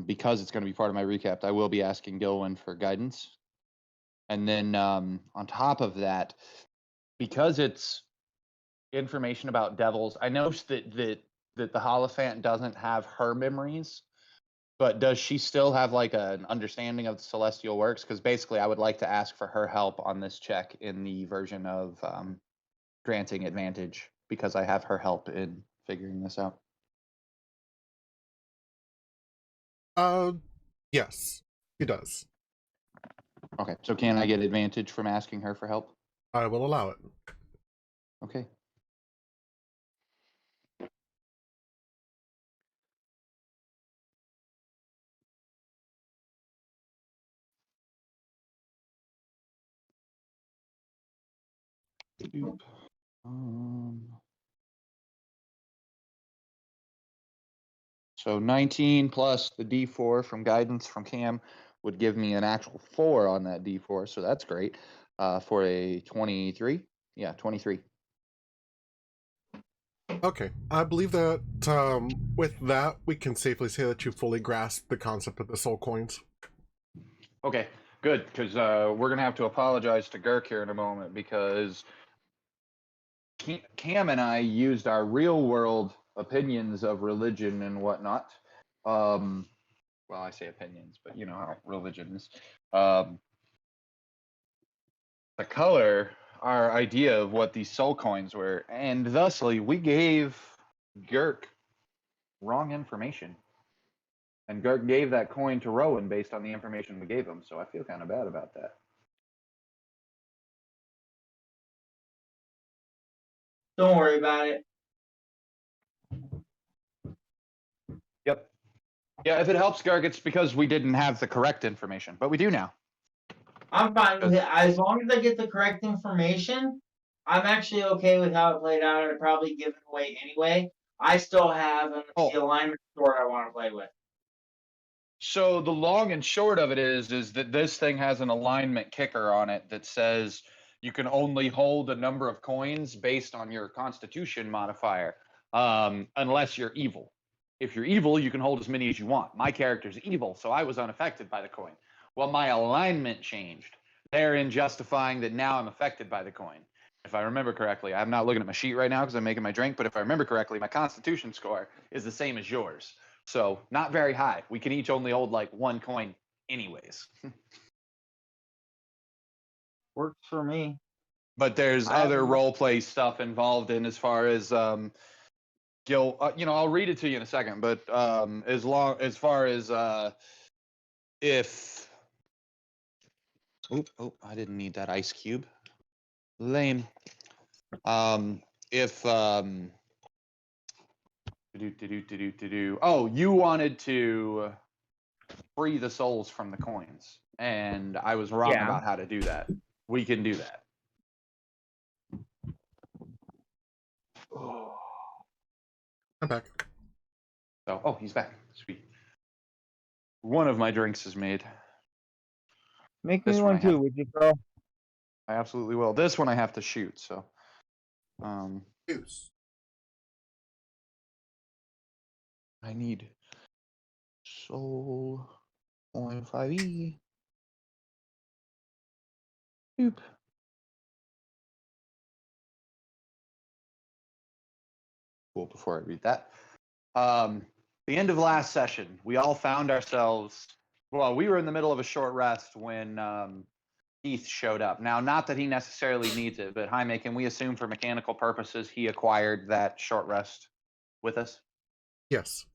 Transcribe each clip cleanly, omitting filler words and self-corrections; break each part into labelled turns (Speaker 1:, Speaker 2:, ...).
Speaker 1: because it's going to be part of my recap, I will be asking Gilwin for guidance. And then on top of that, because it's information about devils, I know that the Hierophant doesn't have her memories, but does she still have like an understanding of the celestial works? Because basically, I would like to ask for her help on this check in the version of granting advantage, because I have her help in figuring this out.
Speaker 2: Yes, he does.
Speaker 1: Okay, so can I get advantage from asking her for help?
Speaker 2: I will allow it.
Speaker 1: Okay. So 19 plus the D4 from guidance from Cam would give me an actual 4 on that D4, so that's great. For a 23. Yeah, 23.
Speaker 2: Okay, I believe that with that, we can safely say that you fully grasp the concept of the soul coins.
Speaker 1: Okay, good, because we're going to have to apologize to Girk here in a moment, because Cam and I used our real world opinions of religion and whatnot. Well, I say opinions, but you know how religion is. To color our idea of what these soul coins were, and thusly we gave Girk wrong information. And Girk gave that coin to Rowan based on the information we gave him, so I feel kind of bad about that.
Speaker 3: Don't worry about it.
Speaker 1: Yep. Yeah, if it helps, Girk, it's because we didn't have the correct information, but we do now.
Speaker 3: I'm fine with it. As long as I get the correct information, I'm actually okay with how it played out. I'd probably give it away anyway. I still have the alignment sword I want to play with.
Speaker 1: So the long and short of it is that this thing has an alignment kicker on it that says you can only hold a number of coins based on your constitution modifier, unless you're evil. If you're evil, you can hold as many as you want. My character's evil, so I was unaffected by the coin. Well, my alignment changed, therein justifying that now I'm affected by the coin. If I remember correctly, I'm not looking at my sheet right now because I'm making my drink, but if I remember correctly, my constitution score is the same as yours. So not very high. We can each only hold like one coin anyways.
Speaker 3: Works for me.
Speaker 1: But there's other role play stuff involved in as far as Gil, I'll read it to you in a second, but as far as if I didn't need that ice cube. Lame. If you wanted to free the souls from the coins, and I was wrong about how to do that. We can do that.
Speaker 2: I'm back.
Speaker 1: Oh, he's back. Sweet. One of my drinks is made.
Speaker 4: Make me one too, would you, bro?
Speaker 1: I absolutely will. This one I have to shoot, so.
Speaker 2: Use.
Speaker 1: I need soul 0.5e. Boop. Cool, before I read that. The end of last session, we all found ourselves, well, we were in the middle of a short rest when Keith showed up. Now, not that he necessarily needs it, but Jaime, can we assume for mechanical purposes he acquired that short rest with us?
Speaker 2: Yes.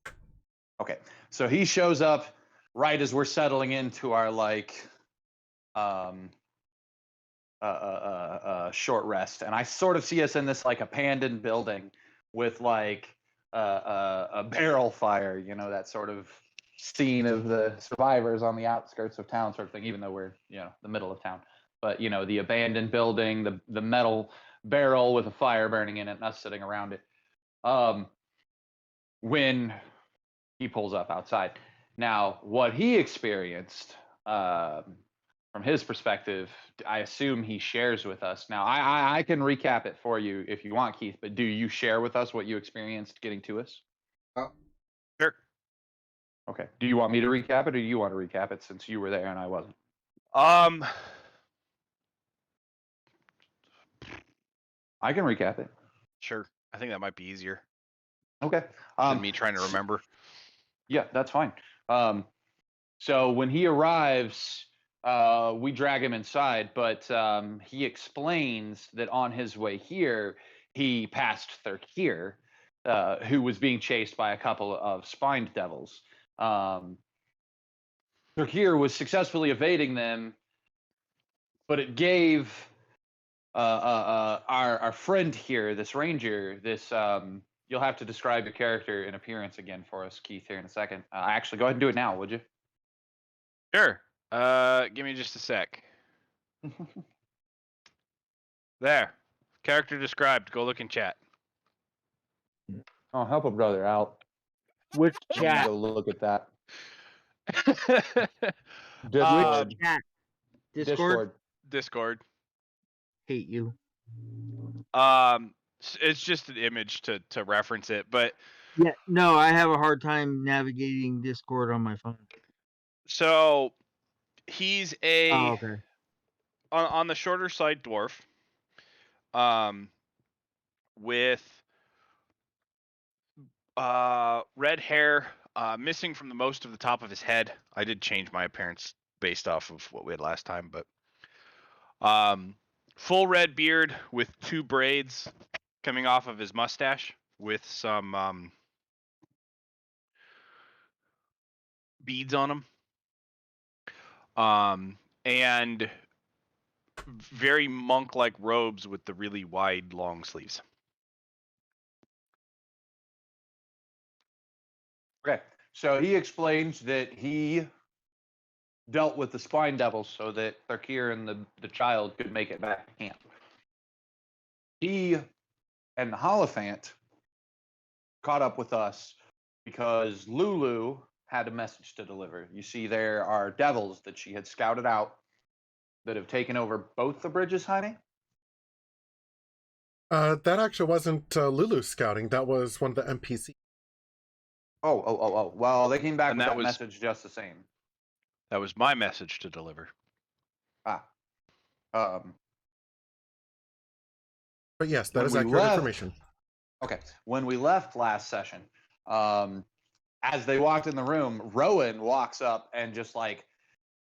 Speaker 1: Okay, so he shows up right as we're settling into our short rest, and I sort of see us in this like abandoned building with like a barrel fire, you know, that sort of scene of the survivors on the outskirts of town sort of thing, even though we're, the middle of town. But, the abandoned building, the metal barrel with a fire burning in it, and us sitting around it. When he pulls up outside. Now, what he experienced, from his perspective, I assume he shares with us. Now, I can recap it for you if you want, Keith, but do you share with us what you experienced getting to us?
Speaker 2: Oh.
Speaker 5: Sure.
Speaker 1: Okay. Do you want me to recap it, or do you want to recap it since you were there and I wasn't? I can recap it.
Speaker 5: Sure. I think that might be easier
Speaker 1: Okay.
Speaker 5: than me trying to remember.
Speaker 1: Yeah, that's fine. So when he arrives, we drag him inside, but he explains that on his way here, he passed Thurkir, who was being chased by a couple of spined devils. Thurkir was successfully evading them, but it gave our friend here, this ranger, this you'll have to describe your character and appearance again for us, Keith, here in a second. Actually, go ahead and do it now, would you?
Speaker 5: Sure. Give me just a sec. There. Character described. Go look in chat.
Speaker 1: Oh, help a brother out.
Speaker 4: Which
Speaker 1: I'm gonna
Speaker 4: chat?
Speaker 1: go look at that.
Speaker 4: Which
Speaker 1: Discord.
Speaker 4: chat? Discord?
Speaker 5: Discord.
Speaker 4: Hate you.
Speaker 5: It's just an image to reference it, but
Speaker 4: Yeah, no, I have a hard time navigating Discord on my phone.
Speaker 5: so he's a
Speaker 4: Oh, okay.
Speaker 5: on the shorter side dwarf, with red hair, missing from the most of the top of his head. I did change my appearance based off of what we had last time, but full red beard with 2 braids coming off of his mustache with some beads on them, and very monk-like robes with the really wide long sleeves.
Speaker 1: Okay, so he explains that he dealt with the spine devils so that Thurkir and the child could make it back to camp. He and the Holophant caught up with us because Lulu had a message to deliver. You see, there are devils that she had scouted out that have taken over both the bridges, honey.
Speaker 2: That actually wasn't Lulu scouting. That was one of the NPC.
Speaker 1: Oh. Well, they came back
Speaker 5: And
Speaker 1: with
Speaker 5: that
Speaker 1: that
Speaker 5: was-
Speaker 1: message just the same.
Speaker 5: That was my message to deliver.
Speaker 2: But yes, that
Speaker 1: When
Speaker 2: is
Speaker 1: we
Speaker 2: accurate
Speaker 1: left-
Speaker 2: information.
Speaker 1: Okay, when we left last session, as they walked in the room, Rowan walks up and just like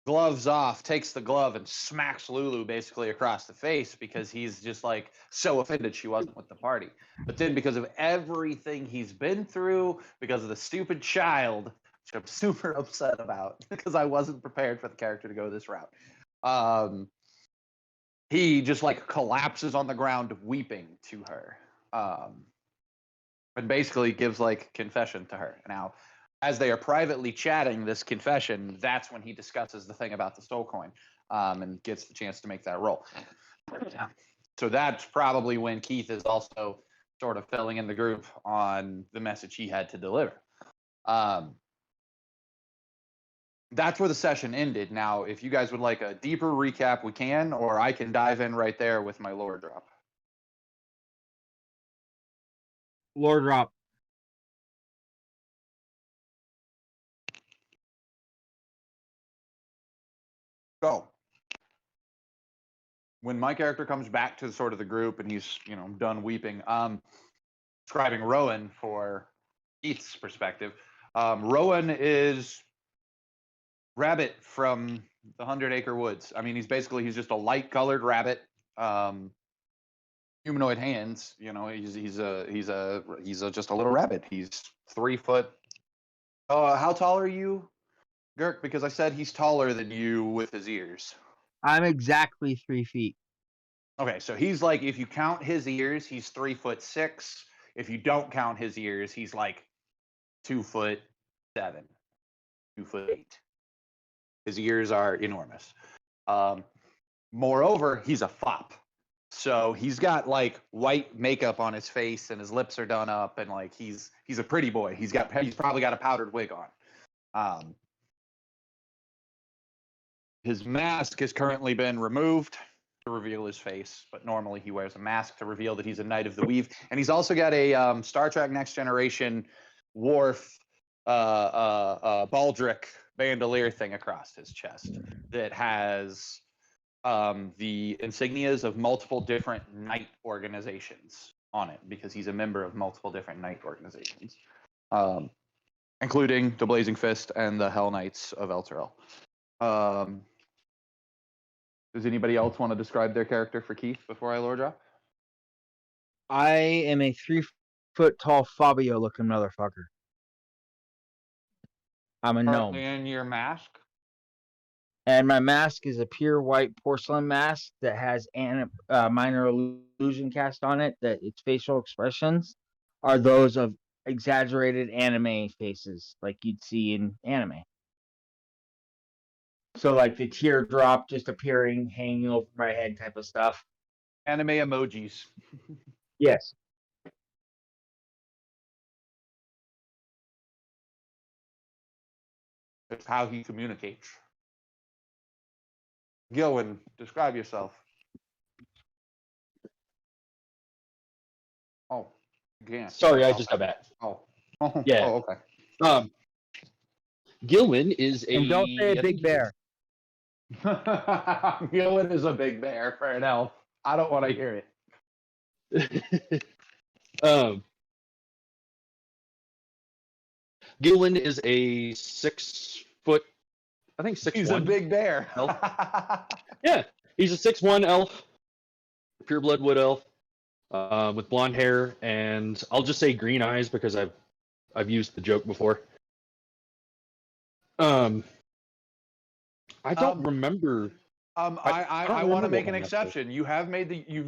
Speaker 1: gloves off, takes the glove and smacks Lulu basically across the face because he's just like so offended she wasn't with the party. But then because of everything he's been through, because of the stupid child, which I'm super upset about because I wasn't prepared for the character to go this route. He just like collapses on the ground weeping to her. And basically gives like confession to her. Now, as they are privately chatting this confession, that's when he discusses the thing about the soul coin, and gets the chance to make that roll. So that's probably when Keith is also sort of filling in the group on the message he had to deliver. That's where the session ended. Now, if you guys would like a deeper recap, we can, or I can dive in right there with my lore drop.
Speaker 4: Lore drop.
Speaker 1: So, when my character comes back to sort of the group and he's, done weeping, describing Rowan for Keith's perspective, Rowan is rabbit from the 100 Acre Woods. I mean, he's just a light colored rabbit, humanoid hands. He's just a little rabbit. He's 3 foot. How tall are you, Girk? Because I said he's taller than you with his ears.
Speaker 4: I'm exactly 3 feet.
Speaker 1: Okay, so he's like, if you count his ears, he's 3'6". If you don't count his ears, he's like 2'7", 2'8". His ears are enormous. Moreover, he's a fop. So he's got like white makeup on his face and his lips are done up and like he's a pretty boy. He's probably got a powdered wig on. His mask has currently been removed to reveal his face, but normally he wears a mask to reveal that he's a Knight of the Weave. And he's also got a Star Trek Next Generation Worf baldric bandolier thing across his chest that has the insignias of multiple different knight organizations on it because he's a member of multiple different knight organizations, including the Blazing Fist and the Hell Knights of Elturel. Does anybody else want to describe their character for Keith before I lore drop?
Speaker 4: I am a 3-foot tall Fabio looking motherfucker. I'm a gnome.
Speaker 1: Partly in your mask.
Speaker 4: And my mask is a pure white porcelain mask that has minor illusion cast on it, that its facial expressions are those of exaggerated anime faces like you'd see in anime. So like the teardrop just appearing, hanging over my head type of stuff.
Speaker 1: Anime emojis.
Speaker 4: Yes.
Speaker 1: It's how he communicates. Gilwin, describe yourself. Oh, again.
Speaker 6: Sorry, I just got back.
Speaker 1: Oh.
Speaker 6: Yeah.
Speaker 1: Oh, okay.
Speaker 6: Gilwin is a.
Speaker 4: And don't say a big bear.
Speaker 1: Gilwin is a big bear for an elf. I don't want to hear it.
Speaker 6: Gilwin is a 6 foot. I think 6'1".
Speaker 1: He's a big bear.
Speaker 6: Yeah, he's a 6'1" elf, pureblood wood elf, with blonde hair, and I'll just say green eyes because I've used the joke before. I don't remember.
Speaker 1: I want to make an exception. You've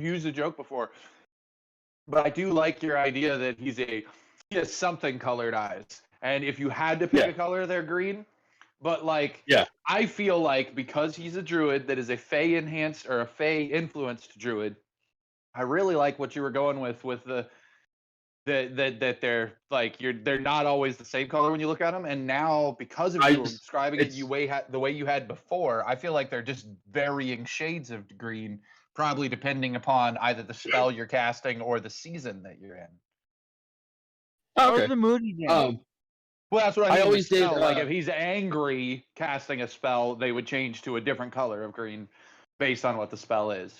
Speaker 1: used the joke before, but I do like your idea that he has something colored eyes, and if you had to pick a color, they're green. But I feel like because he's a druid that is a Fey enhanced or a Fey influenced druid, I really like what you were going with that they're not always the same color when you look at them. And now because of you describing it the way you had before, I feel like they're just varying shades of green, probably depending upon either the spell you're casting or the season that you're in.
Speaker 4: Okay. Or the mood he's in.
Speaker 1: Well, that's what I mean.
Speaker 6: I always did.
Speaker 1: Like if he's angry casting a spell, they would change to a different color of green based on what the spell is.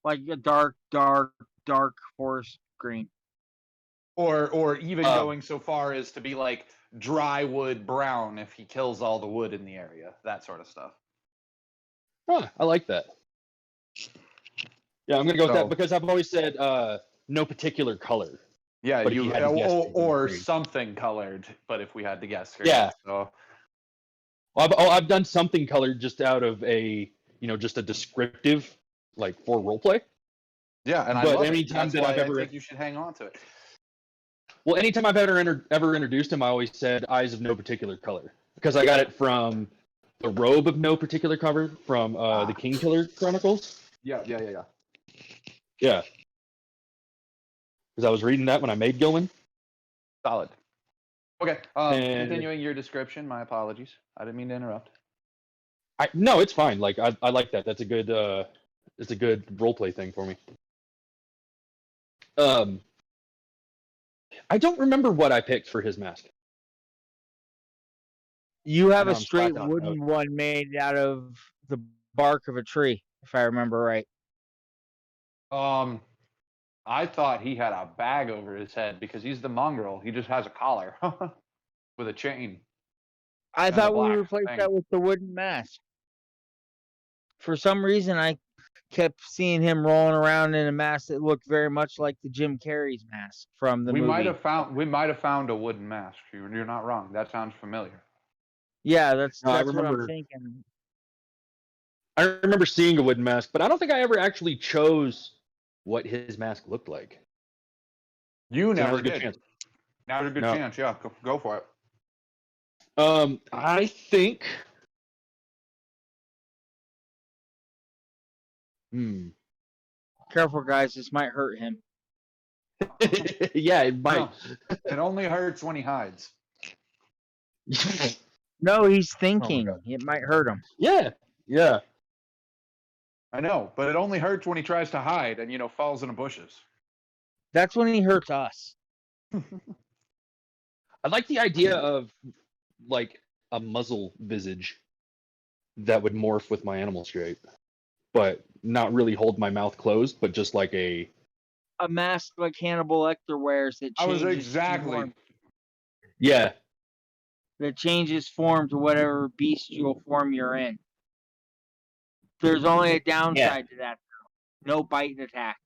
Speaker 4: Like a dark forest green.
Speaker 1: Or even going so far as to be like dry wood brown if he kills all the wood in the area. That sort of stuff.
Speaker 6: Huh, I like that. Yeah, I'm gonna go with that because I've always said no particular color.
Speaker 1: Yeah,
Speaker 6: but
Speaker 1: or something colored. But if we had to guess,
Speaker 6: Well, I've done something colored just out of just a descriptive, like for roleplay.
Speaker 1: Yeah, and
Speaker 6: but anytime that
Speaker 1: I think you should hang on to it.
Speaker 6: Well, anytime I've ever introduced him, I always said eyes of no particular color because I got it from the robe of no particular color from the Kingkiller Chronicles.
Speaker 1: Yeah.
Speaker 6: Yeah. Because I was reading that when I made Gilman.
Speaker 1: Solid. Okay. Continuing your description. My apologies. I didn't mean to interrupt.
Speaker 6: No, it's fine. Like I like that. That's a good. It's a good roleplay thing for me. I don't remember what I picked for his mask.
Speaker 4: You have a straight wooden one made out of the bark of a tree, if I remember right.
Speaker 1: I thought he had a bag over his head because he's the mongrel. He just has a collar with a chain.
Speaker 4: I thought we replaced that with the wooden mask. For some reason, I kept seeing him rolling around in a mask that looked very much like the Jim Carrey's mask from the movie.
Speaker 1: We might have found a wooden mask. You're not wrong. That sounds familiar.
Speaker 4: Yeah, that's what I'm thinking.
Speaker 6: I remember seeing a wooden mask, but I don't think I ever actually chose what his mask looked like.
Speaker 1: You never did. Now's a good chance. Yeah, go for it.
Speaker 6: I think.
Speaker 4: Careful, guys. This might hurt him.
Speaker 6: Yeah, it might.
Speaker 1: No, it only hurts when he hides.
Speaker 4: No, he's thinking. It might hurt him.
Speaker 6: Yeah.
Speaker 1: I know, but it only hurts when he tries to hide and falls in the bushes.
Speaker 4: That's when he hurts us.
Speaker 6: I like the idea of like a muzzle visage that would morph with my animal shape, but not really hold my mouth closed, but just like a
Speaker 4: mask like Hannibal Lecter wears that
Speaker 1: I was
Speaker 4: changes
Speaker 1: exactly.
Speaker 4: form,
Speaker 6: yeah.
Speaker 4: that changes form to whatever bestial form you're in. There's only a downside to that, though. No bite and attack.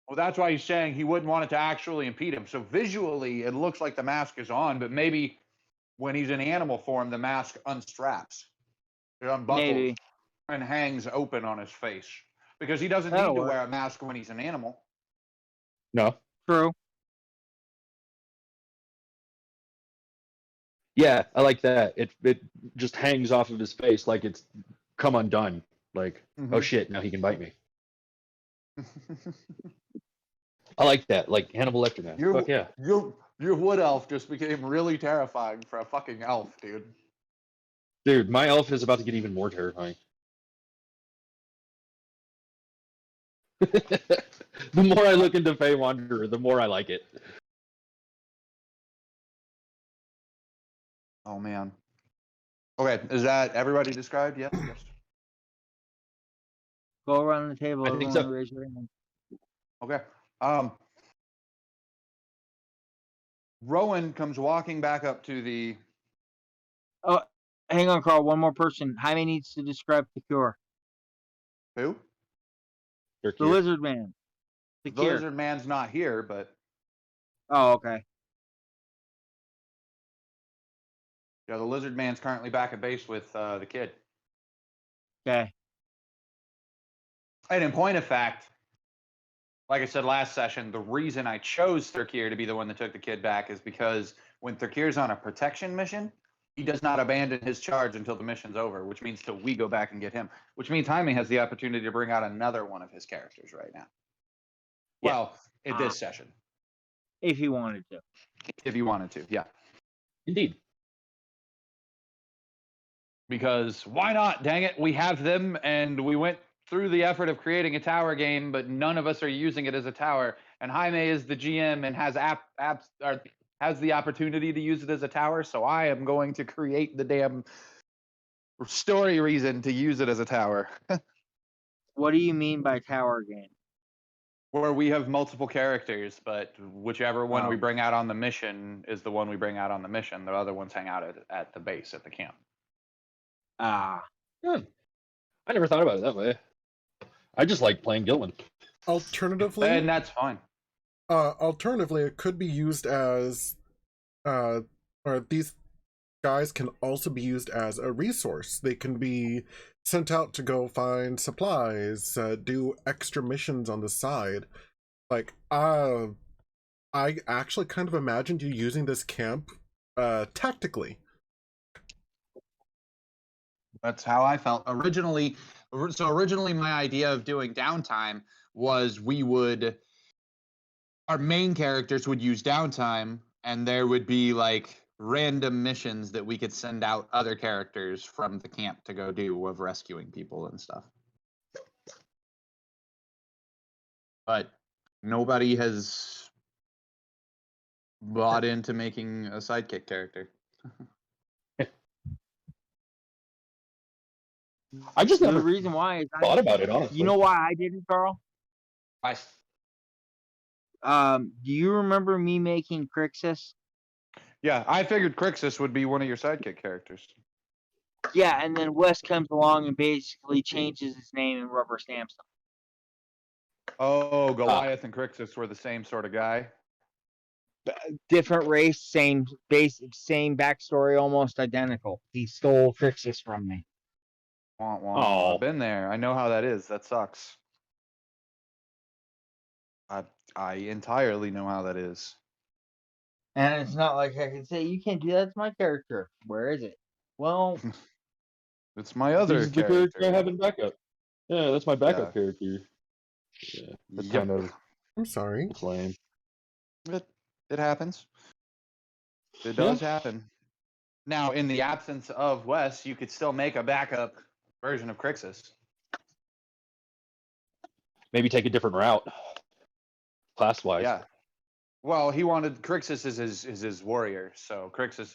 Speaker 1: Well, that's why he's saying he wouldn't want it to actually impede him. So visually, it looks like the mask is on, but maybe when he's in animal form, the mask unstraps, it unbuckles,
Speaker 4: Maybe.
Speaker 1: and hangs open on his face because he doesn't
Speaker 4: That'll
Speaker 1: need to
Speaker 4: work.
Speaker 1: wear a mask when he's an animal.
Speaker 6: No.
Speaker 4: True.
Speaker 6: Yeah, I like that. It just hangs off of his face like it's come undone. Like, oh shit, now he can bite me. I like that. Like Hannibal Lecter now.
Speaker 1: Your,
Speaker 6: Fuck yeah.
Speaker 1: your wood elf just became really terrifying for a fucking elf, dude.
Speaker 6: Dude, my elf is about to get even more terrifying. The more I look into Fey Wanderer, the more I like it.
Speaker 1: Oh man. Okay, is that everybody described? Yes. Yes.
Speaker 4: Go around the table.
Speaker 6: I think
Speaker 4: Everyone
Speaker 6: so.
Speaker 4: raise your hand.
Speaker 1: Okay. Rowan comes walking back up to the.
Speaker 4: Oh, hang on, Carl. One more person. Jaime needs to describe the cure.
Speaker 1: Who?
Speaker 6: They're
Speaker 4: The
Speaker 6: cute.
Speaker 4: lizard man. The
Speaker 1: The
Speaker 4: cure.
Speaker 1: lizard man's not here, but
Speaker 4: Oh, okay.
Speaker 1: yeah, the lizard man's currently back at base with the kid.
Speaker 4: Okay.
Speaker 1: And in point of fact, like I said last session, the reason I chose Thurkir to be the one that took the kid back is because when Thurkir's on a protection mission, he does not abandon his charge until the mission's over, which means till we go back and get him, which means Jaime has the opportunity to bring out another one of his characters right now.
Speaker 6: Yeah.
Speaker 1: Well, in this session,
Speaker 4: If he wanted to.
Speaker 1: if you wanted to, yeah.
Speaker 6: Indeed.
Speaker 1: Because why not? Dang it, we have them, and we went through the effort of creating a tower game, but none of us are using it as a tower. And Jaime is the GM and has the opportunity to use it as a tower. So I am going to create the damn story reason to use it as a tower,
Speaker 4: What do you mean by tower game?
Speaker 1: where we have multiple characters, but whichever one we
Speaker 4: Oh.
Speaker 1: bring out on the mission is the one we bring out on the mission. The other ones hang out at the base at the camp.
Speaker 4: Ah.
Speaker 6: Yeah. I never thought about it that way. I just like playing Gilman.
Speaker 2: Alternatively,
Speaker 1: And that's fine.
Speaker 2: alternatively, it could be used as, or these guys can also be used as a resource. They can be sent out to go find supplies, do extra missions on the side. Like, I actually kind of imagined you using this camp, tactically.
Speaker 1: That's how I felt originally. So originally, my idea of doing downtime was our main characters would use downtime, and there would be like random missions that we could send out other characters from the camp to go do of rescuing people and stuff. But nobody has bought into making a sidekick character.
Speaker 6: I just
Speaker 4: The
Speaker 6: never
Speaker 4: reason why is
Speaker 6: thought about it, honestly.
Speaker 4: you know why I didn't, Carl? Do you remember me making Crixus?
Speaker 1: Yeah, I figured Crixus would be one of your sidekick characters.
Speaker 4: Yeah, and then Wes comes along and basically changes his name and rubber stamps him.
Speaker 1: Oh, Goliath and Crixus were the same sort of guy.
Speaker 4: Different race, same backstory, almost identical. He stole Crixus from me.
Speaker 1: Wah, wah.
Speaker 6: Oh.
Speaker 1: I've been there. I know how that is. That sucks. I entirely know how that is.
Speaker 4: And it's not like I can say, you can't do that to my character. Where is it? Well,
Speaker 1: It's my other
Speaker 6: This is the character I have in backup. Yeah, that's my backup character. Yeah, that's kind of
Speaker 2: I'm sorry.
Speaker 6: lame.
Speaker 1: It happens. It does happen. Now, in the absence of Wes, you could still make a backup version of Crixus.
Speaker 6: Maybe take a different route, class-wise.
Speaker 1: Yeah. Well, he wanted Crixus is his warrior, so Crixus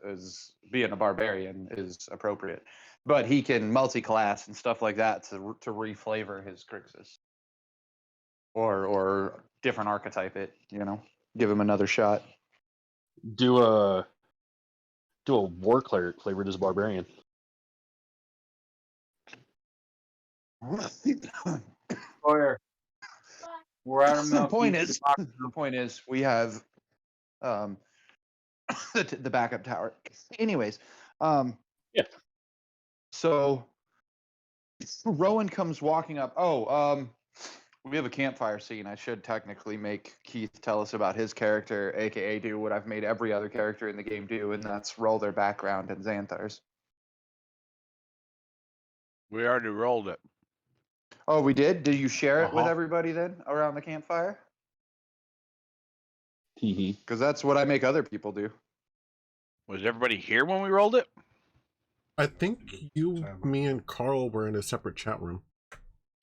Speaker 1: is being a barbarian is appropriate, but he can multi-class and stuff like that to reflavor his Crixus, or different archetype it, give him another shot.
Speaker 6: Do a war cleric flavored as barbarian.
Speaker 3: Sawyer, we're out of
Speaker 1: the
Speaker 3: milk.
Speaker 1: point
Speaker 3: You
Speaker 1: is,
Speaker 3: can talk
Speaker 1: the point is, we have um the backup tower. Anyways,
Speaker 6: Yeah.
Speaker 1: so Rowan comes walking up. We have a campfire scene. I should technically make Keith tell us about his character, aka do what I've made every other character in the game do, and that's roll their background and Xanthars.
Speaker 5: We already rolled it.
Speaker 1: Oh, we did? Did you share it with
Speaker 5: Uh-huh.
Speaker 1: everybody then around the campfire?
Speaker 6: Hee
Speaker 1: Because that's what I make other people do.
Speaker 5: Was everybody here when we rolled it?
Speaker 2: I think you, me, and Carl were in a separate chat room.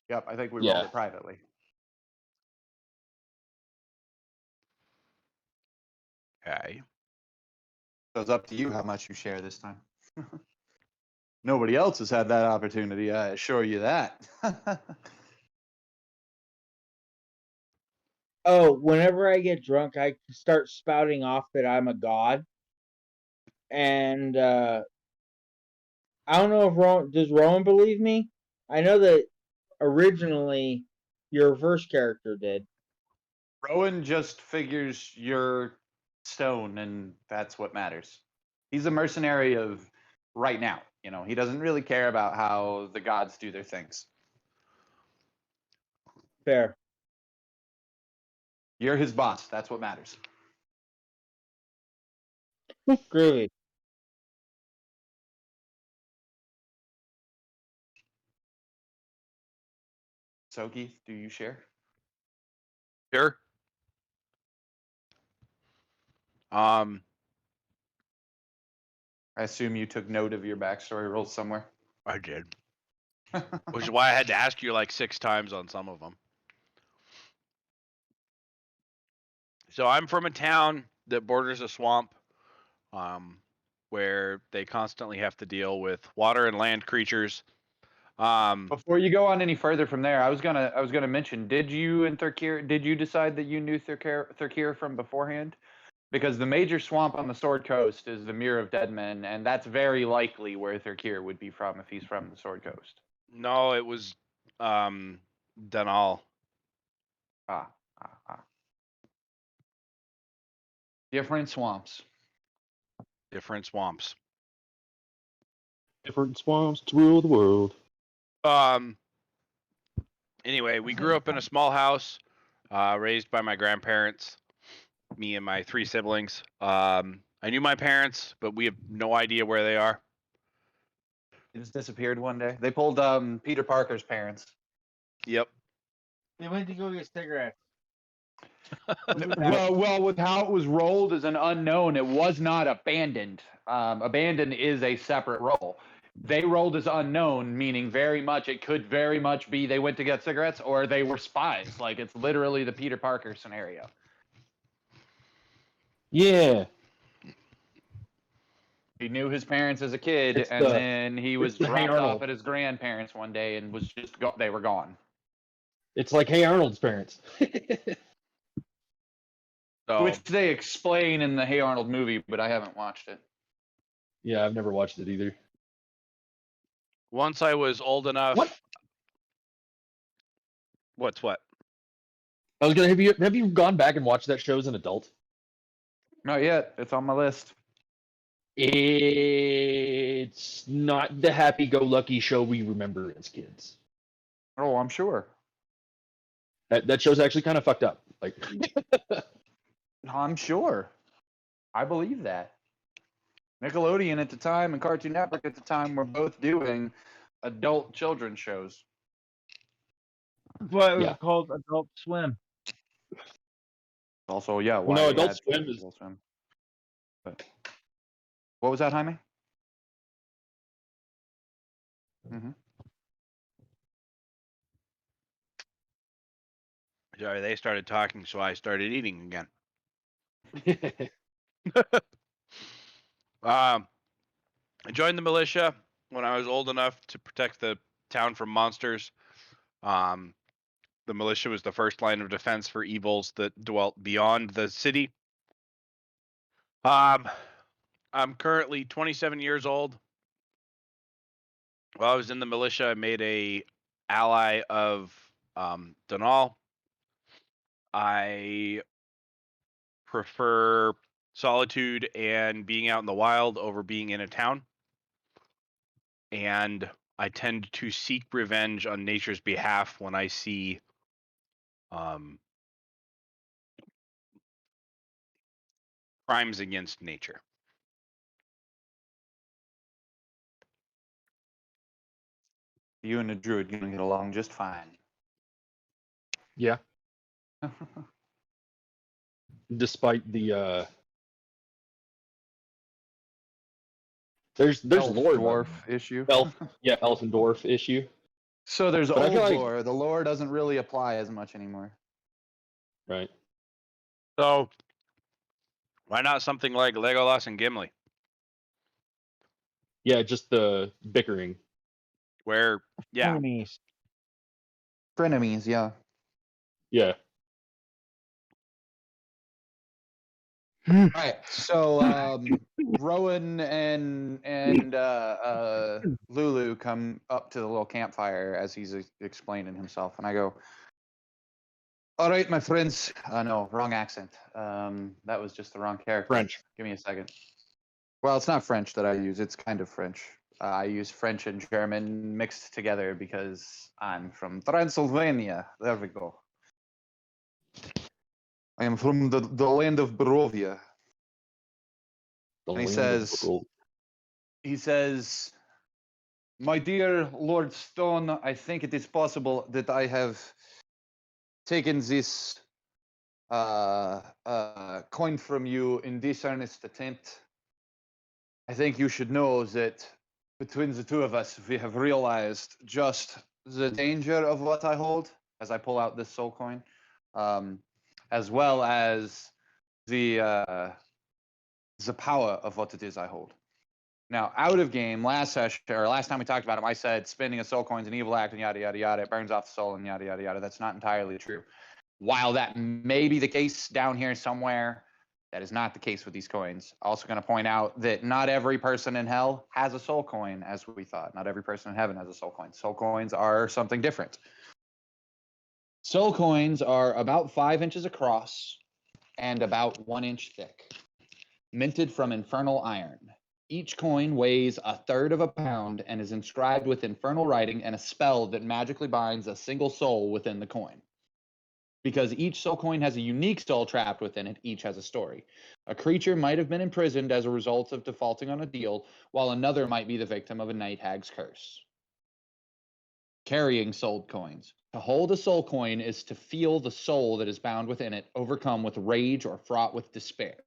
Speaker 1: Yep, I think we
Speaker 6: Yeah.
Speaker 1: rolled it privately.
Speaker 5: Okay.
Speaker 1: So it's up to you how much you share this time. Nobody else has had that opportunity, I assure you that.
Speaker 4: Oh, whenever I get drunk, I start spouting off that I'm a god. And I don't know if does Rowan believe me? I know that originally your first character did.
Speaker 1: Rowan just figures you're stone, and that's what matters. He's a mercenary of right now. He doesn't really care about how the gods do their things.
Speaker 4: Fair.
Speaker 1: You're his boss. That's what matters.
Speaker 4: Groovy.
Speaker 1: So, Keith, do you share?
Speaker 5: Sure.
Speaker 1: I assume you took note of your backstory rolls somewhere.
Speaker 5: I did. Which is why I had to ask you like 6 times on some of them. So I'm from a town that borders a swamp, where they constantly have to deal with water and land creatures.
Speaker 1: Before you go on any further from there, I was gonna mention, did you and did you decide that you knew Thurkir from beforehand? Because the major swamp on the Sword Coast is the Mirror of Dead Men, and that's very likely where Thurkir would be from if he's from the Sword Coast.
Speaker 5: No, it was Dunal.
Speaker 1: Ah. Different swamps.
Speaker 5: Different swamps.
Speaker 6: Different swamps to rule the world.
Speaker 5: Anyway, we grew up in a small house, raised by my grandparents, me and my 3 siblings. I knew my parents, but we have no idea where they are.
Speaker 1: They just disappeared one day. They pulled Peter Parker's parents.
Speaker 5: Yep.
Speaker 3: They went to go get cigarettes.
Speaker 1: Well, with how it was rolled as an unknown, it was not abandoned. Abandoned is a separate role. They rolled as unknown, meaning it could very much be they went to get cigarettes or they were spies. Like, it's literally the Peter Parker scenario.
Speaker 6: Yeah.
Speaker 1: He knew his parents as a kid,
Speaker 6: It's
Speaker 1: and
Speaker 6: the-
Speaker 1: then he was
Speaker 6: the Hey
Speaker 1: dropped off
Speaker 6: Arnold.
Speaker 1: at his grandparents one day and was just they were gone.
Speaker 6: It's like Hey Arnold's parents.
Speaker 5: So
Speaker 1: Which they explain in the Hey Arnold movie, but I haven't watched it.
Speaker 6: Yeah, I've never watched it either.
Speaker 5: once I was old enough.
Speaker 6: What?
Speaker 5: What's what?
Speaker 6: I was gonna have you gone back and watched that show as an adult?
Speaker 1: Not yet. It's on my list.
Speaker 6: It's not the happy-go-lucky show we remember as kids.
Speaker 1: Oh, I'm sure.
Speaker 6: That show's actually kind of fucked up. Like,
Speaker 1: I'm sure. I believe that. Nickelodeon at the time and Cartoon Network at the time were both doing adult children's shows.
Speaker 4: But it was
Speaker 6: Yeah.
Speaker 4: called Adult Swim.
Speaker 1: Also, yeah.
Speaker 6: Well, no,
Speaker 1: why
Speaker 6: Adult
Speaker 1: had
Speaker 6: Swim is-
Speaker 1: Adult Swim. But what was that, Jaime?
Speaker 5: Sorry, they started talking, so I started eating again. I joined the militia when I was old enough to protect the town from monsters. The militia was the first line of defense for evils that dwelt beyond the city. I'm currently 27 years old. While I was in the militia, I made a ally of Donal. I prefer solitude and being out in the wild over being in a town. And I tend to seek revenge on nature's behalf when I see crimes against nature.
Speaker 1: You and a druid gonna get along just fine.
Speaker 6: Yeah. Despite the there's
Speaker 1: Elf
Speaker 6: lore about
Speaker 1: dwarf issue.
Speaker 6: elf elf and dwarf issue.
Speaker 1: So there's
Speaker 6: But I
Speaker 1: old
Speaker 6: feel like-
Speaker 1: lore. The lore doesn't really apply as much anymore.
Speaker 6: Right.
Speaker 5: So why not something like Legolas and Gimli,
Speaker 6: Yeah, just the bickering.
Speaker 5: where
Speaker 4: Enemies.
Speaker 1: Frenemies, yeah.
Speaker 6: Yeah.
Speaker 1: All right. So Rowan and Lulu come up to the little campfire as he's explaining himself, and I go, "All right, my friends." No, wrong accent. That was just the wrong character.
Speaker 6: French.
Speaker 1: Give me a second. Well, it's not French that I use. It's kind of French. I use French and German mixed together because I'm from Transylvania. There we go. I am from the land of Barovia.
Speaker 6: The
Speaker 1: And he
Speaker 6: land of
Speaker 1: says-
Speaker 6: gold.
Speaker 1: He says, "My dear Lord Stone, I think it is possible that I have taken this coin from you in dishonest attempt. I think you should know that between the two of us, we have realized just the danger of what I hold," as I pull out this soul coin, as well as the power of what it is I hold. Now, out of game, last session or last time we talked about him, I said spending a soul coin is an evil act and yada yada yada. It burns off the soul and yada yada yada. That's not entirely true. While that may be the case down here somewhere, that is not the case with these coins. Also going to point out that not every person in hell has a soul coin, as we thought. Not every person in heaven has a soul coin. Soul coins are something different. Soul coins are about 5 inches across and about 1 inch thick, minted from infernal iron. Each coin weighs 1/3 of a pound and is inscribed with infernal writing and a spell that magically binds a single soul within the coin. Because each soul coin has a unique soul trapped within it, each has a story. A creature might have been imprisoned as a result of defaulting on a deal, while another might be the victim of a night hag's curse. Carrying soul coins. To hold a soul coin is to feel the soul that is bound within it, overcome with rage or fraught with despair.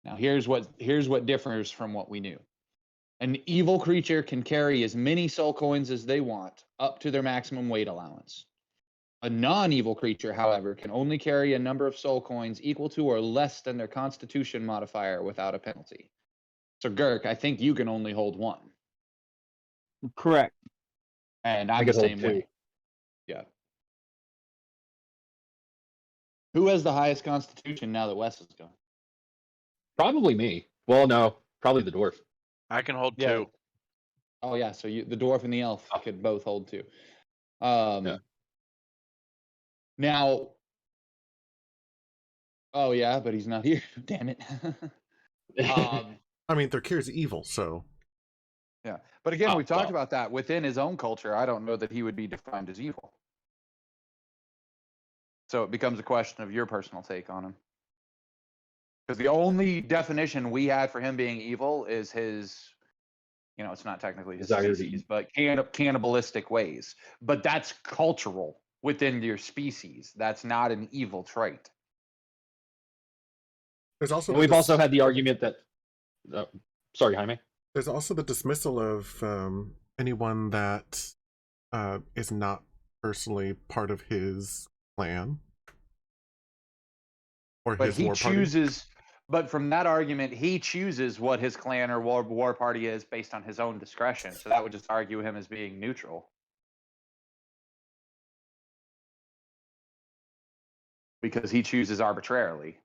Speaker 1: Now, here's what differs from what we knew. An evil creature can carry as many soul coins as they want, up to their maximum weight allowance. A non-evil creature, however, can only carry a number of soul coins equal to or less than their constitution modifier without a penalty. So, Girk, I think you can only hold 1.
Speaker 4: Correct.
Speaker 1: And
Speaker 6: I
Speaker 1: I'm the
Speaker 6: can hold
Speaker 1: same
Speaker 6: 2.
Speaker 1: way. Yeah. Who has the highest constitution now that Wes is gone?
Speaker 6: Probably me. Well, no, probably the dwarf.
Speaker 5: I can hold
Speaker 1: Yeah.
Speaker 5: 2.
Speaker 1: Oh yeah, so the dwarf and the elf
Speaker 6: Oh.
Speaker 1: could both hold 2.
Speaker 6: Yeah.
Speaker 1: Now, oh yeah, but he's not here. Damn it.
Speaker 2: I mean, Thurkir's evil, so
Speaker 1: Yeah, but again,
Speaker 6: Oh,
Speaker 1: we talked
Speaker 6: well.
Speaker 1: about that within his own culture. I don't know that he would be defined as evil. So it becomes a question of your personal take on him. Because the only definition we had for him being evil is his, it's not technically his
Speaker 6: Desire to
Speaker 1: species,
Speaker 6: eat.
Speaker 1: but cannibalistic ways. But that's cultural within your species. That's not an evil trait.
Speaker 2: there's also
Speaker 6: And we've also had the argument that. Sorry, Jaime.
Speaker 2: there's also the dismissal of anyone that is not personally part of his clan. Or
Speaker 1: But
Speaker 2: his
Speaker 1: he
Speaker 2: war party.
Speaker 1: chooses. But from that argument, he chooses what his clan or war party is based on his own discretion. So that would just argue him as being neutral. Because he chooses arbitrarily.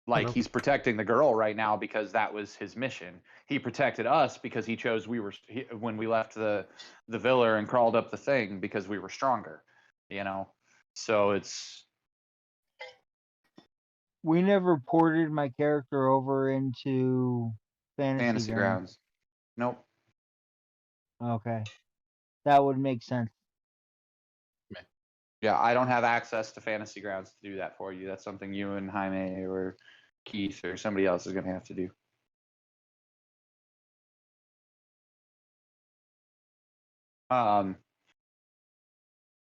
Speaker 1: Like he's protecting the girl right now because that was his mission. He protected us because he chose when we left the villa and crawled up the thing because we were stronger, you know. So it's
Speaker 4: We never ported my character over into
Speaker 1: fantasy grounds. Nope.
Speaker 4: Okay, that would make sense.
Speaker 1: Yeah, I don't have access to fantasy grounds to do that for you. That's something you and Jaime or Keith or somebody else is going to have to do.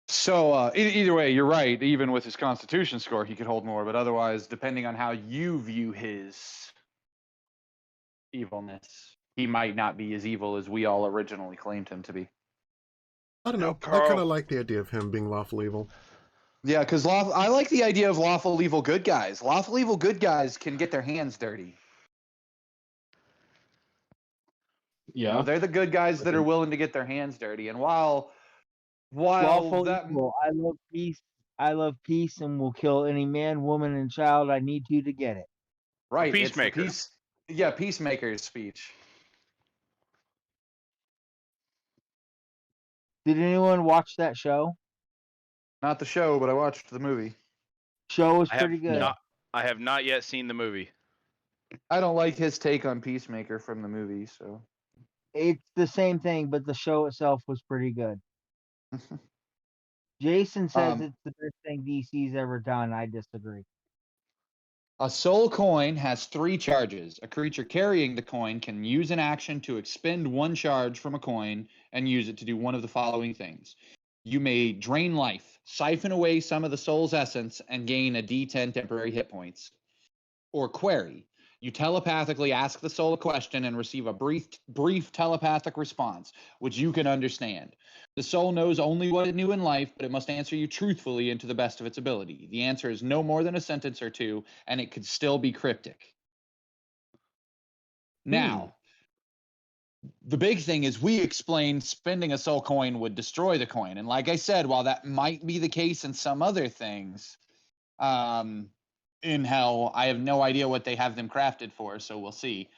Speaker 1: So either way, you're right. Even with his Constitution score, he could hold more. But otherwise, depending on how you view his evilness, he might not be as evil as we all originally claimed him to be.
Speaker 2: I don't know. I
Speaker 5: Carl.
Speaker 2: kind of like the idea of him being lawful evil.
Speaker 1: Yeah, because I like the idea of lawful evil good guys. Lawful evil good guys can get their hands dirty.
Speaker 6: Yeah.
Speaker 1: You know, they're the good guys that are willing to get their hands dirty. And while
Speaker 4: Lawful
Speaker 1: that
Speaker 4: evil. I love peace. I love peace, and will kill any man, woman, and child I need to get it.
Speaker 1: right,
Speaker 5: Peacemaker.
Speaker 1: it's the peace, peacemaker's speech.
Speaker 4: Did anyone watch that show?
Speaker 1: Not the show, but I watched the movie.
Speaker 4: Show was
Speaker 5: I
Speaker 4: pretty good.
Speaker 5: I have not yet seen the movie.
Speaker 1: I don't like his take on Peacemaker from the movie, so
Speaker 4: It's the same thing, but the show itself was pretty good. Jason says it's the best thing DC's ever done. I disagree.
Speaker 1: a soul coin has 3 charges. A creature carrying the coin can use an action to expend 1 charge from a coin and use it to do one of the following things. You may drain life, siphon away some of the soul's essence, and gain a D10 temporary hit points. Or query. You telepathically ask the soul a question and receive a brief telepathic response, which you can understand. The soul knows only what it knew in life, but it must answer you truthfully and to the best of its ability. The answer is no more than a sentence or 2, and it could still be cryptic. Now, the big thing is we explained spending a soul coin would destroy the coin. And like I said, while that might be the case in some other things, in hell, I have no idea what they have them crafted for, so we'll see.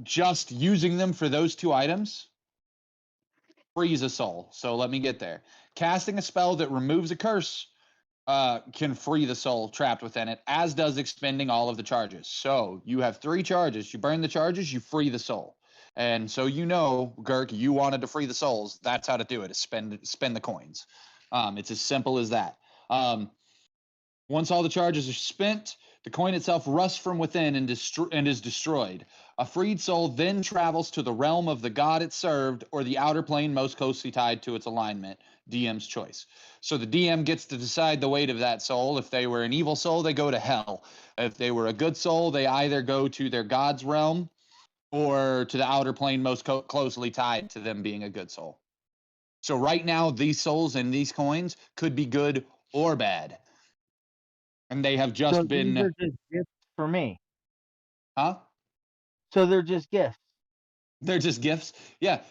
Speaker 1: Just using them for those 2 items frees a soul. So let me get there. Casting a spell that removes a curse can free the soul trapped within it, as does expending all of the charges. So you have 3 charges. You burn the charges, you free the soul. And so Gurk, you wanted to free the souls. That's how to do it, is spend the coins. It's as simple as that. Once all the charges are spent, the coin itself rusts from within and is destroyed. A freed soul then travels to the realm of the god it served or the outer plane most closely tied to its alignment, DM's choice. So the DM gets to decide the weight of that soul. If they were an evil soul, they go to hell. If they were a good soul, they either go to their god's realm or to the outer plane most closely tied to them being a good soul. So right now, these souls and these coins could be good or bad. And they have just
Speaker 4: So
Speaker 1: been.
Speaker 4: these are just gifts for me.
Speaker 1: Huh?
Speaker 4: So they're just gifts.
Speaker 1: They're just gifts. Yeah,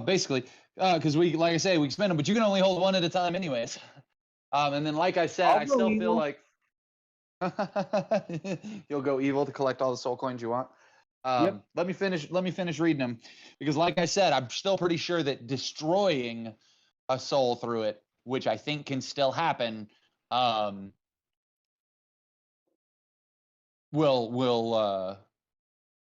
Speaker 1: basically. Because like I say, we can spend them, but you can only hold 1 at a time anyways. And then, like I said, I still feel like you'll go evil to collect all the soul coins you want.
Speaker 4: Yep.
Speaker 1: Let me finish reading them, because like I said, I'm still pretty sure that destroying a soul through it, which I think can still happen, will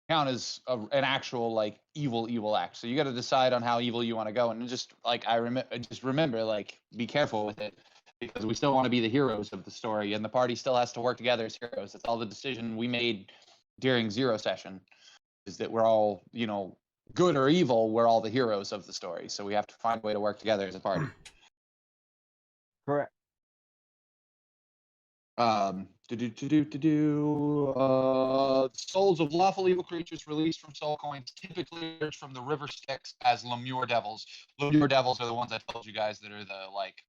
Speaker 1: count as an actual like evil act. So you got to decide on how evil you want to go, and just like remember, like, be careful with it, because we still want to be the heroes of the story, and the party still has to work together as heroes. That's all the decision we made during Zero Session, is that we're all, good or evil, we're all the heroes of the story. So we have to find a way to work together as a party.
Speaker 4: Correct.
Speaker 1: Souls of lawful evil creatures released from soul coins typically emerge from the river Styx as Lemure devils. Lemure devils are the ones I told you guys that are the like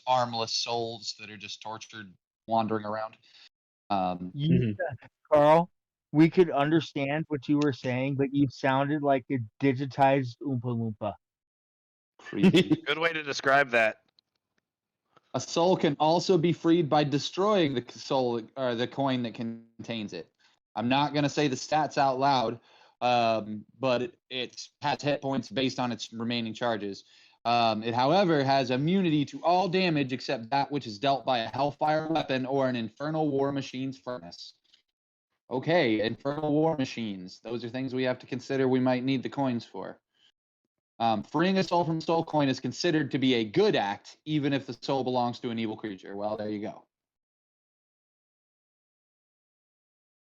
Speaker 1: armless souls that are just tortured, wandering around.
Speaker 4: You, Carl, we could understand what you were saying, but you sounded like a digitized Oompa Loompa.
Speaker 1: Creepy.
Speaker 5: Good way to describe that.
Speaker 1: A soul can also be freed by destroying the soul or the coin that contains it. I'm not going to say the stats out loud, but it has hit points based on its remaining charges. It, however, has immunity to all damage except that which is dealt by a hellfire weapon or an infernal war machine's furnace. Okay, infernal war machines. Those are things we have to consider we might need the coins for. Freeing a soul from soul coin is considered to be a good act, even if the soul belongs to an evil creature. Well, there you go.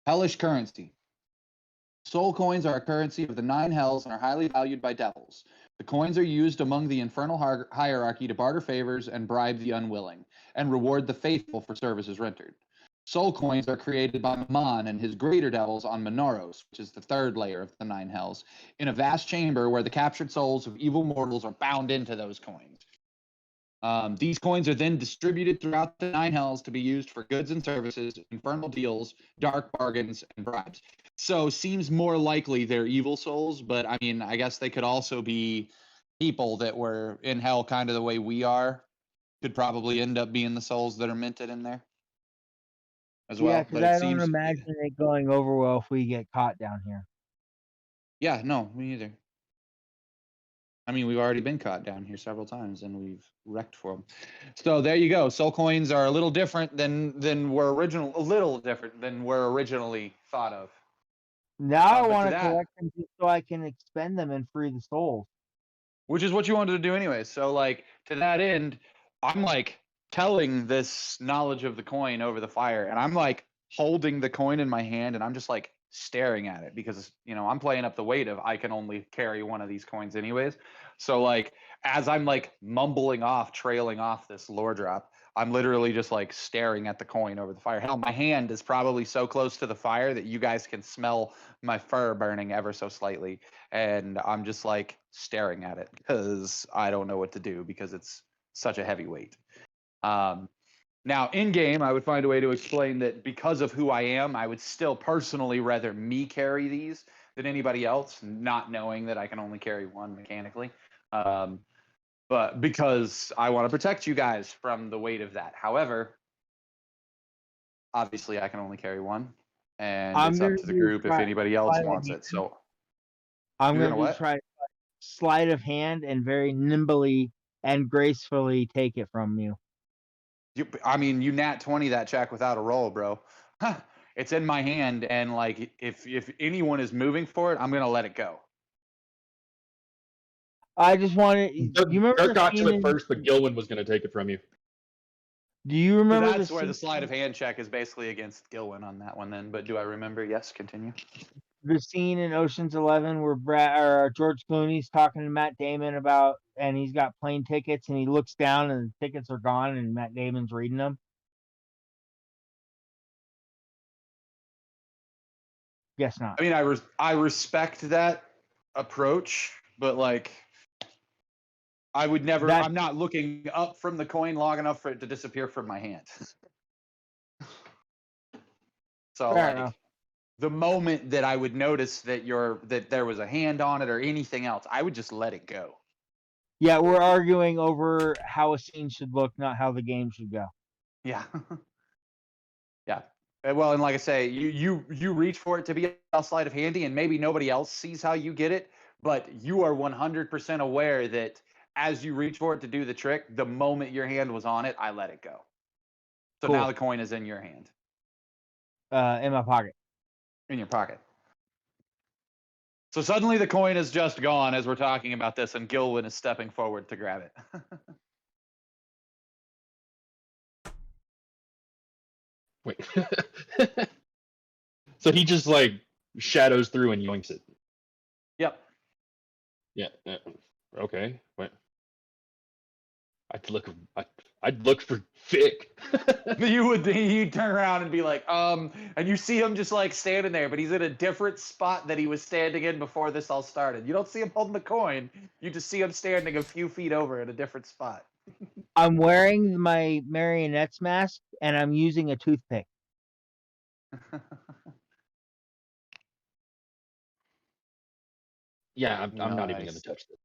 Speaker 1: Hellish currency. Soul coins are a currency of the 9 hells and are highly valued by devils. The coins are used among the infernal hierarchy to barter favors and bribe the unwilling, and reward the faithful for services rendered. Soul coins are created by Mammon and his greater devils on Minoros, which is the 3rd layer of the 9 hells, in a vast chamber where the captured souls of evil mortals are bound into those coins. These coins are then distributed throughout the 9 hells to be used for goods and services, infernal deals, dark bargains, and bribes. So seems more likely they're evil souls, but I mean, I guess they could also be people that were in hell kind of the way we are. Could probably end up being the souls that are minted in there as well.
Speaker 4: Yeah, because I don't imagine it going over well if we get caught down here.
Speaker 1: Yeah, no, me either. I mean, we've already been caught down here several times, and we've wrecked for them. So there you go. Soul coins are a little different than were originally thought of.
Speaker 4: Now I want to collect them just so I can expend them and free the souls.
Speaker 1: Which is what you wanted to do anyway. So, like, to that end, I'm like telling this knowledge of the coin over the fire, and I'm like holding the coin in my hand, and I'm just like staring at it because, you know, I'm playing up the weight of I can only carry one of these coins anyways. So, like, as I'm like mumbling off, trailing off this lore drop, I'm literally just like staring at the coin over the fire. Hell, my hand is probably so close to the fire that you guys can smell my fur burning ever so slightly. And I'm just like staring at it because I don't know what to do because it's such a heavy weight. Now, in game, I would find a way to explain that because of who I am, I would still personally rather me carry these than anybody else, not knowing that I can only carry one mechanically. But because I want to protect you guys from the weight of that. However, obviously I can only carry one, and it's up to the group if anybody else wants it. So
Speaker 4: I'm going to try sleight of hand and very nimbly and gracefully take it from you.
Speaker 1: I mean, you nat 20 that check without a roll, bro. It's in my hand, and like if anyone is moving for it, I'm gonna let it go.
Speaker 4: I just wanted. You remember?
Speaker 6: Dirk got to it first, but Gilwin was going to take it from you.
Speaker 4: Do you remember?
Speaker 1: So that's where the sleight of hand check is basically against Gilwin on that one, then. But do I remember? Yes, continue.
Speaker 4: The scene in Ocean's 11 where George Clooney's talking to Matt Damon about, and he's got plane tickets, and he looks down, and the tickets are gone, and Matt Damon's reading them. Guess not.
Speaker 1: I mean, I respect that approach, but like, I would never. I'm not looking up from the coin long enough for it to disappear from my hand. So like, the moment that I would notice that there was a hand on it or anything else, I would just let it go.
Speaker 4: Yeah, we're arguing over how a scene should look, not how the game should go.
Speaker 1: Yeah. Yeah. Well, and like I say, you reach for it to be a sleight of handy, and maybe nobody else sees how you get it, but you are 100% aware that as you reach for it to do the trick, the moment your hand was on it, I let it go. So
Speaker 4: cool.
Speaker 1: Now the coin is in your hand.
Speaker 4: In my pocket.
Speaker 1: In your pocket. So suddenly the coin is just gone as we're talking about this, and Gilwin is stepping forward to grab it.
Speaker 6: Wait. So he just like shadows through and yoinks it.
Speaker 1: Yep.
Speaker 6: Yeah. Okay. Wait. I'd look for Vic.
Speaker 1: You'd turn around and be like, and you see him just like standing there, but he's in a different spot that he was standing in before this all started. You don't see him holding the coin. You just see him standing a few feet over in a different spot.
Speaker 4: I'm wearing my marionette's mask and I'm using a toothpick.
Speaker 6: Yeah, I'm not even going
Speaker 1: Nice.
Speaker 6: to touch this.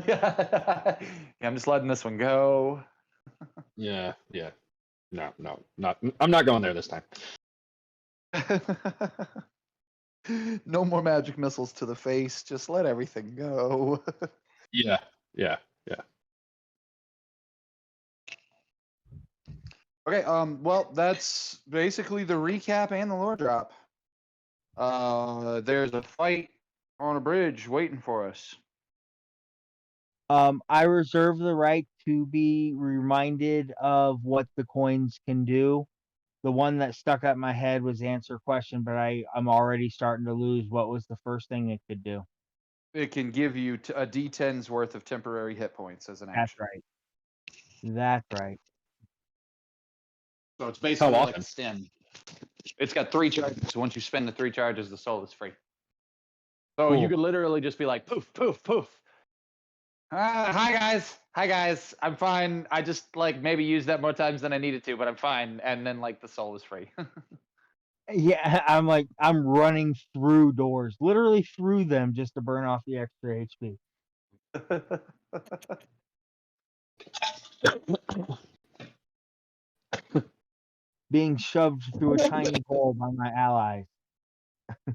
Speaker 1: Yeah, I'm just letting this one go.
Speaker 6: Yeah. No, not. I'm not going there this time.
Speaker 1: No more magic missiles to the face. Just let everything go.
Speaker 6: Yeah.
Speaker 1: Okay, well, that's basically the recap and the lore drop. There's a fight on a bridge waiting for us.
Speaker 4: I reserve the right to be reminded of what the coins can do. The one that stuck out in my head was answer question, but I'm already starting to lose what was the first thing it could do.
Speaker 1: It can give you a D10's worth of temporary hit points as an
Speaker 4: That's
Speaker 1: action.
Speaker 4: right. That's right.
Speaker 1: So it's basically
Speaker 6: How
Speaker 1: like a
Speaker 6: often?
Speaker 1: stem. It's got 3 charges. Once you spend the 3 charges, the soul is free. So you
Speaker 6: Cool.
Speaker 1: could literally just be like, poof, poof, poof. Hi guys. I'm fine. I just like maybe used that more times than I needed to, but I'm fine. And then like the soul is free.
Speaker 4: Yeah, I'm running through doors, literally through them just to burn off the extra HP. Being shoved through a tiny hole by my allies.
Speaker 5: Who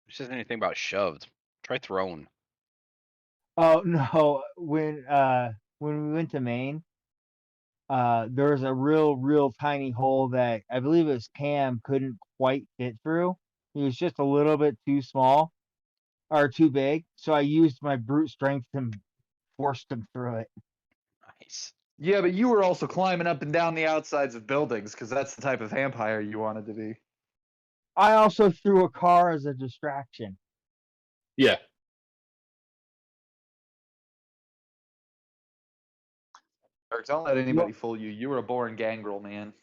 Speaker 5: says anything about shoved? Try thrown.
Speaker 4: Oh no, when we went to Maine, there was a real tiny hole that I believe it was Cam couldn't quite fit through. He was just a little bit too small or too big, so I used my brute strength and forced him through it.
Speaker 5: Nice.
Speaker 1: Yeah, but you were also climbing up and down the outsides of buildings because that's the type of vampire you wanted to be.
Speaker 4: I also threw a car as a distraction.
Speaker 6: Yeah.
Speaker 1: Eric, don't let anybody fool you. You were a born gangrel, man.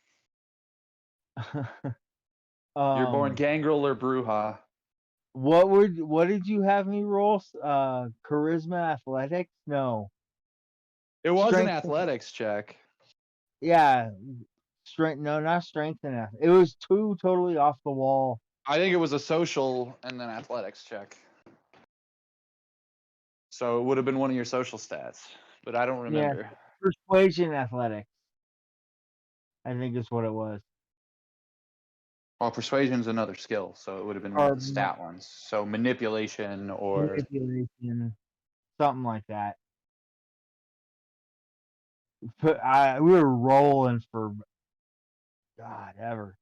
Speaker 1: You're born gangrel or Bruja.
Speaker 4: What did you have me roll? Charisma, athletics? No.
Speaker 1: It was an
Speaker 4: Strength.
Speaker 1: athletics check.
Speaker 4: Yeah, strength. No, not strength enough. It was 2 totally off the wall.
Speaker 1: I think it was a social and then athletics check. So it would have been one of your social stats, but I don't remember.
Speaker 4: Persuasion, athletics. I think is what it was.
Speaker 1: Well, persuasion's another skill, so it would have been one
Speaker 4: Or
Speaker 1: of the stat ones. So manipulation or
Speaker 4: manipulation, something like that. We were rolling for God ever.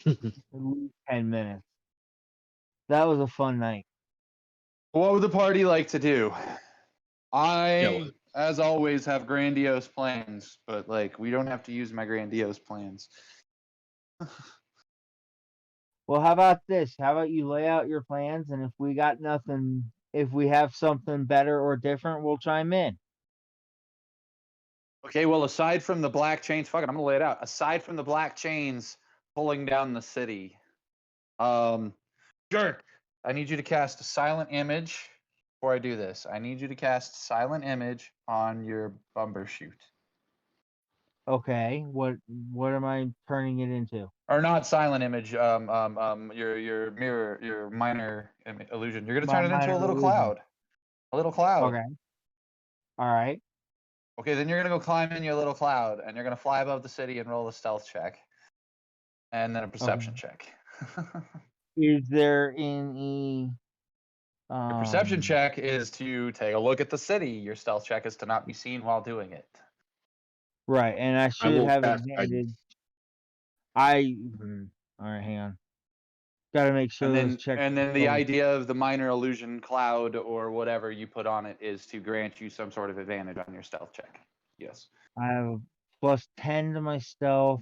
Speaker 4: At least 10 minutes. That was a fun night.
Speaker 1: what would the party like to do?
Speaker 6: Yeah, well,
Speaker 1: As always, have grandiose plans, but like we don't have to use my grandiose plans.
Speaker 4: Well, how about this? How about you lay out your plans, and if we got nothing, if we have something better or different, we'll chime in.
Speaker 1: Okay, well, aside from the black chains, fuck it, I'm gonna lay it out. Aside from the black chains pulling down the city, Jerk, I need you to cast a silent image. Before I do this, I need you to cast silent image on your bumbershoot.
Speaker 4: Okay, what am I turning it into?
Speaker 1: Or not silent image. Your mirror, your minor illusion. You're gonna
Speaker 4: My
Speaker 1: turn it into
Speaker 4: minor
Speaker 1: a little
Speaker 4: illusion.
Speaker 1: cloud. A little cloud.
Speaker 4: Okay. All right.
Speaker 1: Okay, then you're gonna go climb in your little cloud, and you're gonna fly above the city and roll a stealth check, and then a perception check.
Speaker 4: Is there any?
Speaker 1: Your perception check is to take a look at the city. Your stealth check is to not be seen while doing it.
Speaker 4: Right, and I
Speaker 6: I
Speaker 4: should
Speaker 6: will
Speaker 4: have
Speaker 6: cast
Speaker 4: advantage.
Speaker 6: guidance.
Speaker 4: All right, hang on. Got to make sure those checks.
Speaker 1: And then the idea of the minor illusion cloud or whatever you put on it is to grant you some sort of advantage on your stealth check. Yes.
Speaker 4: I have plus 10 to my stealth.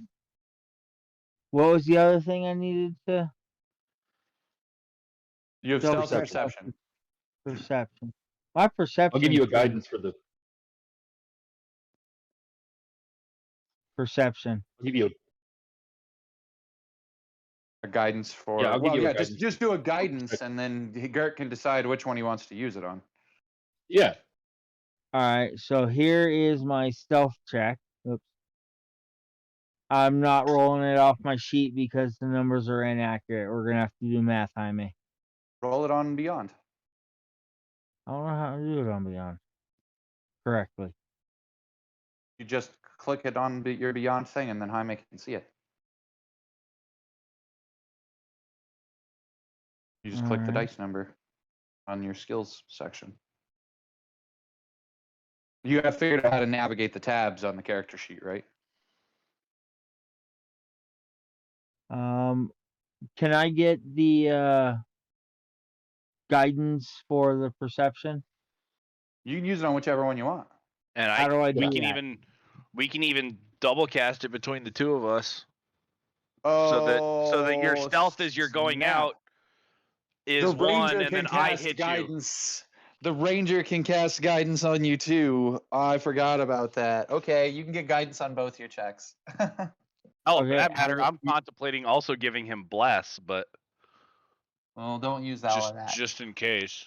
Speaker 4: What was the other thing I needed to?
Speaker 1: You have
Speaker 4: Stealth
Speaker 1: stealth and
Speaker 6: Perception.
Speaker 1: perception.
Speaker 4: Perception. My perception.
Speaker 6: I'll give you a guidance for the.
Speaker 4: Perception.
Speaker 6: I'll give you
Speaker 1: A guidance for.
Speaker 6: Yeah, I'll give
Speaker 1: well,
Speaker 6: you a
Speaker 1: yeah,
Speaker 6: guidance.
Speaker 1: just do a guidance, and then Gert can decide which one he wants to use it on.
Speaker 6: Yeah.
Speaker 4: All right, so here is my stealth check. Oops. I'm not rolling it off my sheet because the numbers are inaccurate. We're gonna have to do math, Jaime.
Speaker 1: Roll it on Beyond.
Speaker 4: I don't know how to do it on Beyond correctly.
Speaker 1: You just click it on your Beyond thing, and then Jaime can see it. You just click the
Speaker 4: Alright.
Speaker 1: dice number on your skills section. You have figured out how to navigate the tabs on the character sheet, right?
Speaker 4: Can I get the guidance for the perception?
Speaker 1: You can use it on whichever one you want.
Speaker 5: And
Speaker 4: How do I do
Speaker 5: we can even double cast it between the two of us.
Speaker 1: Oh,
Speaker 5: So that your stealth as you're going
Speaker 1: snap.
Speaker 5: out is
Speaker 1: The
Speaker 5: one,
Speaker 1: ranger
Speaker 5: and then
Speaker 1: can
Speaker 5: I
Speaker 1: cast
Speaker 5: hit
Speaker 1: guidance. The ranger can cast guidance on you too. I forgot about that. Okay, you can get guidance on both your checks.
Speaker 5: you. Oh, for
Speaker 4: Okay,
Speaker 5: that matter,
Speaker 4: I-
Speaker 5: I'm contemplating also giving him bless, but
Speaker 1: Well, don't use all of that.
Speaker 5: just in case.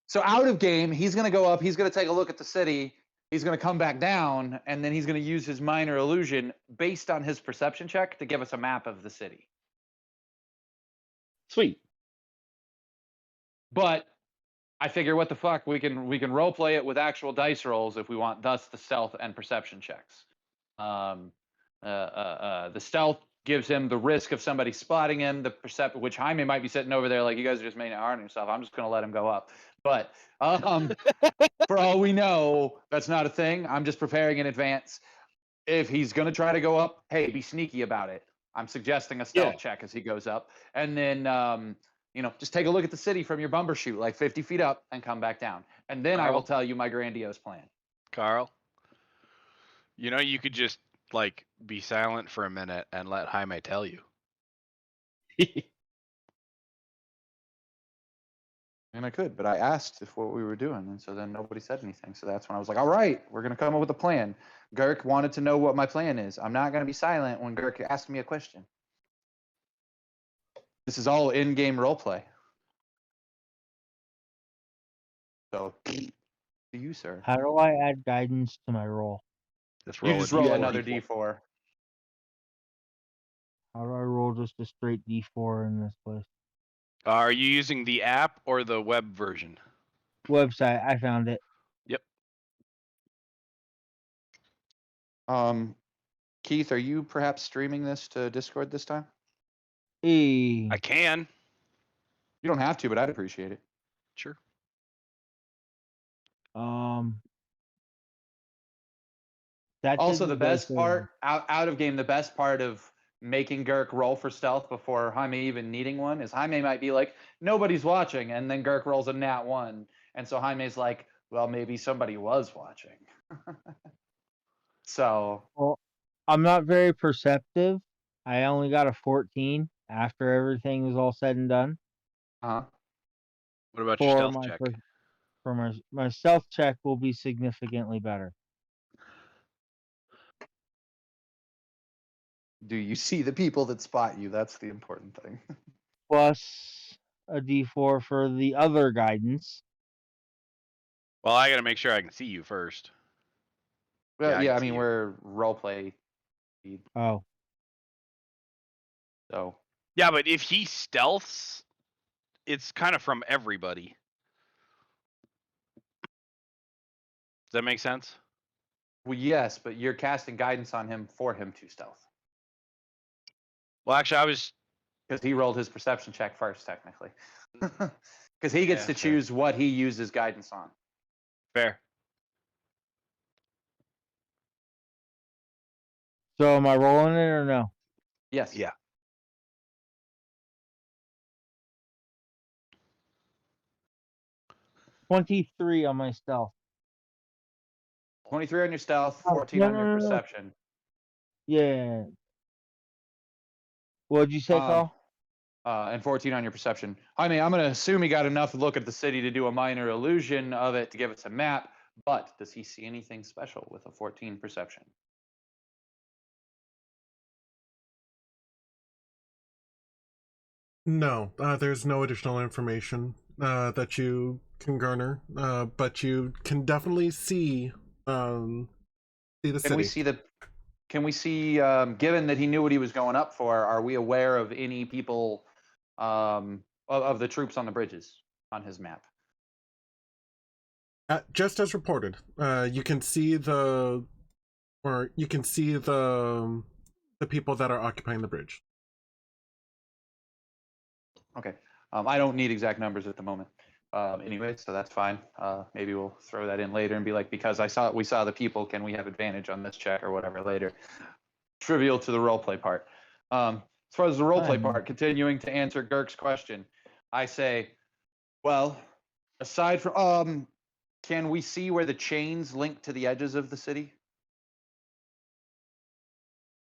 Speaker 1: So out of game, he's going to go up. He's going to take a look at the city. He's going to come back down, and then he's going to use his minor illusion based on his perception check to give us a map of the city.
Speaker 6: Sweet.
Speaker 1: But I figure, what the fuck? We can role play it with actual dice rolls if we want. Thus, the stealth and perception checks. The stealth gives him the risk of somebody spotting him. The perception, which Jaime might be sitting over there like, you guys are just making it hard on yourself. I'm just going to let him go up. But for all we know, that's not a thing. I'm just preparing in advance. If he's going to try to go up, hey, be sneaky about it. I'm suggesting a stealth check as he goes up. And then, just take a look at the city from your bumbershoot, like 50 feet up, and come back down. And then I will tell you my grandiose plan.
Speaker 5: Carl, you could just be silent for a minute and let Jaime tell you.
Speaker 1: And I could, but I asked if what we were doing, and so then nobody said anything. So that's when I was like, all right, we're going to come up with a plan. Girk wanted to know what my plan is. I'm not going to be silent when Girk asked me a question. This is all in-game roleplay. So, to you, sir.
Speaker 4: How do I add guidance to my roll?
Speaker 1: You just roll another D4.
Speaker 4: How do I roll just a straight D4 in this place?
Speaker 5: Are you using the app or the web version?
Speaker 4: Website, I found it.
Speaker 5: Yep.
Speaker 1: Keith, are you perhaps streaming this to Discord this time?
Speaker 5: I can.
Speaker 1: You don't have to, but I'd appreciate it.
Speaker 5: Sure.
Speaker 4: That
Speaker 1: Also, the
Speaker 4: didn't go
Speaker 1: best
Speaker 4: through.
Speaker 1: part, out of game, the best part of making Girk roll for stealth before Jaime even needing one is Jaime might be like, nobody's watching, and then Girk rolls a nat 1. And so Jaime's like, well, maybe somebody was watching. So.
Speaker 4: Well, I'm not very perceptive. I only got a 14 after everything was all said and done.
Speaker 1: Uh-huh.
Speaker 5: What about your stealth check?
Speaker 4: For my stealth check will be significantly better.
Speaker 1: Do you see the people that spot you? That's the important thing.
Speaker 4: Plus a D4 for the other guidance.
Speaker 5: Well, I got to make sure I can see you first.
Speaker 1: Well,
Speaker 5: Yeah,
Speaker 1: I mean, we're roleplay.
Speaker 4: Oh.
Speaker 1: So.
Speaker 5: Yeah, but if he stealths, it's kind of from everybody. Does that make sense?
Speaker 1: Well, yes, but you're casting guidance on him for him to stealth.
Speaker 5: Well, actually, I was...
Speaker 1: Because he rolled his perception check first, technically. Because he gets to choose what he uses guidance on.
Speaker 5: Fair.
Speaker 4: So am I rolling it or no?
Speaker 1: Yes.
Speaker 5: Yeah.
Speaker 4: $23 on my stealth.
Speaker 1: 23 on your stealth, 14 on your perception.
Speaker 4: Yeah. What'd you say, Carl?
Speaker 1: And 14 on your perception. I mean, I'm going to assume he got enough to look at the city to do a minor illusion of it to give us a map, but does he see anything special with a 14 perception?
Speaker 2: No, there's no additional information that you Congarner, but you can definitely see the
Speaker 1: Can
Speaker 2: city.
Speaker 1: we see the? Can we see? Given that he knew what he was going up for, are we aware of any people of the troops on the bridges on his map?
Speaker 2: Just as reported, you can see the people that are occupying the bridge.
Speaker 1: Okay. I don't need exact numbers at the moment. Anyway, so that's fine. Maybe we'll throw that in later and be like, because we saw the people, can we have advantage on this check or whatever later? Trivial to the roleplay part. As far as the roleplay part, continuing to answer Girk's question, I say, well, aside from, can we see where the chains link to the edges of the city?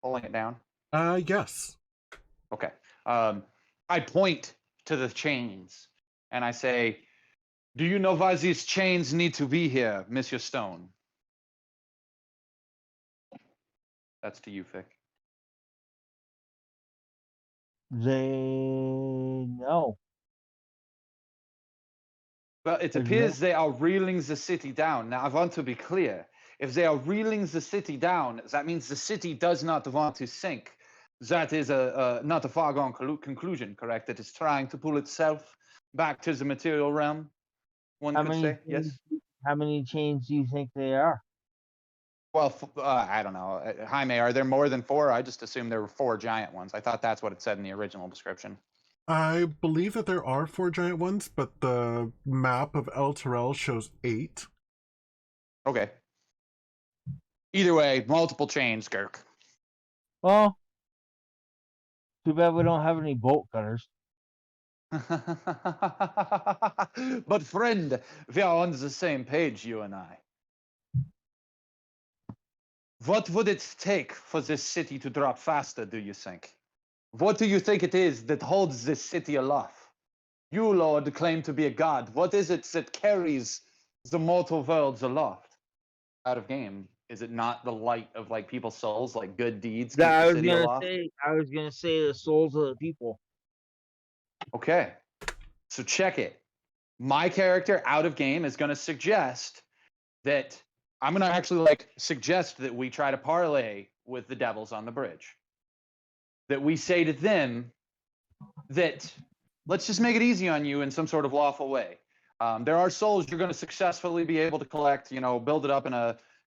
Speaker 1: Pulling it down?
Speaker 2: Yes.
Speaker 1: Okay. I point to the chains and I say, do you know why these chains need to be here, Monsieur Stone? That's to you, Fick.
Speaker 4: They know.
Speaker 1: Well, it
Speaker 4: There's
Speaker 1: appears they are reeling the city down. Now, I want to be clear. If they are reeling the city down, that means the city does not want to sink. That is not a foregone conclusion, correct? It is trying to pull itself back to the material realm, one could say, yes?
Speaker 4: How many chains do you think they are?
Speaker 1: Well, I don't know. Jaime, are there more than 4? I just assumed there were 4 giant ones. I thought that's what it said in the original description.
Speaker 2: I believe that there are 4 giant ones, but the map of El Terrell shows 8.
Speaker 1: Okay. Either way, multiple chains, Girk.
Speaker 4: Well, too bad we don't have any bolt cutters.
Speaker 1: But friend, we are on the same page, you and I. What would it take for this city to drop faster, do you think? What do you think it is that holds this city aloft? You, Lord, claim to be a god. What is it that carries the mortal worlds aloft? Out of game. Is it not the light of like people's souls, like good deeds keep the city aloft?
Speaker 4: I was gonna say the souls of the people.
Speaker 1: Okay. So check it. My character out of game is going to suggest that I'm going to actually suggest that we try to parlay with the devils on the bridge. That we say to them that let's just make it easy on you in some sort of lawful way. There are souls you're going to successfully be able to collect, build it up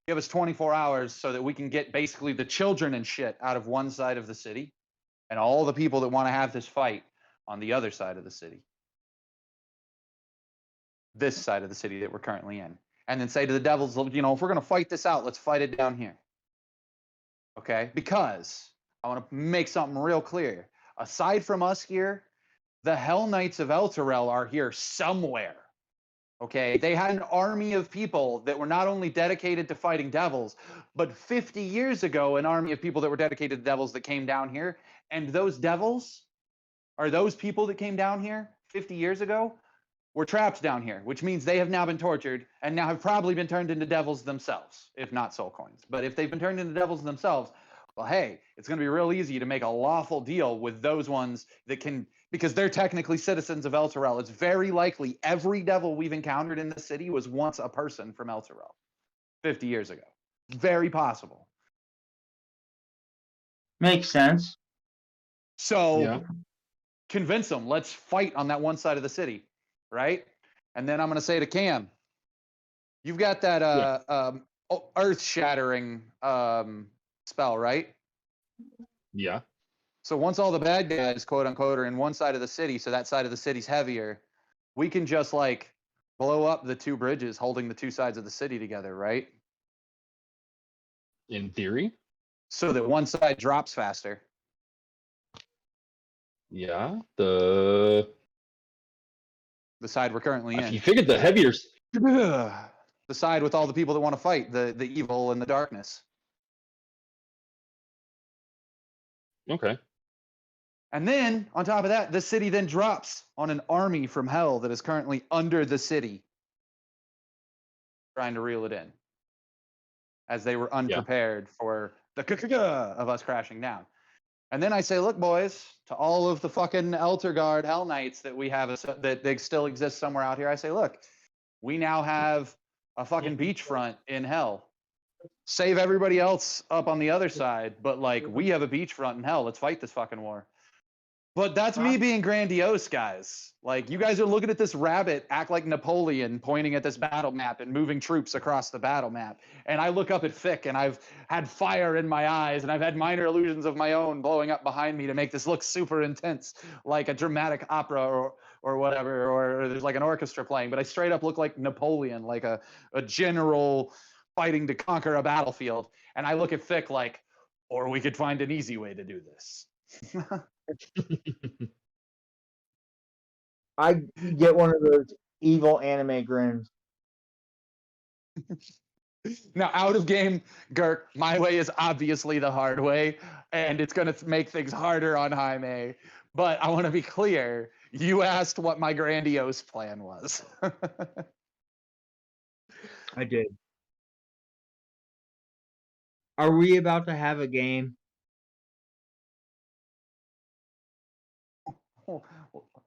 Speaker 1: give us 24 hours so that we can get basically the children and shit out of one side of the city and all the people that want to have this fight on the other side of the city. This side of the city that we're currently in. And then say to the devils, if we're going to fight this out, let's fight it down here. Okay? Because I want to make something real clear. Aside from us here, the Hell Knights of El Terrell are here somewhere. Okay? They had an army of people that were not only dedicated to fighting devils, but 50 years ago, an army of people that were dedicated to devils that came down here. And those devils, or those people that came down here 50 years ago, were trapped down here, which means they have now been tortured and now have probably been turned into devils themselves, if not soul coins. But if they've been turned into devils themselves, well, hey, it's going to be real easy to make a lawful deal with those ones that can, because they're technically citizens of El Terrell. It's very likely every devil we've encountered in the city was once a person from El Terrell 50 years ago. Very possible.
Speaker 4: Makes sense.
Speaker 1: So
Speaker 6: Yeah.
Speaker 1: convince them. Let's fight on that one side of the city. Right? And then I'm going to say to Cam, you've got that earth-shattering spell, right?
Speaker 6: Yeah.
Speaker 1: So once all the bad guys, quote unquote, are in one side of the city, so that side of the city's heavier, we can just blow up the 2 bridges holding the 2 sides of the city together, right?
Speaker 6: In theory.
Speaker 1: So that one side drops faster.
Speaker 6: Yeah.
Speaker 1: The side we're currently
Speaker 6: If
Speaker 1: in.
Speaker 6: you figured the heavier.
Speaker 1: The side with all the people that want to fight the evil and the darkness.
Speaker 6: Okay.
Speaker 1: And then, on top of that, the city then drops on an army from hell that is currently under the city, trying to reel it in, as they were unprepared for the of us crashing down. And then I say, look, boys, to all of the fucking Eltergard Hell Knights that we have, that they still exist somewhere out here, I say, look, We now have a fucking beachfront in hell. Save everybody else up on the other side, but like we have a beachfront in hell. Let's fight this fucking war. But that's me being grandiose, guys. Like, you guys are looking at this rabbit act like Napoleon, pointing at this battle map and moving troops across the battle map. And I look up at Fick, and I've had fire in my eyes, and I've had minor illusions of my own blowing up behind me to make this look super intense, like a dramatic opera or whatever, or there's like an orchestra playing. But I straight up look like Napoleon, like a general fighting to conquer a battlefield. And I look at Fick like, or we could find an easy way to do this.
Speaker 4: I get one of those evil anime grins.
Speaker 1: Now, out of game, Girk, my way is obviously the hard way, and it's going to make things harder on Jaime. But I want to be clear. You asked what my grandiose plan was.
Speaker 4: I did. Are we about to have a game?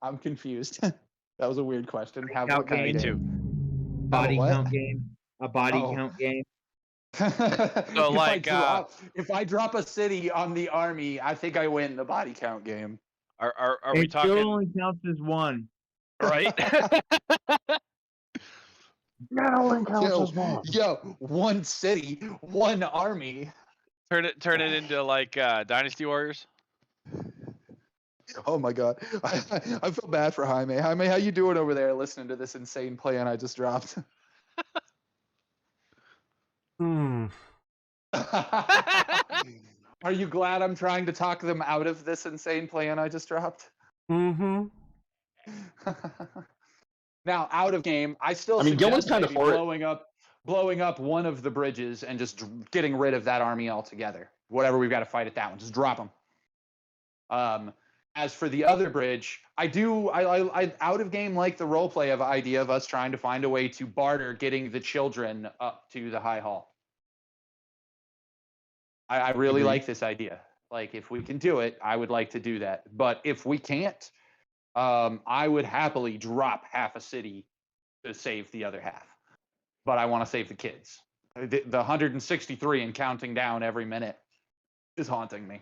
Speaker 1: I'm confused. That was a weird question. Have
Speaker 4: Count
Speaker 1: what kind
Speaker 5: Me
Speaker 1: of
Speaker 5: too.
Speaker 1: game?
Speaker 4: Body
Speaker 1: what?
Speaker 4: count game? A body
Speaker 1: Oh.
Speaker 4: count game?
Speaker 5: So, like,
Speaker 1: if I drop a city on the army, I think I win the body count game.
Speaker 5: are we
Speaker 4: It
Speaker 5: talking
Speaker 4: still only counts as one.
Speaker 5: right?
Speaker 1: Yo, one city, one army.
Speaker 5: turn it into like Dynasty Warriors.
Speaker 1: Oh my god, I feel bad for Jaime. Jaime, how you doing over there listening to this insane plan I just dropped? Are you glad I'm trying to talk them out of this insane plan I just dropped?
Speaker 2: Mm-hmm.
Speaker 1: Now, out of game, I still
Speaker 6: Gilman's
Speaker 1: suggest
Speaker 6: kinda
Speaker 1: maybe
Speaker 6: for it.
Speaker 1: blowing up one of the bridges and just getting rid of that army altogether. Whatever we've got to fight at that one, just drop them. As for the other bridge, I out of game like the roleplay of idea of us trying to find a way to barter getting the children up to the High Hall. I really like this idea. Like, if we can do it, I would like to do that. But if we can't, I would happily drop half a city to save the other half. But I want to save the kids. The 163 and counting down every minute is haunting me.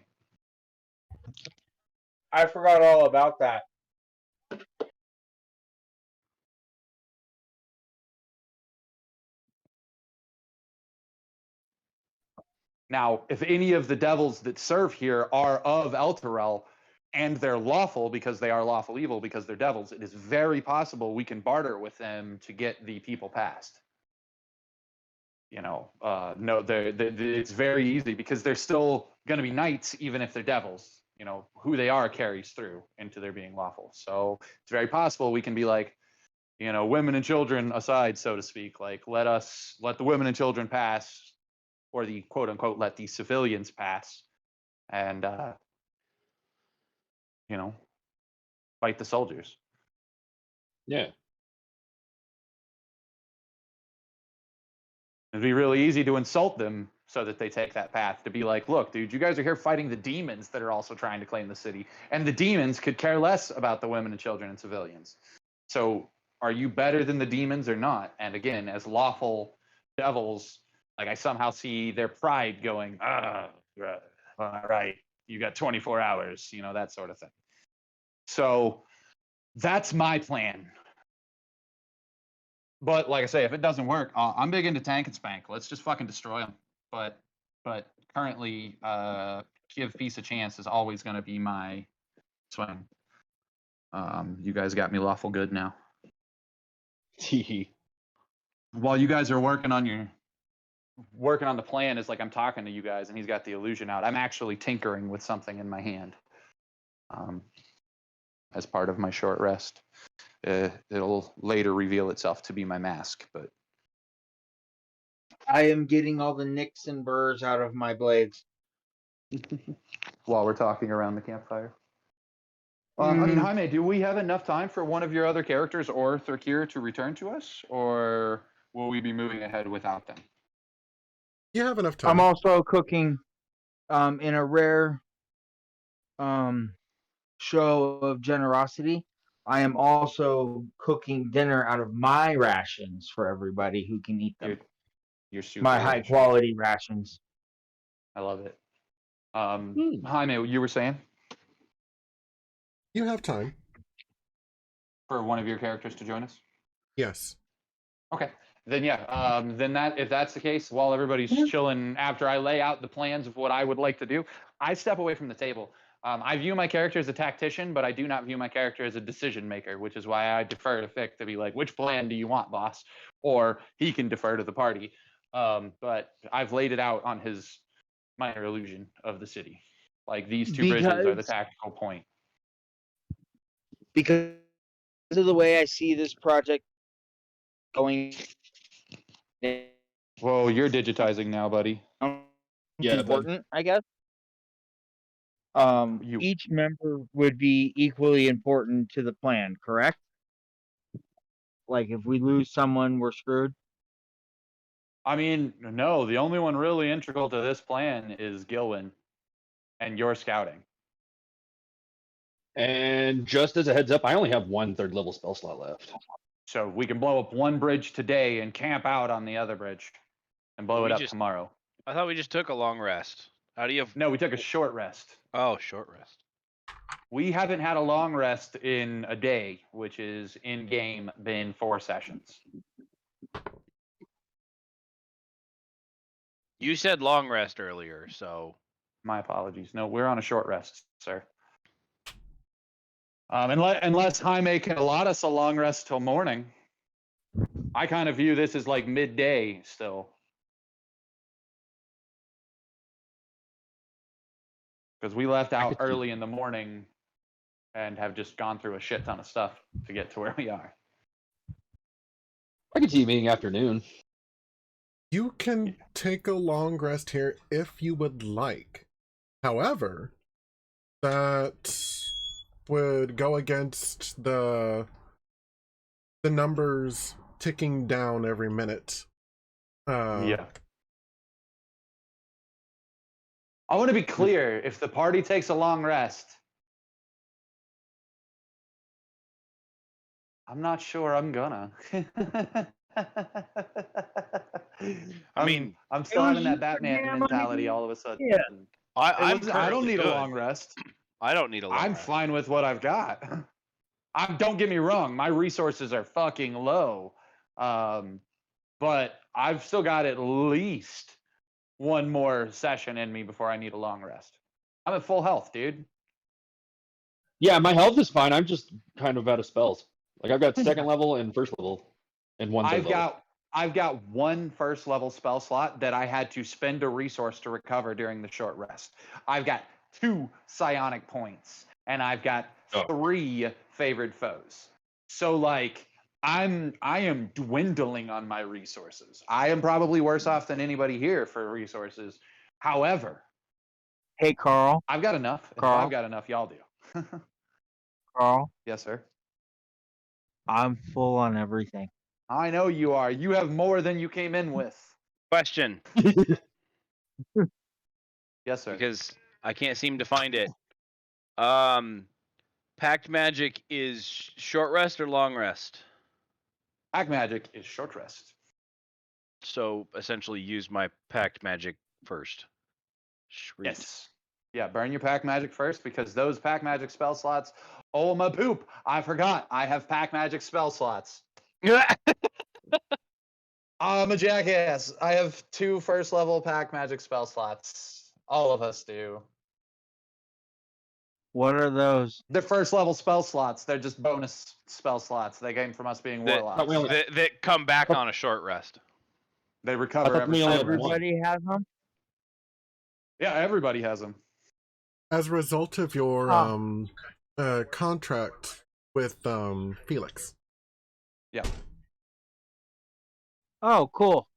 Speaker 3: I forgot all about that.
Speaker 1: Now, if any of the devils that serve here are of Elturel and they're lawful because they are lawful evil because they're devils, it is very possible we can barter with them to get the people passed. You know, no, it's very easy because they're still going to be knights even if they're devils. You know, who they are carries through into their being lawful. So it's very possible we can be like, you know, women and children aside, so to speak, like let the women and children pass, or the quote unquote let the civilians pass, and you know, fight the soldiers.
Speaker 6: Yeah.
Speaker 1: It'd be really easy to insult them so that they take that path, to be like, look, dude, you guys are here fighting the demons that are also trying to claim the city, and the demons could care less about the women and children and civilians. So are you better than the demons or not? And again, as lawful devils, like I somehow see their pride going, all right, you got 24 hours, you know, that sort of thing. So that's my plan. But like I say, if it doesn't work, I'm big into tank and spank. Let's just fucking destroy them. But currently, give peace a chance is always going to be my swing. You guys got me lawful good now. While you guys are working on the plan, is like I'm talking to you guys, and he's got the illusion out. I'm actually tinkering with something in my hand, as part of my short rest. It'll later reveal itself to be my mask, but
Speaker 4: I am getting all the nicks and burrs out of my blades.
Speaker 1: while we're talking around the campfire. I mean, Jaime, do we have enough time for one of your other characters or Thurkir to return to us, or will we be moving ahead without them?
Speaker 2: You have enough time.
Speaker 4: I'm also cooking in a rare show of generosity. I am also cooking dinner out of my rations for everybody who can eat them.
Speaker 1: You're super
Speaker 4: My high
Speaker 1: rational.
Speaker 4: quality rations.
Speaker 1: I love it. Jaime, you were saying
Speaker 2: You have time.
Speaker 1: for one of your characters to join us?
Speaker 2: Yes.
Speaker 1: Okay. Then yeah, then that if that's the case, while everybody's chilling after I lay out the plans of what I would like to do, I step away from the table. I view my character as a tactician, but I do not view my character as a decision maker, which is why I defer to Fick to be like, which plan do you want, boss? Or he can defer to the party. But I've laid it out on his minor illusion of the city. Like these two bridges are the tactical point.
Speaker 4: Because of the way I see this project going.
Speaker 1: Whoa, you're digitizing now, buddy.
Speaker 6: Yeah,
Speaker 4: important, I guess.
Speaker 1: You-
Speaker 4: Each member would be equally important to the plan, correct? Like if we lose someone, we're screwed.
Speaker 1: I mean, no, the only one really integral to this plan is Gilwin and your scouting.
Speaker 6: And just as a heads up, I only have 1 third level spell slot left.
Speaker 1: So we can blow up one bridge today and camp out on the other bridge and blow it up tomorrow.
Speaker 5: I thought we just took a long rest. How do you?
Speaker 1: No, we took a short rest.
Speaker 5: Oh, short rest.
Speaker 1: We haven't had a long rest in a day, which is in game been 4 sessions.
Speaker 5: You said long rest earlier, so
Speaker 1: My apologies. No, we're on a short rest, sir. Unless Jaime can allot us a long rest till morning. I kind of view this as like midday still. Because we left out early in the morning and have just gone through a shit ton of stuff to get to where we are.
Speaker 6: I could see you meeting afternoon.
Speaker 2: You can take a long rest here if you would like. However, that would go against the numbers ticking down every minute.
Speaker 1: Yeah. I want to be clear. If the party takes a long rest, I'm not sure I'm gonna.
Speaker 5: I mean,
Speaker 1: I'm still having that Batman mentality all of a sudden.
Speaker 4: Yeah.
Speaker 5: I
Speaker 1: I don't need
Speaker 5: good.
Speaker 1: a long rest.
Speaker 5: I don't need a long
Speaker 1: I'm
Speaker 5: rest.
Speaker 1: fine with what I've got. Don't get me wrong, my resources are fucking low. But I've still got at least one more session in me before I need a long rest. I'm at full health, dude.
Speaker 6: Yeah, my health is fine. I'm just kind of out of spells. Like I've got 2nd level and 1st level, and 1 third level.
Speaker 1: I've got 1 first level spell slot that I had to spend a resource to recover during the short rest. I've got 2 psionic points, and I've got 3 favored foes. So like I am dwindling on my resources. I am probably worse off than anybody here for resources. However,
Speaker 4: Hey, Carl.
Speaker 1: I've got enough. And if
Speaker 4: Carl?
Speaker 1: I've got enough, y'all do.
Speaker 4: Carl,
Speaker 1: Yes, sir.
Speaker 4: I'm full on everything.
Speaker 1: I know you are. You have more than you came in with.
Speaker 5: Question,
Speaker 1: Yes, sir.
Speaker 5: because I can't seem to find it. Pact magic is short rest or long rest?
Speaker 1: Pack magic is short rest.
Speaker 5: So essentially, use my pact magic first. Sweet.
Speaker 1: Yes. Yeah, burn your pack magic first because those pack magic spell slots. Oh my poop! I forgot. I have pack magic spell slots. I'm a jackass. I have 2 first level pack magic spell slots. All of us do.
Speaker 4: What are those?
Speaker 1: They're first level spell slots. They're just bonus spell slots. They came from us being
Speaker 5: That-
Speaker 1: warlocks.
Speaker 5: that come back on a short rest.
Speaker 1: They recover
Speaker 6: thought
Speaker 1: every
Speaker 6: we only
Speaker 1: time.
Speaker 6: had one.
Speaker 4: Everybody has them?
Speaker 1: Yeah, everybody has them.
Speaker 2: As a result of your contract with Felix.
Speaker 1: Yeah.
Speaker 4: Oh, cool.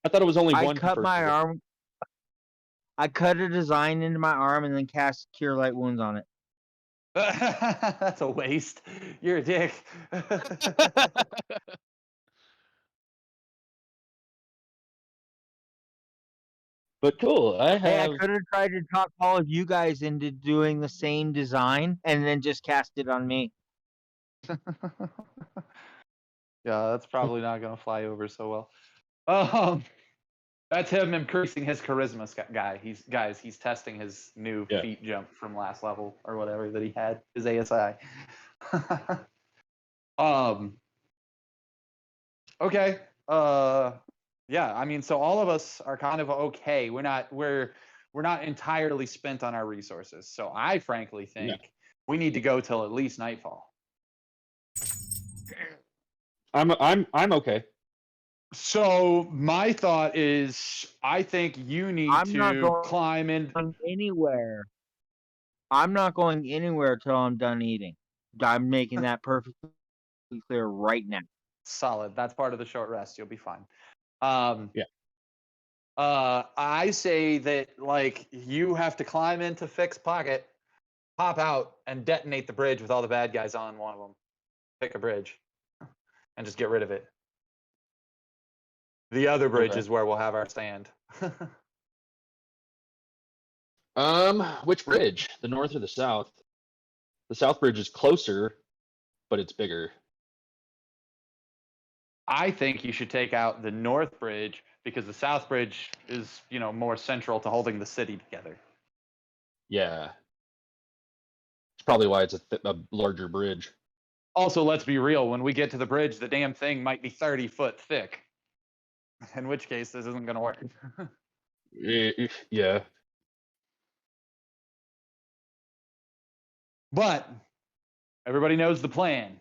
Speaker 6: I thought it was only
Speaker 4: I
Speaker 6: one.
Speaker 4: cut
Speaker 6: first
Speaker 4: my
Speaker 6: level.
Speaker 4: arm. I cut a design into my arm and then cast Cure Light Wounds on it.
Speaker 1: That's a waste. You're a dick.
Speaker 6: But cool. I
Speaker 4: Hey, I
Speaker 6: have.
Speaker 4: could have tried to talk all of you guys into doing the same design and then just cast it on me.
Speaker 1: Yeah, that's probably not gonna fly over so well. That's him increasing his charisma, guy. He's testing his new
Speaker 6: Yeah.
Speaker 1: feat jump from last level or whatever that he had, his ASI. um. Okay. Yeah. I mean, so all of us are kind of okay. We're not entirely spent on our resources. So I frankly think we need to go till at least nightfall.
Speaker 6: I'm okay.
Speaker 1: So my thought is, I think you need
Speaker 4: I'm not
Speaker 1: to
Speaker 4: going-
Speaker 1: climb in.
Speaker 4: Anywhere. I'm not going anywhere till I'm done eating. I'm making that perfectly clear right now.
Speaker 1: Solid. That's part of the short rest. You'll be fine.
Speaker 6: Yeah.
Speaker 1: I say that like you have to climb into Fixed Pocket, pop out, and detonate the bridge with all the bad guys on one of them. Pick a bridge, and just get rid of it. The other bridge
Speaker 6: Okay.
Speaker 1: is where we'll have our stand.
Speaker 6: Which bridge? The north or the south? The south bridge is closer, but it's bigger.
Speaker 1: I think you should take out the north bridge because the south bridge is, more central to holding the city together.
Speaker 6: Yeah. It's probably why it's a larger bridge.
Speaker 1: Also, let's be real. When we get to the bridge, the damn thing might be 30 foot thick. In which case, this isn't going to work.
Speaker 6: Yeah.
Speaker 1: But everybody knows the plan.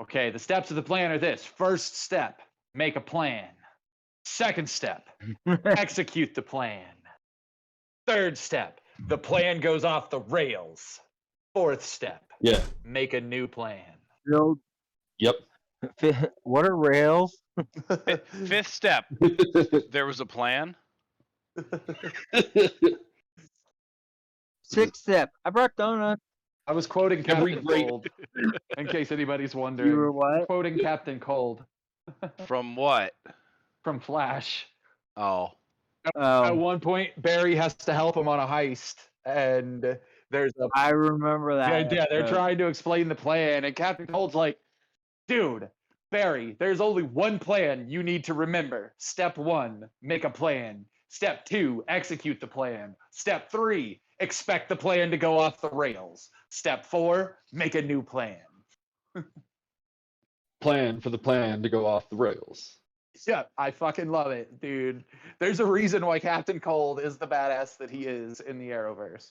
Speaker 1: Okay, the steps of the plan are this. First step, make a plan. Second step, execute the plan. Third step, the plan goes off the rails. Fourth step,
Speaker 6: Yeah.
Speaker 1: make a new plan.
Speaker 6: Yep.
Speaker 4: What are rails?
Speaker 5: Fifth step, there was a plan.
Speaker 4: Sixth step, I brought donuts.
Speaker 1: I was quoting
Speaker 6: Every
Speaker 1: Captain
Speaker 6: great-
Speaker 1: Cold, in case anybody's wondering.
Speaker 4: You were what?
Speaker 1: Quoting Captain Cold
Speaker 5: From what?
Speaker 1: from Flash.
Speaker 5: Oh.
Speaker 1: At one point, Barry has to help him on a heist, and there's a
Speaker 4: I remember that.
Speaker 1: yeah, they're
Speaker 4: episode.
Speaker 1: trying to explain the plan, and Captain Cold's like, dude, Barry, there's only one plan you need to remember. Step 1, make a plan. Step 2, execute the plan. Step 3, expect the plan to go off the rails. Step 4, make a new plan.
Speaker 6: Plan for the plan to go off the rails.
Speaker 1: Yeah, I fucking love it, dude. There's a reason why Captain Cold is the badass that he is in the Arrowverse.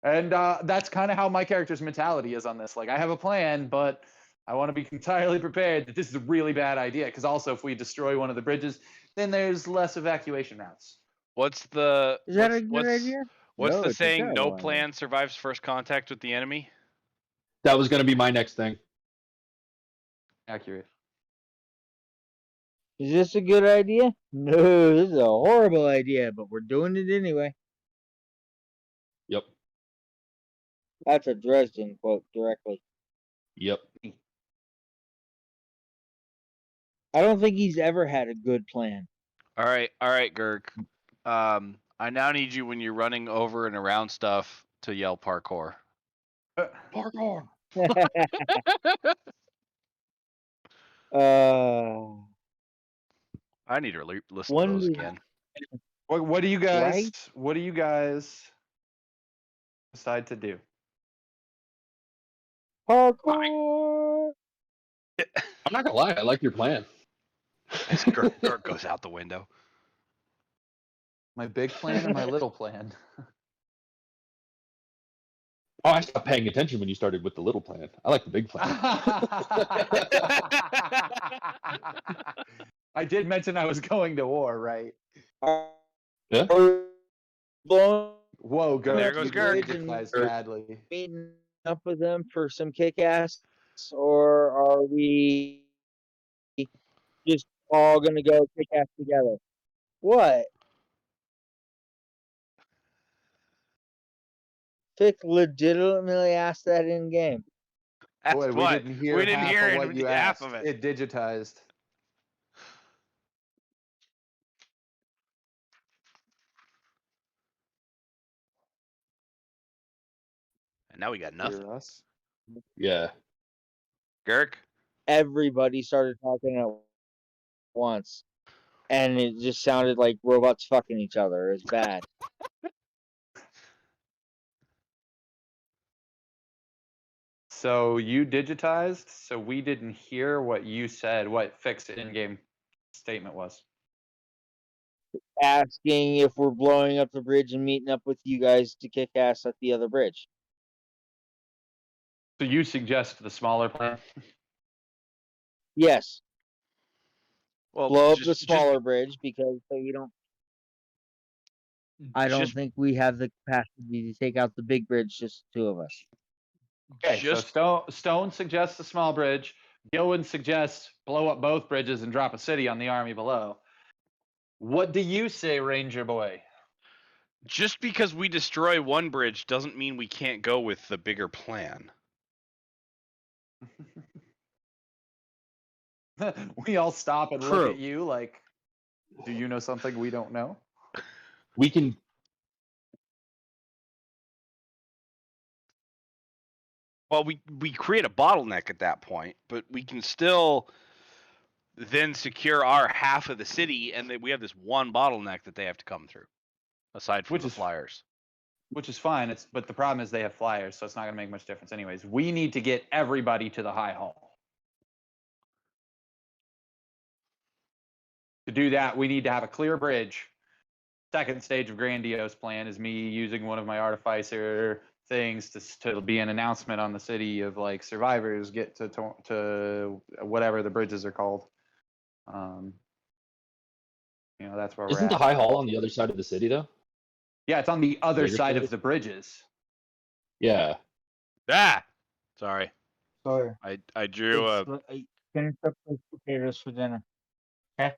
Speaker 1: And that's kind of how my character's mentality is on this. Like, I have a plan, but I want to be entirely prepared that this is a really bad idea. Because also, if we destroy one of the bridges, then there's less evacuation routes.
Speaker 5: What's the
Speaker 4: Is that
Speaker 5: what's,
Speaker 4: a good
Speaker 5: what's,
Speaker 4: idea?
Speaker 5: What's
Speaker 4: No,
Speaker 5: the
Speaker 4: it's a
Speaker 5: saying?
Speaker 4: terrible
Speaker 5: No
Speaker 4: idea.
Speaker 5: plan survives first contact with the enemy.
Speaker 6: That was going to be my next thing.
Speaker 1: Accurate.
Speaker 4: Is this a good idea? No, this is a horrible idea, but we're doing it anyway.
Speaker 6: Yep.
Speaker 4: That's a Dresden quote directly.
Speaker 6: Yep.
Speaker 4: I don't think he's ever had a good plan.
Speaker 5: All right, Gurk. I now need you when you're running over and around stuff to yell parkour.
Speaker 6: Parkour.
Speaker 5: I need to listen
Speaker 4: One
Speaker 5: to those
Speaker 4: is-
Speaker 5: again.
Speaker 1: What do you guys?
Speaker 4: Right?
Speaker 1: What do you guys decide to do?
Speaker 4: Parkour.
Speaker 6: I'm not gonna lie, I like your plan.
Speaker 5: As Gurk goes out the window.
Speaker 1: My big plan or my little plan?
Speaker 6: Oh, I stopped paying attention when you started with the little plan. I like the big plan.
Speaker 1: I did mention I was going to war, right?
Speaker 6: Yeah.
Speaker 1: Whoa, go.
Speaker 5: There goes Gurk.
Speaker 1: Badly.
Speaker 4: Meeting up with them for some kick-ass, or are we just all gonna go kick-ass together? What? Fick legitimately asked that in game.
Speaker 5: That's
Speaker 1: Boy,
Speaker 5: what
Speaker 1: we didn't hear
Speaker 5: we didn't
Speaker 1: half
Speaker 5: hear
Speaker 1: of what you
Speaker 5: half
Speaker 1: asked.
Speaker 5: of it.
Speaker 1: It digitized.
Speaker 5: And now we got nothing.
Speaker 1: Hear us?
Speaker 6: Yeah.
Speaker 5: Girk?
Speaker 4: everybody started talking at once, and it just sounded like robots fucking each other. It's bad.
Speaker 1: So you digitized, so we didn't hear what you said, what fixed in-game statement was.
Speaker 4: Asking if we're blowing up the bridge and meeting up with you guys to kick ass at the other bridge.
Speaker 1: So you suggest the smaller plan?
Speaker 4: Yes,
Speaker 5: Well,
Speaker 4: blow up the smaller bridge because you don't. I don't
Speaker 5: just-
Speaker 4: think we have the capacity to take out the big bridge, just the two of us.
Speaker 1: Okay,
Speaker 5: just
Speaker 1: so Stone suggests the small bridge. Gilwin suggests blow up both bridges and drop a city on the army below. What do you say, Ranger Boy?
Speaker 5: just because we destroy one bridge doesn't mean we can't go with the bigger plan.
Speaker 1: We all stop and
Speaker 4: True.
Speaker 1: look at you like, do you know something we don't know?
Speaker 6: We can.
Speaker 5: Well, we create a bottleneck at that point, but we can still then secure our half of the city, and then we have this one bottleneck that they have to come through, aside from
Speaker 1: Which
Speaker 5: the
Speaker 1: is-
Speaker 5: flyers.
Speaker 1: Which is fine. But the problem is they have flyers, so it's not going to make much difference anyways. We need to get everybody to the High Hall. To do that, we need to have a clear bridge. Second stage of grandiose plan is me using one of my artificer things to be an announcement on the city of like survivors get to whatever the bridges are called. That's where
Speaker 6: Isn't
Speaker 1: we're
Speaker 6: the
Speaker 1: at.
Speaker 6: High Hall on the other side of the city, though?
Speaker 1: Yeah, it's on the other
Speaker 6: Bigger
Speaker 1: side
Speaker 6: side?
Speaker 1: of the bridges.
Speaker 6: Yeah.
Speaker 5: Sorry,
Speaker 4: Sawyer,
Speaker 5: I drew a.
Speaker 4: finish up those potatoes for dinner. Okay.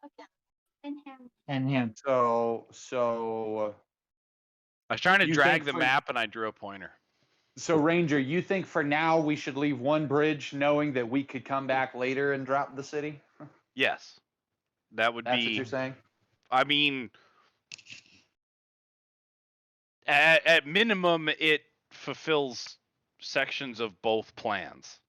Speaker 4: And him.
Speaker 1: So
Speaker 5: I was trying to
Speaker 1: You
Speaker 5: drag
Speaker 1: think
Speaker 5: the
Speaker 1: for-
Speaker 5: map, and I drew a pointer.
Speaker 1: Ranger, you think for now we should leave one bridge, knowing that we could come back later and drop the city?
Speaker 5: Yes, that would
Speaker 1: That's
Speaker 5: be.
Speaker 1: what you're saying?
Speaker 5: I mean, at minimum, it fulfills sections of both plans,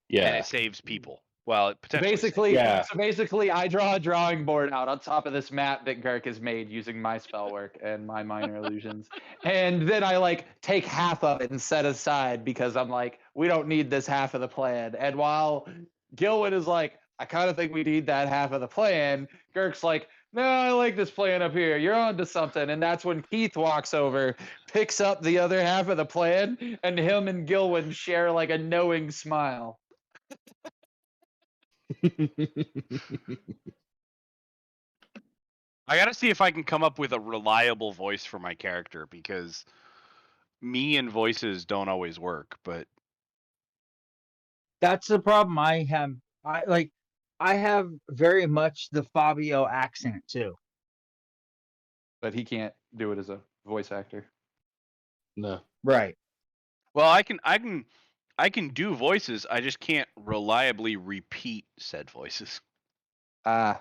Speaker 5: and
Speaker 6: Yeah.
Speaker 5: it saves people. Well, it potentially.
Speaker 1: So basically, I draw a drawing board out on top of this map that Girk has made using my spell work and my minor illusions, and then I like take half of it and set aside because I'm like, we don't need this half of the plan. And while Gilwin is like, I kind of think we need that half of the plan, Girk's like, no, I like this plan up here. You're onto something. And that's when Keith walks over, picks up the other half of the plan, and him and Gilwin share like a knowing smile.
Speaker 5: I gotta see if I can come up with a reliable voice for my character, because me and voices don't always work. But
Speaker 4: That's the problem I have. I have very much the Fabio accent too.
Speaker 1: But he can't do it as a voice actor.
Speaker 6: No.
Speaker 4: Right.
Speaker 5: well, I can do voices. I just can't reliably repeat said voices.
Speaker 1: Ah.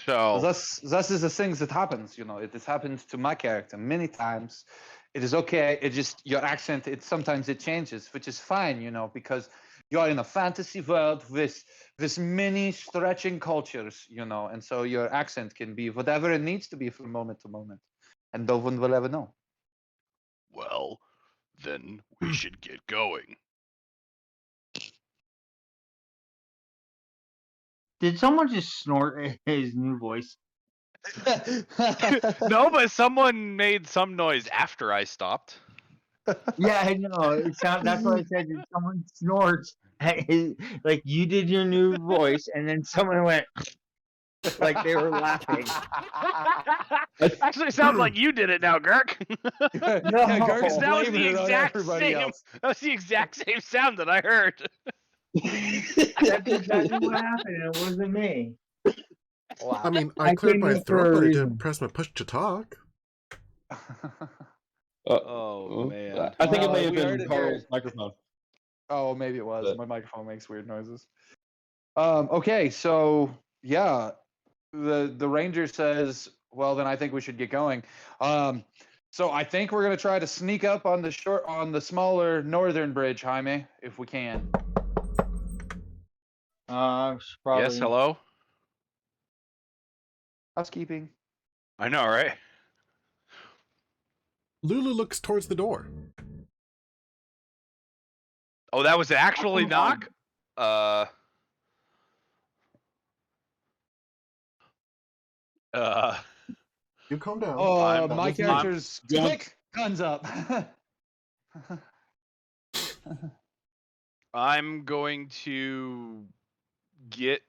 Speaker 5: So
Speaker 1: Thus is the things that happens, it has happened to my character many times. It is okay. It just your accent, sometimes it changes, which is fine, because you are in a fantasy world with many stretching cultures, and so your accent can be whatever it needs to be from moment to moment. And no one will ever know.
Speaker 5: well, then we should get going.
Speaker 4: Did someone just snort his new voice?
Speaker 5: No, but someone made some noise after I stopped.
Speaker 4: Yeah, I know. That's what I said. Did someone snort? Like you did your new voice, and then someone went like they were laughing.
Speaker 5: Actually, sounds like you did it now, Girk.
Speaker 4: No,
Speaker 1: Girk's
Speaker 5: that was
Speaker 1: blaming
Speaker 5: the
Speaker 1: it on
Speaker 5: exact
Speaker 1: everybody
Speaker 5: same.
Speaker 1: else.
Speaker 5: That was the exact same sound that I heard.
Speaker 4: That's exactly what happened. It wasn't me.
Speaker 1: Wow.
Speaker 2: I mean,
Speaker 4: I
Speaker 2: I cleared
Speaker 4: came
Speaker 2: my
Speaker 4: in for
Speaker 2: throat,
Speaker 4: a
Speaker 2: but I
Speaker 4: reason.
Speaker 2: didn't press my push to talk.
Speaker 5: Oh, man.
Speaker 6: I think it
Speaker 1: Well,
Speaker 6: may have
Speaker 1: we heard
Speaker 6: been
Speaker 1: it
Speaker 6: Carl's
Speaker 1: here.
Speaker 6: microphone.
Speaker 1: Oh, maybe it was.
Speaker 6: But-
Speaker 1: My microphone makes weird noises. Okay, so yeah, the ranger says, well, then I think we should get going. So I think we're gonna try to sneak up on the smaller northern bridge, Jaime, if we can.
Speaker 4: Probably.
Speaker 5: Yes, hello?
Speaker 1: Housekeeping.
Speaker 5: I know, right?
Speaker 2: Lulu looks towards the door.
Speaker 5: Oh, that was actually knock? Uh,
Speaker 2: You calm down.
Speaker 1: Oh,
Speaker 2: That
Speaker 1: my
Speaker 2: was me.
Speaker 1: character's
Speaker 6: I'm-
Speaker 1: quick. Guns up.
Speaker 5: I'm going to get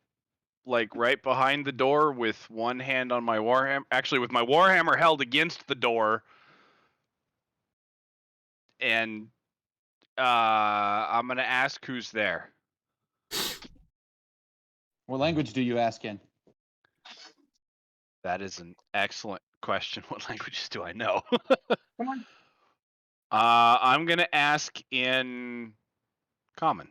Speaker 5: like right behind the door with one hand on my warhammer, actually with my warhammer held against the door, and I'm gonna ask who's there.
Speaker 1: What language do you ask in?
Speaker 5: That is an excellent question. What languages do I know?
Speaker 4: Come on.
Speaker 5: I'm gonna ask in common.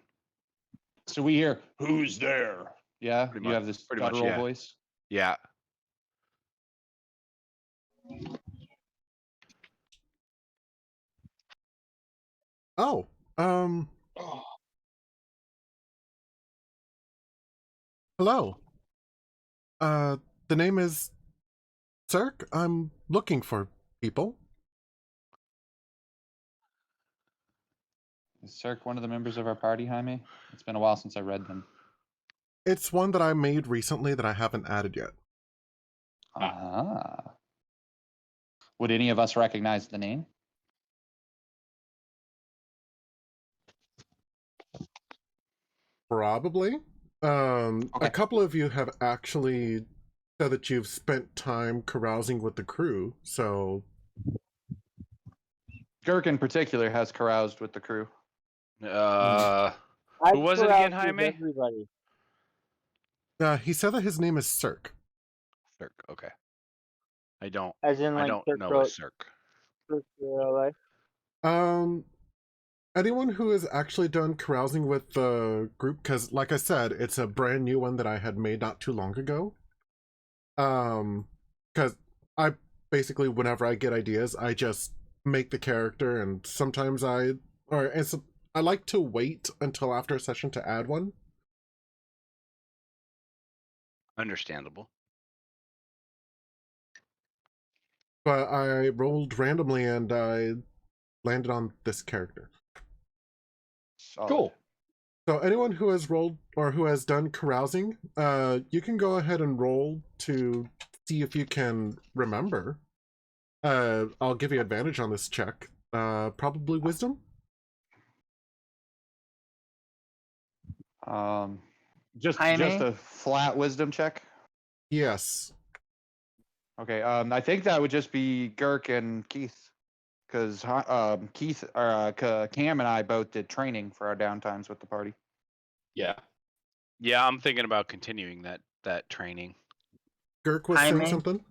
Speaker 1: So we hear, who's there? Yeah,
Speaker 5: Pretty
Speaker 1: you
Speaker 5: much-
Speaker 1: have this
Speaker 5: pretty much,
Speaker 1: guttural
Speaker 5: yeah.
Speaker 1: voice.
Speaker 5: Yeah.
Speaker 2: Oh, hello. The name is Circ. I'm looking for people.
Speaker 1: Is Circ one of the members of our party, Jaime? It's been a while since I read them.
Speaker 2: It's one that I made recently that I haven't added yet.
Speaker 1: Ah. Would any of us recognize the name?
Speaker 2: Probably. A
Speaker 1: Okay.
Speaker 2: couple of you have actually said that you've spent time carousing with the crew, so
Speaker 1: Girk in particular has caroused with the crew.
Speaker 5: Who was it again, Jaime?
Speaker 4: Everybody.
Speaker 2: he said that his name is Circ.
Speaker 5: Circ. Okay. I don't.
Speaker 4: As in,
Speaker 5: I
Speaker 4: like,
Speaker 5: don't
Speaker 4: Circ
Speaker 5: know a
Speaker 4: wrote
Speaker 5: Circ.
Speaker 4: real life.
Speaker 2: Anyone who has actually done carousing with the group, because like I said, it's a brand new one that I had made not too long ago. Because I basically, whenever I get ideas, I just make the character, and sometimes I like to wait until after a session to add one.
Speaker 5: Understandable.
Speaker 2: But I rolled randomly and I landed on this character.
Speaker 1: Solid.
Speaker 6: Cool.
Speaker 2: So anyone who has rolled or who has done carousing, you can go ahead and roll to see if you can remember. I'll give you advantage on this check. Probably wisdom.
Speaker 1: Just
Speaker 4: Jaime?
Speaker 1: a flat wisdom check.
Speaker 2: Yes.
Speaker 1: Okay. I think that would just be Girk and Keith, because Keith or Cam and I both did training for our downtimes with the party.
Speaker 6: Yeah.
Speaker 5: Yeah, I'm thinking about continuing that training.
Speaker 2: Girk was saying
Speaker 4: Jaime?
Speaker 2: something.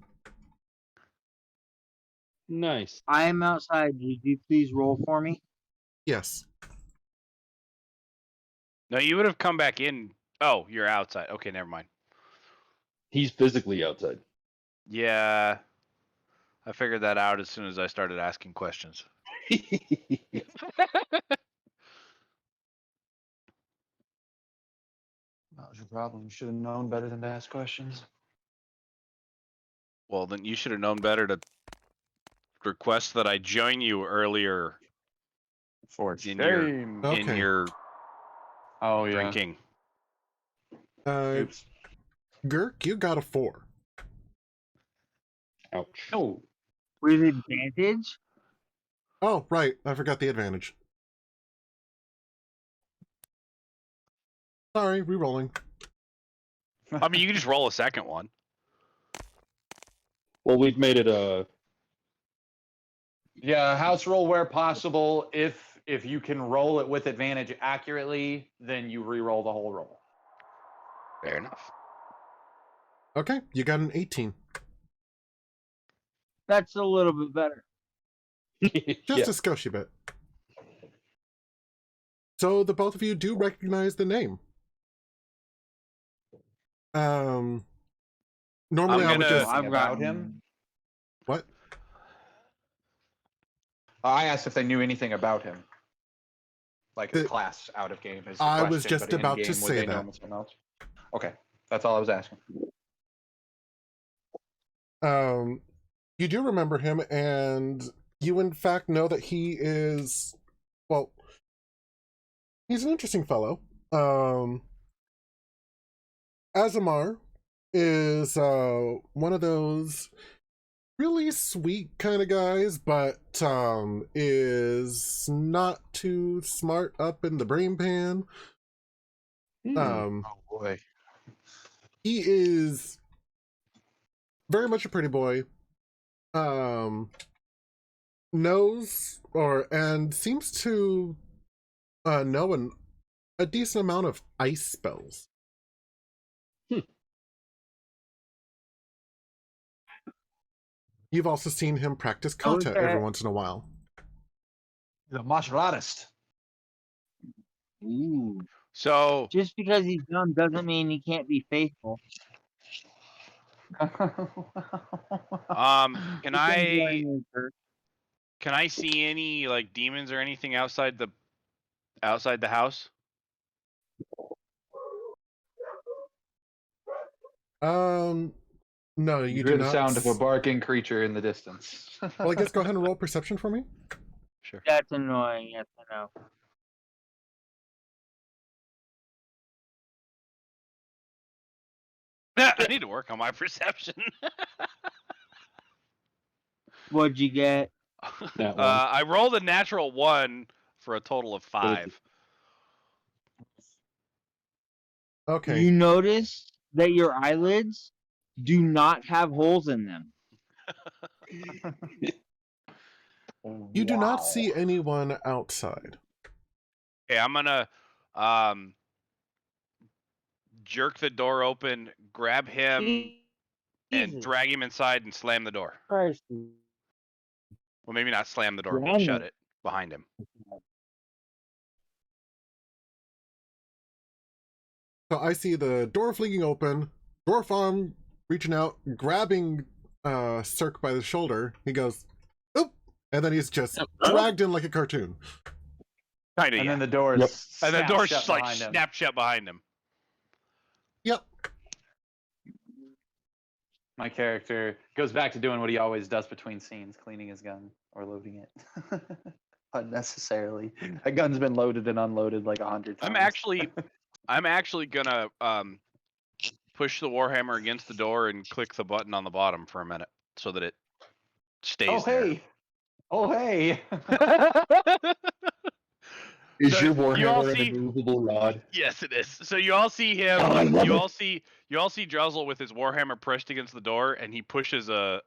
Speaker 6: Nice.
Speaker 4: I am outside. Would you please roll for me?
Speaker 2: Yes.
Speaker 5: No, you would have come back in. Oh, you're outside. Okay, never mind.
Speaker 6: He's physically outside.
Speaker 5: Yeah, I figured that out as soon as I started asking questions.
Speaker 1: That was your problem. You should have known better than to ask questions.
Speaker 5: Well, then you should have known better to request that I join you earlier
Speaker 1: For
Speaker 5: in your-
Speaker 1: shame.
Speaker 2: Okay.
Speaker 5: in your
Speaker 1: Oh yeah.
Speaker 5: drinking.
Speaker 1: Oops.
Speaker 2: Girk, you got a 4.
Speaker 6: Ouch.
Speaker 1: Oh.
Speaker 4: With advantage?
Speaker 2: Oh, right. I forgot the advantage. Sorry, re-rolling.
Speaker 5: I mean, you can just roll a second one.
Speaker 6: Well, we've made it a.
Speaker 1: Yeah, house roll where possible. If you can roll it with advantage accurately, then you re-roll the whole roll.
Speaker 5: Fair enough.
Speaker 2: Okay, you got an 18.
Speaker 4: That's a little bit better.
Speaker 2: Just
Speaker 6: Yeah.
Speaker 2: a skoshi bit. So the both of you do recognize the name. Normally
Speaker 5: I'm
Speaker 2: I would
Speaker 5: gonna-
Speaker 2: just...
Speaker 1: I've
Speaker 4: I've
Speaker 1: about
Speaker 4: got
Speaker 1: him.
Speaker 2: What?
Speaker 1: I asked if they knew anything about him, like his
Speaker 2: The-
Speaker 1: class out of game. Is the
Speaker 2: I
Speaker 1: question,
Speaker 2: was just
Speaker 1: but in
Speaker 2: about to
Speaker 1: game, would
Speaker 2: say
Speaker 1: they know
Speaker 2: that.
Speaker 1: him as something else? Okay, that's all I was asking.
Speaker 2: You do remember him, and you in fact know that he is, well, he's an interesting fellow. Azamar is one of those really sweet kind of guys, but is not too smart up in the brain pan.
Speaker 1: Oh boy.
Speaker 2: He is very much a pretty boy. Knows and seems to know a decent amount of ice spells. You've also seen him practice kata every once in a while.
Speaker 1: The martial artist.
Speaker 4: Ooh.
Speaker 5: So
Speaker 4: Just because he's dumb doesn't mean he can't be faithful.
Speaker 5: can I see any like demons or anything outside the house?
Speaker 2: No,
Speaker 1: You
Speaker 2: you do
Speaker 1: hear the
Speaker 2: not.
Speaker 1: sound of a barking creature in the distance.
Speaker 2: Well, I guess go ahead and roll perception for me.
Speaker 5: Sure.
Speaker 4: That's annoying. Yes, I know.
Speaker 5: I need to work on my perception.
Speaker 4: What'd you get?
Speaker 6: That one.
Speaker 5: I rolled a natural 1 for a total of 5.
Speaker 2: Okay.
Speaker 4: You notice that your eyelids do not have holes in them.
Speaker 2: You do not see anyone outside.
Speaker 5: Okay, I'm gonna jerk the door open, grab him, and
Speaker 4: Jesus
Speaker 5: drag him inside and slam the door.
Speaker 4: Christ.
Speaker 5: Well, maybe not slam the door, but
Speaker 4: Slam
Speaker 5: shut
Speaker 4: it.
Speaker 5: it behind him.
Speaker 2: So I see the door flinging open, dwarf arm reaching out, grabbing Circ by the shoulder. He goes, oop! And then he's just dragged in like a cartoon.
Speaker 5: Kinda,
Speaker 1: And
Speaker 5: yeah.
Speaker 1: then the door
Speaker 6: Yep.
Speaker 1: is
Speaker 5: And the
Speaker 1: snapped
Speaker 5: door's
Speaker 1: shut
Speaker 5: like
Speaker 1: behind him.
Speaker 5: snapped shut behind him.
Speaker 2: Yep.
Speaker 1: My character goes back to doing what he always does between scenes, cleaning his gun or loading it. Unnecessarily. That gun's been loaded and unloaded like 100 times.
Speaker 5: I'm actually gonna push the warhammer against the door and click the button on the bottom for a minute so that it stays there.
Speaker 1: Oh hey!
Speaker 6: Is
Speaker 5: So
Speaker 6: your
Speaker 5: you all
Speaker 6: warhammer
Speaker 5: see-
Speaker 6: an immovable rod?
Speaker 5: Yes, it is. So you all see him.
Speaker 6: Oh, I love
Speaker 5: you
Speaker 6: it.
Speaker 5: all see Druzzl with his warhammer pressed against the door, and he pushes a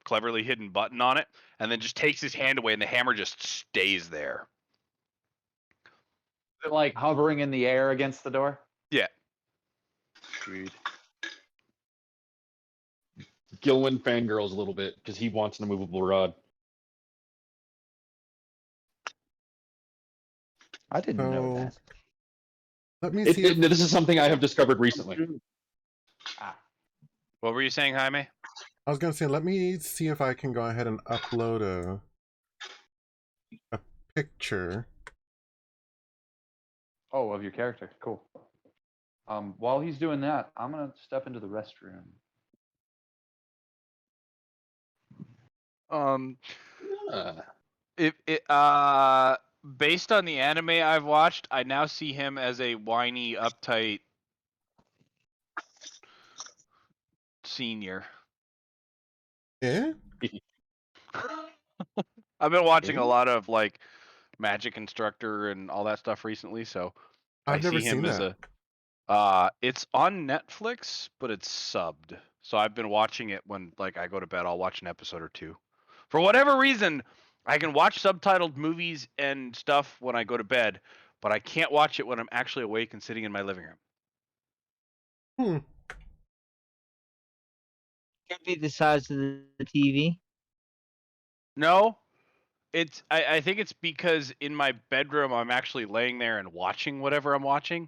Speaker 5: cleverly hidden button on it, and then just takes his hand away, and the hammer just stays there.
Speaker 1: Is it like hovering in the air against the door?
Speaker 5: Yeah.
Speaker 1: Sweet.
Speaker 6: Gilwin fangirls a little bit because he wants an immovable rod.
Speaker 1: I didn't know
Speaker 2: So
Speaker 1: that.
Speaker 2: let me see.
Speaker 6: This is something I have discovered recently.
Speaker 5: What were you saying, Jaime?
Speaker 2: I was gonna say, let me see if I can go ahead and upload a picture.
Speaker 1: Oh, of your character. Cool. While he's doing that, I'm gonna step into the restroom.
Speaker 5: Based on the anime I've watched, I now see him as a whiny, uptight senior.
Speaker 2: Yeah?
Speaker 5: I've been watching a lot of like Magic Instructor and all that stuff recently, so
Speaker 2: I've never
Speaker 5: see him
Speaker 2: seen
Speaker 5: as
Speaker 2: that.
Speaker 5: it's on Netflix, but it's subbed. So I've been watching it when like I go to bed, I'll watch an episode or two. For whatever reason, I can watch subtitled movies and stuff when I go to bed, but I can't watch it when I'm actually awake and sitting in my living room.
Speaker 4: Could be the size of the TV.
Speaker 5: No, I think it's because in my bedroom I'm actually laying there and watching whatever I'm watching,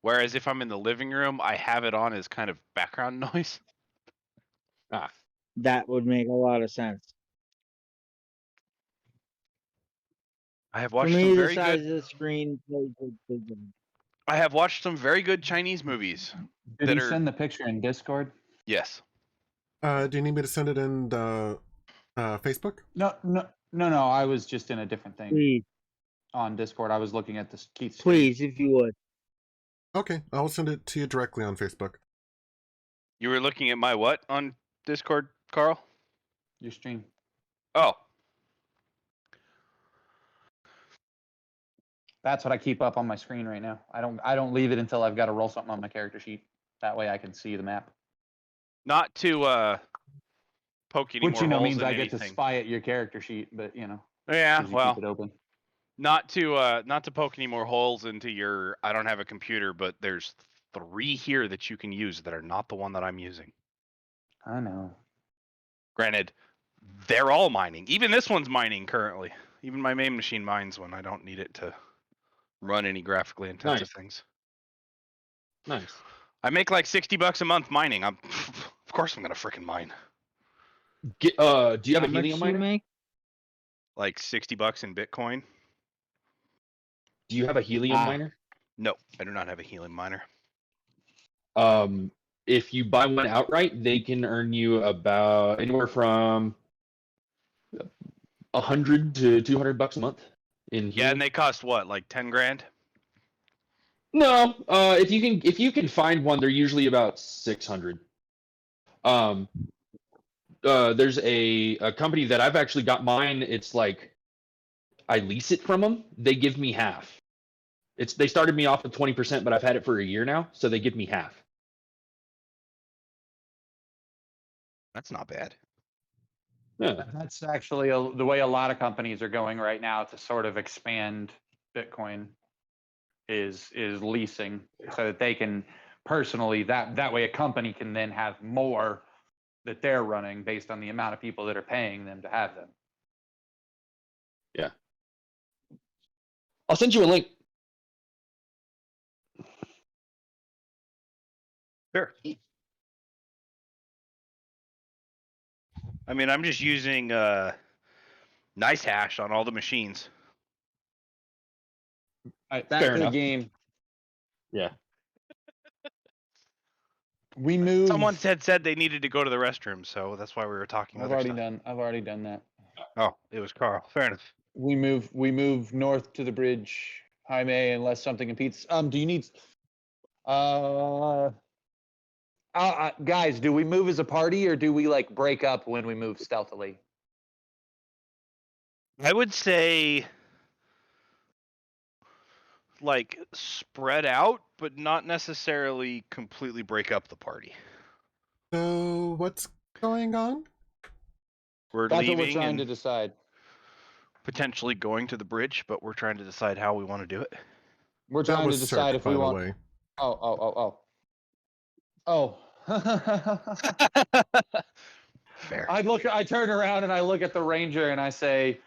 Speaker 5: whereas if I'm in the living room, I have it on as kind of background noise.
Speaker 4: That would make a lot of sense.
Speaker 5: I have
Speaker 4: For
Speaker 5: watched
Speaker 4: me,
Speaker 5: some
Speaker 4: the
Speaker 5: very
Speaker 4: size
Speaker 5: good.
Speaker 4: of the screen plays a big one.
Speaker 5: I have watched some very good Chinese movies.
Speaker 1: Did
Speaker 5: that
Speaker 1: you
Speaker 5: are-
Speaker 1: send the picture in Discord?
Speaker 5: Yes.
Speaker 2: Do you need me to send it in the Facebook?
Speaker 1: No. I was just in a different thing
Speaker 4: Please,
Speaker 1: on Discord. I was looking at this Keith's screen.
Speaker 4: please, if you would.
Speaker 2: Okay, I'll send it to you directly on Facebook.
Speaker 5: You were looking at my what on Discord, Carl?
Speaker 1: Your stream.
Speaker 5: Oh,
Speaker 1: That's what I keep up on my screen right now. I don't leave it until I've got to roll something on my character sheet. That way I can see the map.
Speaker 5: not to poke any
Speaker 1: Which
Speaker 5: more
Speaker 1: you know
Speaker 5: holes
Speaker 1: means
Speaker 5: in
Speaker 1: I get
Speaker 5: anything.
Speaker 1: to spy at your character sheet, but you know,
Speaker 5: Yeah,
Speaker 1: 'cause you
Speaker 5: well,
Speaker 1: keep it open.
Speaker 5: not to poke any more holes into your. I don't have a computer, but there's 3 here that you can use that are not the one that I'm using.
Speaker 1: I know.
Speaker 5: Granted, they're all mining. Even this one's mining currently. Even my main machine mines when I don't need it to run any graphically intensive things.
Speaker 6: Nice.
Speaker 5: I make like $60 a month mining. Of course I'm gonna freaking mine.
Speaker 6: Do you have
Speaker 4: How
Speaker 6: a
Speaker 4: much
Speaker 6: helium
Speaker 4: do you
Speaker 6: miner?
Speaker 4: make?
Speaker 5: Like $60 in Bitcoin.
Speaker 6: Do you have a helium miner?
Speaker 5: No, I do not have a helium miner.
Speaker 6: If you buy one outright, they can earn you about anywhere from $100 to $200 a month in
Speaker 5: Yeah,
Speaker 6: helium.
Speaker 5: and they cost what, like 10 grand?
Speaker 6: No, if you can find one, they're usually about 600. There's a company that I've actually got mine. It's like I lease it from them. They give me half. They started me off with 20%, but I've had it for a year now, so they give me half.
Speaker 5: That's not bad.
Speaker 6: Yeah.
Speaker 1: That's actually the way a lot of companies are going right now to sort of expand Bitcoin is leasing so that they can personally that way a company can then have more that they're running based on the amount of people that are paying them to have them.
Speaker 6: Yeah. I'll send you a link.
Speaker 5: Sure. I mean, I'm just using nice hash on all the machines.
Speaker 1: Back
Speaker 6: Fair
Speaker 1: to the
Speaker 6: enough.
Speaker 1: game.
Speaker 6: Yeah.
Speaker 1: We moved.
Speaker 5: Someone said they needed to go to the restroom, so that's why we were talking.
Speaker 1: I've already done that.
Speaker 5: Oh, it was Carl. Fair enough.
Speaker 1: We move north to the bridge, Jaime, unless something impedes. Do you need? Guys, do we move as a party or do we like break up when we move stealthily?
Speaker 5: I would say like spread out, but not necessarily completely break up the party.
Speaker 2: So, what's going on?
Speaker 5: We're
Speaker 1: That's
Speaker 5: leaving
Speaker 1: what we're trying
Speaker 5: and
Speaker 1: to decide.
Speaker 5: potentially going to the bridge, but we're trying to decide how we want to do it.
Speaker 1: We're
Speaker 2: That
Speaker 1: trying to
Speaker 2: was
Speaker 1: decide
Speaker 2: Circ,
Speaker 1: if
Speaker 2: by
Speaker 1: we
Speaker 2: the
Speaker 1: want.
Speaker 2: way.
Speaker 1: Oh.
Speaker 5: Fair.
Speaker 1: I turn around and I look at the ranger and I say,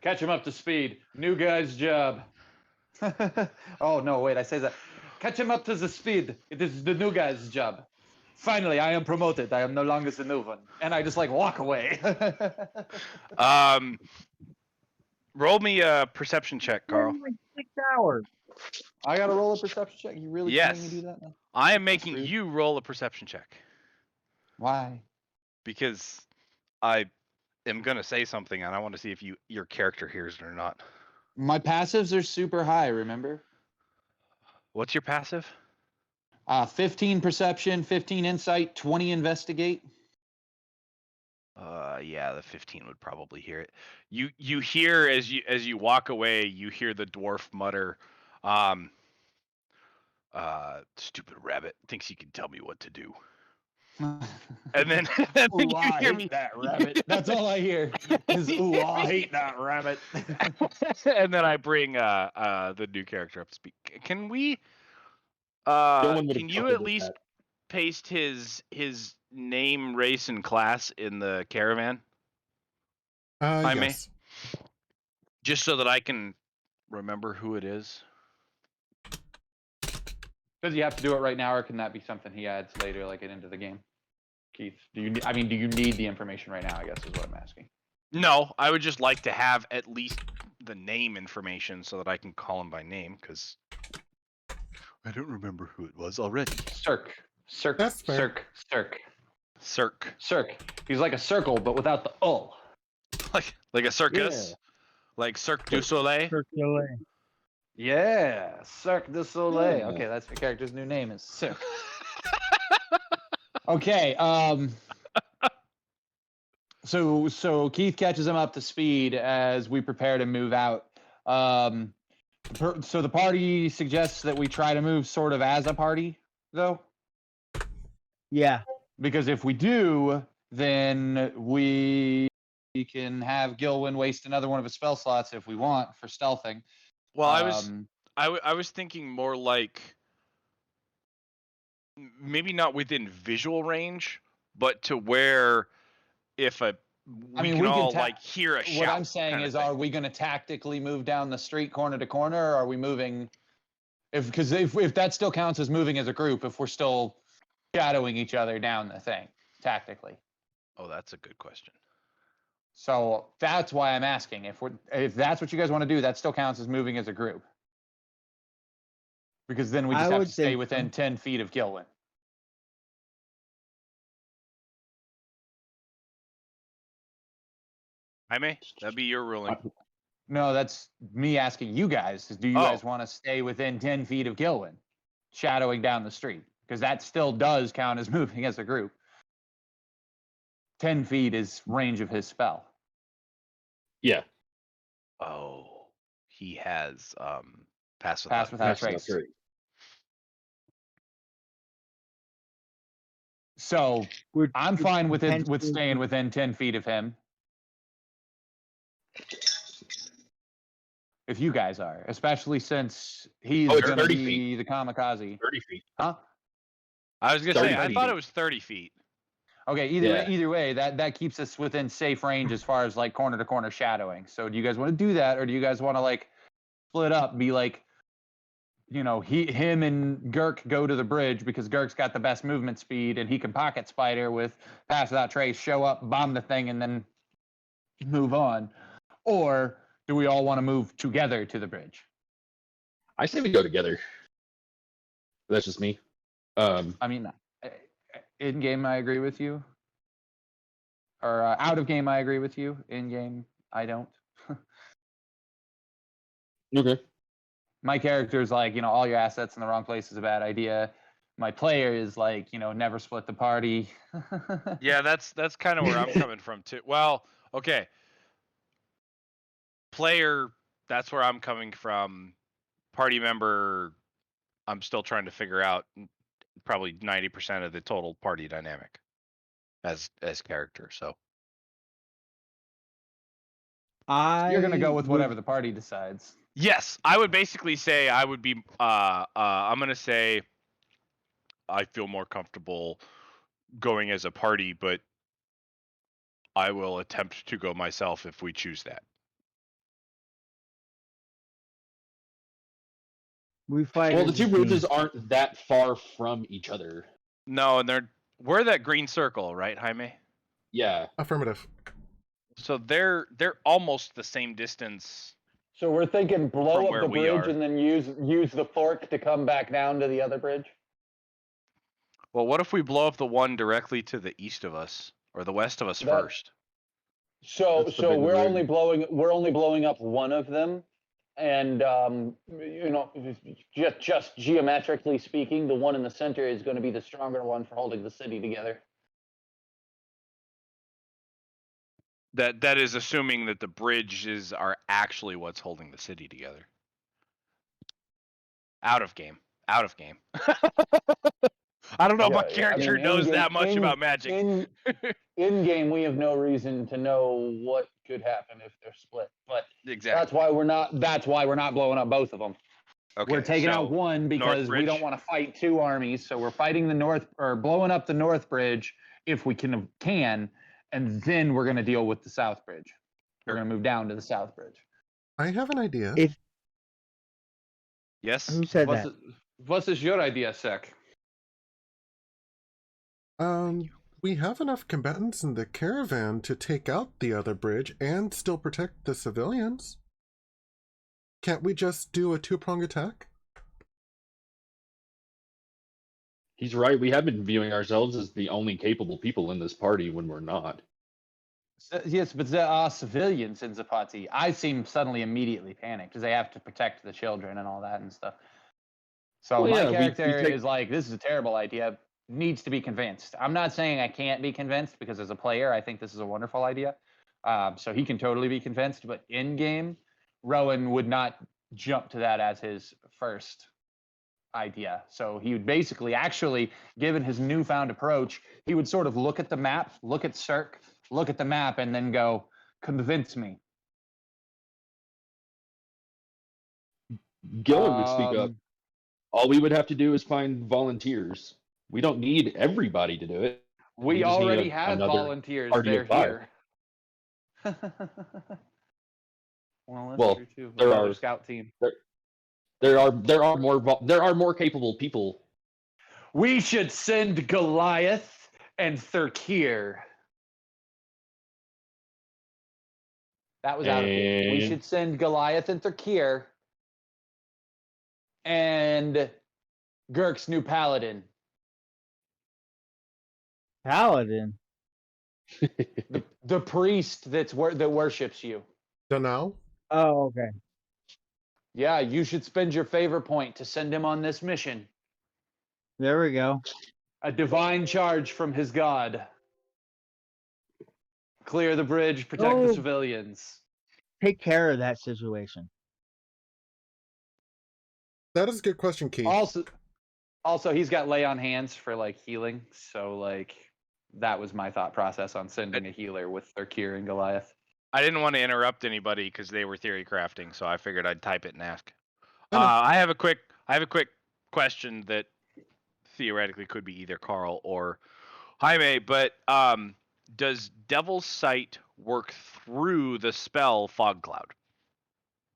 Speaker 1: catch him up to speed. New guy's job. Oh, no, wait, I say that. Catch him up to the speed. It is the new guy's job. Finally, I am promoted. I am no longer the new one. And I just like walk away.
Speaker 5: Roll me a perception check, Carl.
Speaker 4: Like 6 hours.
Speaker 1: I got to roll a perception check. You really
Speaker 5: Yes.
Speaker 1: make me do that now?
Speaker 5: I am
Speaker 1: That's
Speaker 5: making
Speaker 1: rude.
Speaker 5: you roll a perception check
Speaker 1: Why?
Speaker 5: because I am going to say something and I want to see if your character hears it or not.
Speaker 1: My passives are super high, remember?
Speaker 5: What's your passive?
Speaker 1: 15 perception, 15 insight, 20 investigate.
Speaker 5: Yeah, the 15 would probably hear it. You hear as you walk away, you hear the dwarf mutter, stupid rabbit thinks he can tell me what to do. And then,
Speaker 1: Ooh,
Speaker 5: you
Speaker 1: I
Speaker 5: hear
Speaker 1: hate
Speaker 5: me.
Speaker 1: that rabbit. That's all I hear is, ooh, I hate that rabbit.
Speaker 5: And then I bring the new character up to speak. Can we
Speaker 6: one would have
Speaker 5: can you
Speaker 6: fucking
Speaker 5: at
Speaker 6: did
Speaker 5: least
Speaker 6: that.
Speaker 5: paste his name, race, and class in the caravan? Jaime?
Speaker 2: Yes.
Speaker 5: Just so that I can remember who it is.
Speaker 1: Does he have to do it right now, or can that be something he adds later, like into the game? Keith, do you need the information right now? I guess is what I'm asking.
Speaker 5: No, I would just like to have at least the name information so that I can call him by name, because I don't remember who it was already.
Speaker 1: Circ. Circ.
Speaker 2: That's fair.
Speaker 1: Circ. Circ.
Speaker 5: Circ.
Speaker 1: Circ. He's like a circle, but without the ul.
Speaker 5: Like a circus? Like Cirque du Soleil?
Speaker 4: Circular.
Speaker 1: Yeah. Cirque du Soleil.
Speaker 6: Yeah.
Speaker 1: Okay, that's your character's new name is Circ. Okay. So Keith catches him up to speed as we prepare to move out. So the party suggests that we try to move sort of as a party, though.
Speaker 4: Yeah.
Speaker 1: Because if we do, then we can have Gilwyn waste another one of his spell slots if we want for stealthing.
Speaker 5: Well, I was thinking more like maybe not within visual range, but to where if we can all like hear a shout.
Speaker 1: What I'm saying is, are we going to tactically move down the street corner to corner, or are we moving? Because if that still counts as moving as a group, if we're still shadowing each other down the thing tactically.
Speaker 5: Oh, that's a good question.
Speaker 1: So that's why I'm asking. If that's what you guys want to do, that still counts as moving as a group. Because then we just have to stay within 10 feet of Gilwyn.
Speaker 5: Jaime, that'd be your ruling.
Speaker 1: No, that's me asking you guys. Do you guys want to stay within 10 feet of Gilwyn, shadowing down the street? Because that still does count as moving as a group. 10 feet is range of his spell.
Speaker 6: Yeah.
Speaker 5: Oh, he has pass
Speaker 1: without trace. So I'm fine with staying within 10 feet of him. If you guys are, especially since he's going to be the kamikaze.
Speaker 6: 30 feet.
Speaker 1: Huh?
Speaker 5: I was going to say, I thought it was 30 feet.
Speaker 1: Okay, either way, that keeps us within safe range as far as like corner to corner shadowing. So do you guys want to do that, or do you guys want to like split up, be like, him and Gurk go to the bridge because Gurk's got the best movement speed and he can pocket spider with pass without trace, show up, bomb the thing, and then move on? Or do we all want to move together to the bridge?
Speaker 6: I say we go together. That's just me.
Speaker 1: I mean, in game, I agree with you. Or out of game, I agree with you. In game, I don't.
Speaker 6: Okay.
Speaker 1: My character is like, all your assets in the wrong place is a bad idea. My player is like, never split the party.
Speaker 5: Yeah, that's kind of where I'm coming from too. Well, okay. Player, that's where I'm coming from. Party member, I'm still trying to figure out probably 90% of the total party dynamic as character. So
Speaker 1: you're gonna go with whatever the party decides.
Speaker 5: Yes, I would basically say I would be. I'm gonna say I feel more comfortable going as a party, but I will attempt to go myself if we choose that.
Speaker 4: We fight.
Speaker 6: Well, the two bridges aren't that far from each other.
Speaker 5: No, and we're that green circle, right, Jaime?
Speaker 6: Yeah.
Speaker 2: Affirmative.
Speaker 5: So they're almost the same distance.
Speaker 1: So we're thinking blow
Speaker 5: From
Speaker 1: up the
Speaker 5: where we
Speaker 1: bridge
Speaker 5: are.
Speaker 1: and then use the fork to come back down to the other bridge.
Speaker 5: Well, what if we blow up the one directly to the east of us or the west of us first?
Speaker 1: So
Speaker 6: That's the big
Speaker 1: we're
Speaker 6: weird.
Speaker 1: only blowing up one of them, and just geometrically speaking, the one in the center is going to be the stronger one for holding the city together.
Speaker 5: That is assuming that the bridges are actually what's holding the city together. Out of game. I don't know if my character knows that much about magic.
Speaker 1: In game, we have no reason to know what could happen if they're split. But
Speaker 5: Exactly.
Speaker 1: that's why we're not blowing up both of them.
Speaker 5: Okay,
Speaker 1: We're taking out one because we don't want to fight two armies. So we're fighting blowing up the north bridge if we can, and then we're going to deal with the south bridge. We're going to move down to the south bridge.
Speaker 2: I have an idea.
Speaker 5: Yes.
Speaker 4: Who said that?
Speaker 1: What is your idea, Sec?
Speaker 2: We have enough combatants in the caravan to take out the other bridge and still protect the civilians. Can't we just do a 2-prong attack?
Speaker 6: He's right. We have been viewing ourselves as the only capable people in this party when we're not.
Speaker 1: Yes, but there are civilians in the party. I seem suddenly immediately panicked because they have to protect the children and all that and stuff. So
Speaker 6: Well,
Speaker 1: my
Speaker 6: yeah, we
Speaker 1: character
Speaker 6: take-
Speaker 1: is like, this is a terrible idea, needs to be convinced. I'm not saying I can't be convinced because as a player, I think this is a wonderful idea. So he can totally be convinced, but in game, Rowan would not jump to that as his first idea. So he would basically, actually, given his newfound approach, he would sort of look at the map, look at Circ, look at the map, and then go, convince me.
Speaker 6: Gillen would speak up.
Speaker 1: Um,
Speaker 6: All we would have to do is find volunteers. We don't need everybody to do it.
Speaker 1: We
Speaker 6: just need
Speaker 1: already have
Speaker 6: another
Speaker 1: volunteers.
Speaker 6: party
Speaker 1: They're
Speaker 6: of 5.
Speaker 1: here. Well, that's
Speaker 6: Well,
Speaker 1: true too.
Speaker 6: there
Speaker 1: Another
Speaker 6: are-
Speaker 1: scout team.
Speaker 6: There are more capable people.
Speaker 1: We should send Goliath and Thurkir. That was out of date. We
Speaker 6: And-
Speaker 1: should send Goliath and Thurkir and Girk's new paladin.
Speaker 4: Paladin.
Speaker 1: The priest that worships you.
Speaker 2: Danao?
Speaker 4: Oh, okay.
Speaker 1: Yeah, you should spend your favor point to send him on this mission.
Speaker 4: There we go.
Speaker 1: A divine charge from his god. Clear the bridge, protect the
Speaker 4: Oh.
Speaker 1: civilians.
Speaker 4: Take care of that situation.
Speaker 2: That is a good question, Keith.
Speaker 1: Also, he's got lay on hands for like healing, so like that was my thought process on sending a healer with Thurkir and Goliath.
Speaker 5: I didn't want to interrupt anybody because they were theory crafting, so I figured I'd type it and ask.
Speaker 2: I know.
Speaker 5: I have a quick question that theoretically could be either Carl or Jaime, but does Devil's Sight work through the spell Fog Cloud?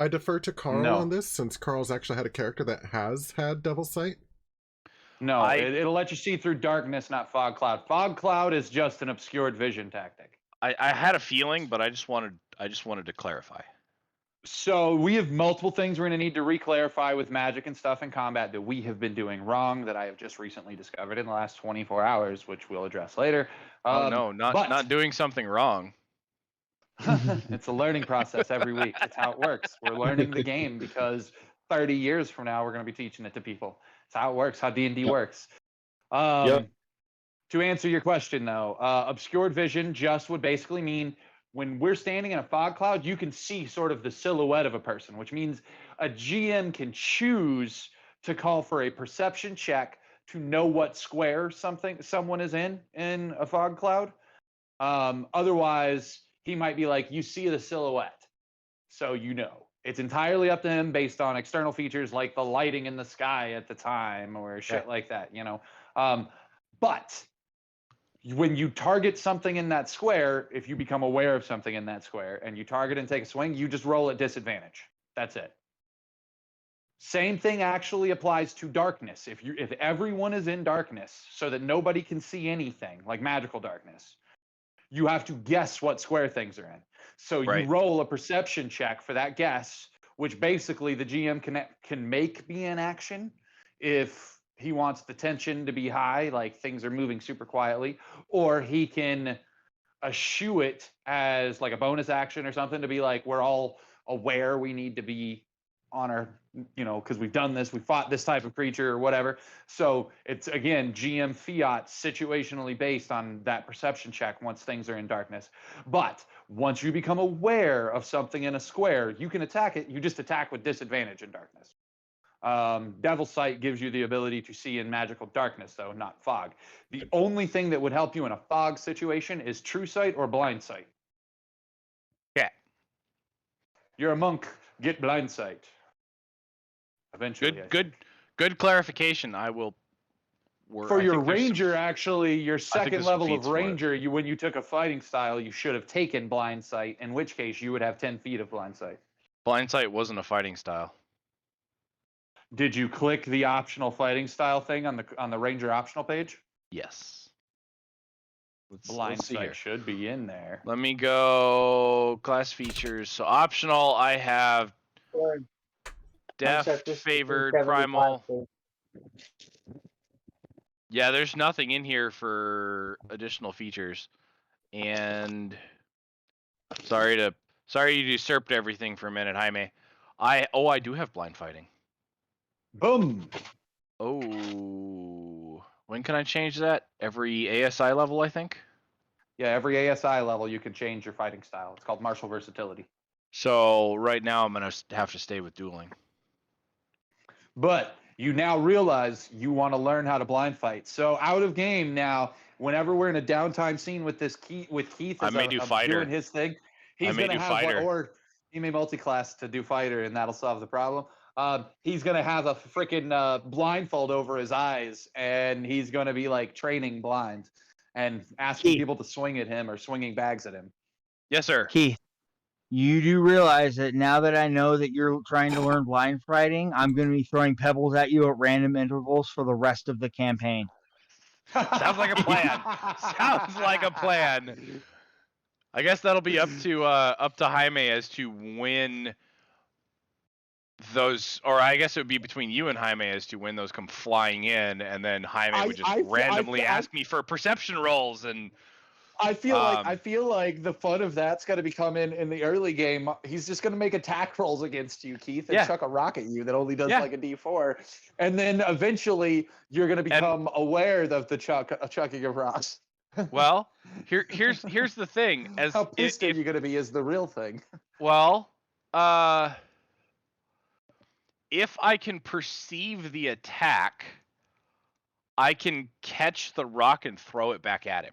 Speaker 2: I defer to Carl
Speaker 1: No.
Speaker 2: on this, since Carl's actually had a character that has had Devil's Sight.
Speaker 1: No,
Speaker 5: I-
Speaker 1: it'll let you see through darkness, not fog cloud. Fog cloud is just an obscured vision tactic.
Speaker 5: I had a feeling, but I just wanted to clarify.
Speaker 1: So we have multiple things we're going to need to re-clarify with magic and stuff in combat that we have been doing wrong that I have just recently discovered in the last 24 hours, which we'll address later.
Speaker 5: Oh no,
Speaker 1: but-
Speaker 5: not doing something wrong.
Speaker 1: It's a learning process every week. That's how it works. We're learning the game because 30 years from now we're going to be teaching it to people. It's how it works, how D&D
Speaker 6: Yep.
Speaker 1: works.
Speaker 6: Yep.
Speaker 1: To answer your question though, obscured vision just would basically mean when we're standing in a fog cloud, you can see sort of the silhouette of a person, which means a GM can choose to call for a perception check to know what square someone is in a fog cloud. Otherwise, he might be like, you see the silhouette, so you know. It's entirely up to him based on external features like the lighting in the sky at the time or shit like that, you know. But when you target something in that square, if you become aware of something in that square and you target and take a swing, you just roll at disadvantage. That's it. Same thing actually applies to darkness. If everyone is in darkness so that nobody can see anything, like magical darkness, you have to guess what square things are in. So you
Speaker 5: Right.
Speaker 1: roll a perception check for that guess, which basically the GM can make be in action if he wants the tension to be high, like things are moving super quietly, or he can eschew it as like a bonus action or something to be like, we're all aware we need to be on our, you know, because we've done this, we fought this type of creature or whatever. So it's again GM fiat situationally based on that perception check once things are in darkness. But once you become aware of something in a square, you can attack it. You just attack with disadvantage in darkness. Devil's Sight gives you the ability to see in magical darkness, though, not fog. The only thing that would help you in a fog situation is True Sight or Blind Sight.
Speaker 5: Yeah.
Speaker 1: You're a monk, get Blind Sight. Eventually.
Speaker 5: Good clarification. I will.
Speaker 1: For
Speaker 5: I
Speaker 1: your
Speaker 5: think there's some-
Speaker 1: ranger, actually, your second
Speaker 5: there's some
Speaker 1: level of
Speaker 5: feats for it.
Speaker 1: ranger, when you took a fighting style, you should have taken Blind Sight, in which case you would have 10 feet of Blind Sight.
Speaker 5: Blind Sight wasn't a fighting style.
Speaker 1: Did you click the optional fighting style thing on the ranger optional page?
Speaker 5: Yes. Let's
Speaker 1: Blind
Speaker 5: see
Speaker 1: Sight
Speaker 5: here.
Speaker 1: should be in there.
Speaker 5: Let me go class features. So optional, I have Deft,
Speaker 4: Ancestors
Speaker 5: favored,
Speaker 4: 1575
Speaker 5: primal.
Speaker 4: days.
Speaker 5: Yeah, there's nothing in here for additional features. And sorry you usurped everything for a minute, Jaime. I do have blind fighting.
Speaker 1: Boom.
Speaker 5: Oh, when can I change that? Every ASI level, I think.
Speaker 1: Yeah, every ASI level you can change your fighting style. It's called martial versatility.
Speaker 5: So right now I'm gonna have to stay with dueling.
Speaker 1: But you now realize you want to learn how to blind fight. So out of game now, whenever we're in a downtime scene with Keith
Speaker 5: I
Speaker 1: as
Speaker 5: may do fighter.
Speaker 1: doing his thing,
Speaker 5: I
Speaker 1: he's
Speaker 5: may
Speaker 1: gonna
Speaker 5: do
Speaker 1: have
Speaker 5: fighter.
Speaker 1: or he may multi-class to do fighter, and that'll solve the problem. He's gonna have a freaking blindfold over his eyes, and he's gonna be like training blind and asking
Speaker 4: Keith.
Speaker 1: people to swing at him or swinging bags at him.
Speaker 5: Yes, sir.
Speaker 4: Keith, you do realize that now that I know that you're trying to learn blind fighting, I'm going to be throwing pebbles at you at random intervals for the rest of the campaign.
Speaker 5: Sounds like a plan. Sounds like a plan. I guess that'll be up to Jaime as to when those, or I guess it would be between you and Jaime as to when those come flying in, and then Jaime would just randomly ask me for perception rolls, and
Speaker 1: I feel like the fun of that's going to be coming in the early game. He's just going to make attack rolls against you, Keith, and chuck a rock at you that only does like a D4, and then eventually you're going to become aware of the chucking of rocks.
Speaker 5: Well, here's the thing. As
Speaker 1: how pissed are you going to be is the real thing.
Speaker 5: Well, if I can perceive the attack, I can catch the rock and throw it back at him.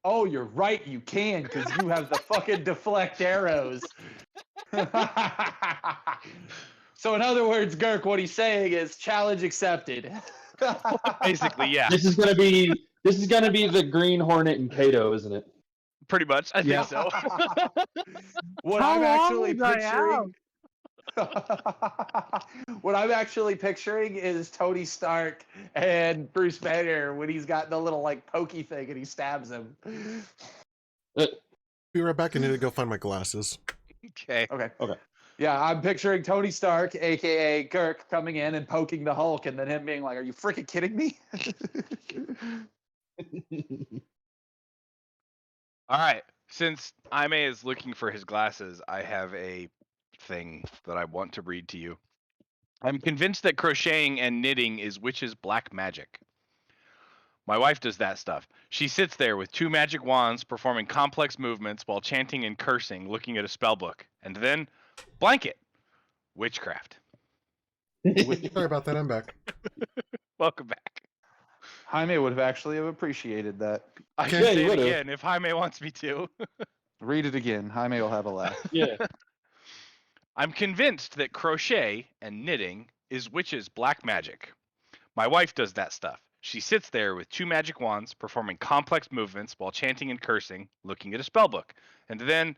Speaker 1: Oh, you're right. You can, because you have the fucking deflect arrows. So in other words, Girk, what he's saying is challenge accepted.
Speaker 5: Basically, yeah.
Speaker 6: This is gonna be the Green Hornet and Kato, isn't it?
Speaker 5: Pretty much, I think so.
Speaker 1: What I'm actually picturing. What I'm actually picturing is Tony Stark and Bruce Banner when he's got the little like pokey thing and he stabs him.
Speaker 2: Be right back. I need to go find my glasses.
Speaker 5: Okay.
Speaker 1: Yeah, I'm picturing Tony Stark, aka Kirk, coming in and poking the Hulk, and then him being like, "Are you freaking kidding me?"
Speaker 5: All right. Since Jaime is looking for his glasses, I have a thing that I want to read to you. I'm convinced that crocheting and knitting is witches' black magic. My wife does that stuff. She sits there with 2 magic wands, performing complex movements while chanting and cursing, looking at a spell book. And then, blanket. Witchcraft.
Speaker 2: Sorry about that. I'm back.
Speaker 5: Welcome back.
Speaker 1: Jaime would have actually appreciated that.
Speaker 5: I can say it again if Jaime wants me to.
Speaker 1: Read it again. Jaime will have a laugh.
Speaker 6: Yeah.
Speaker 5: I'm convinced that crochet and knitting is witches' black magic. My wife does that stuff. She sits there with 2 magic wands, performing complex movements while chanting and cursing, looking at a spellbook. And then,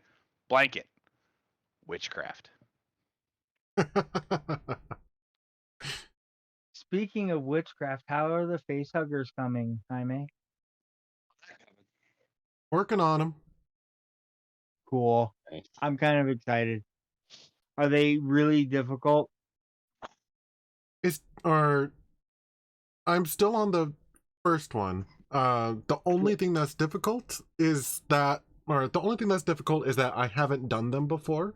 Speaker 5: blanket. Witchcraft.
Speaker 4: Speaking of witchcraft, how are the facehuggers coming, Jaime?
Speaker 2: Working on them.
Speaker 4: Cool.
Speaker 6: Thanks.
Speaker 4: I'm kind of excited. Are they really difficult?
Speaker 2: I'm still on the first one. The only thing that's difficult is that I haven't done them before.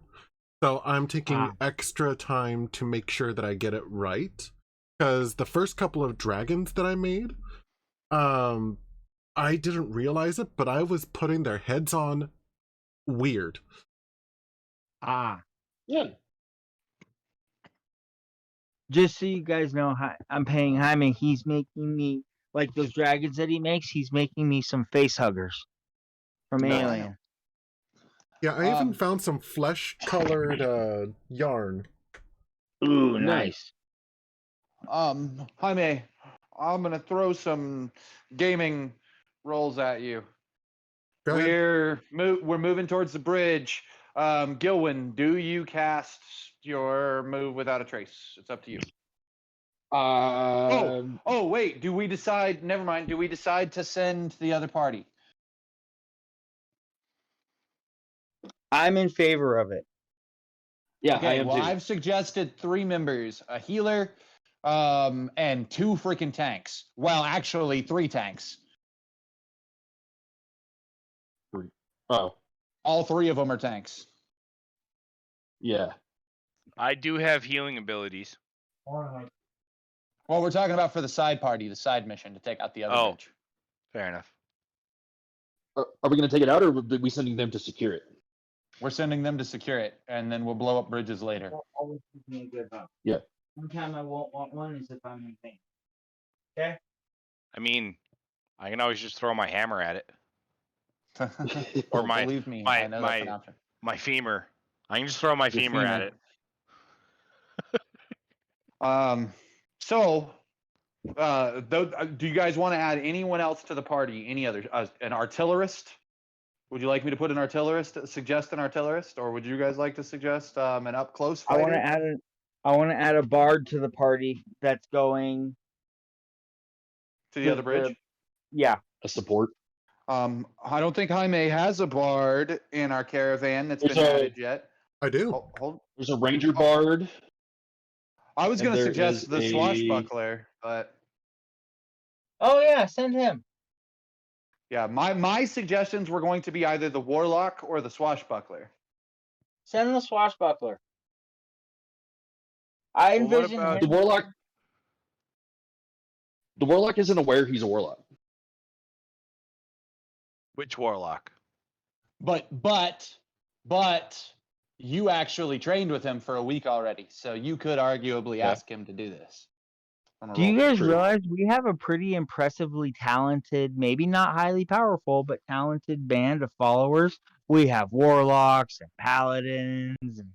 Speaker 2: So I'm taking extra time to make sure that I get it right. Because the first couple of dragons that I made, I didn't realize it, but I was putting their heads on weird.
Speaker 6: Yeah.
Speaker 4: Just so you guys know, I'm paying Jaime. He's making me, like those dragons that he makes, he's making me some face huggers from Alien.
Speaker 2: Yeah, I even found some flesh-colored yarn.
Speaker 4: Ooh, nice.
Speaker 1: Jaime, I'm gonna throw some gaming rolls at you.
Speaker 2: Go ahead.
Speaker 1: We're moving towards the bridge. Gilwin, do you cast your move without a trace? It's up to you. Oh, wait. Do we decide? Never mind. Do we decide to send the other party?
Speaker 4: I'm in favor of it.
Speaker 6: Yeah, I
Speaker 1: Okay,
Speaker 6: am
Speaker 1: well,
Speaker 6: too.
Speaker 1: I've suggested 3 members, a healer, and 2 freaking tanks. Well, actually, 3 tanks.
Speaker 6: Oh,
Speaker 1: All 3 of them are tanks.
Speaker 6: yeah.
Speaker 5: I do have healing abilities.
Speaker 3: Or
Speaker 1: Well, we're talking about for the side party, the side mission to take out the other
Speaker 5: Oh.
Speaker 1: bridge.
Speaker 5: Fair enough.
Speaker 6: Are we going to take it out, or are we sending them to secure it?
Speaker 1: We're sending them to secure it, and then we'll blow up bridges later.
Speaker 3: always keep me a good vote.
Speaker 6: Yeah.
Speaker 3: One time I won't want one is if I'm in pain. Okay?
Speaker 5: I mean, I can always just throw my hammer at it. Or
Speaker 1: Well,
Speaker 5: my-
Speaker 1: believe me,
Speaker 5: my-
Speaker 1: I know that's an option.
Speaker 5: My femur. I can just throw my
Speaker 1: Your
Speaker 5: femur at
Speaker 1: femur.
Speaker 5: it.
Speaker 1: Do you guys want to add anyone else to the party? Any other? An artillerist? Would you like me to put an artillerist? Suggest an artillerist, or would you guys like to suggest an up close
Speaker 4: I
Speaker 1: fighter?
Speaker 4: want to add a bard to the party that's going
Speaker 1: to the other bridge.
Speaker 4: Yeah.
Speaker 6: A support.
Speaker 1: I don't think Jaime has a bard in our caravan that's
Speaker 6: There's
Speaker 1: been
Speaker 6: a-
Speaker 1: added yet.
Speaker 2: I do.
Speaker 1: Hold.
Speaker 6: There's a ranger bard.
Speaker 1: I was
Speaker 6: And
Speaker 1: going to
Speaker 6: there
Speaker 1: suggest
Speaker 6: is
Speaker 1: the
Speaker 6: a-
Speaker 1: swashbuckler, but
Speaker 4: Oh yeah, send him.
Speaker 1: yeah, my suggestions were going to be either the warlock or the swashbuckler.
Speaker 4: Send the swashbuckler. I
Speaker 5: Well, what
Speaker 4: envision
Speaker 5: about-
Speaker 6: The
Speaker 4: him.
Speaker 6: warlock. The warlock isn't aware he's a warlock.
Speaker 5: Which warlock?
Speaker 1: But you actually trained with him for a week already, so you could arguably
Speaker 6: Yeah.
Speaker 1: ask him to do this. on a
Speaker 4: Do you
Speaker 1: roll.
Speaker 4: guys
Speaker 6: True.
Speaker 4: realize we have a pretty impressively talented, maybe not highly powerful, but talented band of followers? We have warlocks and paladins and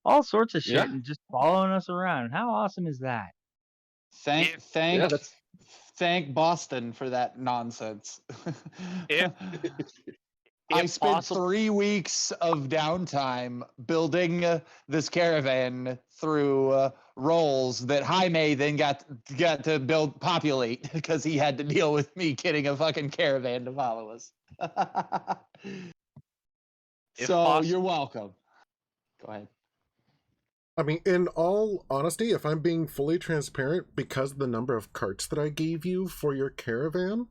Speaker 4: all sorts of shit
Speaker 6: Yeah.
Speaker 4: and just following us around. How awesome is that?
Speaker 1: Thank
Speaker 6: Yeah, that's
Speaker 1: thank Boston for that nonsense.
Speaker 5: If-
Speaker 1: I
Speaker 5: if
Speaker 1: spent
Speaker 5: possible-
Speaker 1: 3 weeks of downtime building this caravan through roles that Jaime then got to populate because he had to deal with me getting a fucking caravan to follow us.
Speaker 5: If
Speaker 1: So you're welcome. Go ahead.
Speaker 2: I mean, in all honesty, if I'm being fully transparent, because of the number of carts that I gave you for your caravan,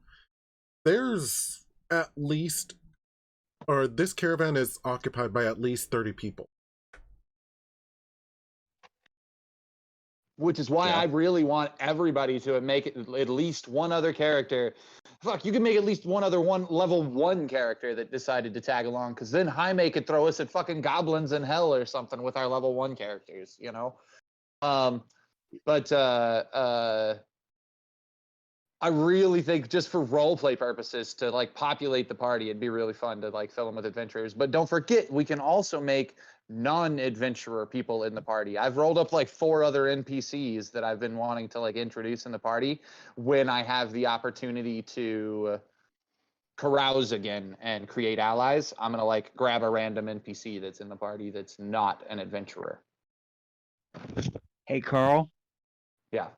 Speaker 2: there's at least, or this caravan is occupied by at least 30 people.
Speaker 1: Which is why
Speaker 6: Yeah.
Speaker 1: I really want everybody to make it at least one other character. Fuck, you can make at least one other level 1 character that decided to tag along, because then Jaime could throw us at fucking goblins in hell or something with our level 1 characters, you know? But I really think just for roleplay purposes to like populate the party, it'd be really fun to like fill them with adventurers. But don't forget, we can also make non-adventurer people in the party. I've rolled up like 4 other NPCs that I've been wanting to like introduce in the party when I have the opportunity to carouse again and create allies. I'm gonna like grab a random NPC that's in the party that's not an adventurer.
Speaker 4: Hey, Carl,
Speaker 1: Yeah.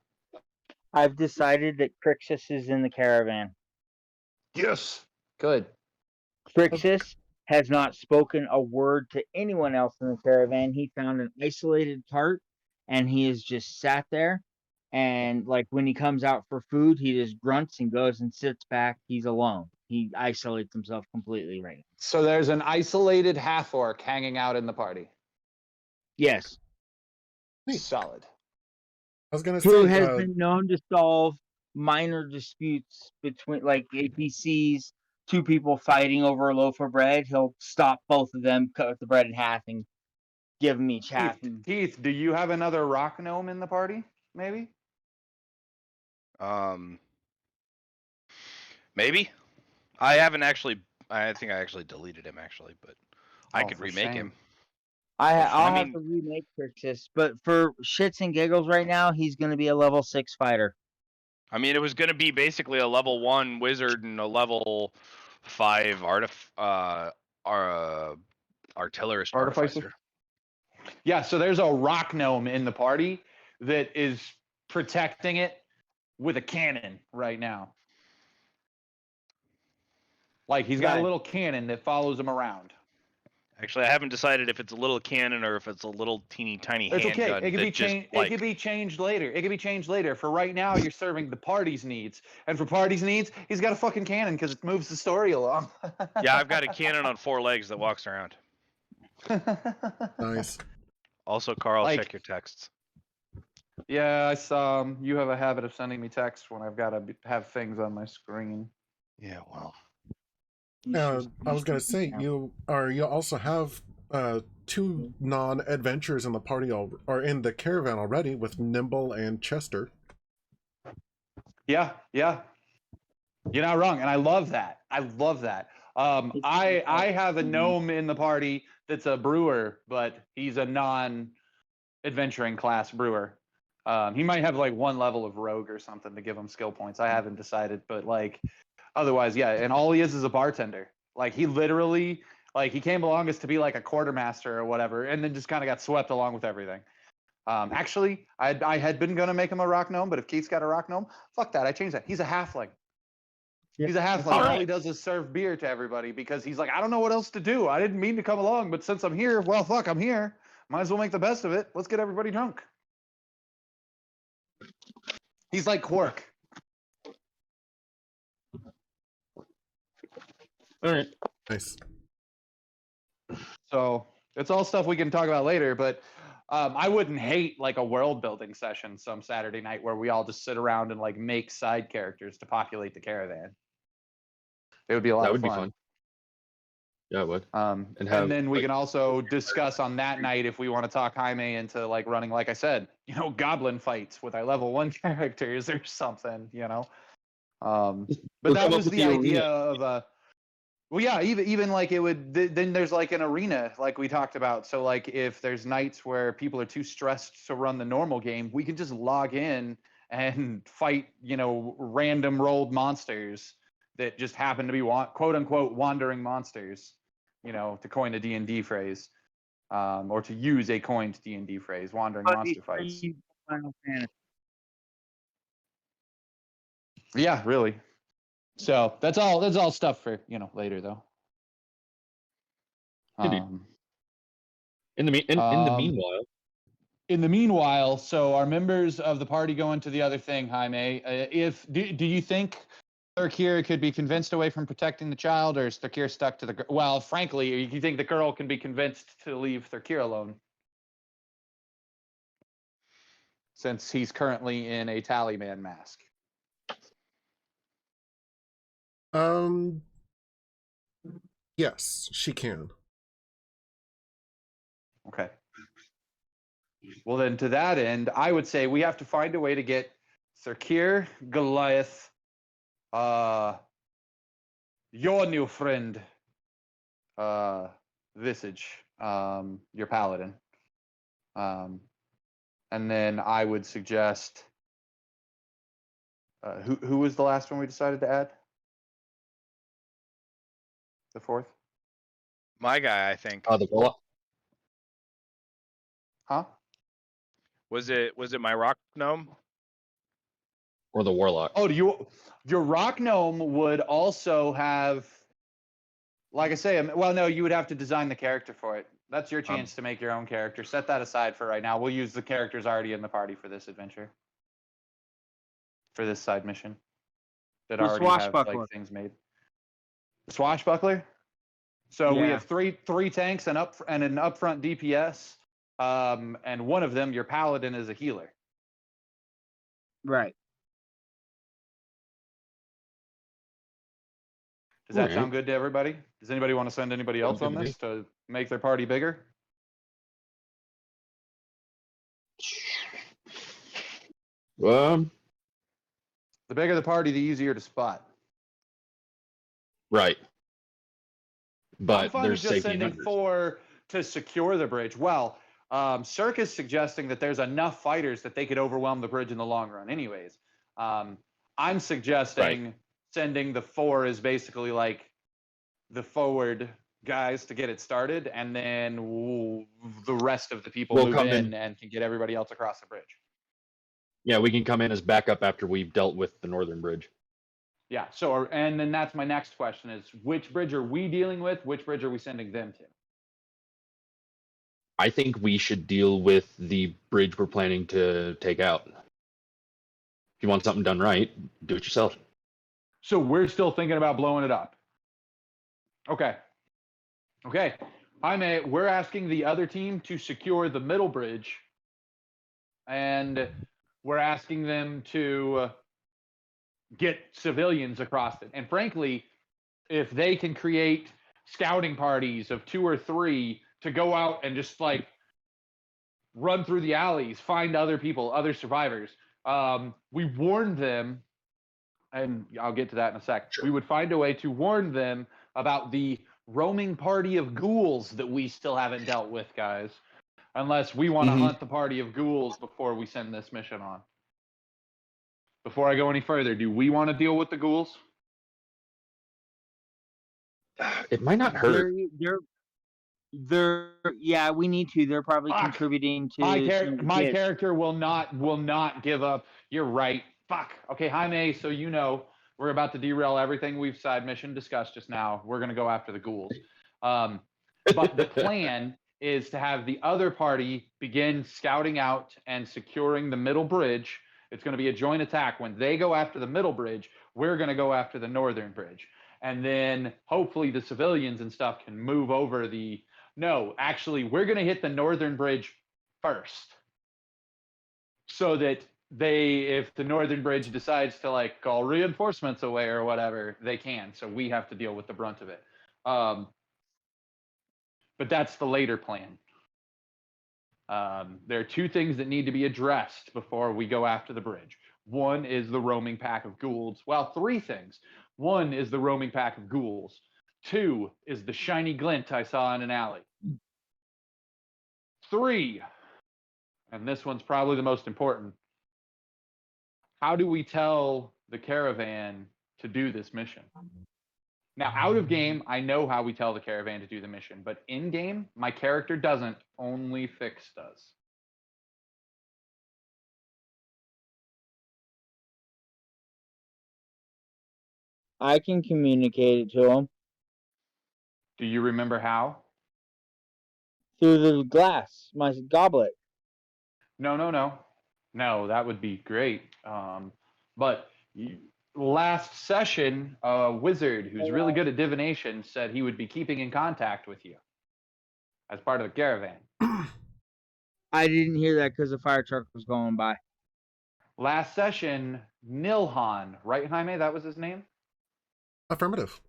Speaker 4: I've decided that Crixus is in the caravan.
Speaker 1: Yes. Good.
Speaker 4: Crixus has not spoken a word to anyone else in the caravan. He found an isolated cart and he has just sat there. And like when he comes out for food, he just grunts and goes and sits back. He's alone. He isolates himself completely right now.
Speaker 1: So there's an isolated half orc hanging out in the party.
Speaker 4: Yes.
Speaker 2: Neat.
Speaker 1: Solid.
Speaker 2: I was gonna
Speaker 4: Who
Speaker 2: say,
Speaker 4: has been known to solve minor disputes between like APCs, 2 people fighting over a loaf of bread. He'll stop both of them, cut the bread in half, and give them each half.
Speaker 1: Keith, do you have another rock gnome in the party? Maybe.
Speaker 5: Maybe. I haven't actually. I think I actually deleted him actually, but I
Speaker 1: Oh,
Speaker 5: could
Speaker 1: for
Speaker 5: remake
Speaker 1: shame.
Speaker 5: him.
Speaker 4: I'll
Speaker 5: I
Speaker 4: have to remake Crixus, but for shits and giggles right now, he's going to be a level 6 fighter.
Speaker 5: I mean, it was going to be basically a level 1 wizard and a level 5 artillerist
Speaker 1: Artificer? Yeah, so there's a rock gnome in the party that is protecting it with a cannon right now. Like he's got a
Speaker 4: Nice.
Speaker 1: little cannon that follows him around.
Speaker 5: Actually, I haven't decided if it's a little cannon or if it's a little teeny tiny
Speaker 1: It's okay.
Speaker 5: handgun
Speaker 1: It could
Speaker 5: that
Speaker 1: be
Speaker 5: just
Speaker 1: changed.
Speaker 5: like
Speaker 1: It could be changed later. It could be changed later. For right now, you're serving the party's needs, and for party's needs, he's got a fucking cannon because it moves the story along.
Speaker 5: yeah, I've got a cannon on 4 legs that walks around.
Speaker 2: Nice.
Speaker 5: Also, Carl,
Speaker 1: Like-
Speaker 5: check your texts.
Speaker 1: Yeah, I saw. You have a habit of sending me texts when I've got to have things on my screen.
Speaker 5: Yeah, well,
Speaker 2: I was gonna say you also have 2 non-adventurers in the party or in the caravan already with Nimble and Chester.
Speaker 1: Yeah, yeah. You're not wrong, and I love that. I love that. I have a gnome in the party that's a brewer, but he's a non-adventuring class brewer. He might have like 1 level of rogue or something to give him skill points. I haven't decided, but like otherwise, yeah. And all he is a bartender. Like he literally, like he came along as to be like a quartermaster or whatever, and then just kind of got swept along with everything. Actually, I had been gonna make him a rock gnome, but if Keith's got a rock gnome, fuck that. I changed that. He's a halfling.
Speaker 4: Yeah.
Speaker 1: He's a halfling.
Speaker 4: All
Speaker 1: All
Speaker 4: right.
Speaker 1: he does is serve beer to everybody because he's like, I don't know what else to do. I didn't mean to come along, but since I'm here, well, fuck, I'm here. Might as well make the best of it. Let's get everybody drunk. He's like Quark.
Speaker 6: All right.
Speaker 2: Nice.
Speaker 1: So it's all stuff we can talk about later, but I wouldn't hate like a world building session some Saturday night where we all just sit around and like make side characters to populate the caravan. It would be a lot
Speaker 6: That
Speaker 1: of
Speaker 6: would be
Speaker 1: fun.
Speaker 6: fun. Yeah, it would.
Speaker 1: And then we can also discuss on that night if we want to talk Jaime into like running, like I said, goblin fights with our level 1 characters or something, But
Speaker 6: We'll
Speaker 1: that
Speaker 6: come up
Speaker 1: was
Speaker 6: with
Speaker 1: the
Speaker 6: the
Speaker 1: idea
Speaker 6: arena.
Speaker 1: of well, yeah, even like it would. Then there's like an arena, like we talked about. So like if there's nights where people are too stressed to run the normal game, we can just log in and fight, random rolled monsters that just happen to be quote unquote wandering monsters, to coin a D&D phrase, or to use a coined D&D phrase, wandering monster fights.
Speaker 4: Final Fantasy.
Speaker 1: Yeah, really. So that's all stuff for later though.
Speaker 6: Indeed. In the meanwhile,
Speaker 1: In the meanwhile, so our members of the party go into the other thing, Jaime. Do you think Thurkir could be convinced away from protecting the child, or is Thurkir stuck to the girl? Well, frankly, do you think the girl can be convinced to leave Thurkir alone? Since he's currently in a Tallyman mask.
Speaker 2: Yes, she can.
Speaker 1: Okay. Well, then to that end, I would say we have to find a way to get Thurkir, Goliath, your new friend, Visage, your paladin. And then I would suggest who was the last one we decided to add? The 4th?
Speaker 5: my guy, I think.
Speaker 6: the Warlock
Speaker 1: Huh?
Speaker 5: Was it my rock gnome?
Speaker 6: or the Warlock.
Speaker 1: Oh, your rock gnome would also have, like I say, well, no, you would have to design the character for it. That's your chance to make your own character. Set that aside for right now. We'll use the characters already in the party for this adventure, for this side mission that
Speaker 4: The
Speaker 1: already have
Speaker 4: swashbuckler.
Speaker 1: like things made. The swashbuckler. So we
Speaker 4: Yeah.
Speaker 1: have three tanks and an upfront DPS, and one of them, your paladin, is a healer.
Speaker 4: Right.
Speaker 1: Does that
Speaker 6: Alright.
Speaker 1: sound good to everybody? Does anybody want to send anybody else
Speaker 6: Sounds
Speaker 1: on
Speaker 6: good to me.
Speaker 1: this to make their party bigger?
Speaker 6: Um,
Speaker 1: The bigger the party, the easier to spot.
Speaker 6: right.
Speaker 1: I'm
Speaker 6: But
Speaker 1: fine with
Speaker 6: there's
Speaker 1: just
Speaker 6: safety
Speaker 1: sending
Speaker 6: numbers.
Speaker 1: 4 to secure the bridge. Well, Circ is suggesting that there's enough fighters that they could overwhelm the bridge in the long run. Anyways, I'm suggesting sending the 4 as basically like the forward guys to get it started, and then the rest of the people
Speaker 6: We'll
Speaker 1: move
Speaker 6: come
Speaker 1: in
Speaker 6: in.
Speaker 1: and can get everybody else across the bridge.
Speaker 6: Yeah, we can come in as backup after we've dealt with the northern bridge.
Speaker 1: Yeah. So, and then that's my next question: is which bridge are we dealing with? Which bridge are we sending them to?
Speaker 6: I think we should deal with the bridge we're planning to take out. If you want something done right, do it yourself.
Speaker 1: So we're still thinking about blowing it up. Okay. Jaime, we're asking the other team to secure the middle bridge, and we're asking them to get civilians across it. And frankly, if they can create scouting parties of 2 or 3 to go out and just like run through the alleys, find other people, other survivors. We warned them, and I'll get to that in a sec.
Speaker 6: Sure.
Speaker 1: We would find a way to warn them about the roaming party of ghouls that we still haven't dealt with, guys. Unless we want to hunt the party of ghouls before we send this mission on. Before I go any further, do we want to deal with the ghouls?
Speaker 6: It might not hurt.
Speaker 4: They're yeah, we need to. They're probably
Speaker 1: Fuck.
Speaker 4: Contributing to
Speaker 1: my character will not give up. You're right. Fuck. Okay, Jaime, so you know we're about to derail everything we've side mission discussed just now. We're gonna go after the ghouls. But the plan is to have the other party begin scouting out and securing the middle bridge. It's going to be a joint attack. When they go after the middle bridge, we're going to go after the northern bridge. And then hopefully the civilians and stuff can move over the... No, actually, we're going to hit the northern bridge first. So that if the northern bridge decides to like call reinforcements away or whatever, they can. So we have to deal with the brunt of it. But that's the later plan. There are 2 things that need to be addressed before we go after the bridge. One is the roaming pack of ghouls. Well, 3 things. 1 is the roaming pack of ghouls. 2 is the shiny glint I saw in an alley. 3, and this one's probably the most important. How do we tell the caravan to do this mission? Now, out of game, I know how we tell the caravan to do the mission, but in game, my character doesn't. Only Fix does.
Speaker 4: I can communicate it to them
Speaker 1: Do you remember how?
Speaker 4: through the glass, my goblet.
Speaker 1: No, that would be great. But last session, a wizard who's really good at divination said he would be keeping in contact with you as part of the caravan.
Speaker 4: I didn't hear that because the fire truck was going by.
Speaker 1: Last session, Nilhan, right, Jaime? That was his name?
Speaker 2: Affirmative.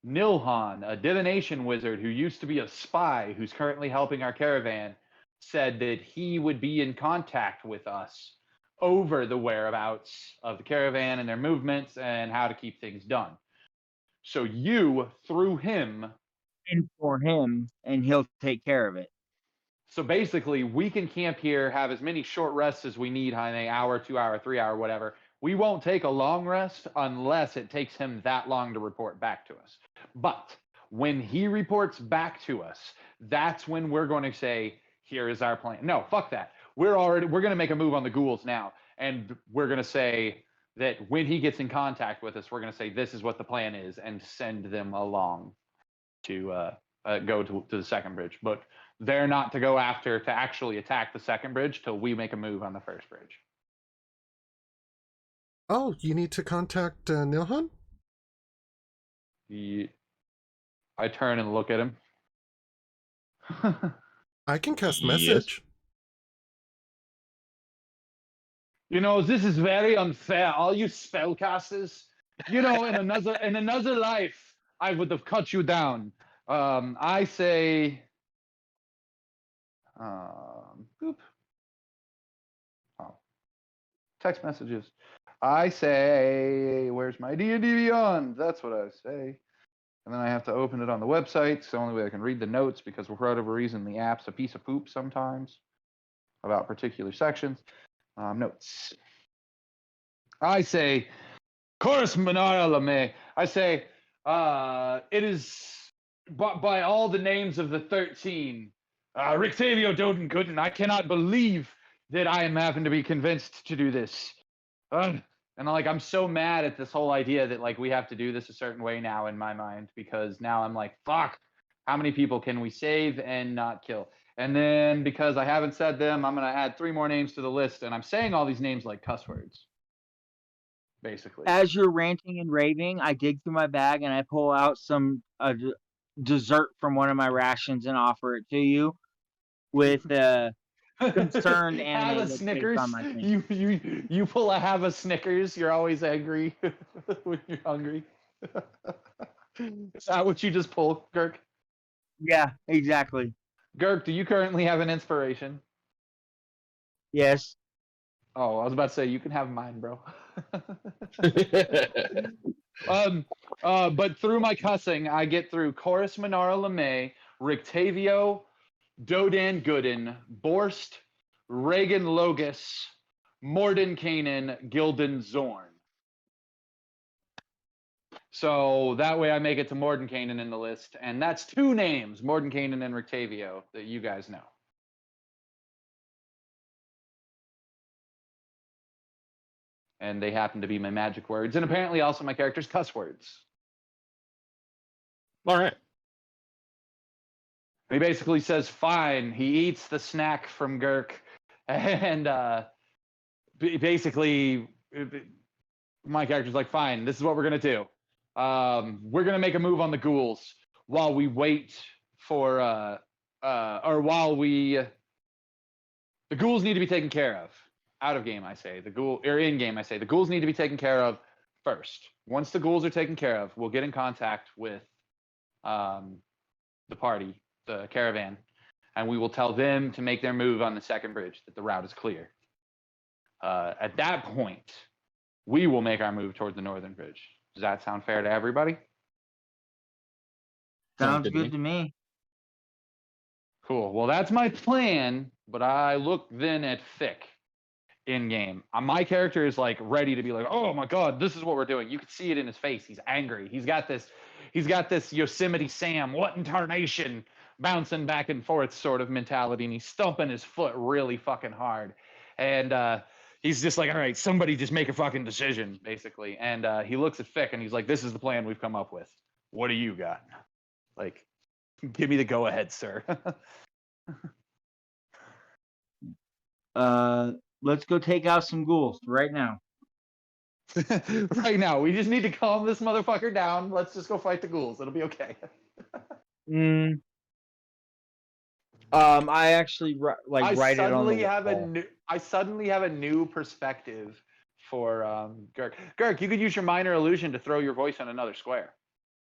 Speaker 1: Nilhan, a divination wizard who used to be a spy who's currently helping our caravan, said that he would be in contact with us over the whereabouts of the caravan and their movements and how to keep things done. So you, through him...
Speaker 4: And for him, and he'll take care of it.
Speaker 1: So basically, we can camp here, have as many short rests as we need, Jaime, hour, 2 hour, 3 hour, whatever. We won't take a long rest unless it takes him that long to report back to us. But when he reports back to us, that's when we're going to say, here is our plan. No, fuck that. We're going to make a move on the ghouls now. And we're going to say that when he gets in contact with us, we're going to say, this is what the plan is, and send them along to go to the second bridge. But they're not to go after to actually attack the second bridge till we make a move on the first bridge.
Speaker 2: Oh, you need to contact Nilhan?
Speaker 1: I turn and look at him.
Speaker 2: I can cast
Speaker 6: Yes.
Speaker 2: message.
Speaker 1: You know, this is very unfair. All you spellcasters, you know, in another life, I would have cut you down. I say, boop. Oh, text messages. I say, where's my D&D Beyond? That's what I say. And then I have to open it on the website. It's the only way I can read the notes because for whatever reason, the app's a piece of poop sometimes about particular sections. Notes. I say, Chorus Manara Lame. I say, it is by all the names of the 13. Rictavio Dodenkuden, I cannot believe that I am having to be convinced to do this. And I'm so mad at this whole idea that like we have to do this a certain way now in my mind, because now I'm like, fuck, how many people can we save and not kill? And then because I haven't said them, I'm going to add 3 more names to the list. And I'm saying all these names like cuss words, basically.
Speaker 4: As you're ranting and raving, I dig through my bag and I pull out some dessert from one of my rations and offer it to you with concerned
Speaker 1: Have a
Speaker 4: anime face
Speaker 1: Snickers.
Speaker 4: on my face.
Speaker 1: You pull a have a Snickers. You're always angry when you're hungry. Is that what you just pull, Girk?
Speaker 4: Yeah, exactly.
Speaker 1: Girk, do you currently have an inspiration?
Speaker 4: Yes.
Speaker 1: Oh, I was about to say you can have mine, bro. But through my cussing, I get through Chorus Minara LeMay, Rictavio, Dodan Gooden, Borst, Reagan Logus, Morden Kanan, Gildan Zorn. So that way I make it to Morden Kanan in the list. And that's 2 names, Morden Kanan and Rictavio, that you guys know. And they happen to be my magic words, and apparently also my character's cuss words.
Speaker 6: All right.
Speaker 1: He basically says, fine. He eats the snack from Girk, and basically, my character's like, fine, this is what we're going to do. We're going to make a move on the ghouls while we wait for, or while we, the ghouls need to be taken care of. Out of game, I say. Or in game, I say. The ghouls need to be taken care of first. Once the ghouls are taken care of, we'll get in contact with the party, the caravan, and we will tell them to make their move on the second bridge, that the route is clear. At that point, we will make our move toward the northern bridge. Does that sound fair to everybody?
Speaker 4: Sounds good to me.
Speaker 1: Cool. Well, that's my plan, but I look then at Thick in game. My character is like ready to be like, oh my god, this is what we're doing. You can see it in his face. He's angry. He's got this Yosemite Sam, what in tarnation, bouncing back and forth sort of mentality, and he's stomping his foot really fucking hard. And he's just like, all right, somebody just make a fucking decision, basically. And he looks at Fick and he's like, this is the plan we've come up with. What do you got? Like, give me the go ahead, sir.
Speaker 4: Let's go take out some ghouls right now.
Speaker 1: Right now, we just need to calm this motherfucker down. Let's just go fight the ghouls. It'll be okay.
Speaker 4: I actually write it on the wall.
Speaker 1: I suddenly have a new perspective for Girk. Girk, you could use your minor illusion to throw your voice on another square,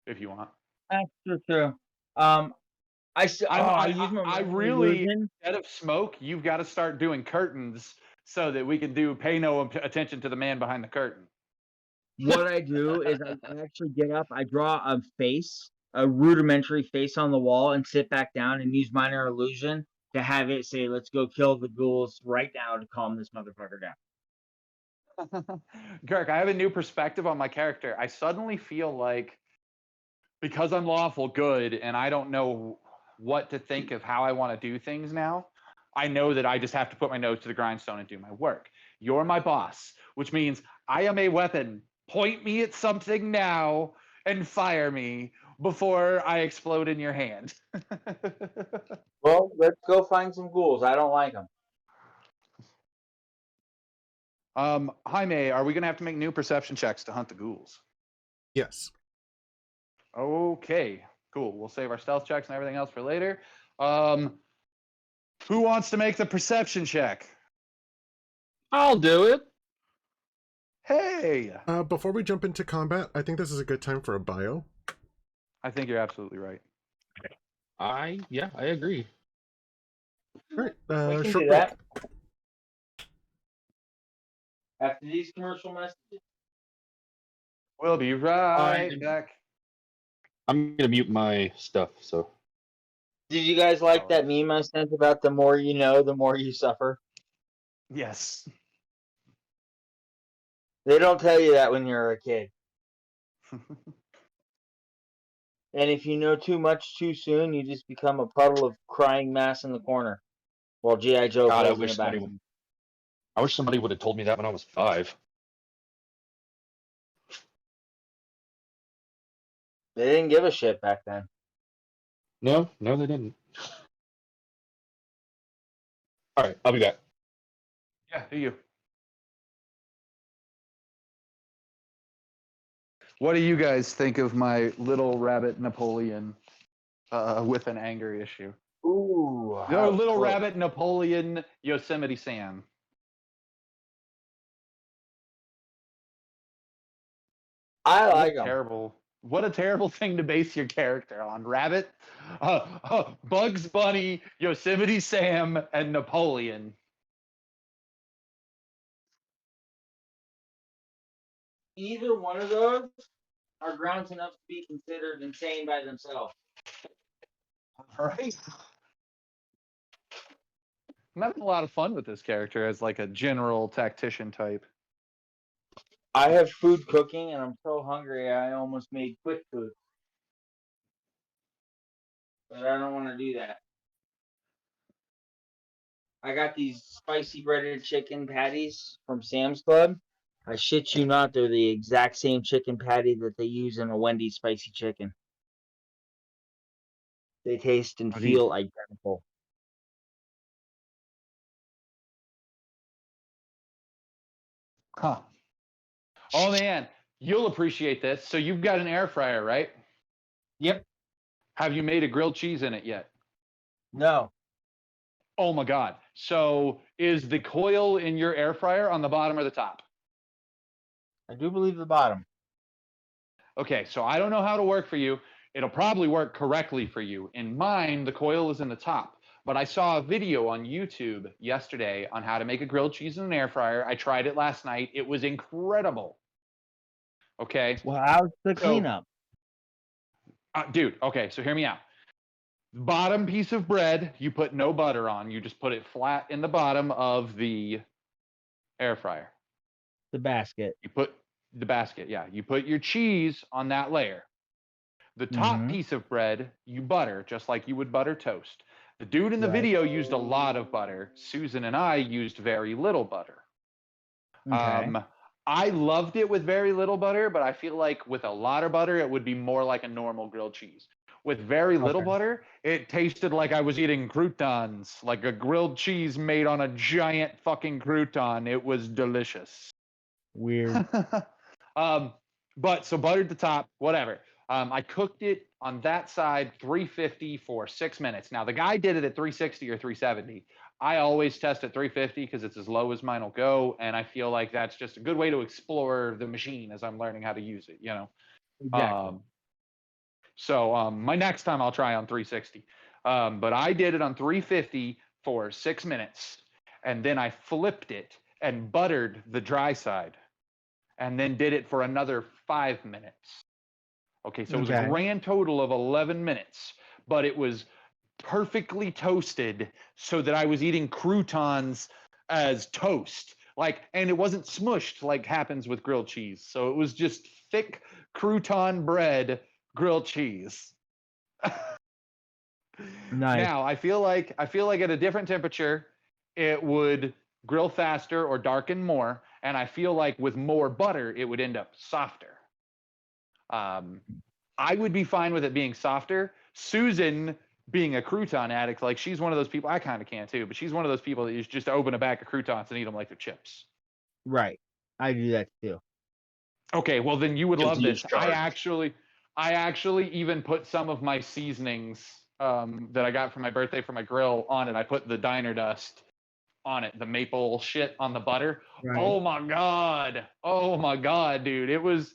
Speaker 1: if you want.
Speaker 4: That's true. I use my minor illusion.
Speaker 1: Instead of smoke, you've got to start doing curtains so that we can pay no attention to the man behind the curtain.
Speaker 4: What I do is I actually get up, I draw a rudimentary face on the wall, and sit back down and use minor illusion to have it say, let's go kill the ghouls right now to calm this motherfucker down.
Speaker 1: Girk, I have a new perspective on my character. I suddenly feel like, because I'm lawful good and I don't know what to think of how I want to do things now, I know that I just have to put my nose to the grindstone and do my work. You're my boss, which means I am a weapon. Point me at something now and fire me before I explode in your hand.
Speaker 4: Well, let's go find some ghouls. I don't like them.
Speaker 1: Jaime, are we going to have to make new perception checks to hunt the ghouls?
Speaker 2: Yes.
Speaker 1: Okay, cool. We'll save our stealth checks and everything else for later. Who wants to make the perception check?
Speaker 6: I'll do it.
Speaker 1: Hey!
Speaker 2: Before we jump into combat, I think this is a good time for a bio.
Speaker 1: I think you're absolutely right.
Speaker 6: I agree.
Speaker 2: All right.
Speaker 4: We can
Speaker 2: Short
Speaker 4: do
Speaker 2: break.
Speaker 4: that. After these commercial messages.
Speaker 1: We'll be right back.
Speaker 6: I'm gonna mute my stuff. So.
Speaker 4: Did you guys like that meme I sent about the more you know, the more you suffer?
Speaker 1: Yes.
Speaker 4: They don't tell you that when you're a kid. And if you know too much too soon, you just become a puddle of crying mass in the corner. While G.I. Joe
Speaker 6: God,
Speaker 4: plays in the background.
Speaker 6: I wish somebody would have told me that when I was 5.
Speaker 4: They didn't give a shit back then.
Speaker 6: No, they didn't. All right, I'll be back.
Speaker 1: Yeah, do you? What do you guys think of my little rabbit Napoleon with an anger issue?
Speaker 4: Ooh.
Speaker 1: No, little
Speaker 4: cool.
Speaker 1: rabbit Napoleon Yosemite Sam.
Speaker 4: I
Speaker 1: What
Speaker 4: like
Speaker 1: a
Speaker 4: them.
Speaker 1: terrible, what a terrible thing to base your character on. Rabbit, Bugs Bunny, Yosemite Sam, and Napoleon.
Speaker 4: Either one of those are grounds enough to be considered insane by themselves.
Speaker 1: All right. I'm having a lot of fun with this character as like a general tactician type.
Speaker 4: I have food cooking, and I'm so hungry I almost made quick food. But I don't want to do that. I got these spicy breaded chicken patties from Sam's Club. I shit you not, they're the exact same chicken patty that they use in a Wendy's spicy chicken. They taste and feel identical.
Speaker 1: Huh. Oh man, you'll appreciate this. So you've got an air fryer, right?
Speaker 4: Yep.
Speaker 1: Have you made a grilled cheese in it yet?
Speaker 4: No.
Speaker 1: Oh my god. So is the coil in your air fryer on the bottom or the top?
Speaker 4: I do believe the bottom.
Speaker 1: Okay, so I don't know how to work for you. It'll probably work correctly for you. In mine, the coil is in the top. But I saw a video on YouTube yesterday on how to make a grilled cheese in an air fryer. I tried it last night. It was incredible. Okay.
Speaker 4: Well, how's the
Speaker 1: So-
Speaker 4: cleanup?
Speaker 1: Dude, okay, so hear me out. Bottom piece of bread, you put no butter on. You just put it flat in the bottom of the air fryer.
Speaker 4: The basket.
Speaker 1: You put the basket, yeah. You put your cheese on that layer. The top piece of bread, you butter, just like you would butter toast. The dude in the
Speaker 4: Right.
Speaker 1: video used a lot of butter. Susan and I used very little butter.
Speaker 4: Okay.
Speaker 1: I loved it with very little butter, but I feel like with a lot of butter, it would be more like a normal grilled cheese. With very little
Speaker 4: Okay.
Speaker 1: butter, it tasted like I was eating croutons, like a grilled cheese made on a giant fucking crouton. It was delicious.
Speaker 4: Weird.
Speaker 1: But so buttered the top, whatever. I cooked it on that side 350 for 6 minutes. Now the guy did it at 360 or 370. I always test at 350 because it's as low as mine will go, and I feel like that's just a good way to explore the machine as I'm learning how to use it. You know.
Speaker 4: Exactly.
Speaker 1: So my next time I'll try on 360. But I did it on 350 for 6 minutes, and then I flipped it and buttered the dry side, and then did it for another 5 minutes. Okay, so it was a
Speaker 4: Okay.
Speaker 1: grand total of 11 minutes, but it was perfectly toasted so that I was eating croutons as toast. Like, and it wasn't smushed like happens with grilled cheese. So it was just thick crouton bread, grilled cheese.
Speaker 4: Nice.
Speaker 1: Now, I feel like at a different temperature, it would grill faster or darken more, and I feel like with more butter, it would end up softer. I would be fine with it being softer. Susan, being a crouton addict, like she's one of those people. I kind of can too, but she's one of those people that you just open a bag of croutons and eat them like they're chips.
Speaker 4: Right. I do that too.
Speaker 1: Okay, well then you would love
Speaker 6: Guilty
Speaker 1: this.
Speaker 6: as charged.
Speaker 1: I actually even put some of my seasonings that I got for my birthday for my grill on it. I put the diner dust on it, the maple shit on the butter.
Speaker 4: Right.
Speaker 1: Oh my god, dude! It was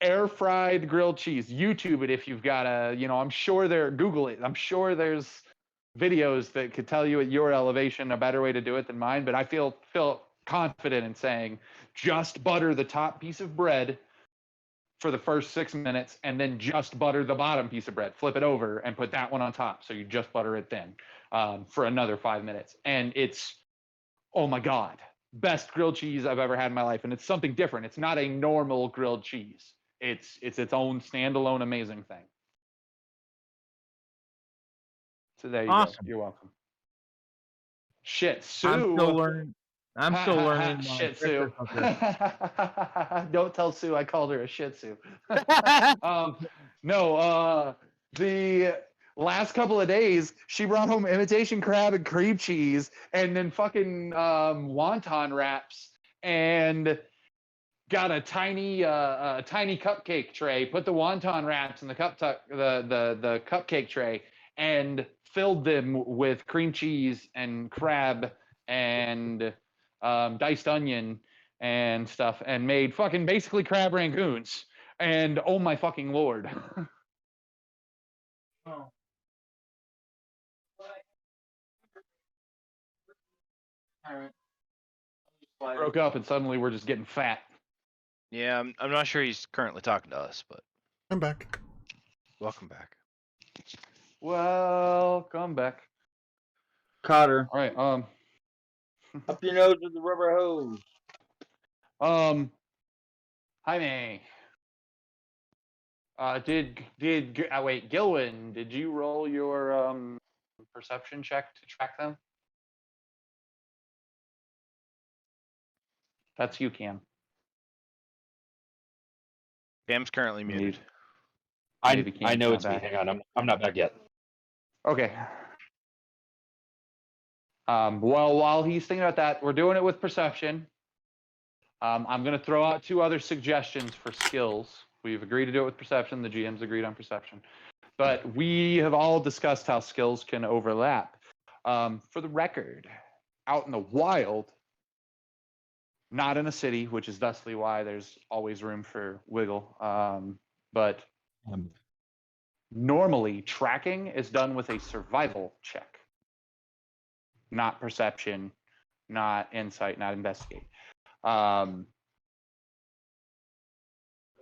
Speaker 1: air fried grilled cheese. YouTube it if you've got a, I'm sure Google it. I'm sure there's videos that could tell you at your elevation a better way to do it than mine, but I feel confident in saying just butter the top piece of bread for the first 6 minutes and then just butter the bottom piece of bread. Flip it over and put that one on top. So you just butter it then for another 5 minutes. And it's, oh my God, best grilled cheese I've ever had in my life. And it's something different. It's not a normal grilled cheese. It's its own standalone amazing thing. So there you
Speaker 4: Awesome.
Speaker 1: go. You're welcome. Shit, Sue.
Speaker 4: I'm still learning. I'm still learning.
Speaker 1: Shit, Sue. Don't tell Sue I called her a shit Sue. No, last couple of days, she brought home imitation crab and cream cheese, and then fucking wonton wraps, and got a tiny cupcake tray. Put the wonton wraps in the the cupcake tray, and filled them with cream cheese and crab and diced onion and stuff, and made fucking basically crab rangoons. And oh my fucking lord.
Speaker 3: Oh. Alright.
Speaker 1: Broke up and suddenly we're just getting fat.
Speaker 5: Yeah, I'm not sure he's currently talking to us, but
Speaker 2: I'm back.
Speaker 5: welcome back.
Speaker 1: Welcome back.
Speaker 4: Cotter,
Speaker 1: All right.
Speaker 4: up your nose with the rubber hose.
Speaker 1: Jaime. Wait, Gilwin, did you roll your perception check to track them? That's you, Cam.
Speaker 5: Cam's currently muted.
Speaker 6: I
Speaker 1: Maybe
Speaker 6: I
Speaker 1: Cam's
Speaker 6: know
Speaker 1: not
Speaker 6: it's me.
Speaker 1: back.
Speaker 6: Hang on, I'm not back yet.
Speaker 1: Okay. Well, while he's thinking about that, we're doing it with perception. I'm going to throw out 2 other suggestions for skills. We've agreed to do it with perception. The GM's agreed on perception. But we have all discussed how skills can overlap. For the record, out in the wild, not in a city, which is thusly why there's always room for wiggle. But normally, tracking is done with a survival check, not perception, not insight, not investigate.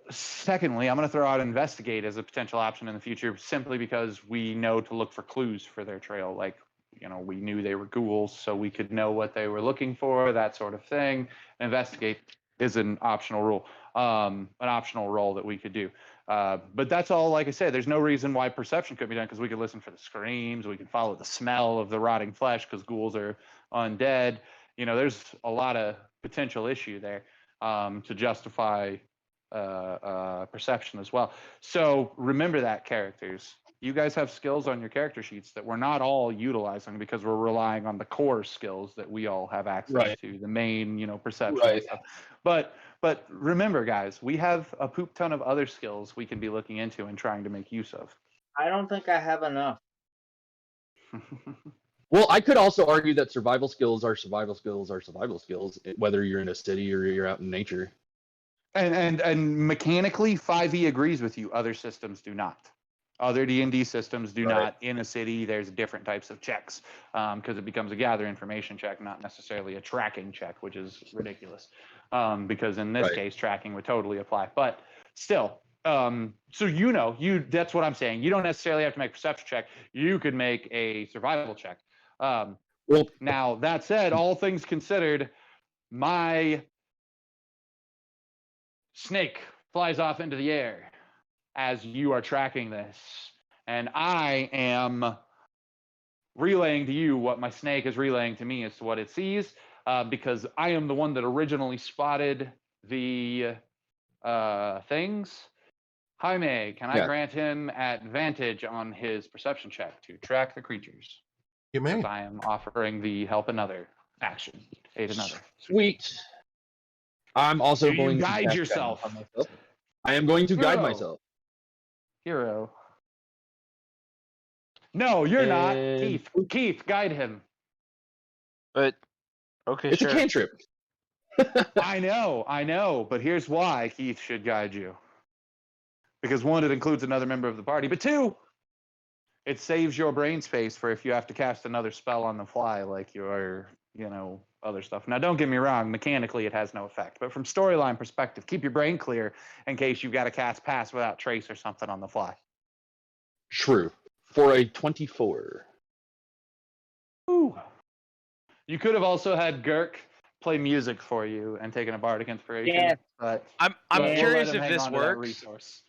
Speaker 1: Secondly, I'm going to throw out investigate as a potential option in the future, simply because we know to look for clues for their trail. Like, you know, we knew they were ghouls, so we could know what they were looking for, that sort of thing. Investigate is an optional rule, an optional role that we could do. But that's all. Like I said, there's no reason why perception couldn't be done, because we could listen for the screams, we can follow the smell of the rotting flesh, because ghouls are undead. You know, there's a lot of potential issue there to justify perception as well. So remember that, characters. You guys have skills on your character sheets that we're not all utilizing because we're relying on the core skills that we all have access to, the main, you know, perception and stuff. But remember, guys, we have a poop ton of other skills we can be looking into and trying to make use of.
Speaker 4: I don't think I have enough.
Speaker 6: Well, I could also argue that survival skills are survival skills, whether you're in a city or you're out in nature.
Speaker 1: And mechanically, 5e agrees with you. Other systems do not. Other D&D systems do not. In a city, there's different types of checks because it becomes a gather information check, not necessarily a tracking check, which is ridiculous. Because in this case, tracking would totally apply. But still, so you know, that's what I'm saying. You don't necessarily have to make a perception check. You could make a survival check.
Speaker 6: Well,
Speaker 1: now, that said, all things considered, my snake flies off into the air as you are tracking this, and I am relaying to you what my snake is relaying to me as to what it sees, because I am the one that originally spotted the things. Jaime, can I grant him advantage on his perception check to track the creatures?
Speaker 2: You may.
Speaker 1: Because I am offering the help another action, aid another.
Speaker 6: Sweet. I'm also
Speaker 1: Do
Speaker 6: going
Speaker 1: you
Speaker 6: to
Speaker 1: guide
Speaker 6: cast
Speaker 1: yourself?
Speaker 6: guidance on myself. I am going to guide
Speaker 1: Hero.
Speaker 6: myself.
Speaker 1: Hero. No, you're not.
Speaker 6: And-
Speaker 1: Keith, guide him.
Speaker 5: But okay,
Speaker 6: It's
Speaker 5: sure.
Speaker 6: a cantrip.
Speaker 1: I know, but here's why Keith should guide you. Because 1, it includes another member of the party, but 2, it saves your brain space for if you have to cast another spell on the fly, like your, you know, other stuff. Now, don't get me wrong, mechanically it has no effect, but from storyline perspective, keep your brain clear in case you've got to cast Pass Without Trace or something on the fly.
Speaker 6: True. For a 24.
Speaker 1: Ooh. You could have also had Girk play music for you and taken a bardic inspiration.
Speaker 4: Yeah.
Speaker 1: But
Speaker 5: I'm
Speaker 1: we'll
Speaker 5: curious
Speaker 1: let him
Speaker 5: if
Speaker 1: hang
Speaker 5: this
Speaker 1: on to that
Speaker 5: works.
Speaker 1: resource.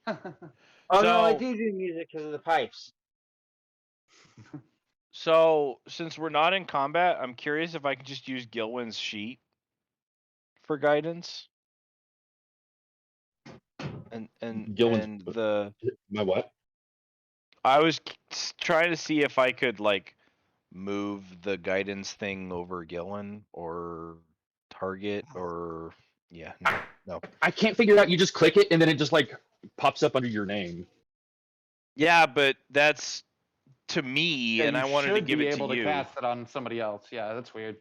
Speaker 4: Oh no, I
Speaker 5: So-
Speaker 4: do music because of the pipes.
Speaker 5: So since we're not in combat, I'm curious if I can just use Gilwin's sheet for guidance. And
Speaker 6: Gilwin's-
Speaker 5: and the
Speaker 6: My what?
Speaker 5: I was trying to see if I could like move the guidance thing over Gillen or target or no.
Speaker 6: I can't figure it out. You just click it and then it just like pops up under your name.
Speaker 5: Yeah, but that's to me,
Speaker 1: Yeah,
Speaker 5: and
Speaker 1: you
Speaker 5: I wanted to
Speaker 1: should
Speaker 5: give
Speaker 1: be
Speaker 5: it
Speaker 1: able
Speaker 5: to
Speaker 1: to
Speaker 5: you.
Speaker 1: cast it on somebody else. Yeah, that's weird.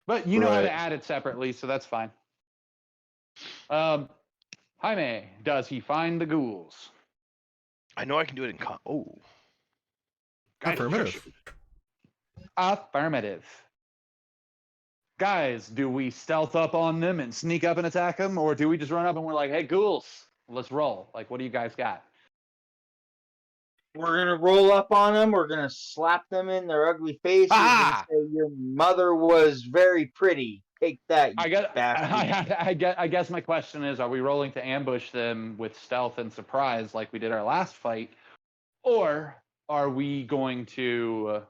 Speaker 1: But you know how to
Speaker 6: Right.
Speaker 1: add it separately, so that's fine. Jaime, does he find the ghouls?
Speaker 5: I know I can do it in
Speaker 2: Affirmative.
Speaker 1: Affirmative. Guys, do we stealth up on them and sneak up and attack them, or do we just run up and we're like, "Hey, ghouls, let's roll"? Like, what do you guys got?
Speaker 4: We're gonna roll up on them. We're gonna slap them in their ugly faces
Speaker 5: Ah!
Speaker 4: and say, "Your mother was very pretty. Take that, you
Speaker 1: I guess,
Speaker 4: bastard."
Speaker 1: I guess my question is, are we rolling to ambush them with stealth and surprise like we did our last fight, or are we going to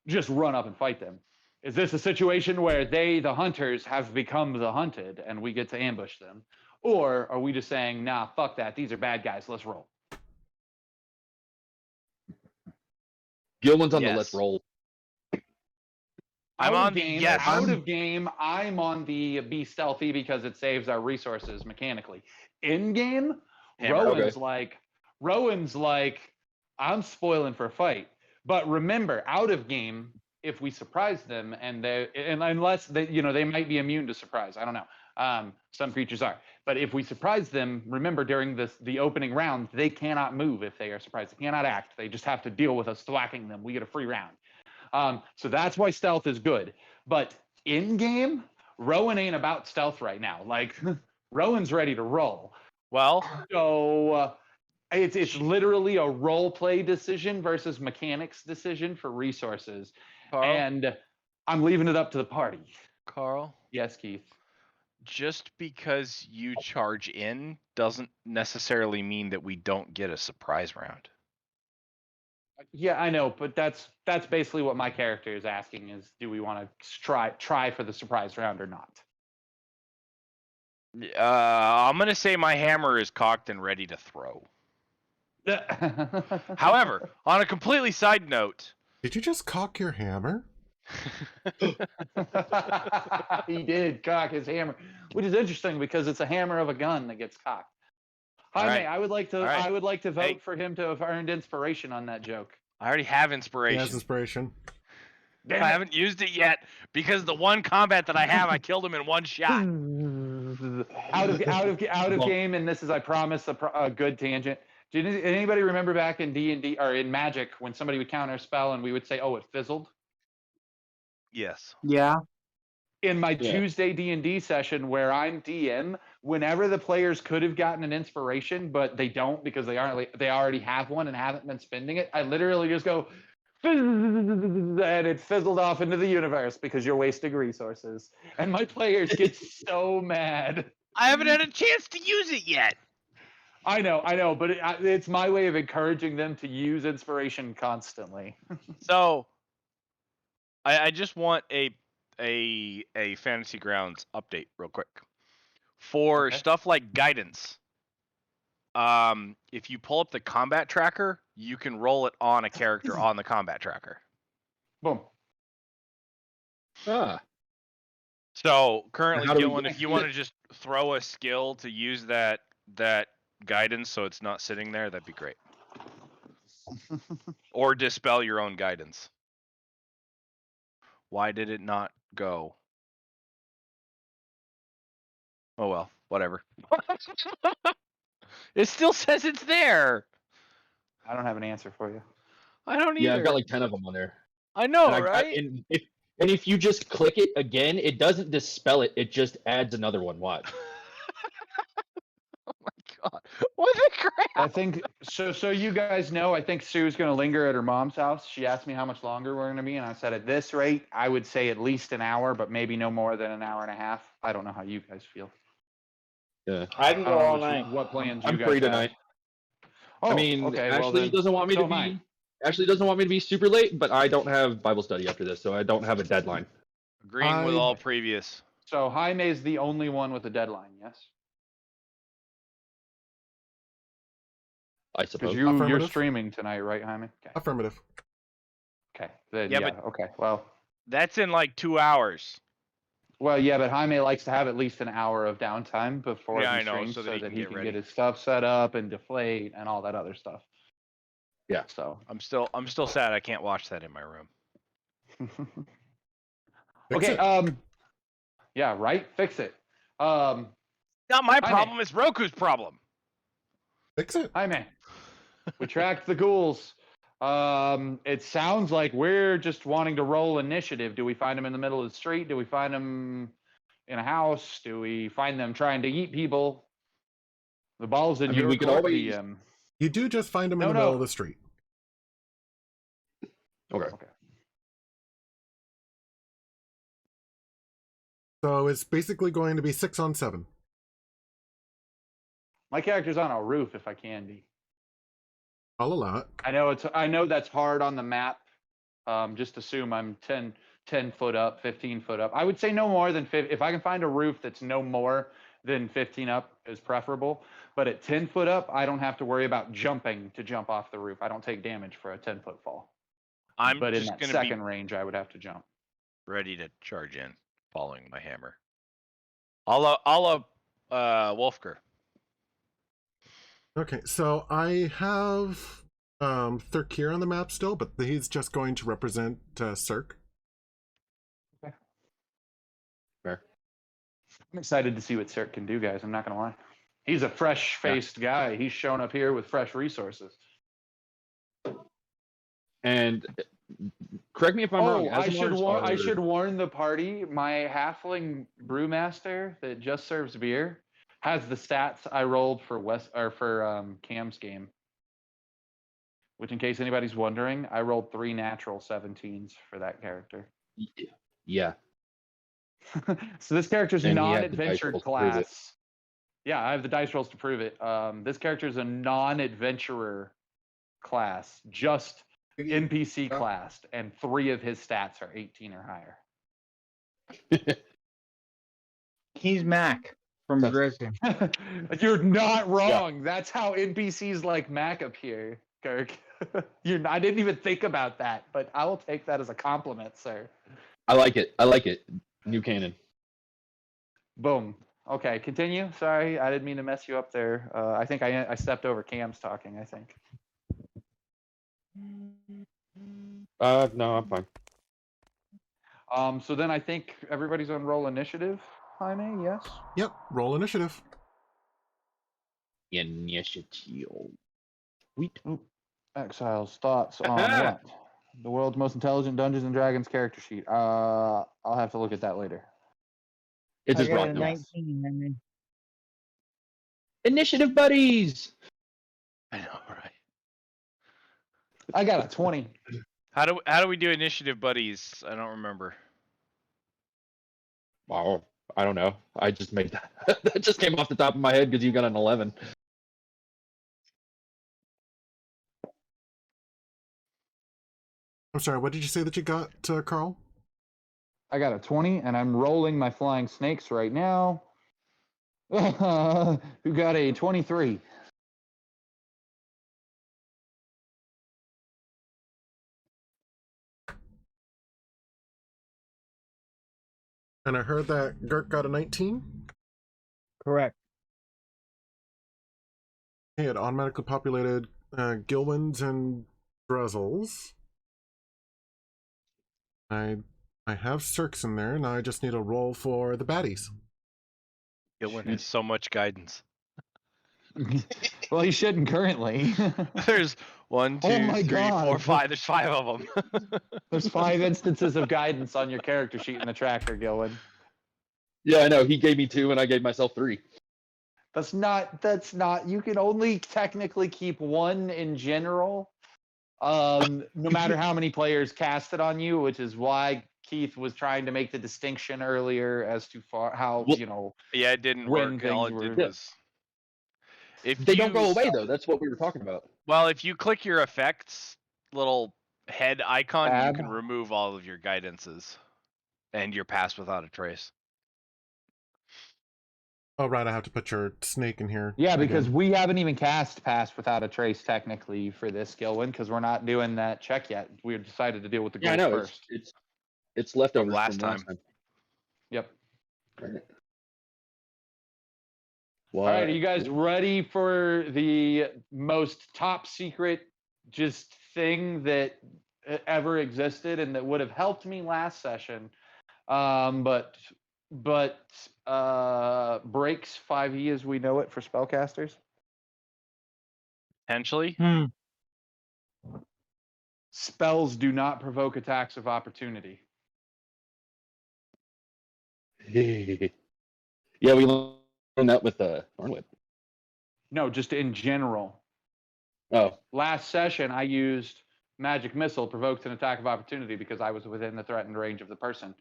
Speaker 1: just run up and fight them? Is this a situation where they, the hunters, have become the hunted and we get to ambush them? Or are we just saying, nah, fuck that, these are bad guys, let's roll?
Speaker 6: Gillen's on the
Speaker 5: Yes.
Speaker 6: let's roll.
Speaker 5: I'm on the
Speaker 1: game,
Speaker 5: yes.
Speaker 1: Out of game, I'm on the be stealthy because it saves our resources mechanically. In game,
Speaker 5: Hammer.
Speaker 1: Rowan's like, I'm spoiling for a fight. But remember, out of game, if we surprise them and unless they, they might be immune to surprise. I don't know. Some creatures are. But if we surprise them, remember during the opening round, they cannot move if they are surprised. They cannot act. They just have to deal with us thwacking them. We get a free round. So that's why stealth is good. But in game, Rowan ain't about stealth right now. Like Rowan's ready to roll.
Speaker 5: Well,
Speaker 1: So it's literally a role play decision versus mechanics decision for resources.
Speaker 5: Carl,
Speaker 1: And I'm leaving it up to the party.
Speaker 5: Carl,
Speaker 1: Yes, Keith.
Speaker 5: just because you charge in doesn't necessarily mean that we don't get a surprise round.
Speaker 1: Yeah, I know, but that's basically what my character is asking: is do we want to try for the surprise round or not?
Speaker 5: I'm gonna say my hammer is cocked and ready to throw. However, on a completely side note,
Speaker 2: Did you just cock your hammer?
Speaker 1: He did cock his hammer, which is interesting because it's a hammer of a gun that gets cocked. Jaime,
Speaker 5: right.
Speaker 1: I would like to
Speaker 5: right.
Speaker 1: I would like to vote
Speaker 5: Hey.
Speaker 1: for him to have earned inspiration on that joke.
Speaker 5: I already have
Speaker 2: He
Speaker 5: inspiration.
Speaker 2: has inspiration.
Speaker 1: Damn
Speaker 5: I
Speaker 1: it.
Speaker 5: haven't used it yet because the one combat that I have, I killed him in one shot.
Speaker 1: out of
Speaker 6: Well-
Speaker 1: game, and this is, I promise, a good tangent. Did anybody remember back in D&D or in Magic when somebody would counter a spell and we would say, "Oh, it fizzled"?
Speaker 5: Yes.
Speaker 4: Yeah.
Speaker 1: In my
Speaker 6: Yeah.
Speaker 1: Tuesday D&D session where I'm DM, whenever the players could have gotten an inspiration, but they don't because they already have one and haven't been spending it, I literally just go, and it fizzled off into the universe because you're wasting resources. And my players get so mad.
Speaker 5: I haven't had a chance to use it yet.
Speaker 1: I know, but it's my way of encouraging them to use inspiration constantly.
Speaker 5: So, I just want a Fantasy Grounds update real quick for
Speaker 1: Okay.
Speaker 5: stuff like guidance. If you pull up the combat tracker, you can roll it on a character on the combat tracker.
Speaker 1: Boom.
Speaker 6: Ah.
Speaker 5: So currently,
Speaker 6: How do we
Speaker 5: Gillen,
Speaker 6: get
Speaker 5: if you
Speaker 6: it?
Speaker 5: want to just throw a skill to use that guidance, so it's not sitting there, that'd be great. Or dispel your own guidance. Why did it not go? Oh well, whatever. It still says it's there.
Speaker 1: I don't have an answer for you.
Speaker 5: I don't either.
Speaker 6: Yeah, I've got like 10 of them on there.
Speaker 5: I know,
Speaker 6: And
Speaker 5: right?
Speaker 6: and if you just click it again, it doesn't dispel it. It just adds another one. Watch.
Speaker 5: Oh my god! What the crap?
Speaker 1: I think so. So you guys know, I think Sue's going to linger at her mom's house. She asked me how much longer we're going to be, and I said at this rate, I would say at least an hour, but maybe no more than an hour and a half. I don't know how you guys feel.
Speaker 6: Yeah.
Speaker 4: I can
Speaker 1: I
Speaker 4: go
Speaker 1: don't know
Speaker 4: all
Speaker 1: what,
Speaker 4: night.
Speaker 1: what plans you
Speaker 6: I'm
Speaker 1: guys
Speaker 6: free
Speaker 1: have.
Speaker 6: tonight.
Speaker 1: Oh,
Speaker 6: I mean,
Speaker 1: okay, well
Speaker 6: Ashley
Speaker 1: then,
Speaker 6: doesn't want me
Speaker 1: so
Speaker 6: to
Speaker 1: am I.
Speaker 6: be. Ashley doesn't want me to be super late, but I don't have Bible study after this, so I don't have a deadline.
Speaker 5: Agreeing with
Speaker 2: I-
Speaker 5: all previous.
Speaker 1: So Jaime is the only one with a deadline. Yes.
Speaker 6: I
Speaker 1: Because
Speaker 6: suppose.
Speaker 1: you're
Speaker 2: Affirmative.
Speaker 1: streaming tonight, right, Jaime? Okay.
Speaker 2: Affirmative.
Speaker 1: Okay. Then,
Speaker 5: Yeah,
Speaker 1: yeah.
Speaker 5: but-
Speaker 1: Okay. Well.
Speaker 5: That's in like 2 hours.
Speaker 1: Well, yeah, but Jaime likes to have at least an hour of downtime before
Speaker 5: Yeah,
Speaker 1: he
Speaker 5: I know,
Speaker 1: streams,
Speaker 5: so that he can get ready.
Speaker 1: get his stuff set up and deflate and all that other stuff.
Speaker 6: Yeah.
Speaker 1: So.
Speaker 5: I'm still sad I can't watch that in my room.
Speaker 2: Fix
Speaker 1: Okay.
Speaker 2: it.
Speaker 1: Yeah. Right. Fix it.
Speaker 5: Not my
Speaker 1: Jaime.
Speaker 5: problem. It's Roku's problem.
Speaker 2: Fix it.
Speaker 1: Jaime. We tracked the ghouls. It sounds like we're just wanting to roll initiative. Do we find them in the middle of the street? Do we find them in a house? Do we find them trying to eat people? The ball's in
Speaker 6: I mean,
Speaker 1: your
Speaker 6: we could
Speaker 1: court,
Speaker 6: always-
Speaker 1: DM.
Speaker 2: You do just find him in
Speaker 1: No,
Speaker 2: the middle
Speaker 1: no.
Speaker 2: of the street.
Speaker 6: Okay.
Speaker 2: So it's basically going to be 6 on 7.
Speaker 1: My character's on a roof if I can be.
Speaker 2: I'll allow it.
Speaker 1: I know that's hard on the map. Just assume I'm 10 foot up, 15 foot up. I would say no more than 50. If I can find a roof that's no more than 15 up is preferable. But at 10 foot up, I don't have to worry about jumping to jump off the roof. I don't take damage for a 10-foot fall.
Speaker 5: I'm
Speaker 1: But in
Speaker 5: just
Speaker 1: that
Speaker 5: gonna
Speaker 1: second range, I would have to jump.
Speaker 5: be ready to charge in, following my hammer. I'll Wolfger.
Speaker 2: Okay, so I have Circ here on the map still, but he's just going to represent Circ.
Speaker 6: Fair.
Speaker 1: I'm excited to see what Circ can do, guys. I'm not gonna lie. He's a fresh-faced guy. He's shown up here with fresh resources.
Speaker 6: And correct me if I'm wrong.
Speaker 1: I
Speaker 6: Asimars
Speaker 1: should warn the party. My halfling brewmaster that just serves beer has the stats I rolled for Cam's game. Which, in case anybody's wondering, I rolled 3 natural 17s for that character.
Speaker 6: Yeah.
Speaker 1: So this character's
Speaker 6: And he had the
Speaker 1: non-adventured
Speaker 6: dice rolls to prove it.
Speaker 1: class. Yeah, I have the dice rolls to prove it. This character's a non-adventurer class, just NPC class, and 3 of his stats are 18 or higher.
Speaker 4: He's Mac from Dresden.
Speaker 1: You're not wrong. That's how NPCs like Mac appear, Kirk. I didn't even think about that, but I will take that as a compliment, sir.
Speaker 6: I like it. New canon.
Speaker 1: Boom. Okay, continue. Sorry, I didn't mean to mess you up there. I think I stepped over Cam's talking, I think.
Speaker 6: No, I'm fine.
Speaker 1: So then I think everybody's on roll initiative, Jaime, yes?
Speaker 2: Yep, roll initiative.
Speaker 6: Initiative. Sweet.
Speaker 1: Exiles, thoughts on what? The world's most intelligent Dungeons and Dragons character sheet. I'll have to look at that later.
Speaker 6: It
Speaker 4: I
Speaker 6: just
Speaker 4: got
Speaker 6: brought
Speaker 4: a
Speaker 6: them.
Speaker 4: 19. I mean,
Speaker 6: Initiative buddies.
Speaker 5: I know, right?
Speaker 1: I got a 20.
Speaker 5: How do we do initiative, buddies? I don't remember.
Speaker 6: Wow. I don't know. I just made that. That just came off the top of my head because you got an 11.
Speaker 2: I'm sorry, what did you say that you got, Carl?
Speaker 1: I got a 20, and I'm rolling my flying snakes right now. Who got a 23?
Speaker 2: And I heard that Gert got a 19.
Speaker 4: correct.
Speaker 2: He had automatically populated Gilwins and Druzzles. I have Circs in there, and I just need a roll for the baddies.
Speaker 5: Gilwin has so much guidance.
Speaker 1: Well, he shouldn't currently.
Speaker 5: There's 1, 2,
Speaker 1: Oh my
Speaker 5: 3,
Speaker 1: God.
Speaker 5: 4, 5. There's 5 of them.
Speaker 1: There's 5 instances of guidance on your character sheet in the tracker, Gilwin.
Speaker 6: Yeah, I know. He gave me 2 and I gave myself 3.
Speaker 1: That's not, you can only technically keep 1 in general. No matter how many players cast it on you, which is why Keith was trying to make the distinction earlier as to how,
Speaker 6: Well,
Speaker 5: Yeah, it didn't
Speaker 1: When
Speaker 5: work. All it
Speaker 1: things
Speaker 5: did
Speaker 1: were-
Speaker 5: was. If
Speaker 6: They don't
Speaker 5: you-
Speaker 6: go away though. That's what we were talking about.
Speaker 5: Well, if you click your effects little head icon,
Speaker 1: Tab.
Speaker 5: you can remove all of your guidances and your pass without a trace.
Speaker 2: Oh, right, I have to put your snake in here.
Speaker 1: Yeah, because
Speaker 2: again.
Speaker 1: we haven't even cast Pass Without a Trace technically for this skill win because we're not doing that check yet. We decided to deal with the
Speaker 6: Yeah, I
Speaker 1: goals
Speaker 6: know.
Speaker 1: first.
Speaker 6: It's leftovers
Speaker 5: last
Speaker 6: from
Speaker 5: time.
Speaker 6: last time.
Speaker 1: Yep.
Speaker 6: Right.
Speaker 1: All right, are you guys ready for the most top secret just thing that ever existed and that would have helped me last session, but breaks 5e as we know it for spellcasters?
Speaker 5: Potentially.
Speaker 1: Spells do not provoke attacks of opportunity.
Speaker 6: Yeah, we learned that with Thornwood.
Speaker 1: No, just in general.
Speaker 6: Oh,
Speaker 1: Last session, I used Magic Missile, provoked an attack of opportunity because I was within the threatened range of the person.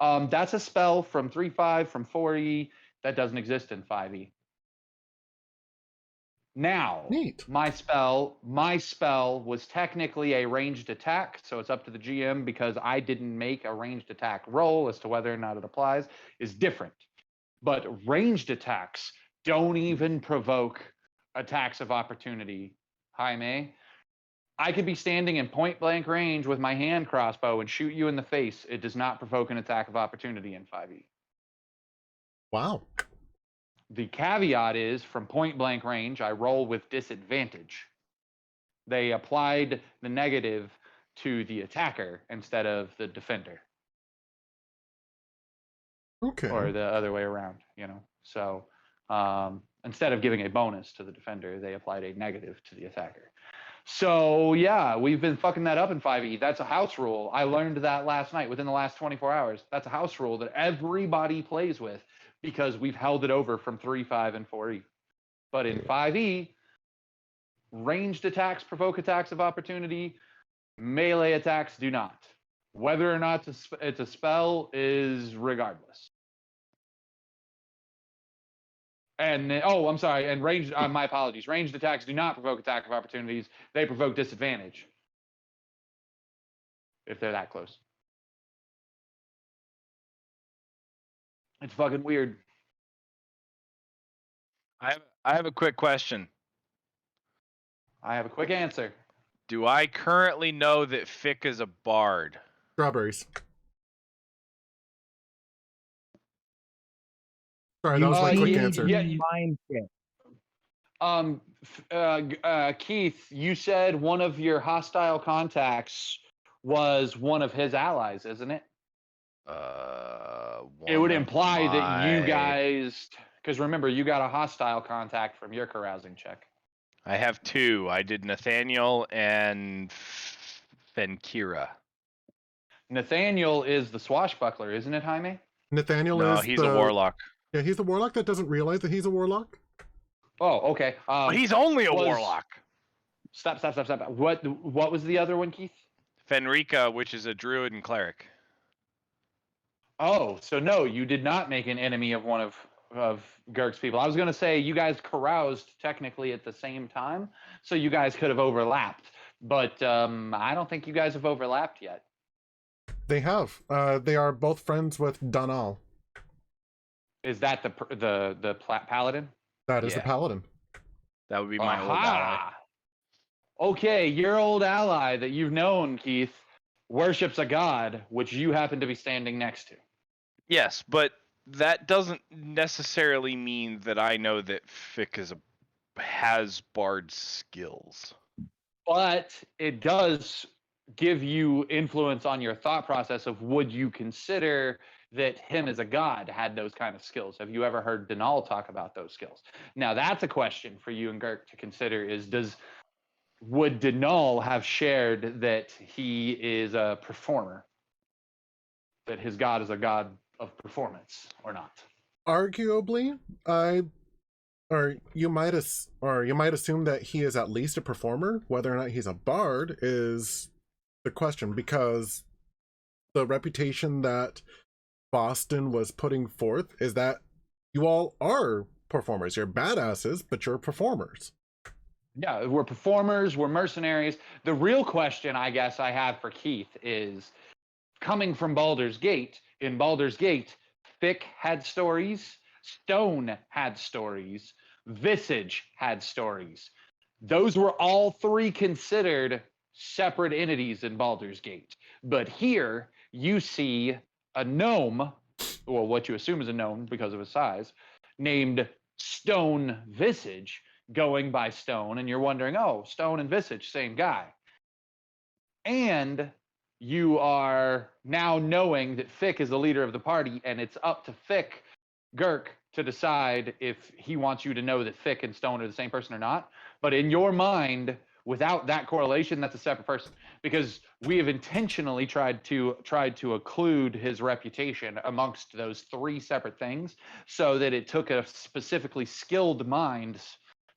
Speaker 1: That's a spell from 3/5, from 4e, that doesn't exist in 5e. Now,
Speaker 2: Neat.
Speaker 1: my spell was technically a ranged attack, so it's up to the GM because I didn't make a ranged attack roll as to whether or not it applies, is different. But ranged attacks don't even provoke attacks of opportunity. Jaime, I could be standing in point blank range with my hand crossbow and shoot you in the face. It does not provoke an attack of opportunity in 5e.
Speaker 2: Wow.
Speaker 1: The caveat is from point blank range, I roll with disadvantage. They applied the negative to the attacker instead of the defender.
Speaker 2: Okay.
Speaker 1: Or the other way around, you know. So instead of giving a bonus to the defender, they applied a negative to the attacker. So yeah, we've been fucking that up in 5e. That's a house rule. I learned that last night within the last 24 hours. That's a house rule that everybody plays with because we've held it over from 3/5 and 4e. But in 5e, ranged attacks provoke attacks of opportunity. Melee attacks do not. Whether or not it's a spell is regardless. And I'm sorry. And ranged, my apologies. Ranged attacks do not provoke attack of opportunities. They provoke disadvantage if they're that close. It's fucking weird.
Speaker 5: I have a quick question.
Speaker 1: I have a quick answer.
Speaker 5: Do I currently know that Fick is a bard?
Speaker 2: Strawberries. Sorry, that was my quick answer.
Speaker 1: Yeah. Keith, you said one of your hostile contacts was one of his allies, isn't it? It would imply that you guys, because remember, you got a hostile contact from your carousing check.
Speaker 5: I have two. I did Nathaniel and Fenkira.
Speaker 1: Nathaniel is the swashbuckler, isn't it, Jaime?
Speaker 2: Nathaniel
Speaker 5: No,
Speaker 2: is
Speaker 5: he's a warlock.
Speaker 2: Yeah, he's a warlock that doesn't realize that he's a warlock.
Speaker 1: Oh, okay.
Speaker 5: But he's only a warlock.
Speaker 1: Stop. What was the other one, Keith?
Speaker 5: Fenrika, which is a druid and cleric.
Speaker 1: Oh, so no, you did not make an enemy of one of Girk's people. I was going to say you guys caroused technically at the same time, so you guys could have overlapped. But I don't think you guys have overlapped yet.
Speaker 2: They have. They are both friends with Donal.
Speaker 1: Is that the paladin?
Speaker 2: That is the paladin.
Speaker 5: That would be my old ally.
Speaker 1: Okay, your old ally that you've known, Keith, worships a god, which you happen to be standing next to.
Speaker 5: Yes, but that doesn't necessarily mean that I know that Fick has bard skills.
Speaker 1: But it does give you influence on your thought process of would you consider that him as a god had those kind of skills? Have you ever heard Donal talk about those skills? Now that's a question for you and Girk to consider is would Donal have shared that he is a performer? That his god is a god of performance or not?
Speaker 2: Arguably, you might assume that he is at least a performer. Whether or not he's a bard is the question, because the reputation that Boston was putting forth is that you all are performers. You're badasses, but you're performers.
Speaker 1: Yeah, we're performers, we're mercenaries. The real question I guess I have for Keith is, coming from Baldur's Gate, in Baldur's Gate, Fick had stories Stone had stories. Visage had stories. Those were all three considered separate entities in Baldur's Gate. But here you see a gnome, or what you assume is a gnome because of his size, named Stone Visage, going by Stone, and you're wondering, oh, Stone and Visage, same guy. And you are now knowing that Fick is the leader of the party, and it's up to Fick, Girk, to decide if he wants you to know that Fick and Stone are the same person or not. But in your mind, without that correlation, that's a separate person, because we have intentionally tried to occlude his reputation amongst those three separate things, so that it took a specifically skilled mind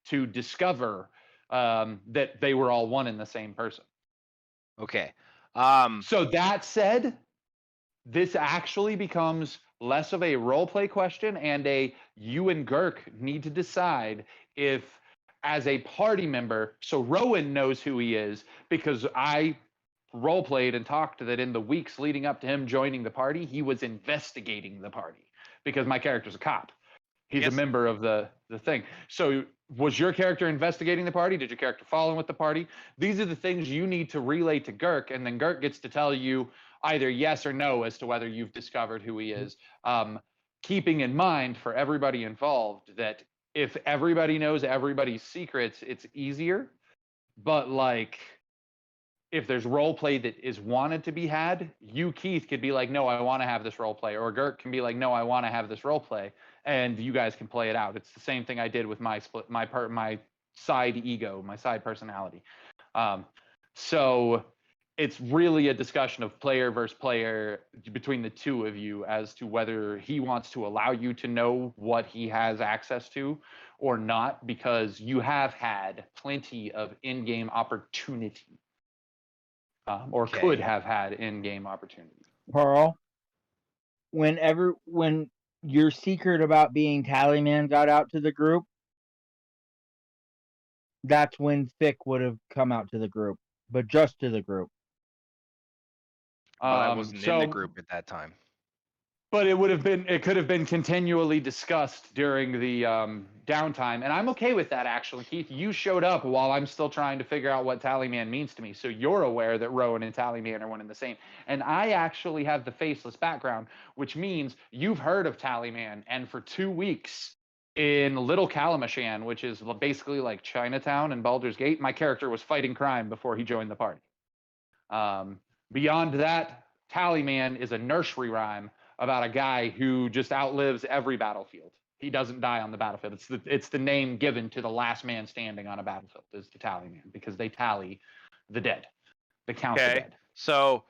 Speaker 1: to discover that they were all one and the same person.
Speaker 5: Okay.
Speaker 1: So that said, this actually becomes less of a roleplay question and you and Girk need to decide if, as a party member, so Rowan knows who he is because I roleplayed and talked that in the weeks leading up to him joining the party, he was investigating the party because my character's a cop. He's a member of the thing. So was your character investigating the party? Did your character follow with the party? These are the things you need to relay to Girk, and then Girk gets to tell you either yes or no as to whether you've discovered who he is. Keeping in mind for everybody involved that if everybody knows everybody's secrets, it's easier. But like, if there's role play that is wanted to be had, you, Keith, could be like, no, I want to have this role play, or Girk can be like, no, I want to have this role play, and you guys can play it out. It's the same thing I did with my split, my side ego, my side personality. So it's really a discussion of player versus player between the two of you as to whether he wants to allow you to know what he has access to or not, because you have had plenty of in-game opportunity. Or could have had in-game opportunity.
Speaker 4: Carl, when your secret about being Tallyman got out to the group, that's when Fick would have come out to the group, but just to the group.
Speaker 5: But I wasn't in the group at that time.
Speaker 1: But it could have been continually discussed during the downtime, and I'm okay with that, actually. Keith, you showed up while I'm still trying to figure out what Tallyman means to me, so you're aware that Rowan and Tallyman are one and the same. And I actually have the faceless background, which means you've heard of Tallyman, and for 2 weeks in Little Kalamashan, which is basically like Chinatown and Baldur's Gate, my character was fighting crime before he joined the party. Beyond that, Tallyman is a nursery rhyme about a guy who just outlives every battlefield. He doesn't die on the battlefield. It's the name given to the last man standing on a battlefield, is the Tallyman, because they tally the dead. They count the dead.
Speaker 5: So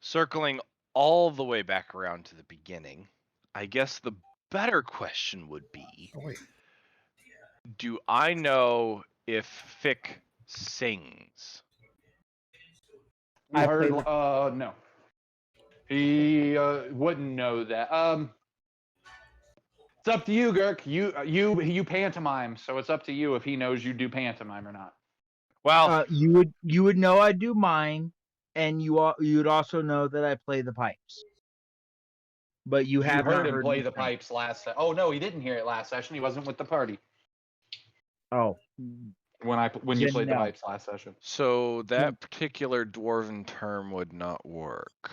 Speaker 5: circling all the way back around to the beginning, I guess the better question would be, do I know if Fick sings?
Speaker 1: I heard no. He wouldn't know that. It's up to you, Girk. You pantomime, so it's up to you if he knows you do pantomime or not.
Speaker 5: Well,
Speaker 4: you would know I do mine, and you'd also know that I play the pipes. But you have
Speaker 1: heard
Speaker 4: not
Speaker 1: him
Speaker 4: heard
Speaker 1: play
Speaker 4: me
Speaker 1: the
Speaker 4: sing.
Speaker 1: pipes last. Oh no, he didn't hear it last session. He wasn't with the party.
Speaker 4: Oh,
Speaker 1: when you played the pipes last session.
Speaker 5: So that particular dwarven term would not work.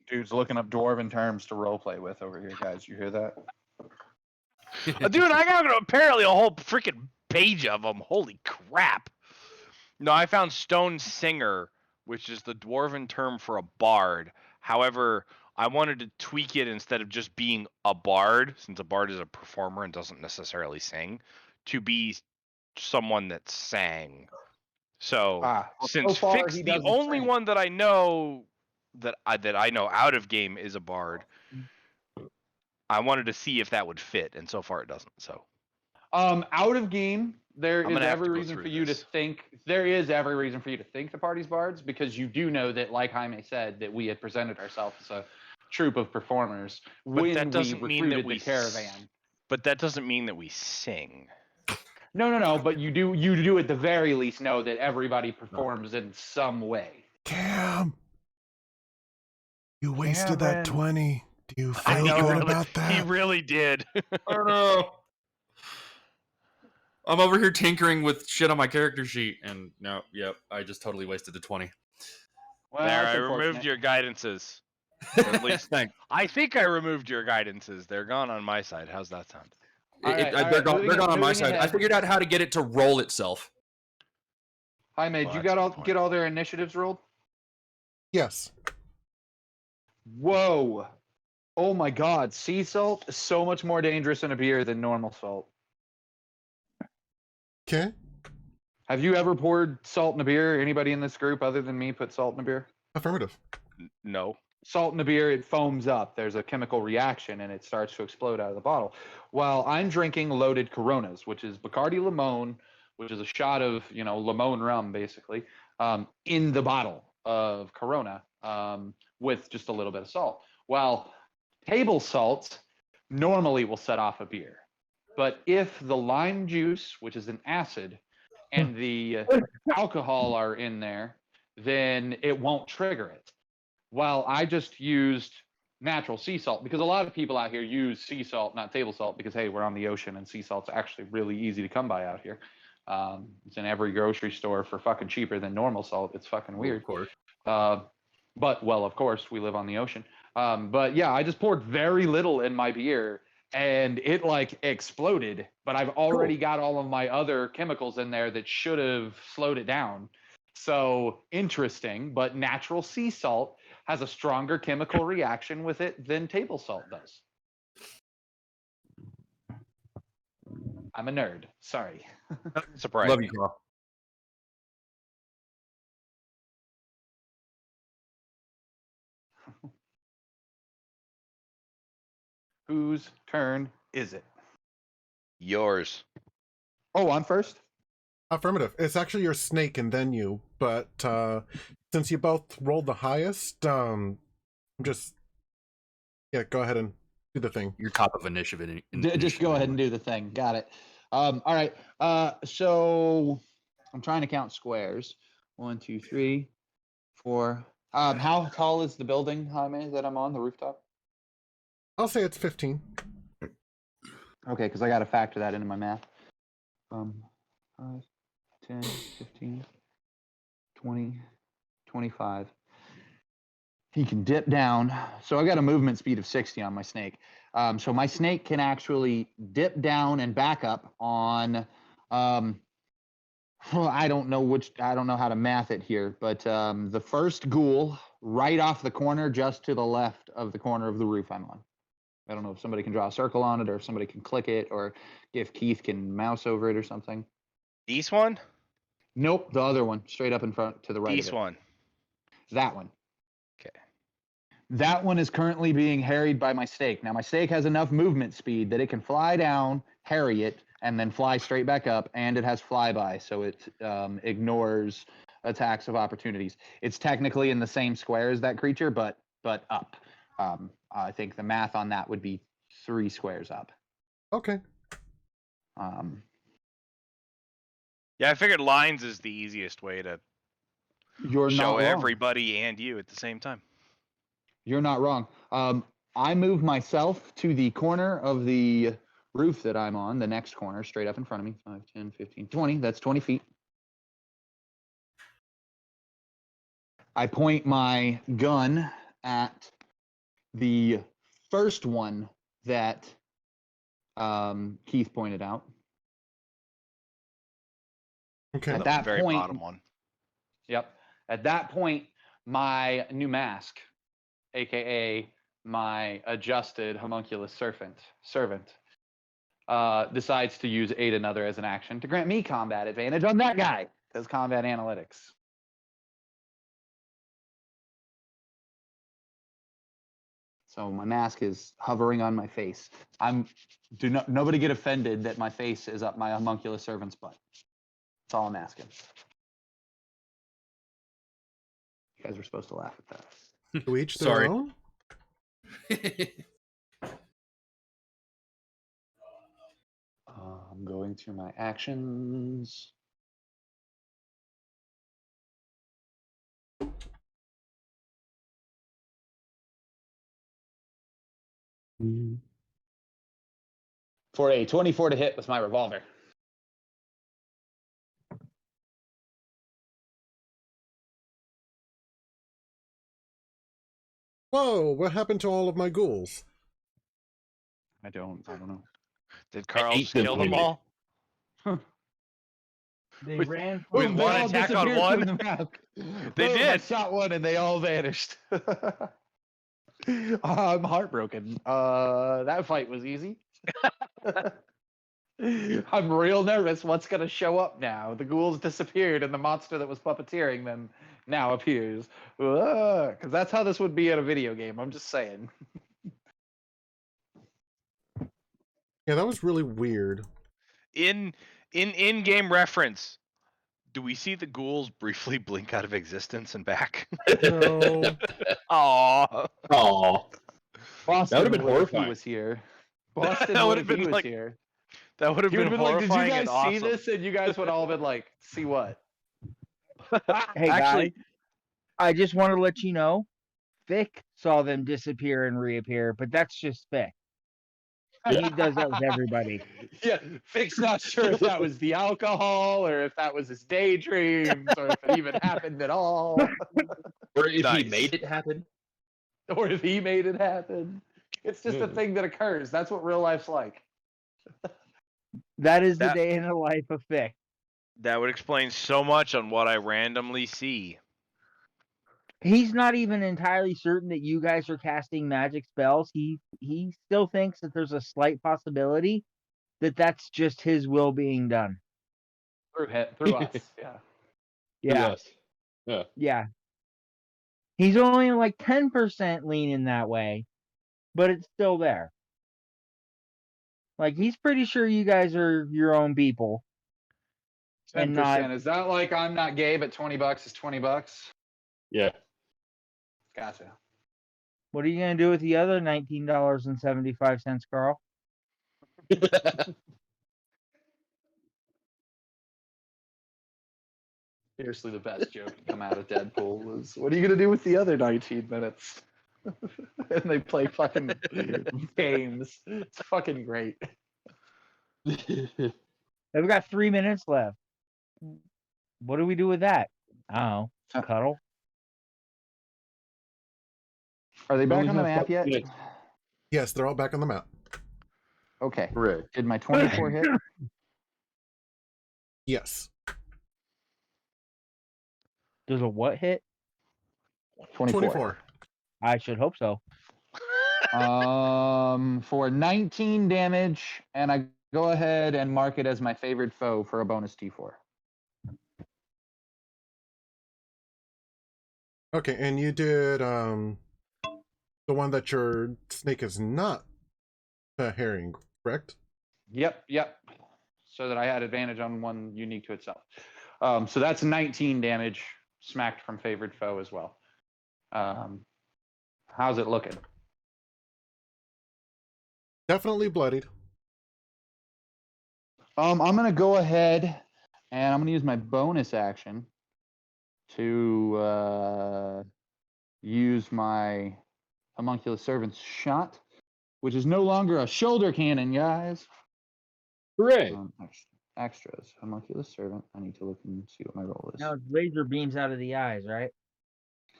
Speaker 1: Dude's looking up dwarven terms to roleplay with over here, guys. You hear that?
Speaker 5: Dude, I got apparently a whole freaking page of them. Holy crap. No, I found Stone Singer, which is the dwarven term for a bard. However, I wanted to tweak it instead of just being a bard, since a bard is a performer and doesn't necessarily sing, to be someone that sang. So, since Fick's the only one that I know that I know out of game is a bard, I wanted to see if that would fit, and so far it doesn't. So,
Speaker 1: out of game, there is every reason for you to think the party's bards, because you do know that, like Jaime said, that we had presented ourselves as a troupe of performers when we recruited the caravan.
Speaker 5: But that doesn't mean that we sing.
Speaker 1: No. But you do at the very least know that everybody performs in some way.
Speaker 2: Cam, you wasted that 20. Do you
Speaker 5: I
Speaker 2: feel
Speaker 5: know,
Speaker 2: good
Speaker 5: really,
Speaker 2: about
Speaker 5: he
Speaker 2: that?
Speaker 5: really did.
Speaker 7: Oh no. I'm over here tinkering with shit on my character sheet, and no, yep, I just totally wasted a 20.
Speaker 1: Well,
Speaker 5: There,
Speaker 1: that's
Speaker 5: I removed
Speaker 1: unfortunate.
Speaker 5: your guidances. At least
Speaker 7: Thanks.
Speaker 5: I think I removed your guidances. They're gone on my side. How's that sound?
Speaker 1: All right, all
Speaker 7: They're
Speaker 1: right,
Speaker 7: gone, they're gone on my
Speaker 1: moving
Speaker 7: side. I
Speaker 1: ahead.
Speaker 7: figured out how to get it to roll itself.
Speaker 1: Jaime,
Speaker 5: Well,
Speaker 1: you
Speaker 5: that's
Speaker 1: got
Speaker 5: a
Speaker 1: all
Speaker 5: good point.
Speaker 1: get all their initiatives rolled?
Speaker 2: Yes.
Speaker 1: Whoa. Oh my god, sea salt is so much more dangerous in a beer than normal salt.
Speaker 2: Okay.
Speaker 1: Have you ever poured salt in a beer? Anybody in this group other than me put salt in a beer?
Speaker 2: Affirmative.
Speaker 5: No.
Speaker 1: Salt in a beer, it foams up. There's a chemical reaction and it starts to explode out of the bottle. Well, I'm drinking loaded Coronas, which is Bacardi Limon, which is a shot of, Limon rum, basically, in the bottle of Corona with just a little bit of salt. Well, table salt normally will set off a beer. But if the lime juice, which is an acid, and the alcohol are in there, then it won't trigger it. Well, I just used natural sea salt because a lot of people out here use sea salt, not table salt, because hey, we're on the ocean and sea salt's actually really easy to come by out here. It's in every grocery store for fucking cheaper than normal salt. It's fucking weird.
Speaker 7: Of course.
Speaker 1: But well, of course, we live on the ocean. But yeah, I just poured very little in my beer and it like exploded. But I've already got all of my other chemicals in there that should have slowed it down. So interesting, but natural sea salt has a stronger chemical reaction with it than table salt does. I'm a nerd. Sorry.
Speaker 5: Surprise.
Speaker 7: Love you, Carl.
Speaker 1: Whose turn is it?
Speaker 5: Yours.
Speaker 1: Oh, I'm first?
Speaker 2: Affirmative. It's actually your snake and then you, but since you both rolled the highest, go ahead and do the thing.
Speaker 7: You're top of initiative.
Speaker 1: Just go ahead and do the thing. Got it. All right. So I'm trying to count squares. 1, 2, 3, 4. How tall is the building, Jaime, that I'm on, the rooftop?
Speaker 2: I'll say it's 15.
Speaker 1: Okay, because I got to factor that into my math. 5, 10, 15, 20, 25. He can dip down. So I got a movement speed of 60 on my snake. So my snake can actually dip down and back up on, I don't know how to math it here, but the first ghoul right off the corner, just to the left of the corner of the roof I'm on. I don't know if somebody can draw a circle on it or if somebody can click it or if Keith can mouse over it or something.
Speaker 5: This one?
Speaker 1: Nope, the other one, straight up in front to the right.
Speaker 5: This one.
Speaker 1: That one.
Speaker 5: Okay.
Speaker 1: That one is currently being harried by my snake. Now, my snake has enough movement speed that it can fly down, harry it, and then fly straight back up, and it has flyby, so it ignores attacks of opportunities. It's technically in the same square as that creature, but up. I think the math on that would be 3 squares up.
Speaker 2: Okay.
Speaker 5: Yeah, I figured lines is the easiest way to
Speaker 1: You're
Speaker 5: show
Speaker 1: not wrong.
Speaker 5: everybody and you at the same time.
Speaker 1: You're not wrong. I move myself to the corner of the roof that I'm on, the next corner, straight up in front of me. 5, 10, 15, 20. That's 20 feet. I point my gun at the first one that Keith pointed out.
Speaker 2: Okay.
Speaker 1: At
Speaker 5: The
Speaker 1: that
Speaker 5: very
Speaker 1: point,
Speaker 5: bottom one.
Speaker 1: Yep. At that point, my new mask, aka my adjusted homunculus servant, decides to use aid another as an action to grant me combat advantage on that guy, because combat analytics. So my mask is hovering on my face. Nobody get offended that my face is up my homunculus servant's butt. That's all I'm asking. You guys were supposed to laugh at that.
Speaker 2: To each their
Speaker 7: Sorry.
Speaker 2: own?
Speaker 1: I'm going to my actions. For a 24 to hit with my revolver.
Speaker 2: Whoa, what happened to all of my ghouls?
Speaker 1: I don't know.
Speaker 5: Did Carl
Speaker 6: hate
Speaker 5: just kill them
Speaker 6: them.
Speaker 5: all?
Speaker 4: They
Speaker 5: With-
Speaker 4: ran
Speaker 5: with
Speaker 4: from
Speaker 1: They
Speaker 5: one
Speaker 1: all
Speaker 5: attack on
Speaker 1: disappeared
Speaker 5: one?
Speaker 1: from the map.
Speaker 5: They
Speaker 1: Boom, I
Speaker 5: did.
Speaker 1: shot one and they all vanished. I'm heartbroken. That fight was easy. I'm real nervous. What's gonna show up now? The ghouls disappeared, and the monster that was puppeteering them now appears. Because that's how this would be in a video game. I'm just saying.
Speaker 2: Yeah, that was really weird.
Speaker 5: In-game reference, do we see the ghouls briefly blink out of existence and back?
Speaker 4: No.
Speaker 5: Aw.
Speaker 6: Aw.
Speaker 1: Boston
Speaker 6: That would've been
Speaker 1: would if
Speaker 6: horrifying.
Speaker 1: he was here. Boston
Speaker 5: That
Speaker 1: would
Speaker 5: would've
Speaker 1: if he
Speaker 5: been
Speaker 1: was
Speaker 5: like-
Speaker 1: here.
Speaker 5: That would have
Speaker 1: He
Speaker 5: been
Speaker 1: would have been like, "Did you
Speaker 5: horrifying
Speaker 1: guys
Speaker 5: and
Speaker 1: see
Speaker 5: awesome.
Speaker 1: this?" And you guys would all been like, "See what?"
Speaker 4: Hey,
Speaker 5: Actually,
Speaker 4: guys, I just want to let you know, Vic saw them disappear and reappear, but that's just Vic. He does that with everybody.
Speaker 1: Yeah, Vic's not sure if that was the alcohol or if that was his daydreams or if it even happened at all
Speaker 6: Or if
Speaker 5: Nice.
Speaker 6: he made it happen.
Speaker 1: or if he made it happen. It's just a
Speaker 6: Hmm.
Speaker 1: thing that occurs. That's what real life's like.
Speaker 4: That is the
Speaker 5: That-
Speaker 4: day in the life of Vic.
Speaker 5: that would explain so much on what I randomly see.
Speaker 4: He's not even entirely certain that you guys are casting magic spells. He still thinks that there's a slight possibility that that's just his will being done.
Speaker 1: Through us. Yeah.
Speaker 4: Yeah,
Speaker 6: Yes.
Speaker 4: yeah. He's only like 10% leaning that way, but it's still there. Like, he's pretty sure you guys are your own people.
Speaker 1: 10%.
Speaker 4: And not-
Speaker 1: Is that like I'm not gay, but $20 is $20?
Speaker 6: Yeah.
Speaker 1: Gotcha.
Speaker 4: What are you going to do with the other $19.75, Carl?
Speaker 1: Seriously, the best joke to come out of Deadpool was, "What are you gonna do with the other 19 minutes?" And they play fucking games. It's fucking great.
Speaker 4: We've got 3 minutes left. What do we do with that? I don't know. Cuddle?
Speaker 1: Are they back
Speaker 6: Only
Speaker 1: on the
Speaker 6: have
Speaker 1: map yet?
Speaker 6: 5 minutes.
Speaker 2: Yes, they're all back on the map.
Speaker 1: Okay.
Speaker 6: Right.
Speaker 1: Did my 24 hit?
Speaker 2: Yes.
Speaker 4: Does a what hit?
Speaker 1: 24.
Speaker 4: I should hope so.
Speaker 1: For 19 damage, and I go ahead and mark it as my favorite foe for a bonus D4.
Speaker 2: Okay, and you did the one that your snake is not a herring, correct?
Speaker 1: Yep. So that I had advantage on one unique to itself. So that's 19 damage smacked from favored foe as well. How's it looking?
Speaker 2: Definitely bloodied.
Speaker 1: I'm gonna go ahead and I'm gonna use my bonus action to use my homunculus servant's shot, which is no longer a shoulder cannon, guys.
Speaker 6: Hooray.
Speaker 1: Extras, homunculus servant. I need to look and see what my roll is.
Speaker 4: Now it's laser beams out of the eyes, right?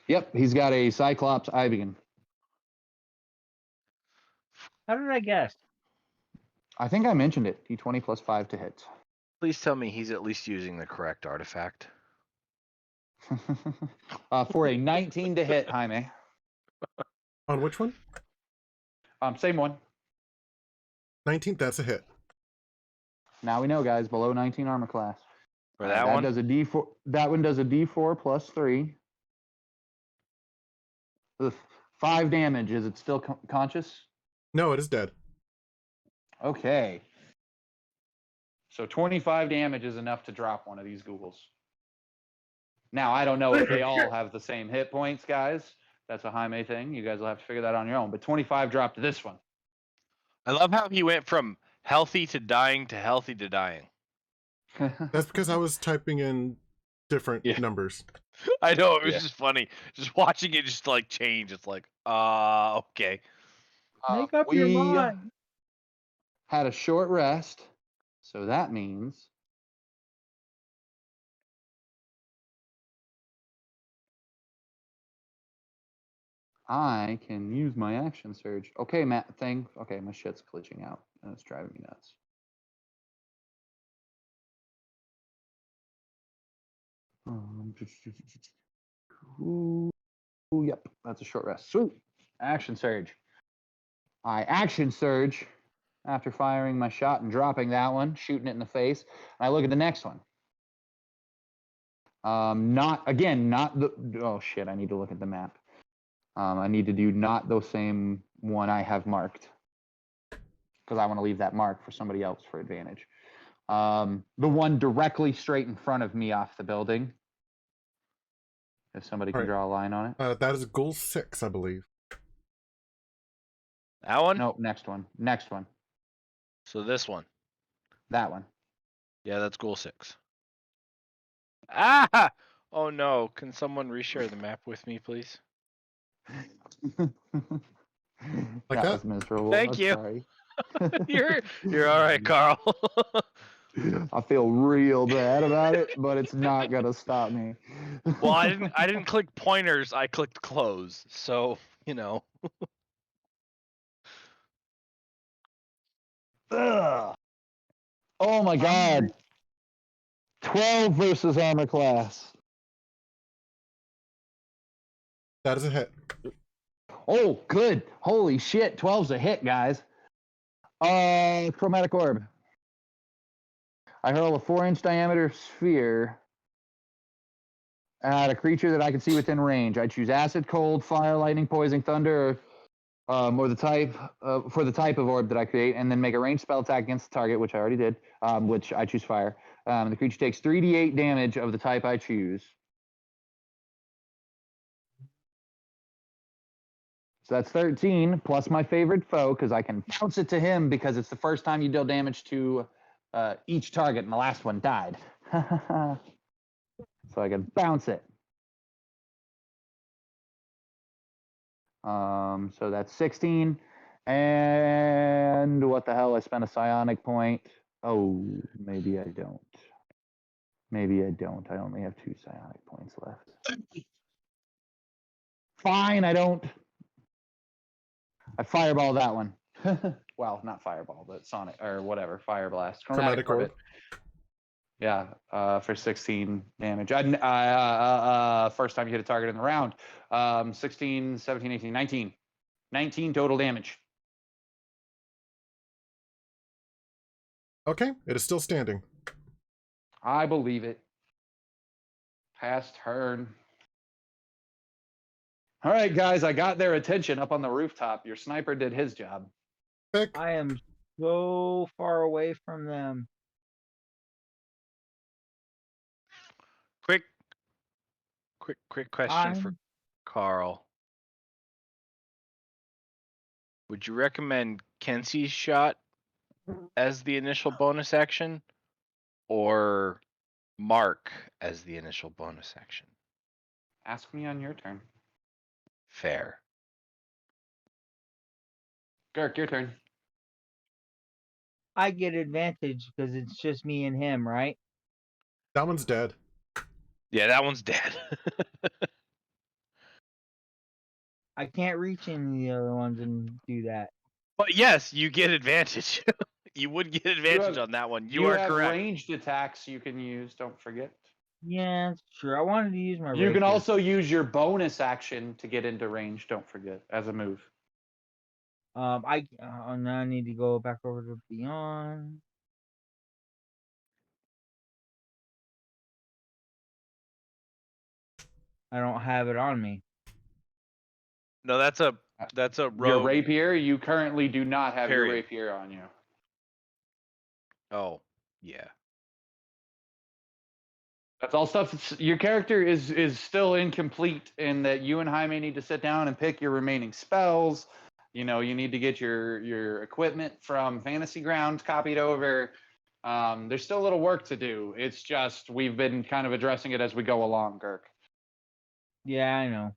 Speaker 1: Yep, he's got a Cyclops eye beam.
Speaker 4: How did I guess?
Speaker 1: I think I mentioned it. D20 plus 5 to hit.
Speaker 5: Please tell me he's at least using the correct artifact.
Speaker 1: For a 19 to hit, Jaime.
Speaker 2: On which one?
Speaker 1: Same one.
Speaker 2: 19th, that's a hit.
Speaker 1: Now we know, guys, below 19 armor class.
Speaker 5: For that one?
Speaker 1: does a D4. That one does a D4 plus 3. With 5 damage. Is it still conscious?
Speaker 2: No, it is dead.
Speaker 1: Okay. So 25 damage is enough to drop one of these ghouls. Now, I don't know if they all have the same hit points, guys. That's a Jaime thing. You guys will have to figure that on your own. But 25 dropped to this one.
Speaker 5: I love how he went from healthy to dying to healthy to dying.
Speaker 2: That's because I was typing in different
Speaker 6: Yeah.
Speaker 2: numbers.
Speaker 5: I know, it was
Speaker 6: Yeah.
Speaker 5: just funny. Just watching it just like change. It's like, okay.
Speaker 4: Make up your
Speaker 1: we
Speaker 4: mind.
Speaker 1: had a short rest, so that means I can use my action surge. Okay, Matt, okay, my shit's glitching out and it's driving me nuts. Ooh, yep, that's a short rest. Sweet. Action surge. I action surge after firing my shot and dropping that one, shooting it in the face. And I look at the next one. Not the. Oh shit! I need to look at the map. I need to do not the same one I have marked because I want to leave that mark for somebody else for advantage. The one directly straight in front of me off the building. If somebody can
Speaker 2: Right.
Speaker 1: draw a line on it.
Speaker 2: That is Ghoul 6, I believe.
Speaker 5: That one?
Speaker 1: Nope, next one. Next one.
Speaker 5: So this one.
Speaker 1: That one.
Speaker 5: Yeah, that's Ghoul 6. Ah! Oh no, can someone reshare the map with me, please?
Speaker 2: Like
Speaker 1: that
Speaker 2: that?
Speaker 1: was miserable.
Speaker 5: Thank
Speaker 1: I'm
Speaker 5: you.
Speaker 1: sorry.
Speaker 5: You're all right, Carl.
Speaker 1: I feel real bad about it, but it's not gonna stop me.
Speaker 5: Well, I didn't click pointers. I clicked close. So, you know.
Speaker 1: Ugh. Oh my god. 12 versus armor class.
Speaker 2: That is a hit.
Speaker 1: Oh, good. Holy shit. 12's a hit, guys. Chromatic orb. I hurl a 4-inch diameter sphere at a creature that I can see within range. I choose acid, cold, fire, lightning, poison, thunder, or the type for the type of orb that I create, and then make a ranged spell attack against the target, which I already did, which I choose fire. The creature takes 3d8 damage of the type I choose. So that's 13 plus my favorite foe because I can bounce it to him because it's the first time you deal damage to each target, and the last one died. So I can bounce it. So that's 16. And what the hell? I spent a psionic point. Oh, maybe I don't. Maybe I don't. I only have 2 psionic points left. Fine, I don't. I fireball that one. Well, not fireball, but sonic or whatever. Fire blast.
Speaker 2: Chromatic orb.
Speaker 1: Yeah, for 16 damage. First time you hit a target in the round. 16, 17, 18, 19. 19 total damage.
Speaker 2: Okay, it is still standing.
Speaker 1: I believe it. Past turn. All right, guys, I got their attention up on the rooftop. Your sniper did his job.
Speaker 2: Pick.
Speaker 4: I am so far away from them.
Speaker 5: Quick question for Carl. Would you recommend Kenzie's shot as the initial bonus action or Mark as the initial bonus action?
Speaker 1: Ask me on your turn.
Speaker 5: Fair.
Speaker 1: Girk, your turn.
Speaker 4: I get advantage because it's just me and him, right?
Speaker 2: That one's dead.
Speaker 5: Yeah, that one's dead.
Speaker 4: I can't reach any of the other ones and do that.
Speaker 5: But yes, you get advantage. You would get advantage on that one. You are
Speaker 1: have
Speaker 5: correct.
Speaker 1: Ranged attacks you can use. Don't forget.
Speaker 4: Yeah, it's true. I wanted to use my.
Speaker 1: You can
Speaker 4: rapier.
Speaker 1: also use your bonus action to get into range. Don't forget as a move.
Speaker 4: Now I need to go back over to Beyond. I don't have it on me.
Speaker 5: No, that's a
Speaker 1: Your
Speaker 5: rogue.
Speaker 1: rapier. You currently do not have your
Speaker 5: Period.
Speaker 1: rapier on you.
Speaker 5: Oh, yeah.
Speaker 1: That's all stuff. Your character is still incomplete in that you and Jaime need to sit down and pick your remaining spells. You know, you need to get your equipment from Fantasy Grounds copied over. There's still a little work to do. It's just we've been kind of addressing it as we go along, Girk.
Speaker 4: Yeah, I know.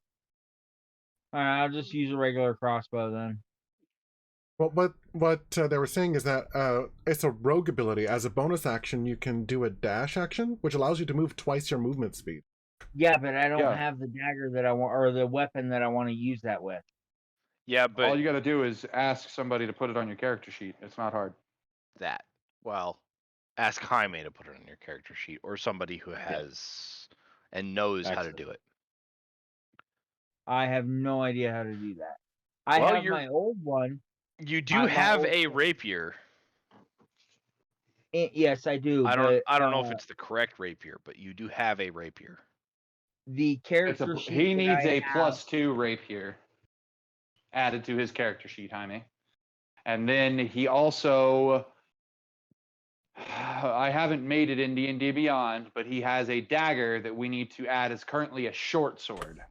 Speaker 4: All right, I'll just use a regular crossbow then.
Speaker 2: Well, what they were saying is that it's a rogue ability. As a bonus action, you can do a dash action, which allows you to move twice your movement speed.
Speaker 4: Yeah, but I don't
Speaker 1: Yeah.
Speaker 4: have the dagger that I want, or the weapon that I want to use that with.
Speaker 5: Yeah,
Speaker 1: All
Speaker 5: but
Speaker 1: you got to do is ask somebody to put it on your character sheet. It's not hard.
Speaker 5: that. Well, ask Jaime to put it on your character sheet, or somebody who has and knows how to
Speaker 6: Excellent.
Speaker 5: do it.
Speaker 4: I have no idea how to do that. I
Speaker 5: Well,
Speaker 4: have my old one.
Speaker 5: You do
Speaker 4: my
Speaker 5: have
Speaker 4: old
Speaker 5: a
Speaker 4: one.
Speaker 5: rapier.
Speaker 4: Yes, I do.
Speaker 5: I
Speaker 4: but,
Speaker 5: don't know if it's the correct rapier, but you do have a rapier.
Speaker 4: the character sheet.
Speaker 1: He
Speaker 4: that
Speaker 1: needs
Speaker 4: I
Speaker 1: a
Speaker 4: have-
Speaker 1: +2 rapier added to his character sheet, Jaime. And then he also, I haven't made it in D&D Beyond, but he has a dagger that we need to add as currently a short sword.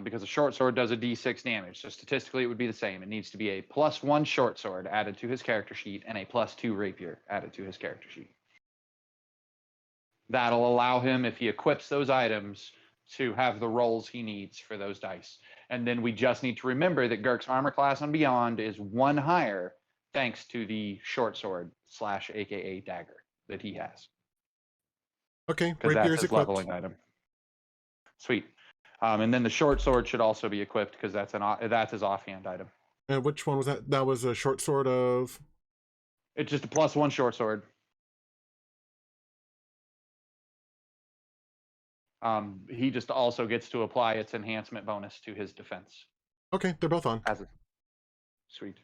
Speaker 1: Because a short sword does a d6 damage. So statistically, it would be the same. It needs to be a +1 short sword added to his character sheet and a +2 rapier added to his character sheet. That'll allow him, if he equips those items, to have the rolls he needs for those dice. And then we just need to remember that Girk's armor class on Beyond is 1 higher thanks to the short sword / AKA dagger that he has.
Speaker 2: Okay,
Speaker 1: Because that's
Speaker 2: rapier's
Speaker 1: his
Speaker 2: equipped.
Speaker 1: leveling item. Sweet. And then the short sword should also be equipped because that's his offhand item.
Speaker 2: And which one was that? That was a short sword of.
Speaker 1: It's just a +1 short sword. He just also gets to apply its enhancement bonus to his defense.
Speaker 2: Okay, they're both on.
Speaker 1: As a sweet.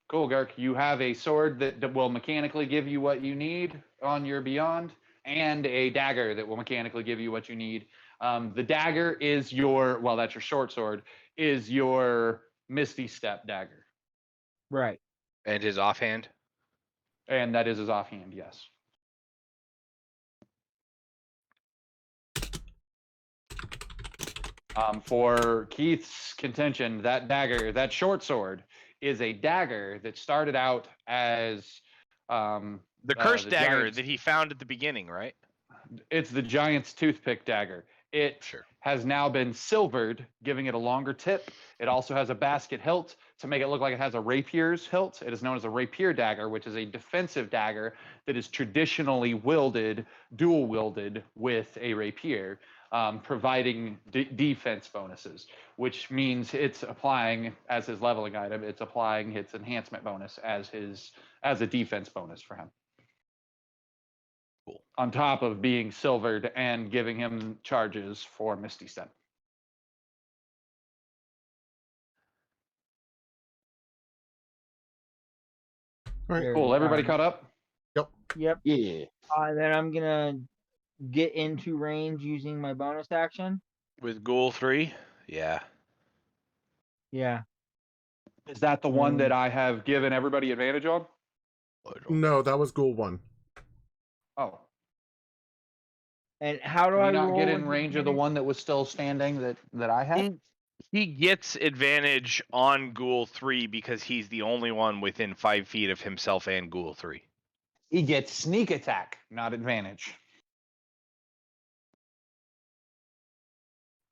Speaker 1: Cool, Gark. You have a sword that will mechanically give you what you need on your Beyond, and a dagger that will mechanically give you what you need. The dagger is that's your short sword, is your Misty Step dagger.
Speaker 4: Right.
Speaker 5: And his offhand?
Speaker 1: And that is his offhand, yes. For Keith's contention, that dagger, that short sword, is a dagger that started out as
Speaker 5: The cursed dagger
Speaker 1: giant's-
Speaker 5: that he found at the beginning, right?
Speaker 1: It's the giant's toothpick dagger. It
Speaker 5: Sure.
Speaker 1: has now been silvered, giving it a longer tip. It also has a basket hilt to make it look like it has a rapier's hilt. It is known as a rapier dagger, which is a defensive dagger that is traditionally dual wielded with a rapier, providing defense bonuses, which means it's applying, as his leveling item, it's applying its enhancement bonus as a defense bonus for him.
Speaker 5: Cool.
Speaker 1: On top of being silvered and giving him charges for Misty Step.
Speaker 2: All right.
Speaker 1: Cool. Everybody caught up?
Speaker 4: Yep.
Speaker 6: Yeah.
Speaker 4: Then I'm gonna get into range using my bonus action.
Speaker 5: With Ghoul 3? Yeah.
Speaker 4: Yeah.
Speaker 1: Is that the one that I have given everybody advantage on?
Speaker 2: No, that was Ghoul 1.
Speaker 1: Oh.
Speaker 4: And how do
Speaker 1: Can
Speaker 4: I
Speaker 1: you not
Speaker 4: roll
Speaker 1: get in
Speaker 4: with
Speaker 1: range of the
Speaker 4: advantage?
Speaker 1: one that was still standing that I had?
Speaker 5: He gets advantage on Ghoul 3 because he's the only one within 5 feet of himself and Ghoul 3.
Speaker 1: He gets sneak attack, not advantage.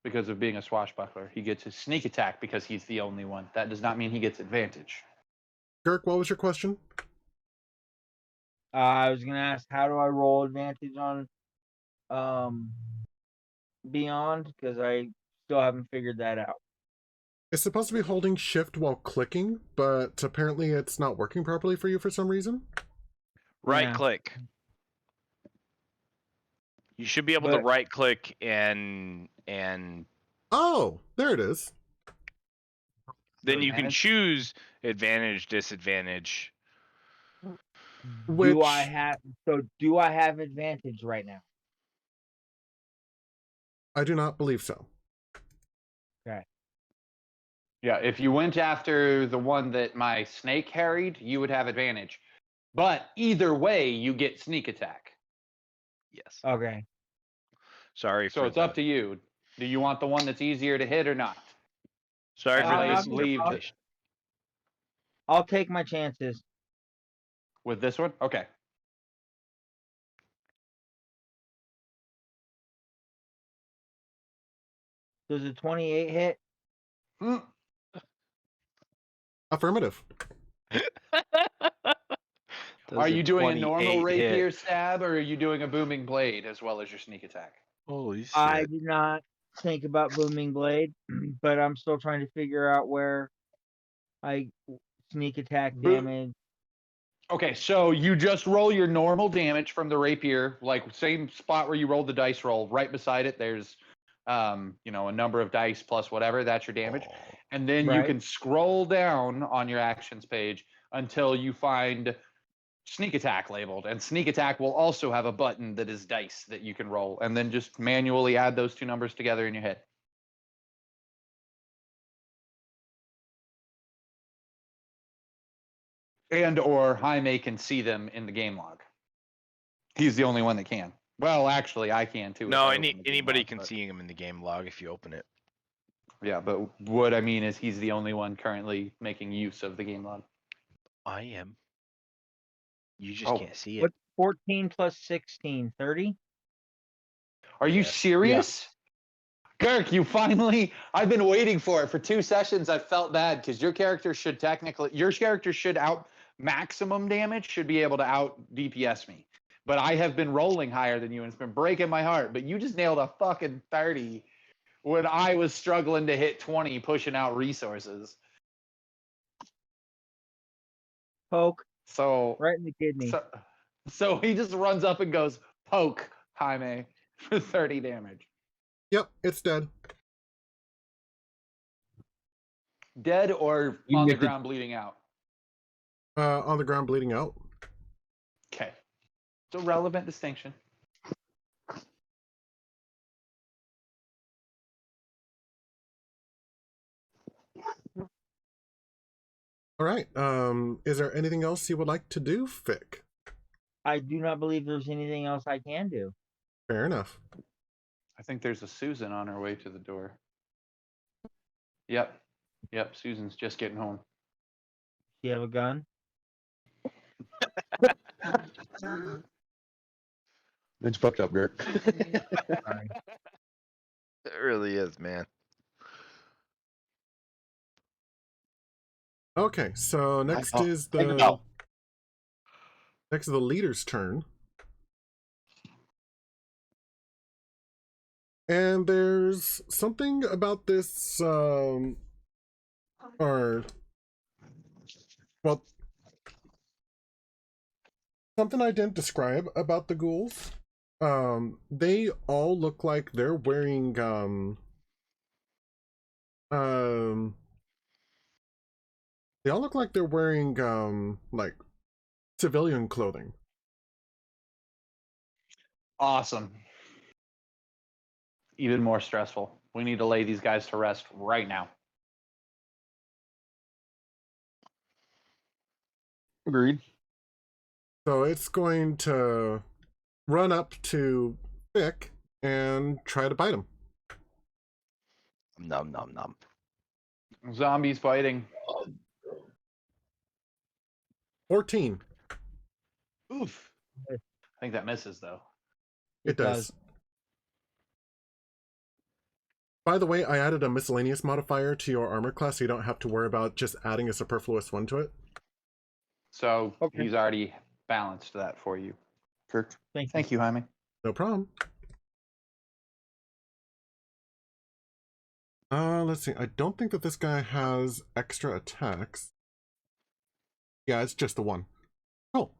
Speaker 1: Because of being a swashbuckler. He gets his sneak attack because he's the only one. That does not mean he gets advantage.
Speaker 2: Girk, what was your question?
Speaker 4: I was gonna ask, how do I roll advantage on Beyond? Because I still haven't figured that out.
Speaker 2: It's supposed to be holding shift while clicking, but apparently it's not working properly for you for some reason.
Speaker 5: Right
Speaker 4: Yeah.
Speaker 5: click. You should be able to right click and
Speaker 2: Oh, there it is.
Speaker 5: then you can
Speaker 1: Advantage?
Speaker 5: choose advantage, disadvantage.
Speaker 2: Which
Speaker 4: Do I have advantage right now?
Speaker 2: I do not believe so.
Speaker 1: Yeah, if you went after the one that my snake harried, you would have advantage. But either way, you get sneak attack.
Speaker 5: Yes.
Speaker 4: Okay.
Speaker 5: Sorry
Speaker 1: So
Speaker 5: for
Speaker 1: it's up to you. Do you want the one that's easier to hit or not?
Speaker 5: Sorry for
Speaker 1: I
Speaker 5: the
Speaker 1: believe
Speaker 5: misinterpretation.
Speaker 4: I'll take my chances.
Speaker 1: With this one? Okay.
Speaker 4: Does a 28 hit?
Speaker 1: Mm.
Speaker 2: Affirmative.
Speaker 1: Are you doing a normal
Speaker 5: 28 hit.
Speaker 1: rapier stab, or are you doing a booming blade as well as your sneak attack?
Speaker 5: Holy shit.
Speaker 4: I did not think about booming blade, but I'm still trying to figure out where I sneak attack damage.
Speaker 1: Okay, so you just roll your normal damage from the rapier, like same spot where you rolled the dice roll. Right beside it, there's, you know, a number of dice plus whatever. That's your damage, and then you
Speaker 4: Right.
Speaker 1: can scroll down on your actions page until you find sneak attack labeled, and sneak attack will also have a button that is dice that you can roll, and then just manually add those two numbers together and you hit. And or Jaime can see them in the game log. He's the only one that can. Well, actually, I can too. if
Speaker 5: No,
Speaker 1: I open the game
Speaker 5: anybody
Speaker 1: log,
Speaker 5: can
Speaker 1: but-
Speaker 5: see him in the game log if you open it.
Speaker 1: Yeah, but what I mean is he's the only one currently making use of the game log.
Speaker 5: I am. You just
Speaker 1: Oh.
Speaker 5: can't see it.
Speaker 4: What? 14 plus 16, 30?
Speaker 1: Are you
Speaker 5: Yeah.
Speaker 1: serious? Kirk, you finally, I've been waiting for it for 2 sessions. I felt bad because your character should out maximum damage, should be able to out DPS me. But I have been rolling higher than you and it's been breaking my heart. But you just nailed a fucking 30 when I was struggling to hit 20 pushing out resources.
Speaker 4: Poke
Speaker 1: So,
Speaker 4: right in the kidney.
Speaker 1: so he just runs up and goes, poke Jaime for 30 damage.
Speaker 2: Yep, it's dead.
Speaker 1: Dead or
Speaker 6: You
Speaker 1: on the
Speaker 6: get the-
Speaker 1: ground bleeding out?
Speaker 2: On the ground bleeding out.
Speaker 1: Okay. It's a relevant distinction.
Speaker 2: All right. Is there anything else you would like to do, Fick?
Speaker 4: I do not believe there's anything else I can do.
Speaker 2: Fair enough.
Speaker 1: I think there's a Susan on her way to the door. Yep. Yep, Susan's just getting home.
Speaker 4: Do you have a gun?
Speaker 6: It's fucked up, Dirk.
Speaker 4: Sorry.
Speaker 5: It really is, man.
Speaker 2: Okay, so next
Speaker 6: Oh,
Speaker 2: is
Speaker 6: thank
Speaker 2: the
Speaker 6: you.
Speaker 2: next is the leader's turn. And there's something about this something I didn't describe about the ghouls. They all look like they're wearing they all look like they're wearing like civilian clothing.
Speaker 1: Awesome. Even more stressful. We need to lay these guys to rest right now.
Speaker 6: Agreed.
Speaker 2: So it's going to run up to Vic and try to bite him.
Speaker 5: Nom nom nom.
Speaker 1: Zombies fighting.
Speaker 2: 14.
Speaker 1: Oof. I think that misses though.
Speaker 2: It does. By the way, I added a miscellaneous modifier to your armor class so you don't have to worry about just adding a superfluous one to it.
Speaker 1: So
Speaker 4: Okay.
Speaker 1: he's already balanced that for you. Kirk.
Speaker 4: Thank you.
Speaker 1: Jaime.
Speaker 2: No problem. Let's see. I don't think that this guy has extra attacks. Yeah, it's just the one. Cool.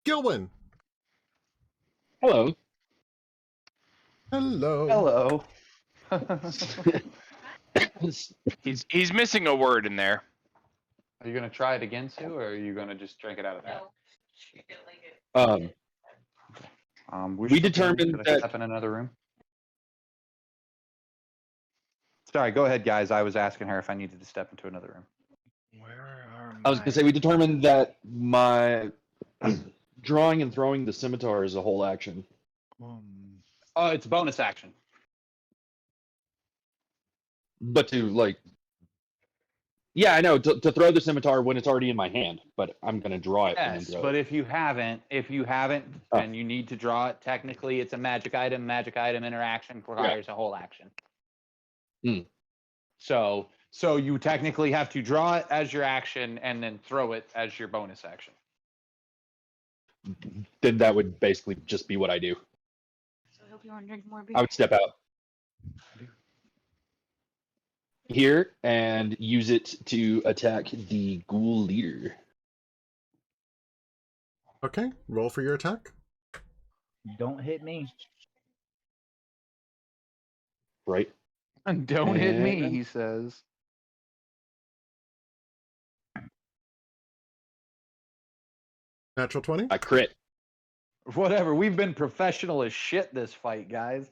Speaker 2: Gilwin!
Speaker 6: Hello.
Speaker 2: Hello.
Speaker 1: Hello.
Speaker 5: He's missing a word in there.
Speaker 1: Are you gonna try it again, Sue, or are you gonna just drink it out of that?
Speaker 6: We determined
Speaker 1: Should I
Speaker 6: that-
Speaker 1: step in another room. Sorry, go ahead, guys. I was asking her if I needed to step into another room.
Speaker 5: Where are
Speaker 6: I was gonna say we determined that my drawing and throwing the scimitar is a whole action.
Speaker 1: Oh, it's a bonus action.
Speaker 6: But to like Yeah, I know to throw the scimitar when it's already in my hand, but I'm gonna draw it and then
Speaker 1: Yes,
Speaker 6: throw
Speaker 1: but
Speaker 6: it.
Speaker 1: if you haven't,
Speaker 6: Oh.
Speaker 1: and you need to draw it, technically it's a magic item. Magic item interaction requires a whole action.
Speaker 6: Hmm.
Speaker 1: So you technically have to draw it as your action and then throw it as your bonus action.
Speaker 6: Then that would basically just be what I do.
Speaker 8: So I hope you want to drink more beer.
Speaker 6: I would step out here and use it to attack the ghoul leader.
Speaker 2: Okay, roll for your attack.
Speaker 4: Don't hit me.
Speaker 6: Right.
Speaker 1: And don't hit me,
Speaker 6: And-
Speaker 1: he says.
Speaker 2: Natural 20.
Speaker 6: I crit.
Speaker 1: Whatever. We've been professional as shit this fight, guys.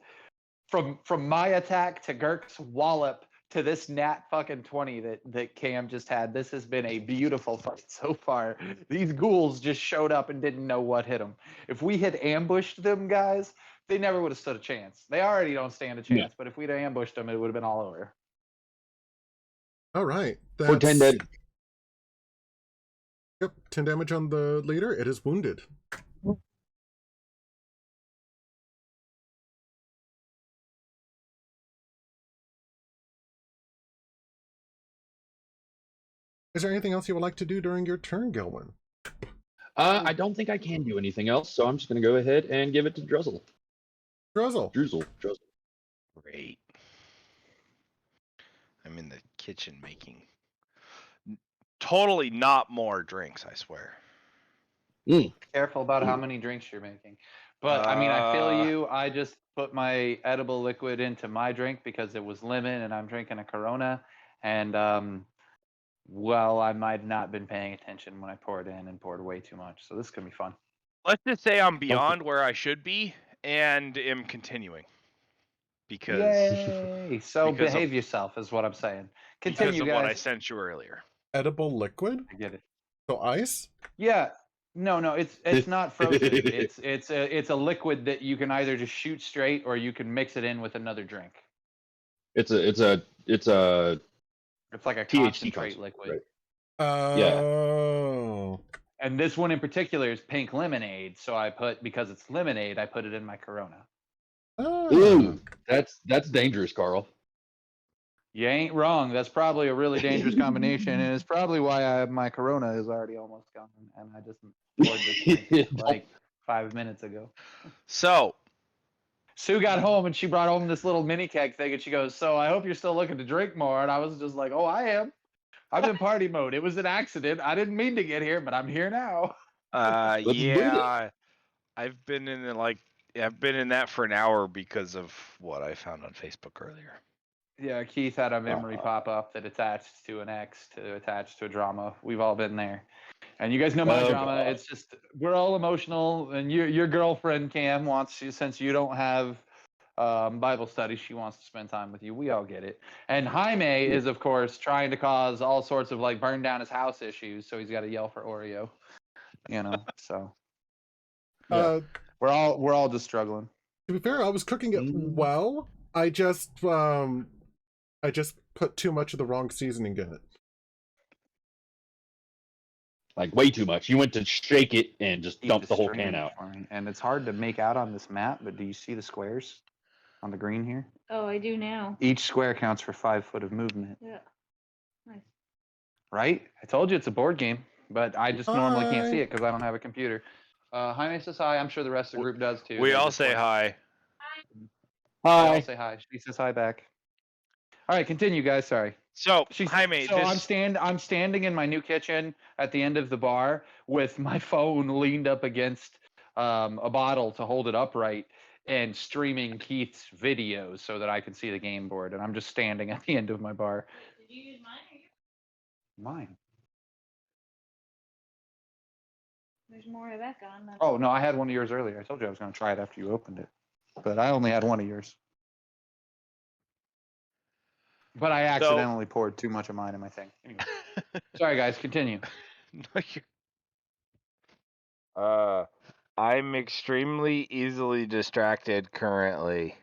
Speaker 1: From my attack to Girk's wallop to this nat fucking 20 that Cam just had. This has been a beautiful fight so far. These ghouls just showed up and didn't know what hit them. If we had ambushed them, guys, they never would have stood a chance. They already don't stand a chance,
Speaker 6: Yeah.
Speaker 1: but if we'd ambushed them, it would have been all over.
Speaker 2: All right.
Speaker 6: For 10 dead.
Speaker 2: Yep, 10 damage on the leader. It is wounded. Is there anything else you would like to do during your turn, Gilwin?
Speaker 6: I don't think I can do anything else, so I'm just gonna go ahead and give it to Druzzl.
Speaker 2: Druzzl.
Speaker 6: Druzzl.
Speaker 5: Great. I'm in the kitchen making totally not more drinks, I swear.
Speaker 1: Careful about how many drinks you're making. But I mean, I feel you. I just put my edible liquid into my drink because it was lemon and I'm drinking a Corona. And well, I might have not been paying attention when I poured in and poured way too much. So this is going to be fun.
Speaker 5: Let's just say I'm beyond where I should be and am continuing. Because
Speaker 1: Yay! So
Speaker 5: because
Speaker 1: behave
Speaker 5: of-
Speaker 1: yourself is what I'm saying.
Speaker 5: because
Speaker 1: Continue,
Speaker 5: of
Speaker 1: guys.
Speaker 5: what I sent you earlier.
Speaker 2: Edible liquid?
Speaker 1: I get it.
Speaker 2: So ice?
Speaker 1: Yeah. No, it's not frozen. it's a liquid that you can either just shoot straight or you can mix it in with another drink.
Speaker 6: It's a
Speaker 1: It's like a
Speaker 6: THC
Speaker 1: concentrate
Speaker 6: concentrate,
Speaker 1: liquid.
Speaker 6: right.
Speaker 2: Oh.
Speaker 1: And this one in particular is pink lemonade. So because it's lemonade, I put it in my Corona.
Speaker 2: Oh.
Speaker 6: Ooh, that's dangerous, Carl.
Speaker 1: You ain't wrong. That's probably a really dangerous combination, and it's probably why my Corona is already almost gone, and I just poured this drink like 5 minutes ago.
Speaker 5: So
Speaker 1: Sue got home and she brought home this little mini keg thing, and she goes, "So I hope you're still looking to drink more." And I was just like, "Oh, I am. I'm in party mode. It was an accident. I didn't mean to get here, but I'm here now."
Speaker 6: Let's do
Speaker 5: yeah, I've been in that for an hour because of what I found on Facebook earlier.
Speaker 1: Yeah, Keith had a memory pop up that attached to an X to attach to a drama. We've all been there. And you guys know my
Speaker 6: Oh,
Speaker 1: drama.
Speaker 6: God.
Speaker 1: It's just we're all emotional, and your girlfriend Cam wants you, since you don't have Bible study, she wants to spend time with you. We all get it. And Jaime is of course trying to cause all sorts of like burn down his house issues, so he's got to yell for Oreo. You know, so
Speaker 2: Uh,
Speaker 1: we're all just struggling.
Speaker 2: to be fair, I was cooking it well. I just put too much of the wrong seasoning in it.
Speaker 6: Like way too much. You went to shake it and just
Speaker 1: Keep
Speaker 6: dump the whole
Speaker 1: streaming
Speaker 6: can out.
Speaker 1: for me. And it's hard to make out on this map, but do you see the squares on the green here?
Speaker 8: Oh, I do now.
Speaker 1: Each square counts for 5 foot of movement.
Speaker 8: Yeah. Nice.
Speaker 1: Right? I told you it's a board game, but I just normally can't see
Speaker 2: Hi.
Speaker 1: it because I don't have a computer. Jaime says hi. I'm sure the rest of the group does too.
Speaker 5: We
Speaker 1: They
Speaker 5: all
Speaker 1: just
Speaker 5: say
Speaker 1: like-
Speaker 5: hi.
Speaker 1: They all
Speaker 6: Hi.
Speaker 1: say hi. She says hi back. All right, continue, guys. Sorry.
Speaker 5: So
Speaker 1: She's,
Speaker 5: Jaime,
Speaker 1: so
Speaker 5: this
Speaker 1: I'm standing in my new kitchen at the end of the bar with my phone leaned up against a bottle to hold it upright and streaming Keith's videos so that I can see the game board. And I'm just standing at the end of my bar.
Speaker 8: Did you use mine or you?
Speaker 1: Mine.
Speaker 8: There's more of that gone. That's
Speaker 1: Oh no, I had one of yours earlier. I told you I was going to try it after you opened it, but I only had one of yours. But I accidentally poured too much of mine in my thing. Anyway. Sorry, guys. Continue.
Speaker 5: No, I'm extremely easily distracted currently.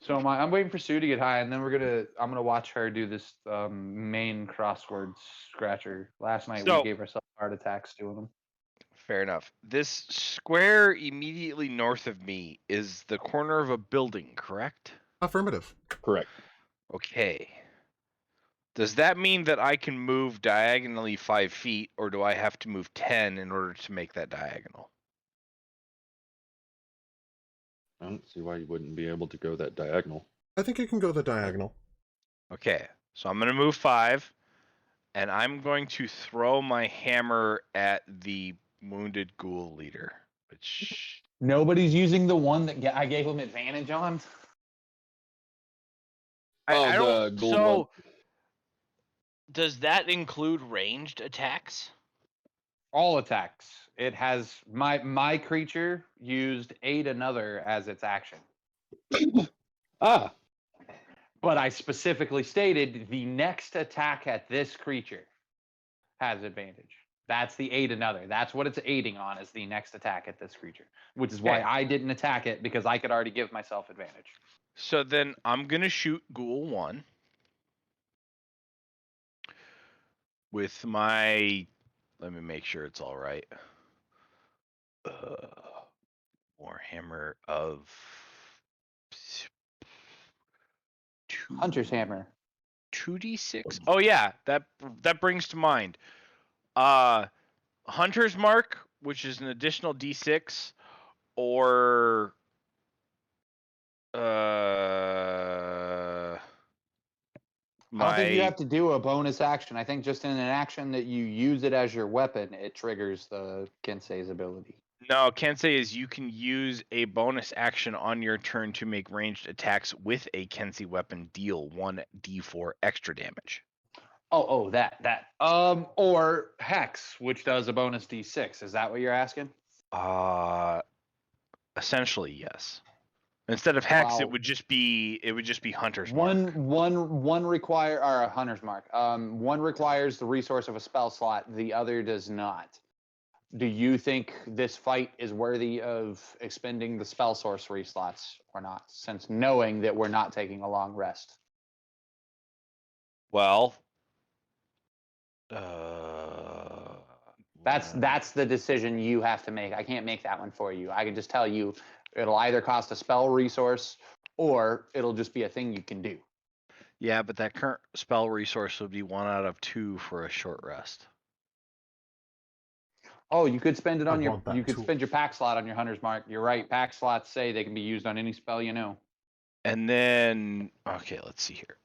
Speaker 1: So I'm waiting for Sue to get high, and then I'm gonna watch her do this main crossword scratcher. Last night we
Speaker 5: So-
Speaker 1: gave ourselves heart attacks doing them.
Speaker 5: Fair enough. This square immediately north of me is the corner of a building, correct?
Speaker 2: Affirmative.
Speaker 6: Correct.
Speaker 5: Okay. Does that mean that I can move diagonally 5 feet, or do I have to move 10 in order to make that diagonal?
Speaker 6: I don't see why you wouldn't be able to go that diagonal.
Speaker 2: I think you can go the diagonal.
Speaker 5: Okay, so I'm going to move 5, and I'm going to throw my hammer at the wounded ghoul leader, which...
Speaker 1: Nobody's using the one that I gave him advantage on.
Speaker 5: I
Speaker 6: the
Speaker 5: don't...
Speaker 6: gold
Speaker 5: So,
Speaker 6: one.
Speaker 5: does that include ranged attacks?
Speaker 1: All attacks. It has my creature used aid another as its action.
Speaker 6: Ah,
Speaker 1: But I specifically stated the next attack at this creature has advantage. That's the aid another. That's what it's aiding on, is the next attack at this creature. Which is why
Speaker 5: Okay.
Speaker 1: I didn't attack it, because I could already give myself advantage.
Speaker 5: So then I'm going to shoot Ghoul 1 with my... Let me make sure it's all right. Warhammer of...
Speaker 1: Hunter's Hammer.
Speaker 5: 2d6. Oh yeah, that brings to mind. Hunter's Mark, which is an additional d6, or
Speaker 1: I don't think you have to do a bonus action. I think just in an action that you use it as your weapon, it triggers the Kensei's ability.
Speaker 5: No, Kensei is you can use a bonus action on your turn to make ranged attacks with a Kensei weapon deal 1d4 extra damage.
Speaker 1: Oh, that. Or Hex, which does a bonus d6. Is that what you're asking?
Speaker 5: Essentially, yes. Instead of Hex,
Speaker 1: Wow.
Speaker 5: it would just be Hunter's Mark.
Speaker 1: One require or a Hunter's Mark. One requires the resource of a spell slot. The other does not. Do you think this fight is worthy of expending the spell sorcery slots or not? Since knowing that we're not taking a long rest.
Speaker 5: Well,
Speaker 1: That's the decision you have to make. I can't make that one for you. I can just tell you it'll either cost a spell resource or it'll just be a thing you can do.
Speaker 5: yeah, but that current spell resource would be 1 out of 2 for a short rest.
Speaker 1: Oh, you could spend it on
Speaker 2: want that
Speaker 1: you could
Speaker 2: too.
Speaker 1: spend your pack slot on your Hunter's Mark. You're right. Pack slots say they can be used on any spell you know.
Speaker 5: And then, okay, let's see here.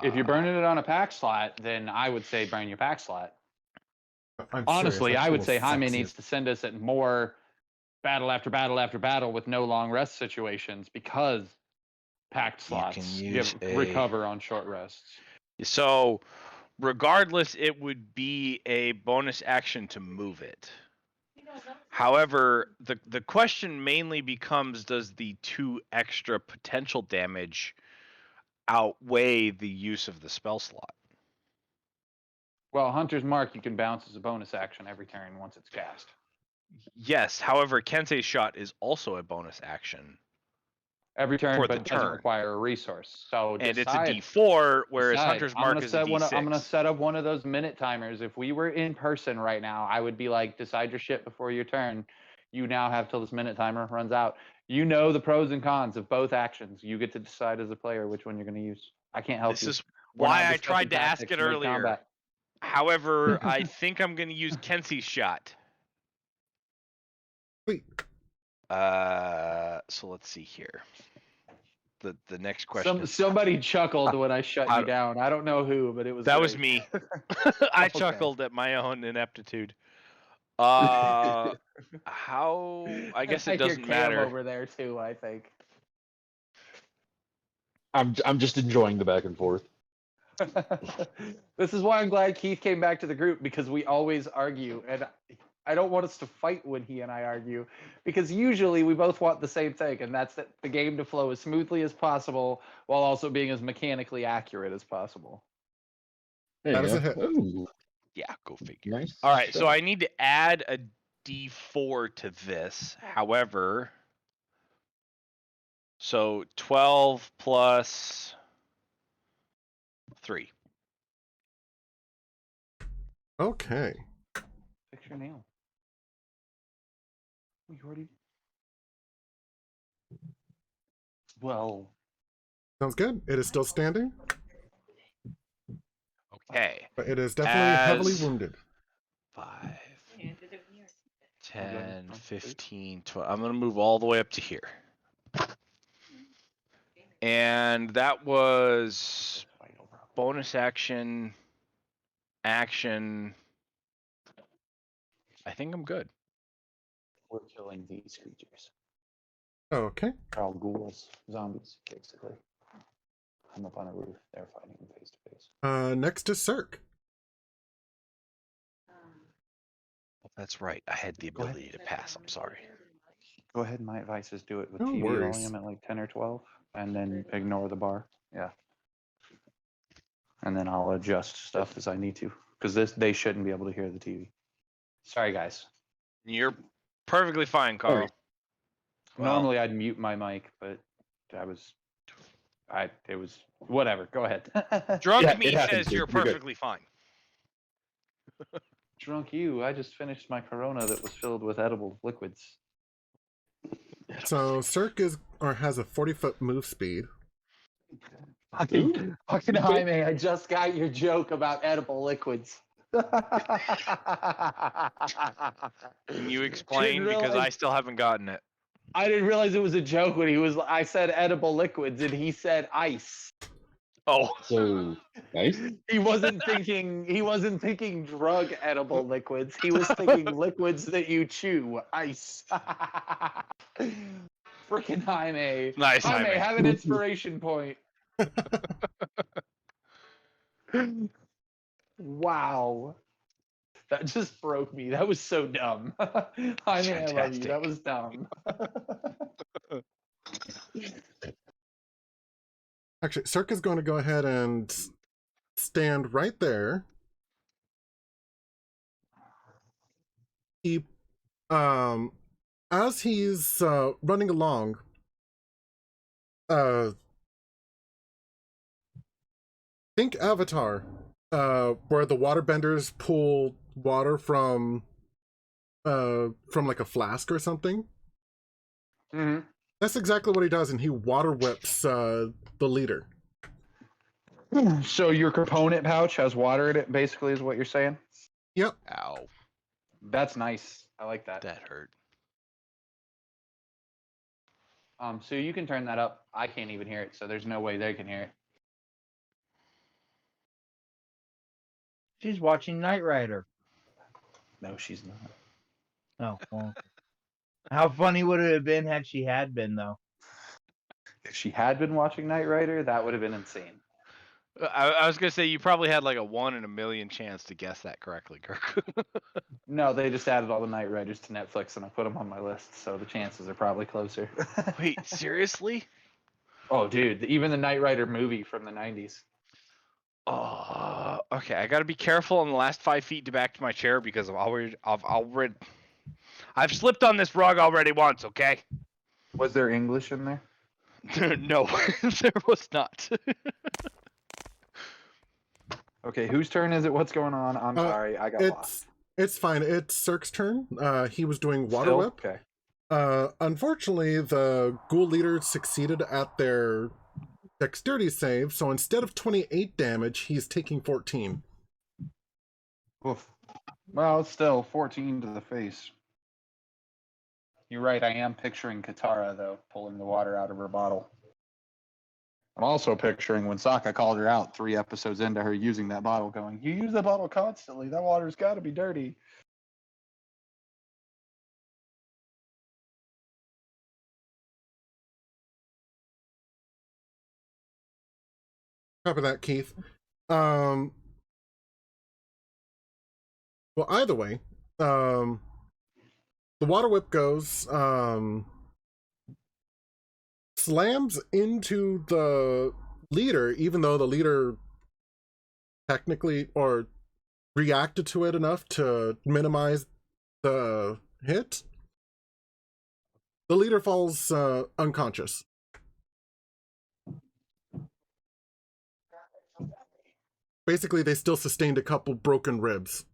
Speaker 1: If you're burning it on a pack slot, then I would say burn your pack slot.
Speaker 2: I'm
Speaker 1: Honestly,
Speaker 2: serious,
Speaker 1: I would
Speaker 2: that's
Speaker 1: say
Speaker 2: the most
Speaker 1: Jaime
Speaker 2: sexy.
Speaker 1: needs to send us at more battle after battle after battle with no long rest situations, because packed
Speaker 5: You can
Speaker 1: slots
Speaker 5: use
Speaker 1: recover on short rests.
Speaker 5: So, regardless, it would be a bonus action to move it. However, the question mainly becomes, does the 2 extra potential damage outweigh the use of the spell slot?
Speaker 1: Well, Hunter's Mark you can bounce as a bonus action every turn once it's cast.
Speaker 5: Yes, however, Kensei's shot is also a bonus action.
Speaker 1: Every turn,
Speaker 5: For the
Speaker 1: but doesn't
Speaker 5: turn.
Speaker 1: require a resource. So
Speaker 5: And
Speaker 1: decide.
Speaker 5: it's a D4, whereas
Speaker 1: decide.
Speaker 5: Hunter's Mark is a D6.
Speaker 1: I'm gonna set up one of those minute timers. If we were in person right now, I would be like, decide your shit before your turn. You now have till this minute timer runs out. You know the pros and cons of both actions. You get to decide as a player which one you're gonna use. I can't help
Speaker 5: This
Speaker 1: you.
Speaker 5: is
Speaker 1: We're not
Speaker 5: why I
Speaker 1: discussing
Speaker 5: tried to ask
Speaker 1: tactics
Speaker 5: it earlier.
Speaker 1: mid-combat.
Speaker 5: However, I think I'm going to use Kensei's shot.
Speaker 2: Wait,
Speaker 5: So let's see here. The next question.
Speaker 1: Somebody chuckled when I shut
Speaker 5: I-
Speaker 1: you down. I don't know who, but it was
Speaker 5: That was
Speaker 1: great.
Speaker 5: me. I
Speaker 1: Okay.
Speaker 5: chuckled at my own ineptitude. How? I guess
Speaker 1: I
Speaker 5: it
Speaker 1: hear
Speaker 5: doesn't
Speaker 1: Cam
Speaker 5: matter.
Speaker 1: over there too, I think.
Speaker 6: I'm just enjoying the back and forth.
Speaker 1: This is why I'm glad Keith came back to the group, because we always argue, and I don't want us to fight when he and I argue, because usually we both want the same thing, and that's that the game to flow as smoothly as possible while also being as mechanically accurate as possible.
Speaker 6: There
Speaker 2: How
Speaker 6: you
Speaker 2: does it
Speaker 6: go.
Speaker 2: hit?
Speaker 6: Ooh,
Speaker 5: Yeah, go figure.
Speaker 6: nice.
Speaker 5: All right, so
Speaker 6: shot.
Speaker 5: I need to add a D4 to this. However, So 12 plus 3.
Speaker 2: Okay.
Speaker 1: Fix your nail. We already. Well.
Speaker 2: Sounds good. It is still standing,
Speaker 5: Okay.
Speaker 2: but it is definitely heavily
Speaker 5: As-
Speaker 2: wounded.
Speaker 5: 5,
Speaker 8: Yeah, did it near.
Speaker 5: 10, 15, 12. I'm going to move all the way up to here. And that was bonus action. Action. I think I'm good.
Speaker 1: We're killing these creatures.
Speaker 2: Okay.
Speaker 1: They're all ghouls, zombies, basically. I'm up on a roof. They're fighting face to face.
Speaker 2: Next is Circ.
Speaker 5: That's right. I had the
Speaker 1: Go ahead.
Speaker 5: ability to pass. I'm sorry.
Speaker 1: Go ahead. My advice is do it with
Speaker 2: No
Speaker 1: TV
Speaker 2: worries.
Speaker 1: volume at like 10 or 12, and then ignore the bar. Yeah. And then I'll adjust stuff as I need to, because they shouldn't be able to hear the TV. Sorry, guys.
Speaker 5: You're perfectly fine, Carl. Well-
Speaker 1: Normally I'd mute my mic, but it was whatever. Go ahead.
Speaker 5: Drunk
Speaker 6: Yeah,
Speaker 5: me
Speaker 6: it happens,
Speaker 5: says
Speaker 6: dude.
Speaker 5: you're
Speaker 6: You're good.
Speaker 5: perfectly fine.
Speaker 1: Drunk you. I just finished my Corona that was filled with edible liquids.
Speaker 2: So Circ has a 40-foot move speed.
Speaker 1: Fucking Jaime, I just got your joke about edible liquids.
Speaker 5: Can you explain? Because
Speaker 1: realize-
Speaker 5: I still haven't gotten it.
Speaker 1: I didn't realize it was a joke when I said edible liquids and he said ice.
Speaker 5: Oh,
Speaker 6: So nice.
Speaker 1: He wasn't thinking drug edible liquids. He was thinking liquids that you chew. Ice. Freaking Jaime.
Speaker 5: nice,
Speaker 1: Jaime,
Speaker 5: Jaime.
Speaker 1: have an inspiration point. Wow. That just broke me. That was so dumb. Jaime, I love you.
Speaker 5: Fantastic.
Speaker 1: That was dumb.
Speaker 2: Actually, Circ is going to go ahead and stand right there. He, as he's running along, think Avatar, where the waterbenders pull water from like a flask or something.
Speaker 1: Mm-hmm.
Speaker 2: That's exactly what he does, and he water whips the leader.
Speaker 1: So your component pouch has water in it, basically, is what you're saying?
Speaker 2: Yep.
Speaker 5: Ow,
Speaker 1: That's nice. I like that.
Speaker 5: that hurt.
Speaker 1: So you can turn that up. I can't even hear it, so there's no way they can hear it.
Speaker 4: She's watching Knight Rider.
Speaker 1: No, she's not.
Speaker 4: Oh, well. How funny would it have been had she had been, though?
Speaker 1: If she had been watching Knight Rider, that would have been insane.
Speaker 5: I was gonna say you probably had like a 1 in a million chance to guess that correctly, Kirk.
Speaker 1: No, they just added all the Knight Riders to Netflix, and I put them on my list, so the chances are probably closer.
Speaker 5: Wait, seriously?
Speaker 1: Oh, dude, even the Knight Rider movie from the 90s.
Speaker 5: Oh, okay. I gotta be careful on the last 5 feet back to my chair because I've slipped on this rug already once. Okay.
Speaker 1: Was there English in there?
Speaker 5: No, there was not.
Speaker 1: Okay, whose turn is it? What's going on? I'm sorry, I got lost.
Speaker 2: It's fine. It's Circ's turn. He was doing water
Speaker 1: Still?
Speaker 2: whip.
Speaker 1: Okay.
Speaker 2: Unfortunately, the ghoul leader succeeded at their dexterity save, so instead of 28 damage, he's taking 14.
Speaker 1: Oof. Well, it's still 14 to the face. You're right, I am picturing Katara, though, pulling the water out of her bottle. I'm also picturing when Sokka called her out 3 episodes into her using that bottle, going, "You use that bottle constantly. That water's got to be dirty."
Speaker 2: Copy that, Keith. Well, either way, the water whip goes, slams into the leader, even though the leader technically or reacted to it enough to minimize the hit. The leader falls unconscious. Basically, they still sustained a couple broken ribs.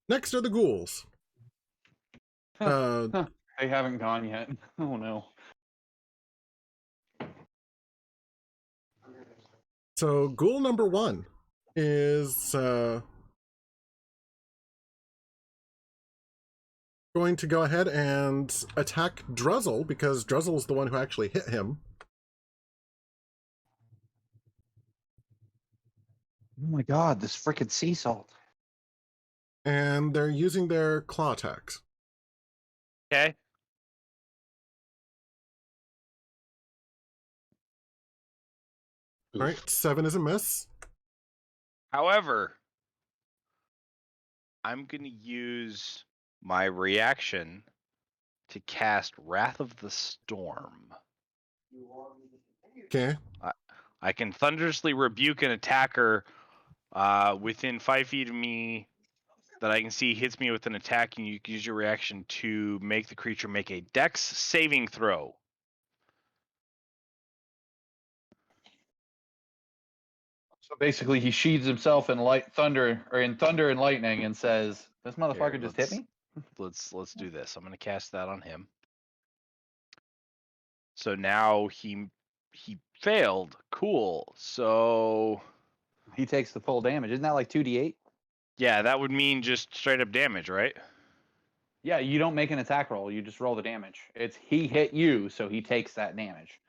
Speaker 2: Next are the ghouls.
Speaker 1: They haven't gone yet. Oh no.
Speaker 2: So ghoul number 1 is going to go ahead and attack Druzzl, because Druzzl is the one who actually hit him.
Speaker 1: Oh my god, this freaking sea salt.
Speaker 2: And they're using their claw attacks.
Speaker 5: Okay.
Speaker 2: All right, 7 is a miss.
Speaker 5: However, I'm going to use my reaction to cast Wrath of the Storm.
Speaker 2: Okay.
Speaker 5: I can thunderously rebuke an attacker within 5 feet of me that I can see hits me with an attack, and you can use your reaction to make the creature make a Dex saving throw.
Speaker 1: So basically, he sheathes himself in thunder and lightning and says, "This motherfucker
Speaker 5: Here,
Speaker 1: just hit me."
Speaker 5: Let's do this. I'm going to cast that on him. So now he failed. Cool. So
Speaker 1: He takes the full damage. Isn't that like 2d8?
Speaker 5: yeah, that would mean just straight up damage, right?
Speaker 1: Yeah, you don't make an attack roll. You just roll the damage. It's he hit you, so he takes that damage.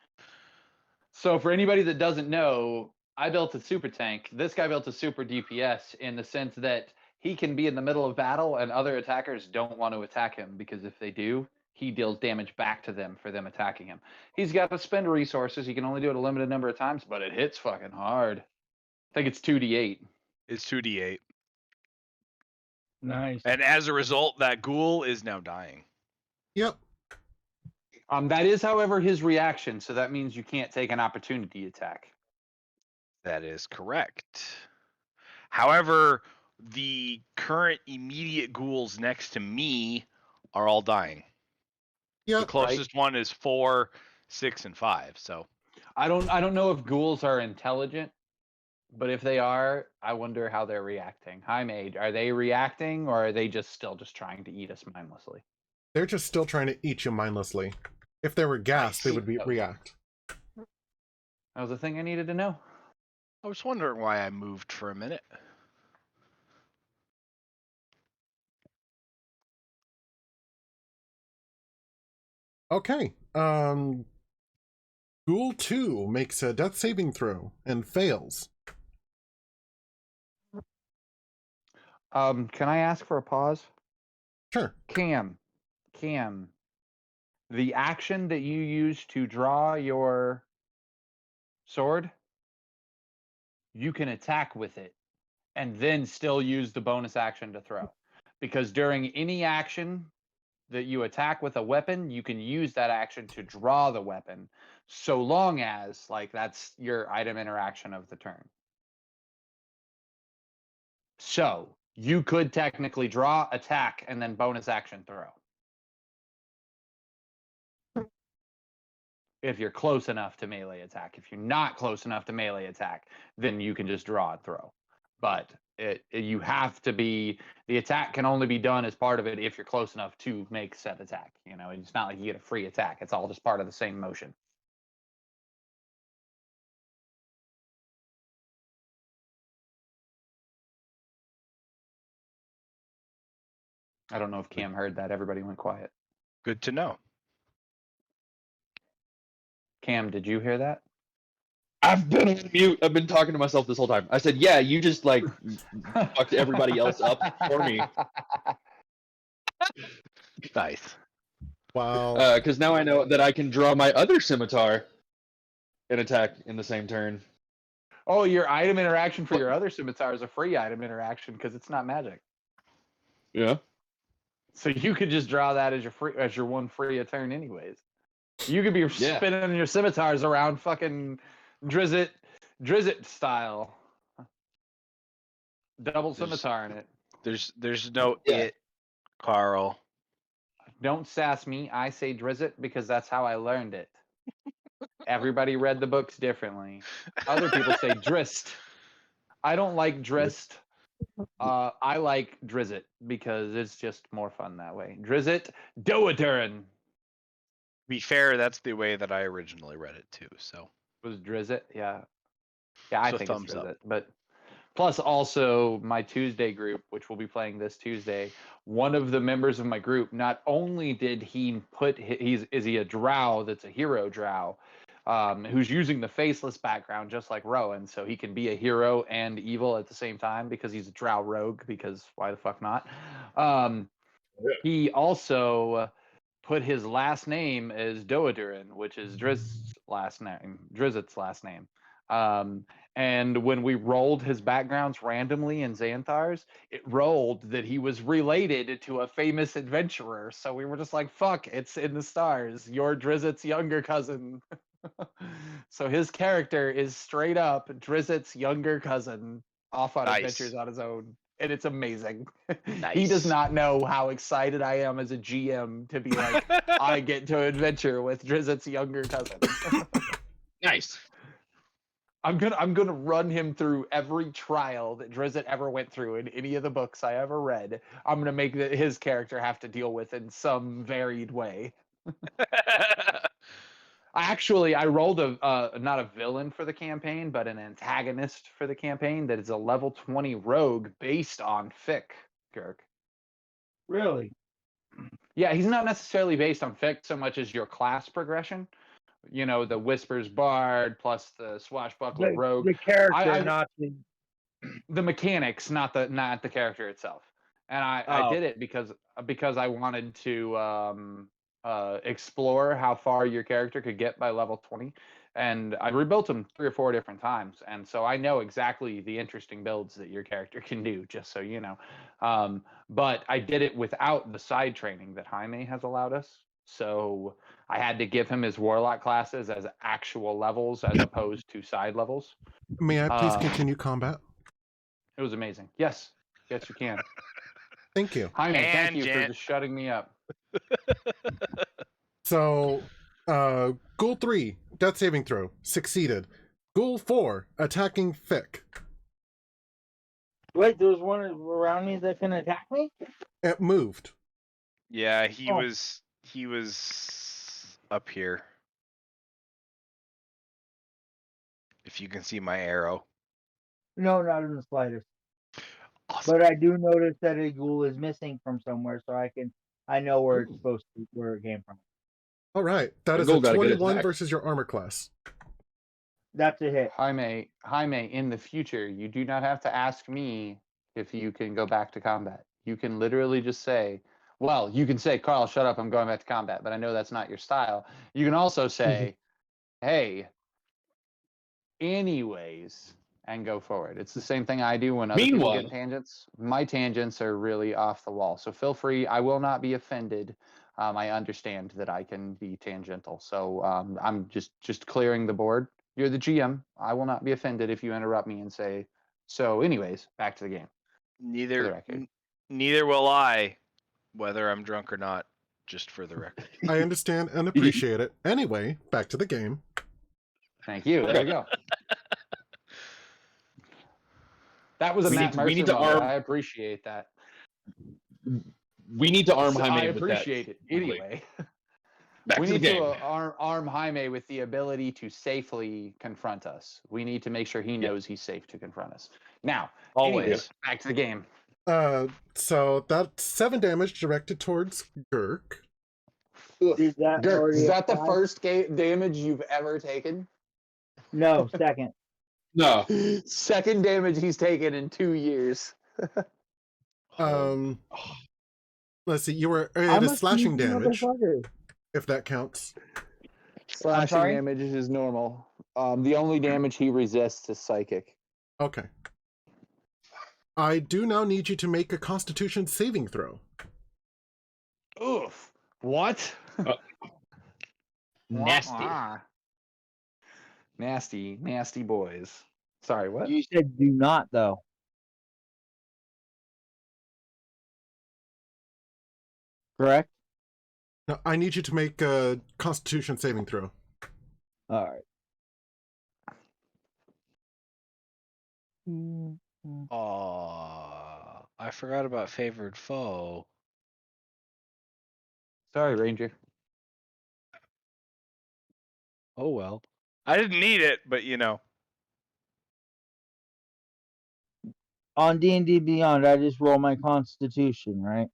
Speaker 1: So for anybody that doesn't know, I built a super tank. This guy built a super DPS in the sense that he can be in the middle of battle and other attackers don't want to attack him, because if they do, he deals damage back to them for them attacking him. He's got to spend resources. He can only do it a limited number of times, but it hits fucking hard. I think it's 2d8.
Speaker 5: It's 2d8.
Speaker 4: Nice.
Speaker 5: And as a result, that ghoul is now dying.
Speaker 2: Yep.
Speaker 1: That is, however, his reaction, so that means you can't take an opportunity attack.
Speaker 5: That is correct. However, the current immediate ghouls next to me are all dying.
Speaker 2: Yep.
Speaker 5: The closest one is 4, 6, and 5. So
Speaker 1: I don't know if ghouls are intelligent, but if they are, I wonder how they're reacting. Hi, Mage. Are they reacting, or are they just trying to eat us mindlessly?
Speaker 2: They're just still trying to eat you mindlessly. If they were gas, they would react.
Speaker 1: That was the thing I needed to know.
Speaker 5: I was wondering why I moved for a minute.
Speaker 2: Okay. Ghoul 2 makes a death saving throw and fails.
Speaker 1: Can I ask for a pause?
Speaker 2: Sure.
Speaker 1: Cam, the action that you use to draw your sword, you can attack with it and then still use the bonus action to throw. Because during any action that you attack with a weapon, you can use that action to draw the weapon, so long as, like, that's your item interaction of the turn. So you could technically draw, attack, and then bonus action throw. If you're close enough to melee attack. If you're not close enough to melee attack, then you can just draw and throw. But you have to be, the attack can only be done as part of it if you're close enough to make said attack. You know, it's not like you get a free attack. It's all just part of the same motion. I don't know if Cam heard that. Everybody went quiet.
Speaker 5: Good to know.
Speaker 1: Cam, did you hear that?
Speaker 6: I've been on mute. I've been talking to myself this whole time. I said, yeah, you just like fucked everybody else up for me.
Speaker 5: Nice.
Speaker 2: Wow.
Speaker 6: Because now I know that I can draw my other scimitar and attack in the same turn.
Speaker 1: Oh, your item interaction for your other scimitar is a free item interaction because it's not magic.
Speaker 6: Yeah.
Speaker 1: So you could just draw that as your one free a turn anyways. You could be spinning your scimitars around fucking Drizzit style. Double scimitar in it.
Speaker 5: There's no it, Carl.
Speaker 1: Don't sass me. I say Drizzit because that's how I learned it. Everybody read the books differently. Other people say Drist. I don't like Drist. I like Drizzit because it's just more fun that way. Drizzit Doadurin
Speaker 5: Be fair, that's the way that I originally read it too. So
Speaker 1: was Drizzit. Yeah. Yeah, I
Speaker 5: So
Speaker 1: think it's
Speaker 5: thumbs up.
Speaker 1: Drizzit. But plus also my Tuesday group, which we'll be playing this Tuesday, one of the members of my group, not only did he put is he a drow that's a hero drow, who's using the faceless background just like Rowan, so he can be a hero and evil at the same time because he's a drow rogue, because why the fuck not? He also put his last name as Doadurin, which is Drizzt's last name. And when we rolled his backgrounds randomly in Xanthar's, it rolled that he was related to a famous adventurer. So we were just like, fuck, it's in the stars. You're Drizzt's younger cousin. So his character is straight up Drizzt's younger cousin off on
Speaker 5: Nice.
Speaker 1: adventures on his own. And it's amazing. He
Speaker 5: Nice.
Speaker 1: does not know how excited I am as a GM to be like, I get to adventure with Drizzt's younger cousin.
Speaker 6: Nice.
Speaker 1: I'm gonna run him through every trial that Drizzt ever went through in any of the books I ever read. I'm gonna make his character have to deal with in some varied way. I rolled not a villain for the campaign, but an antagonist for the campaign that is a level 20 rogue based on Fick, Kirk.
Speaker 4: Really?
Speaker 1: Yeah, he's not necessarily based on Fick so much as your class progression. You know, the Whispers Bard plus the Swashbuckler Rogue.
Speaker 4: The character,
Speaker 1: I-
Speaker 4: not
Speaker 1: the mechanics, not the character itself. And I did it because I wanted to explore how far your character could get by level 20, and I rebuilt them 3 or 4 different times, and so I know exactly the interesting builds that your character can do, just so you know. But I did it without the side training that Jaime has allowed us, so I had to give him his warlock classes as actual levels as opposed to side levels.
Speaker 2: May I please continue combat?
Speaker 1: It was amazing. Yes, you can.
Speaker 2: Thank you.
Speaker 1: Jaime, thank you for
Speaker 5: Tangent.
Speaker 1: just shutting me up.
Speaker 2: So, Ghoul 3, death saving throw, succeeded. Ghoul 4, attacking Fick.
Speaker 4: Wait, there's one around me that can attack me?
Speaker 2: It moved.
Speaker 5: Yeah, he
Speaker 4: Oh.
Speaker 5: was up here. If you can see my arrow.
Speaker 4: No, not in the slightest.
Speaker 5: Awesome.
Speaker 4: But I do notice that a ghoul is missing from somewhere, so I know where it's supposed to, where it came from.
Speaker 2: All right, that
Speaker 6: The
Speaker 2: is a
Speaker 6: Ghoul got a good
Speaker 2: 21
Speaker 6: attack.
Speaker 2: versus your armor class.
Speaker 4: That's a hit.
Speaker 1: Jaime, in the future, you do not have to ask me if you can go back to combat. You can literally just say, well, you can say, Carl, shut up, I'm going back to combat, but I know that's not your style. You can also say, hey, anyways, and go forward. It's the same thing I do when other people
Speaker 6: Meanwhile-
Speaker 1: get tangents. My tangents are really off the wall, so feel free. I will not be offended. I understand that I can be tangential, so I'm just clearing the board. You're the GM. I will not be offended if you interrupt me and say, so anyways, back to the game.
Speaker 5: Neither
Speaker 1: record.
Speaker 5: neither will I, whether I'm drunk or not, just for the record.
Speaker 2: I understand and appreciate it. Anyway, back to the game.
Speaker 1: Thank you. There we go. That was a
Speaker 6: We
Speaker 1: Matt
Speaker 6: need- we need
Speaker 1: Mercer
Speaker 6: to
Speaker 1: moment.
Speaker 6: arm-
Speaker 1: I appreciate that.
Speaker 6: We need to arm
Speaker 1: So
Speaker 6: Jaime
Speaker 1: I
Speaker 6: with that.
Speaker 1: appreciate it. Anyway,
Speaker 6: Back
Speaker 1: we
Speaker 6: to the
Speaker 1: need
Speaker 6: game.
Speaker 1: to arm Jaime with the ability to safely confront us. We need to make sure he knows he's safe to confront us. Now,
Speaker 5: Always.
Speaker 1: anyways, back to the game.
Speaker 2: So that's 7 damage directed towards Gurk.
Speaker 4: Is that
Speaker 1: Dirk,
Speaker 4: already
Speaker 1: is
Speaker 4: a
Speaker 1: that the
Speaker 4: five?
Speaker 1: first damage you've ever taken?
Speaker 4: No, second.
Speaker 6: No.
Speaker 1: Second damage he's taken in 2 years.
Speaker 2: Let's see, you were
Speaker 4: I'm
Speaker 2: it is slashing
Speaker 4: sneaky
Speaker 2: damage,
Speaker 4: motherfucker.
Speaker 2: if that counts.
Speaker 1: Slashing
Speaker 4: sorry?
Speaker 1: damage is normal. The only damage he resists is psychic.
Speaker 2: Okay. I do now need you to make a Constitution saving throw.
Speaker 1: Oof. What?
Speaker 6: Nasty.
Speaker 1: Wah-wah. Nasty boys. Sorry, what?
Speaker 4: You said do not, though. Correct?
Speaker 2: No, I need you to make a Constitution saving throw.
Speaker 4: All right.
Speaker 5: Oh, I forgot about favored foe.
Speaker 1: Sorry, Ranger.
Speaker 5: Oh well. I didn't need it, but you know.
Speaker 4: On D&D Beyond, I just roll my Constitution, right?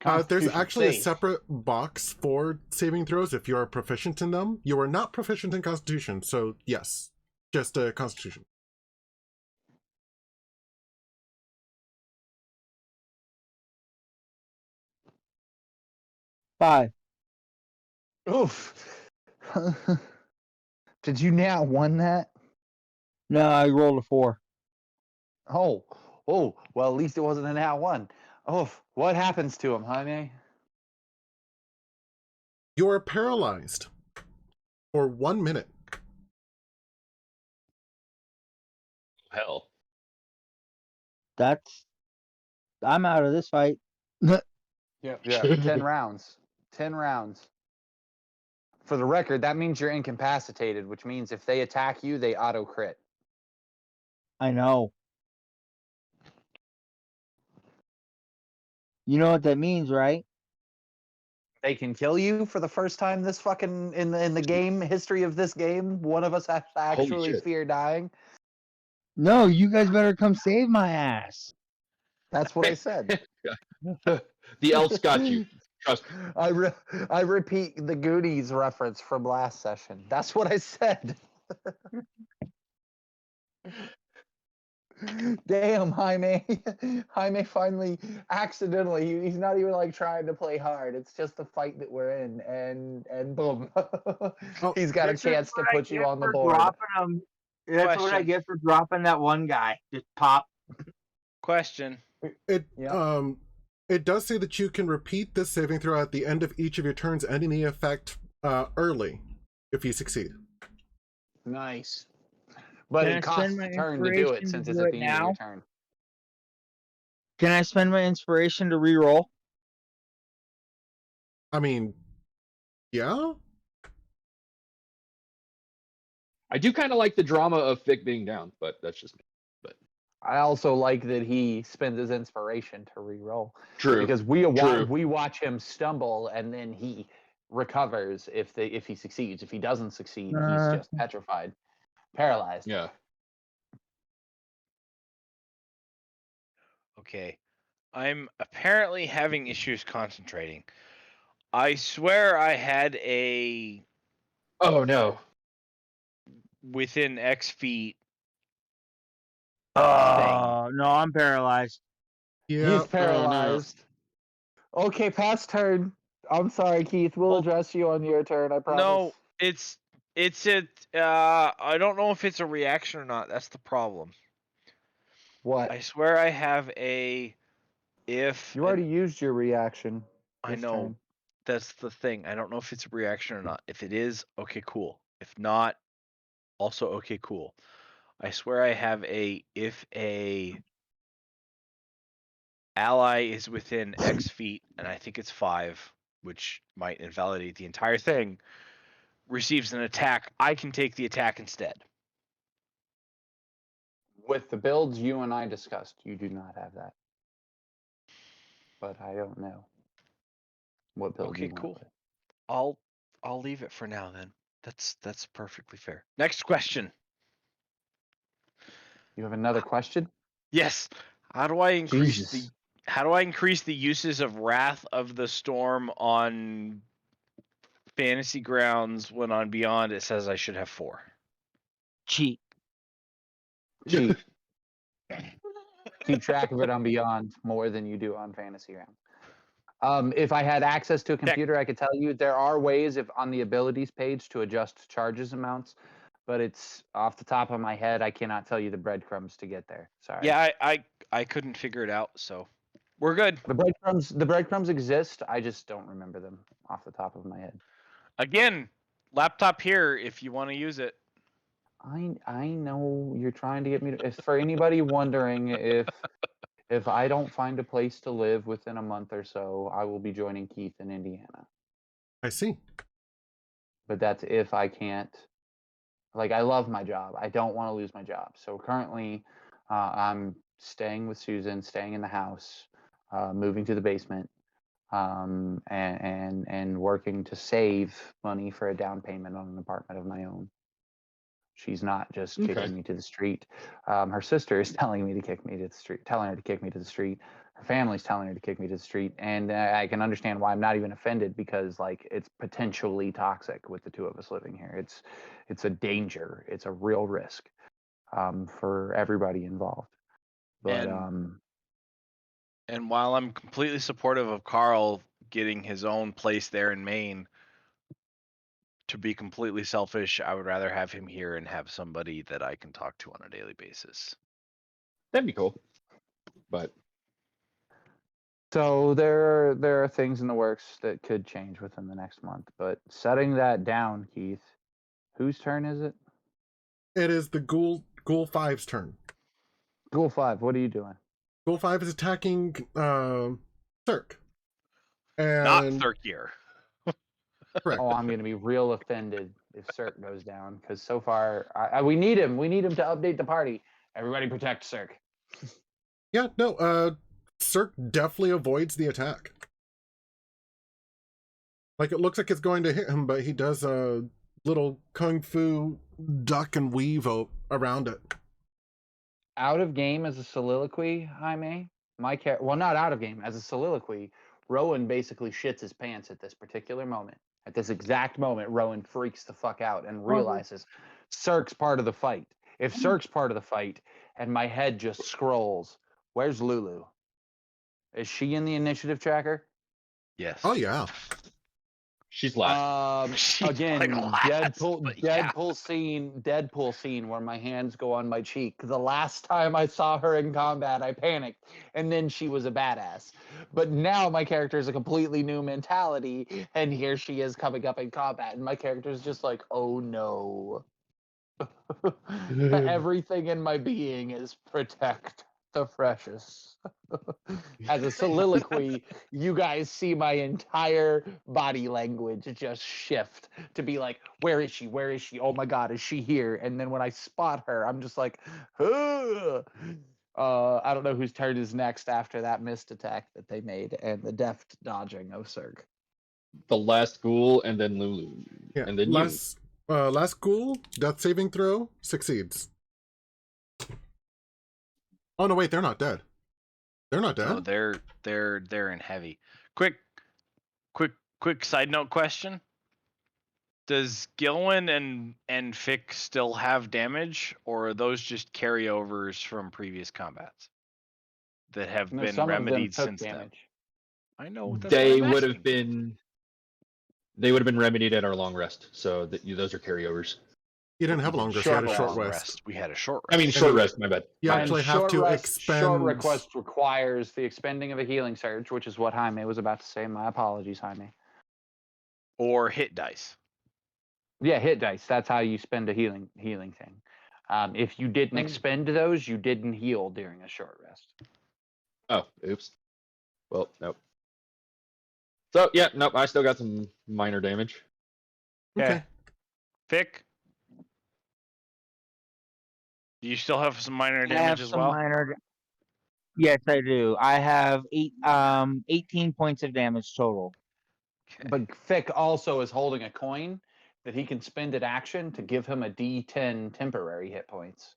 Speaker 2: There's
Speaker 1: Constitution
Speaker 2: actually a
Speaker 1: save.
Speaker 2: separate box for saving throws if you are proficient in them. You are not proficient in Constitution, so yes, just a Constitution.
Speaker 4: Five.
Speaker 1: Oof. Did you now won that?
Speaker 4: No, I rolled a 4.
Speaker 1: Oh, well, at least it wasn't an at one. Oh, what happens to him, Jaime?
Speaker 2: You are paralyzed for 1 minute.
Speaker 6: Hell.
Speaker 4: I'm out of this fight.
Speaker 1: Yeah. 10 rounds. 10 rounds. For the record, that means you're incapacitated, which means if they attack you, they auto crit.
Speaker 4: I know. You know what that means, right?
Speaker 1: They can kill you for the first time this fucking in the game history of this game. One of us has to
Speaker 6: Holy
Speaker 1: actually
Speaker 6: shit.
Speaker 1: fear dying.
Speaker 4: No, you guys better come save my ass.
Speaker 1: That's what I said.
Speaker 6: The elves got you. Trust me.
Speaker 1: I repeat the Goonies reference from last session. That's what I said. Damn, Jaime. Jaime finally accidentally, he's not even like trying to play hard. It's just a fight that we're in, and boom. He's got a
Speaker 4: This is
Speaker 1: chance to
Speaker 4: what I
Speaker 1: put you
Speaker 4: get
Speaker 1: on the
Speaker 4: for
Speaker 1: board.
Speaker 4: dropping 'em. That's what I
Speaker 5: Question.
Speaker 4: get for dropping that one guy. Just pop.
Speaker 5: Question.
Speaker 2: It does say that you can repeat this saving throw at the end of each of your turns, ending the effect early if you succeed.
Speaker 1: Nice. But
Speaker 4: Can I
Speaker 1: it costs
Speaker 4: spend
Speaker 1: a
Speaker 4: my
Speaker 1: turn to do it
Speaker 4: inspiration to
Speaker 1: since
Speaker 4: do
Speaker 1: it's at
Speaker 4: it
Speaker 1: the end of your
Speaker 4: now?
Speaker 1: turn.
Speaker 4: Can I spend my inspiration to reroll?
Speaker 2: I mean, yeah?
Speaker 6: I do kind of like the drama of Vic being down, but that's just me.
Speaker 1: I also like that he spends his inspiration to re-roll.
Speaker 6: True.
Speaker 1: Because we
Speaker 6: True.
Speaker 1: watch him stumble and then he recovers if he succeeds. If he doesn't succeed, he's just petrified, paralyzed.
Speaker 6: Yeah.
Speaker 5: Okay. I'm apparently having issues concentrating. I swear I had a
Speaker 6: Oh no.
Speaker 5: within X feet.
Speaker 4: Oh, no, I'm paralyzed.
Speaker 2: Yeah.
Speaker 1: He's paralyzed. Okay, pass turn. I'm sorry, Keith. We'll
Speaker 5: Well,
Speaker 1: address you on your turn, I promise.
Speaker 5: No, it's I don't know if it's a reaction or not. That's the problem.
Speaker 1: What?
Speaker 5: I swear I have a if
Speaker 1: You already used your reaction.
Speaker 5: I
Speaker 1: this
Speaker 5: know.
Speaker 1: turn.
Speaker 5: That's the thing. I don't know if it's a reaction or not. If it is, okay, cool. If not, also okay, cool. I swear I have a if a ally is within X feet, and I think it's 5, which might invalidate the entire thing, receives an attack, I can take the attack instead.
Speaker 1: With the builds you and I discussed, you do not have that. But I don't know what build
Speaker 5: Okay,
Speaker 1: you went
Speaker 5: cool.
Speaker 1: with.
Speaker 5: I'll leave it for now then. That's perfectly fair. Next question.
Speaker 1: You have another question?
Speaker 5: Yes. How do I increase
Speaker 1: Jesus.
Speaker 5: the uses of Wrath of the Storm on Fantasy Grounds when on Beyond it says I should have 4?
Speaker 4: Cheat.
Speaker 1: Cheat. Keep track of it on Beyond more than you do on Fantasy Grounds. If I had access to a computer, I could tell you there are ways if on the abilities page to adjust charges amounts, but it's off the top of my head. I cannot tell you the breadcrumbs to get there. Sorry.
Speaker 5: Yeah, I couldn't figure it out, so we're good.
Speaker 1: The breadcrumbs exist. I just don't remember them off the top of my head.
Speaker 5: Again, laptop here if you want to use it.
Speaker 1: I know you're trying to get me to. If for anybody wondering if I don't find a place to live within a month or so, I will be joining Keith in Indiana.
Speaker 2: I see.
Speaker 1: But that's if I can't Like, I love my job. I don't want to lose my job. So currently, I'm staying with Susan, staying in the house, moving to the basement, and working to save money for a down payment on an apartment of my own. She's not just
Speaker 6: Okay.
Speaker 1: kicking me to the street. Her sister is telling me to kick me to the street, telling her to kick me to the street. Her family's telling her to kick me to the street, and I can understand why I'm not even offended, because like it's potentially toxic with the two of us living here. It's a danger. It's a real risk for everybody involved. But
Speaker 5: And while I'm completely supportive of Carl getting his own place there in Maine, to be completely selfish, I would rather have him here and have somebody that I can talk to on a daily basis.
Speaker 6: That'd be cool. But
Speaker 1: so there are things in the works that could change within the next month. But setting that down, Keith, whose turn is it?
Speaker 2: It is the Ghoul 5's turn.
Speaker 1: Ghoul 5, what are you doing?
Speaker 2: Ghoul 5 is attacking Circ.
Speaker 5: Not
Speaker 2: And
Speaker 5: Circ here.
Speaker 2: correct.
Speaker 1: Oh, I'm going to be real offended if Circ goes down, because so far we need him. We need him to update the party. Everybody protect Circ.
Speaker 2: Yeah, no, Circ definitely avoids the attack. Like, it looks like it's going to hit him, but he does a little kung fu duck and weave around it.
Speaker 1: Out of game as a soliloquy, Jaime. Well, not out of game as a soliloquy. Rowan basically shits his pants at this particular moment. At this exact moment, Rowan freaks the fuck out and realizes Circ's part of the fight. If Circ's part of the fight, and my head just scrolls, where's Lulu? Is she in the initiative tracker?
Speaker 5: Yes.
Speaker 2: Oh, yeah.
Speaker 6: she's last.
Speaker 5: She's
Speaker 1: Again,
Speaker 5: like last, but yeah.
Speaker 1: Deadpool scene where my hands go on my cheek. The last time I saw her in combat, I panicked, and then she was a badass. But now my character is a completely new mentality, and here she is coming up in combat, and my character is just like, oh no. Everything in my being is protect the precious. As a soliloquy, you guys see my entire body language just shift to be like, where is she? Where is she? Oh my God, is she here? And then when I spot her, I'm just like, ugh. I don't know whose turn is next after that missed attack that they made and the deft dodging of Circ.
Speaker 6: The last Ghoul, and then Lulu.
Speaker 2: Yeah,
Speaker 6: And then
Speaker 2: last Ghoul, death saving throw, succeeds. Oh, no, wait, they're not dead. They're not dead?
Speaker 5: No, they're in heavy. Quick side note question. Does Gilwin and Fick still have damage, or are those just carryovers from previous combats that have
Speaker 1: No,
Speaker 5: been
Speaker 1: some of them
Speaker 5: remedied
Speaker 1: took
Speaker 5: since then?
Speaker 1: damage.
Speaker 5: I know. That's
Speaker 6: they
Speaker 5: what I'm
Speaker 6: would have
Speaker 5: asking.
Speaker 6: been remedied at our long rest. So those are carryovers.
Speaker 2: You didn't have a long rest, you had a short rest.
Speaker 5: We had a short
Speaker 6: I
Speaker 5: rest.
Speaker 6: mean, short rest. My bad.
Speaker 2: You
Speaker 1: And
Speaker 2: actually have
Speaker 1: short
Speaker 2: to
Speaker 1: rest,
Speaker 2: expend...
Speaker 1: Short request requires the expending of a healing surge, which is what Jaime was about to say. My apologies, Jaime.
Speaker 5: Or hit dice.
Speaker 1: Yeah, hit dice. That's how you spend a healing thing. If you didn't expend those, you didn't heal during a short rest.
Speaker 6: Oh, oops. Well, nope. So yeah, nope. I still got some minor damage.
Speaker 2: Okay.
Speaker 5: Fick. Do you still have some minor
Speaker 4: I have
Speaker 5: damage as
Speaker 4: some
Speaker 5: well?
Speaker 4: Yes, I do. I have 18 points of damage total.
Speaker 5: Okay.
Speaker 1: But Fick also is holding a coin that he can spend at action to give him a D10 temporary hit points,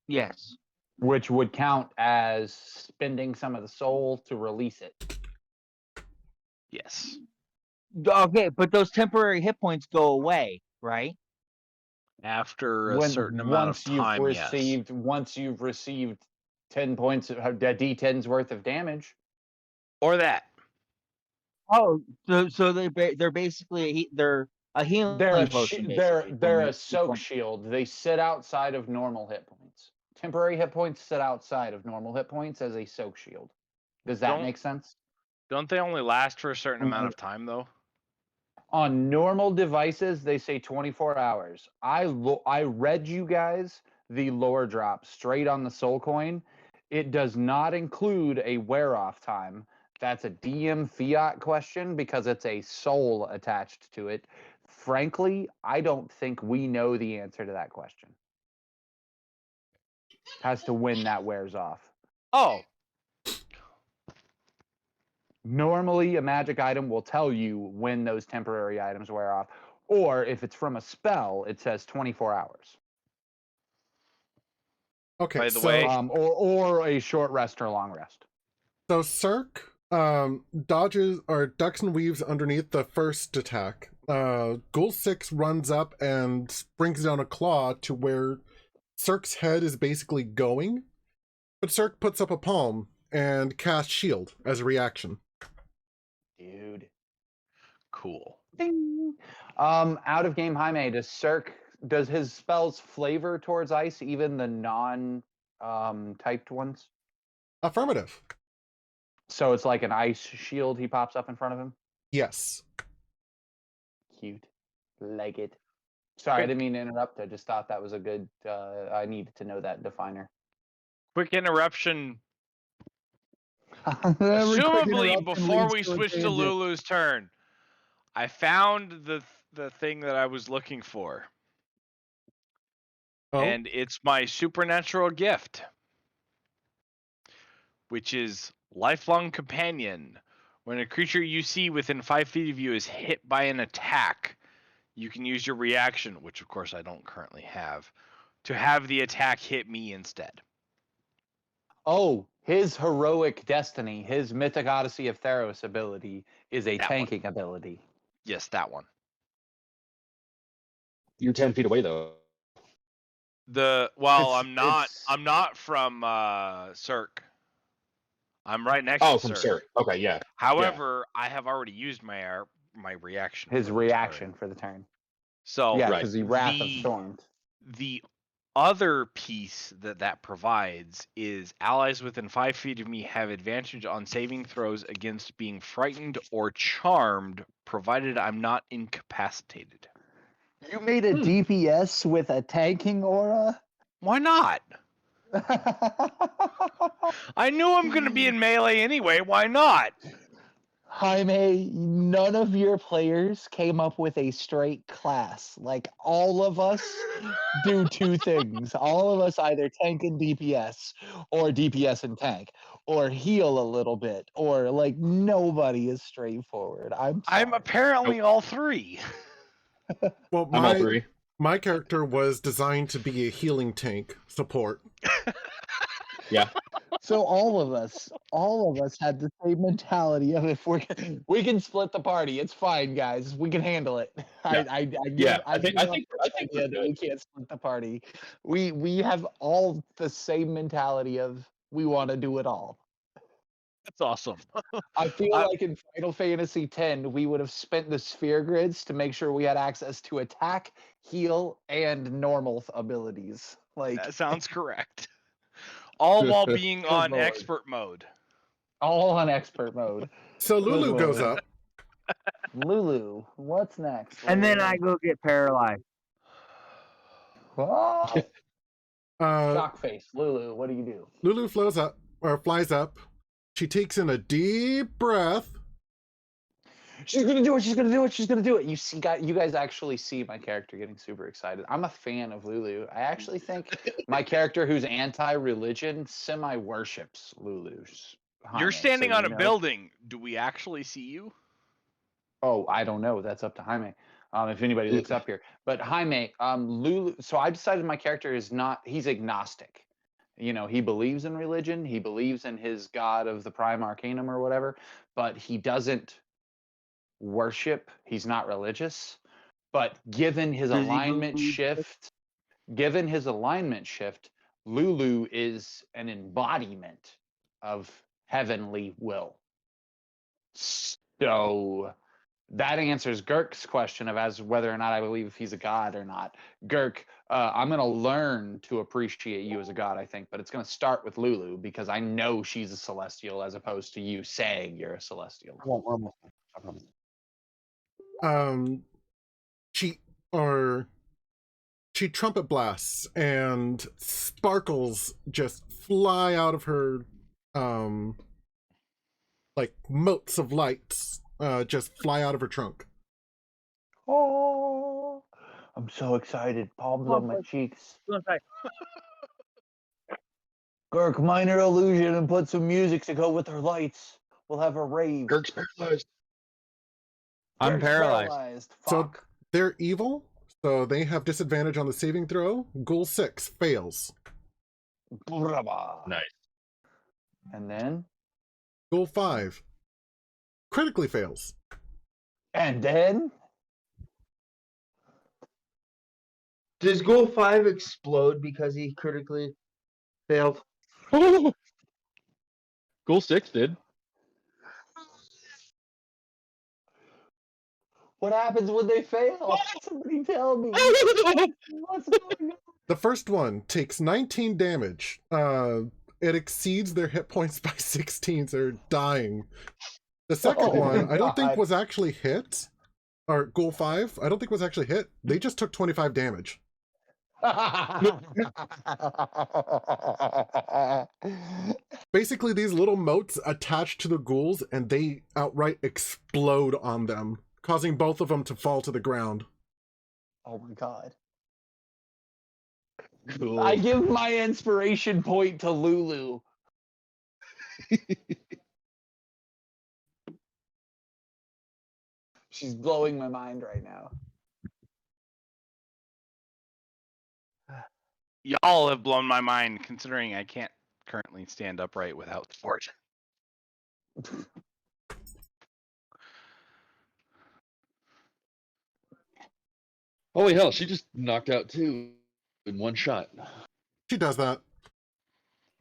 Speaker 4: Yes.
Speaker 1: which would count as spending some of the soul to release it.
Speaker 5: Yes.
Speaker 4: Okay, but those temporary hit points go away, right?
Speaker 5: After a certain amount of time, yes.
Speaker 1: Once you've received 10 points of D10's worth of damage.
Speaker 5: Or that.
Speaker 4: Oh, so they're basically they're a healing potion.
Speaker 1: They're a soak shield. They sit outside of normal hit points. Temporary hit points sit outside of normal hit points as a soak shield. Does that make sense?
Speaker 5: Don't they only last for a certain amount of time, though?
Speaker 1: On normal devices, they say 24 hours. I read you guys the lore drop straight on the soul coin. It does not include a wear-off time. That's a DM fiat question because it's a soul attached to it. Frankly, I don't think we know the answer to that question. As to when that wears off.
Speaker 5: Oh,
Speaker 1: Normally, a magic item will tell you when those temporary items wear off. Or if it's from a spell, it says 24 hours.
Speaker 2: Okay,
Speaker 5: By the
Speaker 2: so
Speaker 5: way-
Speaker 1: Or a short rest or a long rest.
Speaker 2: so Circ dodges or ducks and weaves underneath the first attack. Ghoul 6 runs up and brings down a claw to where Circ's head is basically going, but Circ puts up a palm and casts shield as a reaction.
Speaker 1: Dude.
Speaker 5: cool.
Speaker 1: Ding. Out of game Jaime, does his spells flavor towards ice, even the non typed ones?
Speaker 2: Affirmative.
Speaker 1: So it's like an ice shield he pops up in front of him?
Speaker 2: Yes.
Speaker 1: Cute. Like it. Sorry, I didn't mean to interrupt. I just thought that was a good I needed to know that definer.
Speaker 5: Quick interruption. Assumably, before we switch to Lulu's turn, I found the thing that I was looking for.
Speaker 2: Oh,
Speaker 5: And it's my supernatural gift, which is Lifelong Companion. When a creature you see within 5 feet of you is hit by an attack, you can use your reaction, which of course I don't currently have, to have the attack hit me instead.
Speaker 1: Oh, his heroic destiny, his Mythic Odyssey of Theros ability is a
Speaker 5: That
Speaker 1: tanking ability.
Speaker 5: Yes, that one.
Speaker 6: You're 10 feet away though.
Speaker 5: I'm not from Circ. I'm right next
Speaker 6: Oh,
Speaker 5: to
Speaker 6: from
Speaker 5: Circ.
Speaker 6: Circ. Okay, yeah.
Speaker 5: However, I have already used my reaction.
Speaker 1: His
Speaker 5: for this
Speaker 1: reaction
Speaker 5: turn.
Speaker 1: for the turn.
Speaker 5: So
Speaker 1: Yeah,
Speaker 6: Right.
Speaker 1: because the Wrath of Storms.
Speaker 5: the other piece that provides is allies within 5 feet of me have advantage on saving throws against being frightened or charmed, provided I'm not incapacitated.
Speaker 1: You made a DPS with a tanking aura?
Speaker 5: Why not? I knew I'm going to be in melee anyway. Why not?
Speaker 1: Jaime, none of your players came up with a straight class. Like, all of us do two things. All of us either tank and DPS, or DPS and tank, or heal a little bit, or, like, nobody is straightforward. I'm
Speaker 5: I'm
Speaker 1: sorry.
Speaker 5: apparently all three.
Speaker 2: well,
Speaker 6: I'm all three.
Speaker 2: my character was designed to be a healing tank support.
Speaker 6: Yeah.
Speaker 1: So all of us had the same mentality of if we can split the party. It's fine, guys. We can handle it.
Speaker 6: Yeah. I think
Speaker 1: that
Speaker 6: we're
Speaker 1: we
Speaker 6: good.
Speaker 1: can't split the party. We have all the same mentality of we want to do it all.
Speaker 5: That's awesome.
Speaker 1: I feel like in Final Fantasy X, we would have spent the sphere grids to make sure we had access to attack, heal, and normal abilities. Like,
Speaker 5: That sounds correct. All while being
Speaker 1: Good
Speaker 5: on
Speaker 1: Lord.
Speaker 5: expert mode.
Speaker 1: all on expert mode.
Speaker 2: So Lulu
Speaker 1: Lord.
Speaker 2: goes up.
Speaker 1: Lulu, what's next?
Speaker 4: And then I go get paralyzed.
Speaker 1: Oh,
Speaker 2: Uh,
Speaker 1: shock face. Lulu, what do you do?
Speaker 2: Lulu flies up. She takes in a deep breath.
Speaker 1: She's gonna do it. She's gonna do it. She's gonna do it. You guys actually see my character getting super excited. I'm a fan of Lulu. I actually think my character, who's anti-religion, semi-worships Lulu's.
Speaker 5: You're
Speaker 1: Jaime,
Speaker 5: standing
Speaker 1: so
Speaker 5: on
Speaker 1: you
Speaker 5: a
Speaker 1: know.
Speaker 5: building. Do we actually see you?
Speaker 1: Oh, I don't know. That's up to Jaime. If anybody looks up here, but Jaime, Lulu. So I decided my character is not. He's agnostic. You know, he believes in religion. He believes in his god of the Prime Arcanum or whatever, but he doesn't worship. He's not religious. But given his
Speaker 4: Does he
Speaker 1: alignment
Speaker 4: believe-
Speaker 1: shift, Lulu is an embodiment of heavenly will. So that answers Girk's question of as whether or not I believe if he's a god or not. Girk, I'm going to learn to appreciate you as a god, I think, but it's going to start with Lulu because I know she's a celestial as opposed to you saying you're a celestial.
Speaker 2: She trumpet blasts and sparkles just fly out of her, like motes of lights just fly out of her trunk.
Speaker 1: Oh. I'm so excited. Palms
Speaker 4: Oh,
Speaker 1: on my
Speaker 4: but-
Speaker 1: cheeks.
Speaker 4: Go inside.
Speaker 1: Gurk, minor illusion and put some music to go with our lights. We'll have a rave.
Speaker 6: Kirk's paralyzed.
Speaker 4: I'm
Speaker 1: Gurk's
Speaker 4: paralyzed.
Speaker 2: So
Speaker 1: Fuck.
Speaker 2: they're evil, so they have disadvantage on the saving throw. Ghoul 6 fails.
Speaker 6: Nice.
Speaker 1: And then?
Speaker 2: Ghoul 5 critically fails.
Speaker 1: And then?
Speaker 4: Does Ghoul 5 explode because he critically failed?
Speaker 6: Ghoul 6 did.
Speaker 1: What happens when they fail? Somebody tell me. What's going on?
Speaker 2: The first one takes 19 damage. It exceeds their hit points by 16, so they're dying. The second
Speaker 1: Oh
Speaker 2: one,
Speaker 1: my
Speaker 2: I don't think
Speaker 1: God.
Speaker 2: was actually hit. Or Ghoul 5, I don't think was actually hit. They just took 25 damage. Basically, these little motes attach to the ghouls, and they outright explode on them, causing both of them to fall to the ground.
Speaker 1: Oh my god.
Speaker 6: Cool.
Speaker 1: I give my inspiration point to Lulu. She's blowing my mind right now.
Speaker 5: Y'all have blown my mind, considering I can't currently stand upright without the fort.
Speaker 6: Holy hell, she just knocked out 2 in one shot.
Speaker 2: She does that.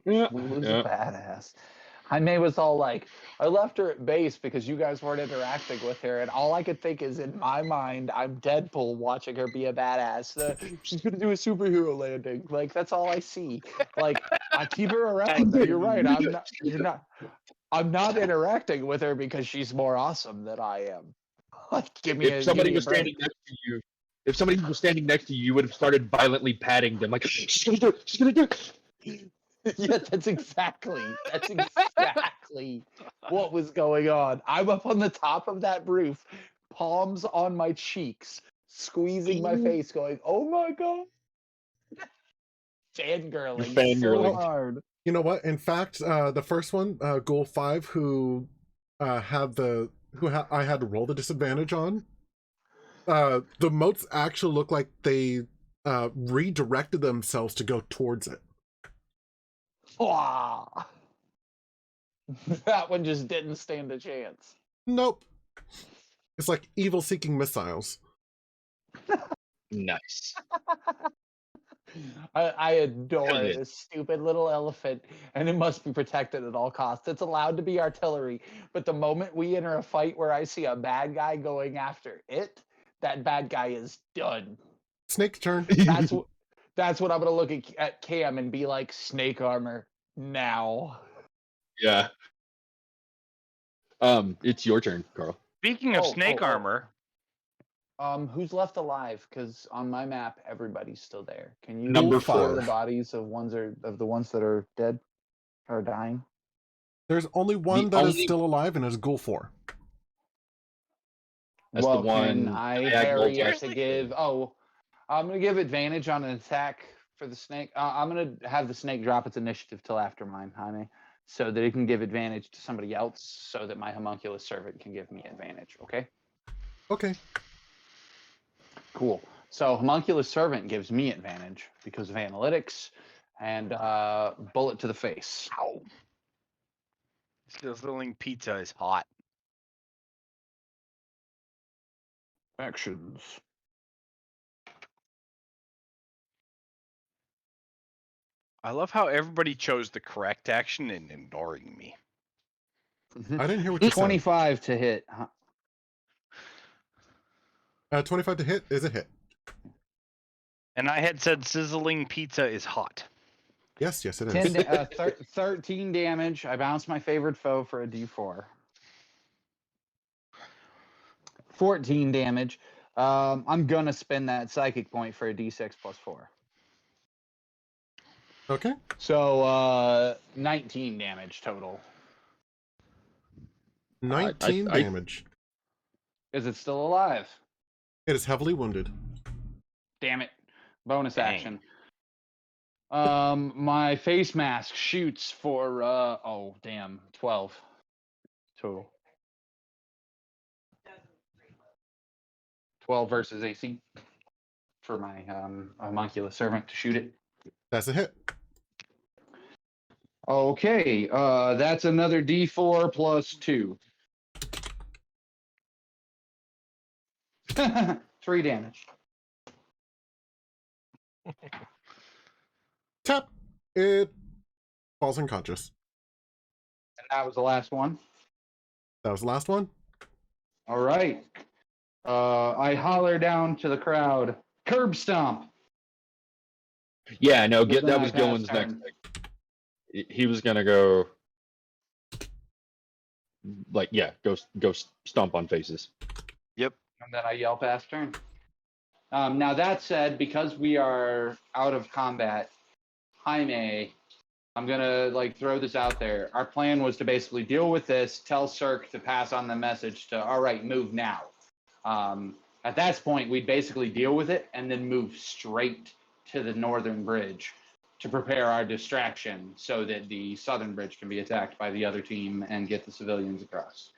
Speaker 6: Yeah.
Speaker 1: Lulu's
Speaker 6: Yeah.
Speaker 1: a badass. Jaime was all like, I left her at base because you guys weren't interacting with her, and all I could think is, in my mind, I'm Deadpool watching her be a badass. She's gonna do a superhero landing. Like, that's all I see. Like, I keep her around. You're right. I'm not interacting with her because she's more awesome than I am. Like,
Speaker 6: If somebody was
Speaker 1: break.
Speaker 6: standing next to you, you would have started violently patting them like, she's gonna do it, she's gonna do it.
Speaker 1: Yeah, that's exactly what was going on. I'm up on the top of that roof, palms on my cheeks, squeezing my face, going, "Oh my god!" Fangirling,
Speaker 6: You're fangirling.
Speaker 1: so hard.
Speaker 2: You know what? In fact, the first one, Ghoul 5, who I had to roll the disadvantage on, the motes actually look like they redirected themselves to go towards it.
Speaker 1: Wah! That one just didn't stand a chance.
Speaker 2: Nope. It's like evil-seeking missiles.
Speaker 6: Nice.
Speaker 1: I adore
Speaker 6: Hell yeah.
Speaker 1: this stupid little elephant, and it must be protected at all costs. It's allowed to be artillery, but the moment we enter a fight where I see a bad guy going after it, that bad guy is done.
Speaker 2: Snake's turn.
Speaker 1: That's what I'm gonna look at Cam and be like, snake armor now.
Speaker 6: Yeah. It's your turn, Carl.
Speaker 5: Speaking of
Speaker 1: Oh,
Speaker 5: snake
Speaker 1: oh, oh.
Speaker 5: armor,
Speaker 1: Who's left alive? Because on my map, everybody's still there. Can you
Speaker 6: Number
Speaker 1: show
Speaker 6: 4.
Speaker 1: the bodies of the ones that are dead or dying?
Speaker 2: There's only one
Speaker 6: The
Speaker 2: that is
Speaker 6: only-
Speaker 2: still alive, and it's Ghoul 4.
Speaker 6: That's
Speaker 1: well,
Speaker 6: the one.
Speaker 1: can I
Speaker 6: diagonal
Speaker 1: parry it
Speaker 6: left.
Speaker 1: to give? Oh, I'm gonna give advantage on an attack for the snake. I'm gonna have the snake drop its initiative till after mine, Jaime, so that it can give advantage to somebody else, so that my homunculus servant can give me advantage. Okay.
Speaker 2: Okay.
Speaker 1: Cool. So homunculus servant gives me advantage because of analytics, and bullet to the face.
Speaker 5: ow. Sizzling pizza is hot.
Speaker 1: Actions.
Speaker 5: I love how everybody chose the correct action in ignoring me.
Speaker 2: I didn't hear what you said.
Speaker 1: 25 to hit.
Speaker 2: 25 to hit is a hit.
Speaker 5: And I had said sizzling pizza is hot.
Speaker 2: Yes, yes, it
Speaker 1: 10
Speaker 2: is.
Speaker 1: 13 damage. I bounced my favorite foe for a d4. 14 damage. I'm gonna spend that psychic point for a d6 plus 4.
Speaker 2: Okay.
Speaker 1: So 19 damage total.
Speaker 2: 19
Speaker 6: I-
Speaker 2: damage.
Speaker 1: Is it still alive?
Speaker 2: It is heavily wounded.
Speaker 1: Damn it. Bonus
Speaker 5: Dang.
Speaker 1: action. My face mask shoots for 12 total. 12 versus AC for my homunculus servant to shoot it.
Speaker 2: That's a hit.
Speaker 1: Okay, that's another D4 plus 2. 3 damage.
Speaker 2: Tap. It falls unconscious.
Speaker 1: And that was the last one.
Speaker 2: That was the last one.
Speaker 1: All right. I holler down to the crowd, curb stomp.
Speaker 6: Yeah, no,
Speaker 1: Then
Speaker 6: that
Speaker 1: I
Speaker 6: was
Speaker 1: pass
Speaker 6: Golan's next
Speaker 1: turn.
Speaker 6: thing. He was gonna go, go stomp on faces.
Speaker 5: Yep.
Speaker 1: And then I yell pass turn. Now that said, because we are out of combat, Jaime, I'm gonna throw this out there. Our plan was to basically deal with this, tell Circ to pass on the message to, all right, move now. At that point, we'd basically deal with it and then move straight to the northern bridge to prepare our distraction so that the southern bridge can be attacked by the other team and get the civilians across.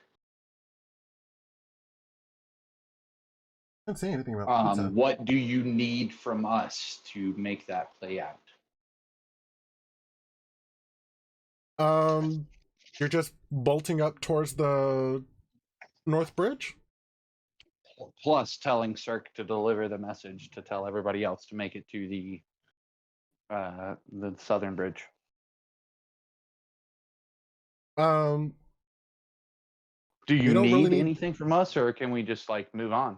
Speaker 2: I didn't say anything about pizza.
Speaker 1: What do you need from us to make that play out?
Speaker 2: You're just bolting up towards the North Bridge?
Speaker 1: Plus telling Circ to deliver the message to tell everybody else to make it to the southern bridge.
Speaker 2: Um,
Speaker 1: Do you
Speaker 2: don't
Speaker 1: need
Speaker 2: really need-
Speaker 1: anything from us, or can we just move on?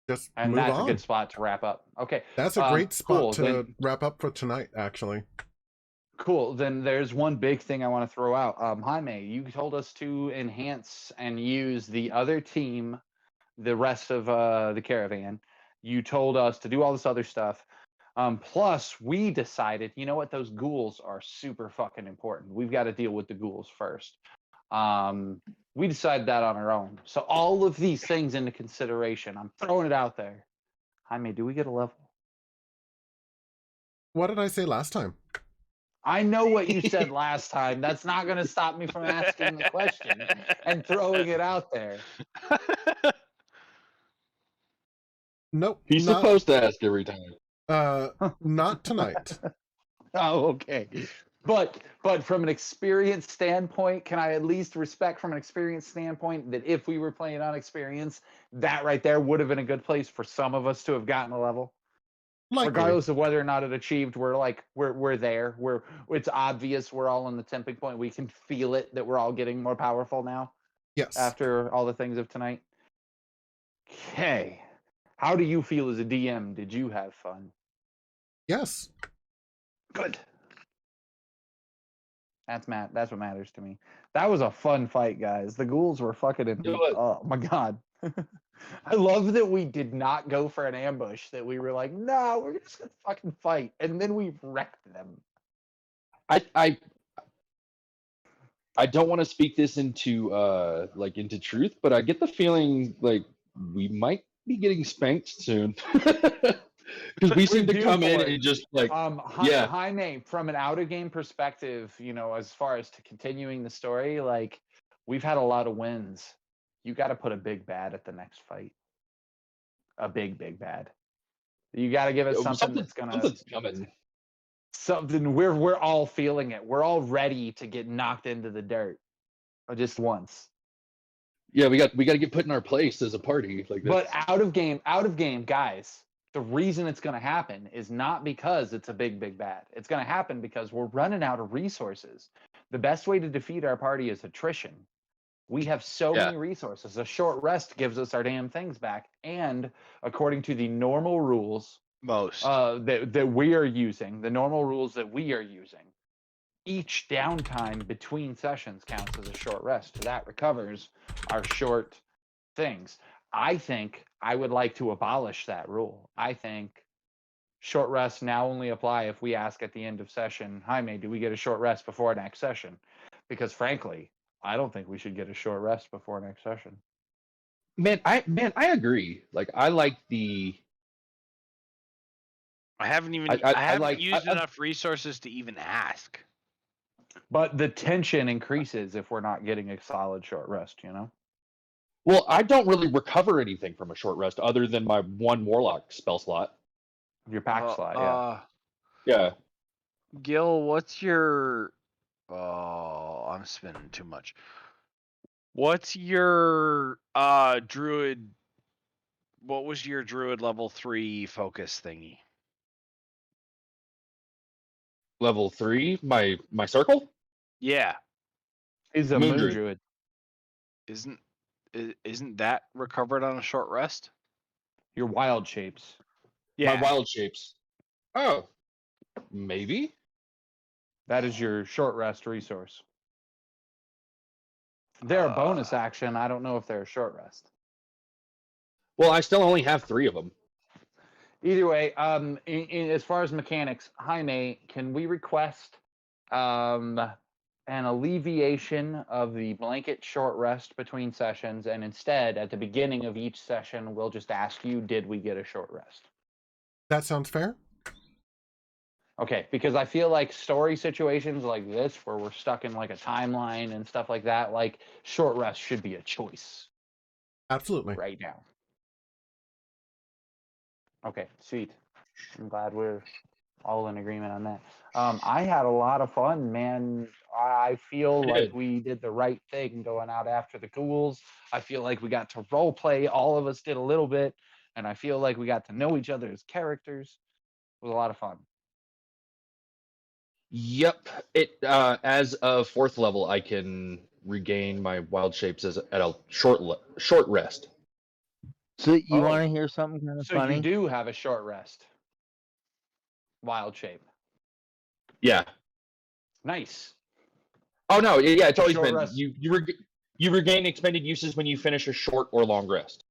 Speaker 2: just
Speaker 1: And
Speaker 2: move
Speaker 1: that's
Speaker 2: on.
Speaker 1: a good spot to wrap up. Okay.
Speaker 2: That's a great spot
Speaker 1: cool.
Speaker 2: to
Speaker 1: Then,
Speaker 2: wrap up for tonight, actually.
Speaker 1: cool. Then there's one big thing I want to throw out. Jaime, you told us to enhance and use the other team, the rest of the caravan. You told us to do all this other stuff. Plus, we decided, you know what? Those ghouls are super fucking important. We've got to deal with the ghouls first. We decided that on our own. So all of these things into consideration. I'm throwing it out there. Jaime, do we get a level?
Speaker 2: What did I say last time?
Speaker 1: I know what you said last time. That's not going to stop me from asking the question and throwing it out there.
Speaker 2: Nope.
Speaker 6: He's
Speaker 2: not,
Speaker 6: supposed to ask every time.
Speaker 2: not tonight.
Speaker 1: Oh, okay. But from an experience standpoint, can I at least respect from an experience standpoint that if we were playing on experience, that right there would have been a good place for some of us to have gotten a level?
Speaker 2: Likely.
Speaker 1: Regardless of whether or not it achieved, we're there. It's obvious we're all on the tipping point. We can feel it that we're all getting more powerful now
Speaker 2: Yes.
Speaker 1: after all the things of tonight. Okay. How do you feel as a DM? Did you have fun?
Speaker 2: Yes.
Speaker 1: Good. That's what matters to me. That was a fun fight, guys. The ghouls were fucking oh my god. I love that we did not go for an ambush, that we were like, no, we're just gonna fucking fight, and then we wrecked them.
Speaker 6: I don't want to speak this into into truth, but I get the feeling like we might be getting spanked soon. Because we seem to come in and just yeah.
Speaker 1: Jaime, from an out of game perspective, as far as to continuing the story, we've had a lot of wins. You got to put a big bad at the next fight. A big bad. You got to give us something's coming. Something we're all feeling it. We're all ready to get knocked into the dirt, just once.
Speaker 6: Yeah, we got to get put in our place as a party like this.
Speaker 1: But out of game, guys. The reason it's going to happen is not because it's a big bad. It's going to happen because we're running out of resources. The best way to defeat our party is attrition. We have so many resources. A short rest gives us our damn things back. And according to the normal rules that we are using, each downtime between sessions counts as a short rest. So that recovers our short things. I think I would like to abolish that rule. I think short rests now only apply if we ask at the end of session, Jaime, do we get a short rest before next session? Because frankly, I don't think we should get a short rest before next session.
Speaker 6: Man, I agree. I like
Speaker 5: I haven't even.
Speaker 6: I
Speaker 5: I haven't
Speaker 6: like-
Speaker 5: used
Speaker 6: I-
Speaker 5: enough resources to even ask.
Speaker 1: But the tension increases if we're not getting a solid short rest, you know?
Speaker 6: Well, I don't really recover anything from a short rest other than my one warlock spell slot.
Speaker 1: Your pack slot, yeah.
Speaker 6: Yeah.
Speaker 5: Gil, what's your? Oh, I'm spending too much. What's your druid? What was your druid level 3 focus thingy?
Speaker 6: Level 3, my circle?
Speaker 5: Yeah,
Speaker 1: He's a
Speaker 6: Moon
Speaker 1: moon
Speaker 6: druid.
Speaker 1: druid.
Speaker 5: isn't that recovered on a short rest?
Speaker 1: Your wild shapes.
Speaker 5: Yeah.
Speaker 6: My wild shapes. Oh. Maybe?
Speaker 1: That is your short rest resource. They're a bonus action. I don't know if they're a short rest.
Speaker 6: Well, I still only have 3 of them.
Speaker 1: Either way, as far as mechanics, Jaime, can we request an alleviation of the blanket short rest between sessions, and instead, at the beginning of each session, we'll just ask you, did we get a short rest?
Speaker 2: That sounds fair.
Speaker 1: Okay, because I feel like story situations like this, where we're stuck in like a timeline and stuff like that, like short rest should be a choice
Speaker 2: Absolutely.
Speaker 1: right now. Okay, sweet. I'm glad we're all in agreement on that. I had a lot of fun, man. I feel like
Speaker 6: Good.
Speaker 1: we did the right thing going out after the ghouls. I feel like we got to role play. All of us did a little bit, and I feel like we got to know each other as characters. It was a lot of fun.
Speaker 6: Yep. It as of 4th level, I can regain my wild shapes at a short rest.
Speaker 4: So you
Speaker 1: Oh.
Speaker 4: want to hear something kind of
Speaker 1: So
Speaker 4: funny?
Speaker 1: you do have a short rest. Wild shape.
Speaker 6: Yeah.
Speaker 1: Nice.
Speaker 6: Oh no, yeah, it's always
Speaker 1: Short
Speaker 6: been
Speaker 1: rest.
Speaker 6: you regain expended uses when you finish a short or long rest.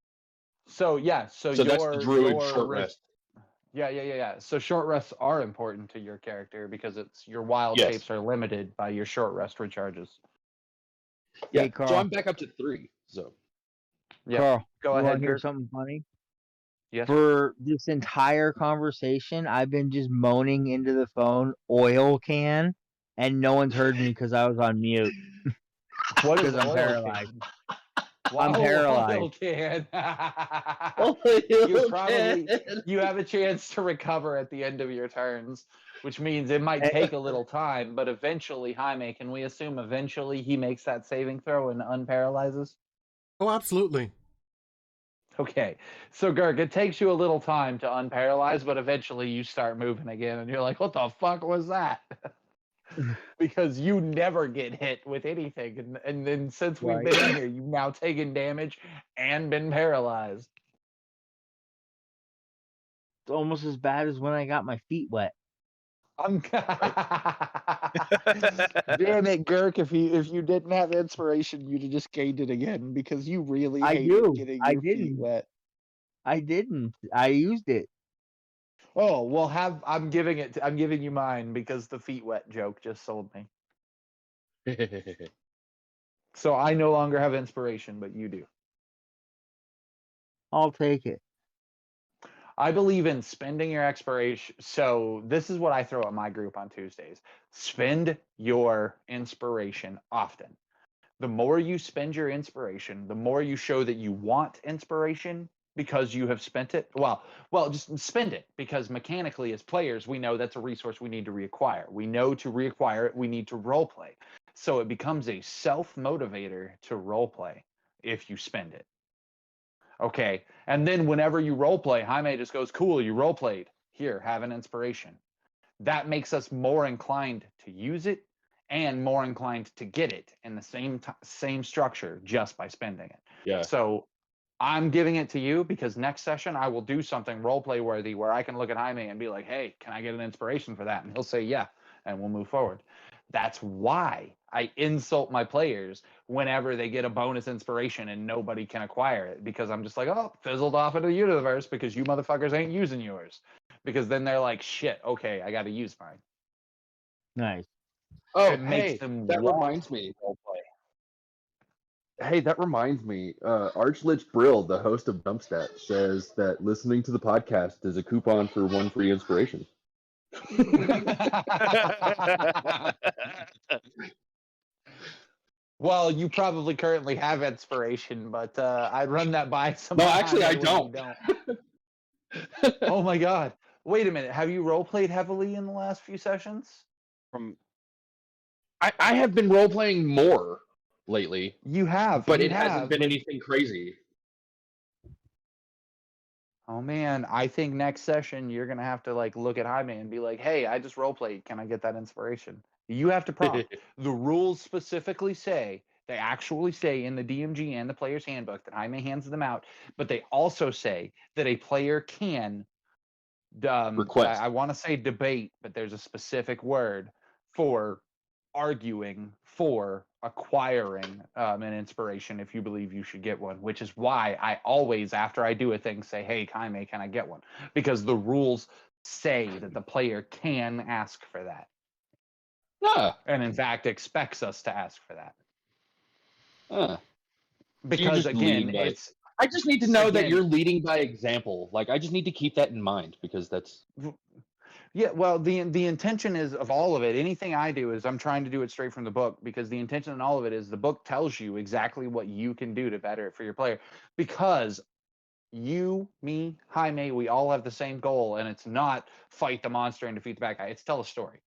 Speaker 1: So yeah, so
Speaker 6: So that's the druid
Speaker 1: your
Speaker 6: short rest.
Speaker 1: Yeah. So short rests are important to your character because it's your wild
Speaker 6: Yes.
Speaker 1: shapes are limited by your short rest recharges.
Speaker 6: Yeah.
Speaker 4: Hey, Carl.
Speaker 6: So I'm back up to 3. So
Speaker 1: Yeah.
Speaker 4: Carl,
Speaker 1: Go
Speaker 4: you
Speaker 1: ahead,
Speaker 4: want to hear
Speaker 1: Gert.
Speaker 4: something funny?
Speaker 1: Yes.
Speaker 4: For this entire conversation, I've been just moaning into the phone, oil can, and no one's heard me because I was on mute.
Speaker 1: What is
Speaker 4: Because I'm
Speaker 1: oil
Speaker 4: paralyzed.
Speaker 1: can?
Speaker 4: I'm paralyzed.
Speaker 1: Oil can.
Speaker 6: you
Speaker 1: You have a chance to recover at the end of your turns, which means it might take a little time, but eventually, Jaime, can we assume eventually he makes that saving throw and unparalyzes?
Speaker 2: Oh, absolutely.
Speaker 1: Okay, so Gurk, it takes you a little time to unparalyze, but eventually you start moving again, and you're like, "What the fuck was that?" Because you never get hit with anything, and then since we've
Speaker 4: Right.
Speaker 1: been in here, you've now taken damage and been paralyzed.
Speaker 4: It's almost as bad as when I got my feet wet.
Speaker 1: I'm damn it, Gurk! If you didn't have inspiration, you'd have just gained it again because you really
Speaker 4: I
Speaker 1: hated
Speaker 4: do.
Speaker 1: getting
Speaker 4: I
Speaker 1: your feet
Speaker 4: didn't.
Speaker 1: wet.
Speaker 4: I didn't. I used it.
Speaker 1: Oh well, I'm giving you mine because the feet wet joke just sold me. So I no longer have inspiration, but you do.
Speaker 4: I'll take it.
Speaker 1: I believe in spending your expiration. So this is what I throw at my group on Tuesdays. Spend your inspiration often. The more you spend your inspiration, the more you show that you want inspiration because you have spent it. Well, just spend it because mechanically as players, we know that's a resource we need to reacquire. We know to reacquire it, we need to role play. So it becomes a self-motivator to role play if you spend it. Okay. And then whenever you role play, Jaime just goes, "Cool, you role played. Here, have an inspiration." That makes us more inclined to use it and more inclined to get it in the same structure just by spending it.
Speaker 6: Yeah.
Speaker 1: So I'm giving it to you because next session I will do something role play worthy where I can look at Jaime and be like, "Hey, can I get an inspiration for that?" And he'll say, "Yeah," and we'll move forward. That's why I insult my players whenever they get a bonus inspiration and nobody can acquire it because I'm just like, "Oh, fizzled off into the universe because you motherfuckers ain't using yours." Because then they're like, "Shit, okay, I got to use mine."
Speaker 4: Nice.
Speaker 6: Oh,
Speaker 1: It makes
Speaker 6: hey,
Speaker 1: them
Speaker 6: that
Speaker 1: want
Speaker 6: reminds me.
Speaker 1: role play.
Speaker 6: Hey, that reminds me. Archlich Brill, the host of Dumpstat, says that listening to the podcast is a coupon for one free inspiration.
Speaker 1: Well, you probably currently have inspiration, but I'd run that by
Speaker 6: No,
Speaker 1: someone.
Speaker 6: actually, I
Speaker 1: when you
Speaker 6: don't.
Speaker 1: Oh my god! Wait a minute. Have you role played heavily in the last few sessions?
Speaker 5: From
Speaker 6: I have been role playing more lately,
Speaker 1: You have.
Speaker 6: but
Speaker 1: You
Speaker 6: it hasn't
Speaker 1: have.
Speaker 6: been
Speaker 1: But
Speaker 6: anything crazy.
Speaker 1: oh man, I think next session you're gonna have to like look at Jaime and be like, "Hey, I just role played. Can I get that inspiration?" You have to prompt. The rules specifically say they actually say in the DMG and the player's handbook that Jaime hands them out, but they also say that a player can
Speaker 6: Request.
Speaker 1: I want to say debate, but there's a specific word for arguing for acquiring an inspiration if you believe you should get one, which is why I always, after I do a thing, say, "Hey, Jaime, can I get one?" Because the rules say that the player can ask for that,
Speaker 6: Ah,
Speaker 1: and in fact expects us to ask for that.
Speaker 6: ah. So you're
Speaker 1: Because
Speaker 6: just leading
Speaker 1: again,
Speaker 6: by.
Speaker 1: it's
Speaker 6: I just need to know that
Speaker 1: again,
Speaker 6: you're leading by example. Like, I just need to keep that in mind because that's.
Speaker 1: yeah, well, the intention is of all of it. Anything I do is I'm trying to do it straight from the book because the intention in all of it is the book tells you exactly what you can do to better it for your player. Because you, me, Jaime, we all have the same goal, and it's not fight the monster and defeat the bad guy. It's tell a story.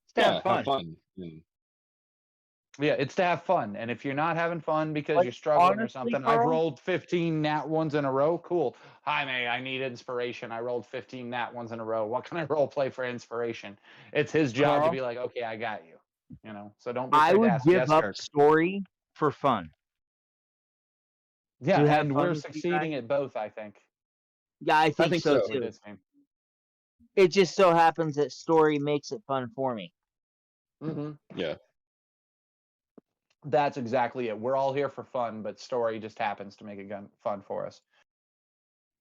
Speaker 4: It's to have
Speaker 6: Yeah,
Speaker 4: fun.
Speaker 6: have fun. Mm.
Speaker 1: Yeah, it's to have fun. And if you're not having fun because
Speaker 4: Like,
Speaker 1: you're struggling or
Speaker 4: honestly,
Speaker 1: something, I've
Speaker 4: Carl,
Speaker 1: rolled 15 nat ones in a row. Cool. Jaime, I need inspiration. I rolled 15 nat ones in a row. What can I role play for inspiration? It's his job to
Speaker 4: Carl,
Speaker 1: be like, okay, I got you. You know, so don't be
Speaker 4: I
Speaker 1: afraid to
Speaker 4: would
Speaker 1: ask.
Speaker 4: give
Speaker 1: Yes,
Speaker 4: up
Speaker 1: Kirk.
Speaker 4: story for fun.
Speaker 1: Yeah,
Speaker 4: To have
Speaker 1: and
Speaker 4: fun
Speaker 1: we're
Speaker 4: with you
Speaker 1: succeeding
Speaker 4: guys.
Speaker 1: at both, I think.
Speaker 4: Yeah, I think
Speaker 6: think
Speaker 4: so
Speaker 6: so.
Speaker 1: For
Speaker 4: too.
Speaker 1: this game.
Speaker 4: It just so happens that story makes it fun for me.
Speaker 1: Mm-hmm.
Speaker 6: Yeah.
Speaker 1: That's exactly it. We're all here for fun, but story just happens to make it fun for us.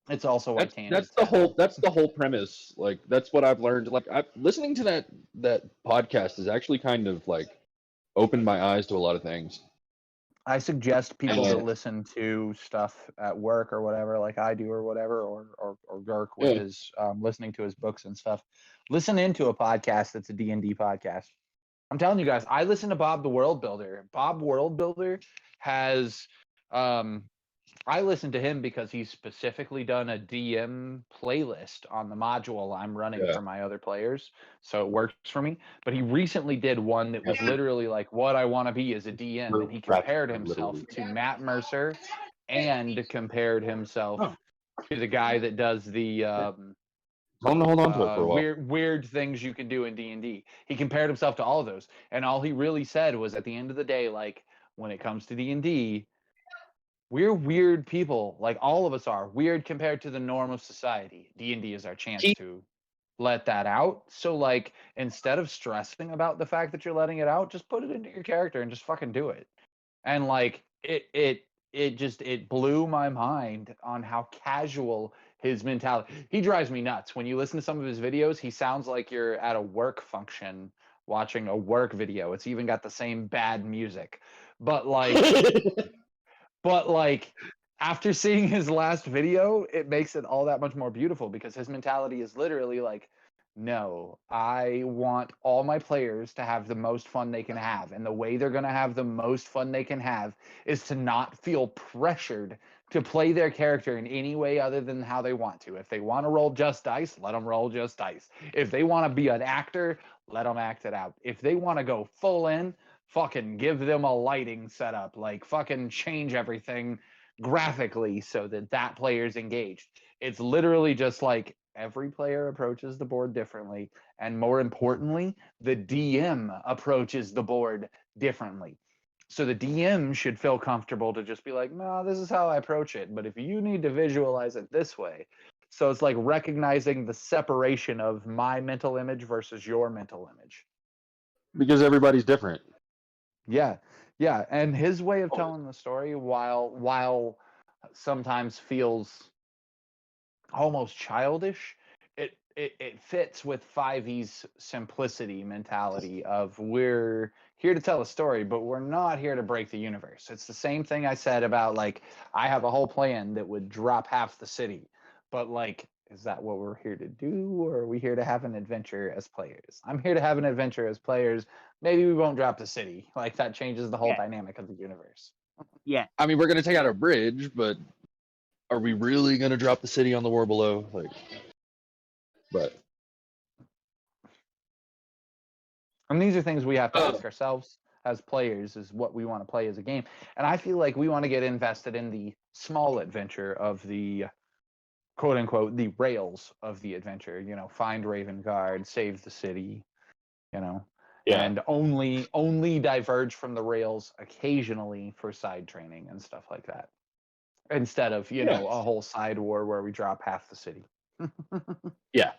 Speaker 1: It's also why
Speaker 6: That's the whole premise. Like, that's what I've learned. Like, listening to that podcast is actually kind of like opened my eyes to a lot of things.
Speaker 1: I suggest people that
Speaker 6: And
Speaker 1: listen to stuff at work or whatever, like I do or whatever, or Gurk with
Speaker 6: yeah,
Speaker 1: his listening to his books and stuff. Listen into a podcast that's a D&D podcast. I'm telling you guys, I listen to Bob the World Builder. Bob World Builder has I listen to him because he's specifically done a DM playlist on the module I'm running
Speaker 6: yeah,
Speaker 1: for my other players. So it works for me. But he recently did one that was
Speaker 6: yeah.
Speaker 1: literally like what I want to be as a DM. And he compared himself to Matt Mercer and compared himself
Speaker 6: Oh.
Speaker 1: to the guy that does the
Speaker 6: I'm gonna hold on to it for a while.
Speaker 1: weird things you can do in D&D. He compared himself to all of those. And all he really said was at the end of the day, like when it comes to D&D, we're weird people, like all of us are weird compared to the norm of society. D&D is our chance to let that out. So like instead of stressing about the fact that you're letting it out, just put it into your character and just fucking do it. And like it blew my mind on how casual his mentality. He drives me nuts. When you listen to some of his videos, he sounds like you're at a work function watching a work video. It's even got the same bad music. But like after seeing his last video, it makes it all that much more beautiful because his mentality is literally like, no, I want all my players to have the most fun they can have. And the way they're going to have the most fun they can have is to not feel pressured to play their character in any way other than how they want to. If they want to roll just dice, let them roll just dice. If they want to be an actor, let them act it out. If they want to go full in, fucking give them a lighting setup, like fucking change everything graphically so that that player's engaged. It's literally just like every player approaches the board differently, and more importantly, the DM approaches the board differently. So the DM should feel comfortable to just be like, no, this is how I approach it, but if you need to visualize it this way. So it's like recognizing the separation of my mental image versus your mental image.
Speaker 6: Because everybody's different.
Speaker 1: Yeah, yeah, and his way of telling the story, while sometimes feels almost childish, it fits with 5e's simplicity mentality of here to tell a story, but we're not here to break the universe. It's the same thing I said about like I have a whole plan that would drop half the city, but like, is that what we're here to do, or are we here to have an adventure as players? I'm here to have an adventure as players. Maybe we won't drop the city. Like that changes the whole dynamic of the universe.
Speaker 4: Yeah.
Speaker 6: I mean, we're gonna take out a bridge, but are we really gonna drop the city on the war below? Like, but
Speaker 1: And these are things we have to ask ourselves as players, is what we want to play as a game. And I feel like we want to get invested in the small adventure of the quote unquote the rails of the adventure. You know, find Raven Guard, save the city. You know, and only diverge from the rails occasionally for side training and stuff like that, instead of you know a whole side war where we drop half the city.
Speaker 6: Yeah.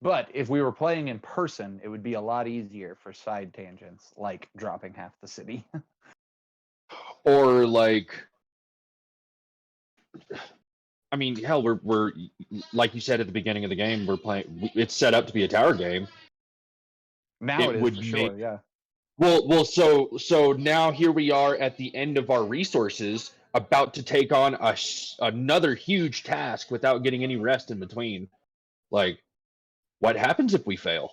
Speaker 1: But if we were playing in person, it would be a lot easier for side tangents, like dropping half the city.
Speaker 6: Or like, I mean, hell, we're like you said at the beginning of the game, we're playing. It's set up to be a tower game.
Speaker 1: Now it is for sure, yeah.
Speaker 6: Well, so now here we are at the end of our resources, about to take on another huge task without getting any rest in between. Like, what happens if we fail?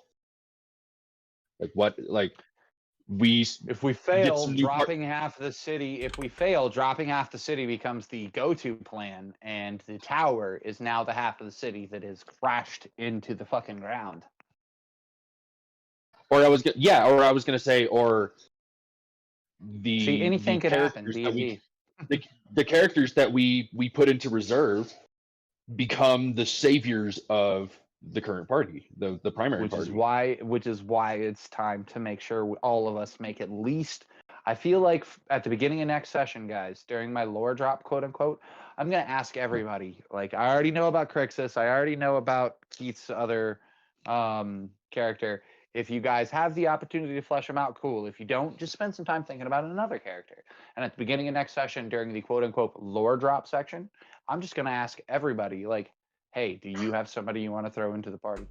Speaker 6: Like what? Like
Speaker 1: if we fail, dropping half the city. If we fail, dropping half the city becomes the go-to plan, and the tower is now the half of the city that is crashed into the fucking ground.
Speaker 6: Or I was gonna say, or
Speaker 1: see, anything could happen. D&D.
Speaker 6: The characters that we put into reserve become the saviors of the current party, the primary party.
Speaker 1: Which is why it's time to make sure all of us make at least. I feel like at the beginning of next session, guys, during my lore drop, quote unquote, I'm gonna ask everybody. Like, I already know about Crixus. I already know about Keith's other character. If you guys have the opportunity to flesh them out, cool. If you don't, just spend some time thinking about another character. And at the beginning of next session, during the quote unquote lore drop section, I'm just gonna ask everybody, like, hey, do you have somebody you want to throw into the party?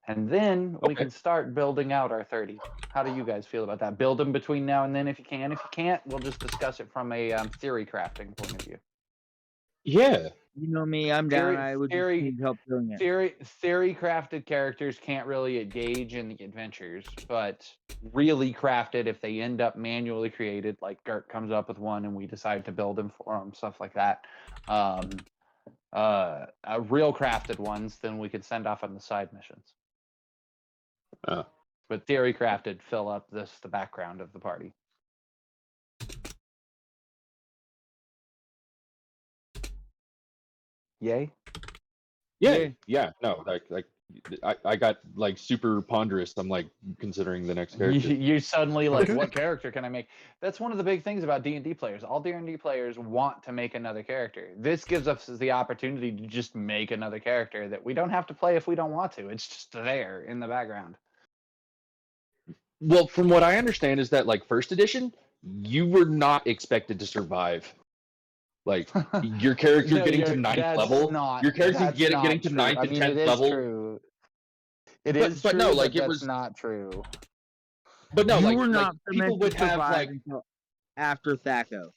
Speaker 1: And then we can start building out our 30. How do you guys feel about that? Build them between now and then if you can. If you can't, we'll just discuss it from a theory crafting point of view.
Speaker 6: Yeah.
Speaker 4: You know me, I'm down. I would just need help doing it.
Speaker 1: Theory crafted characters can't really engage in the adventures, but really crafted, if they end up manually created, like Gert comes up with one and we decide to build them for him, stuff like that. Real crafted ones, then we could send off on the side missions. But theory crafted fill up the background of the party. Yay?
Speaker 6: Yeah. No, like I got like super ponderous. I'm like considering the next character.
Speaker 1: You're suddenly like, what character can I make? That's one of the big things about D&D players. All D&D players want to make another character. This gives us the opportunity to just make another character that we don't have to play if we don't want to. It's just there in the background.
Speaker 6: Well, from what I understand is that like first edition, you were not expected to survive. Like your character getting to 9th level, your character getting to 9th and 10th level.
Speaker 1: True. It is true,
Speaker 6: no, like
Speaker 1: it
Speaker 6: was
Speaker 1: not true.
Speaker 6: But no,
Speaker 4: you were not
Speaker 6: people would have like
Speaker 4: after Thaco.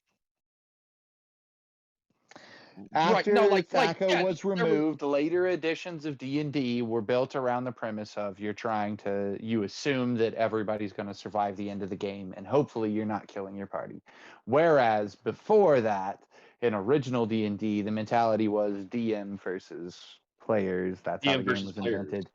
Speaker 1: After Thaco was removed, later editions of D&D were built around the premise of you assume that everybody's going to survive the end of the game, and hopefully you're not killing your party. Whereas before that, in original D&D, the mentality was DM versus players. That's how the game was invented.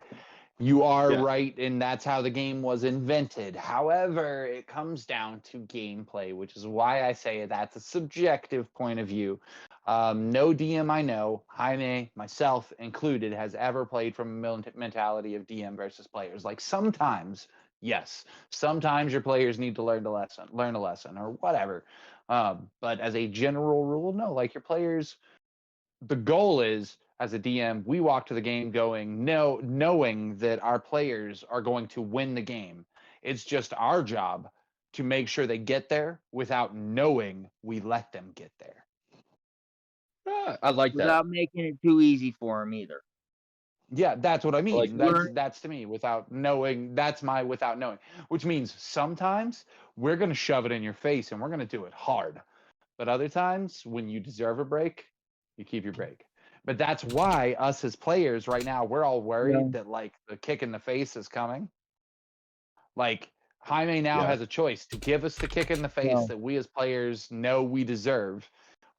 Speaker 1: You are right, and that's how the game was invented. However, it comes down to gameplay, which is why I say that's a subjective point of view. No DM I know, Jaime, myself included, has ever played from a mentality of DM versus players. Like sometimes, yes, sometimes your players need to learn a lesson or whatever. But as a general rule, no, like your players, the goal is, as a DM, we walk to the game knowing that our players are going to win the game. It's just our job to make sure they get there without knowing we let them get there.
Speaker 6: I like that.
Speaker 4: Without making it too easy for them either.
Speaker 1: Yeah, that's what I mean.
Speaker 6: Like,
Speaker 1: That's to me without knowing. That's my without knowing, which means sometimes we're gonna shove it in your face and we're gonna do it hard. But other times, when you deserve a break, you keep your break. But that's why us as players right now, we're all worried that like the kick in the face is coming. Like Jaime now
Speaker 6: Yeah.
Speaker 1: has a choice to give us the kick in the face
Speaker 4: No.
Speaker 1: that we as players know we deserve,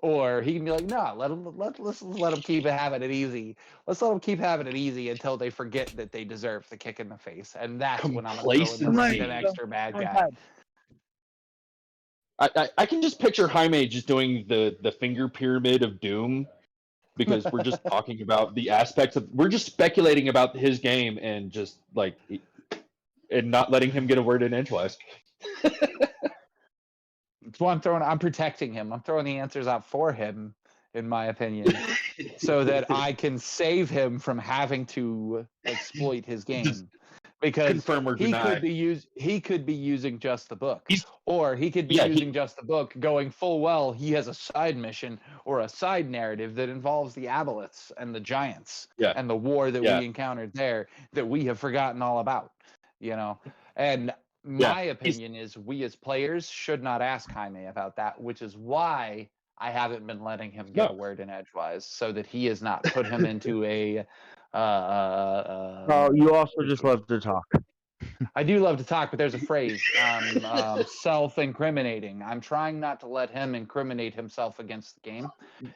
Speaker 1: or he can be like, "No, let's let them keep having it easy. Let's let them keep having it easy until they forget that they deserve the kick in the face." And that's when I'm going to throw in the
Speaker 6: Complacency.
Speaker 1: random extra bad
Speaker 4: Oh my
Speaker 1: guy.
Speaker 4: God.
Speaker 6: I can just picture Jaime just doing the finger pyramid of doom, because we're just talking about the aspects of, we're just speculating about his game and just like, and not letting him get a word in edgewise.
Speaker 1: That's why I'm protecting him. I'm throwing the answers out for him, in my opinion, so that I can save him from having to exploit his game. Because
Speaker 6: Confirm or deny.
Speaker 1: he could be using just the book,
Speaker 6: He's-
Speaker 1: or he could be
Speaker 6: yeah,
Speaker 1: using just the book, going full well he has a side mission or a side narrative that involves the aboleths and the giants
Speaker 6: Yeah.
Speaker 1: and the war that
Speaker 6: Yeah.
Speaker 1: we encountered there that we have forgotten all about, you know. And my opinion is we as players should not ask Jaime about that, which is why I haven't been letting him get a word in edgewise, so that he has not put him into a
Speaker 4: Oh, you also just love to talk.
Speaker 1: I do love to talk, but there's a phrase, self-incriminating. I'm trying not to let him incriminate himself against the game.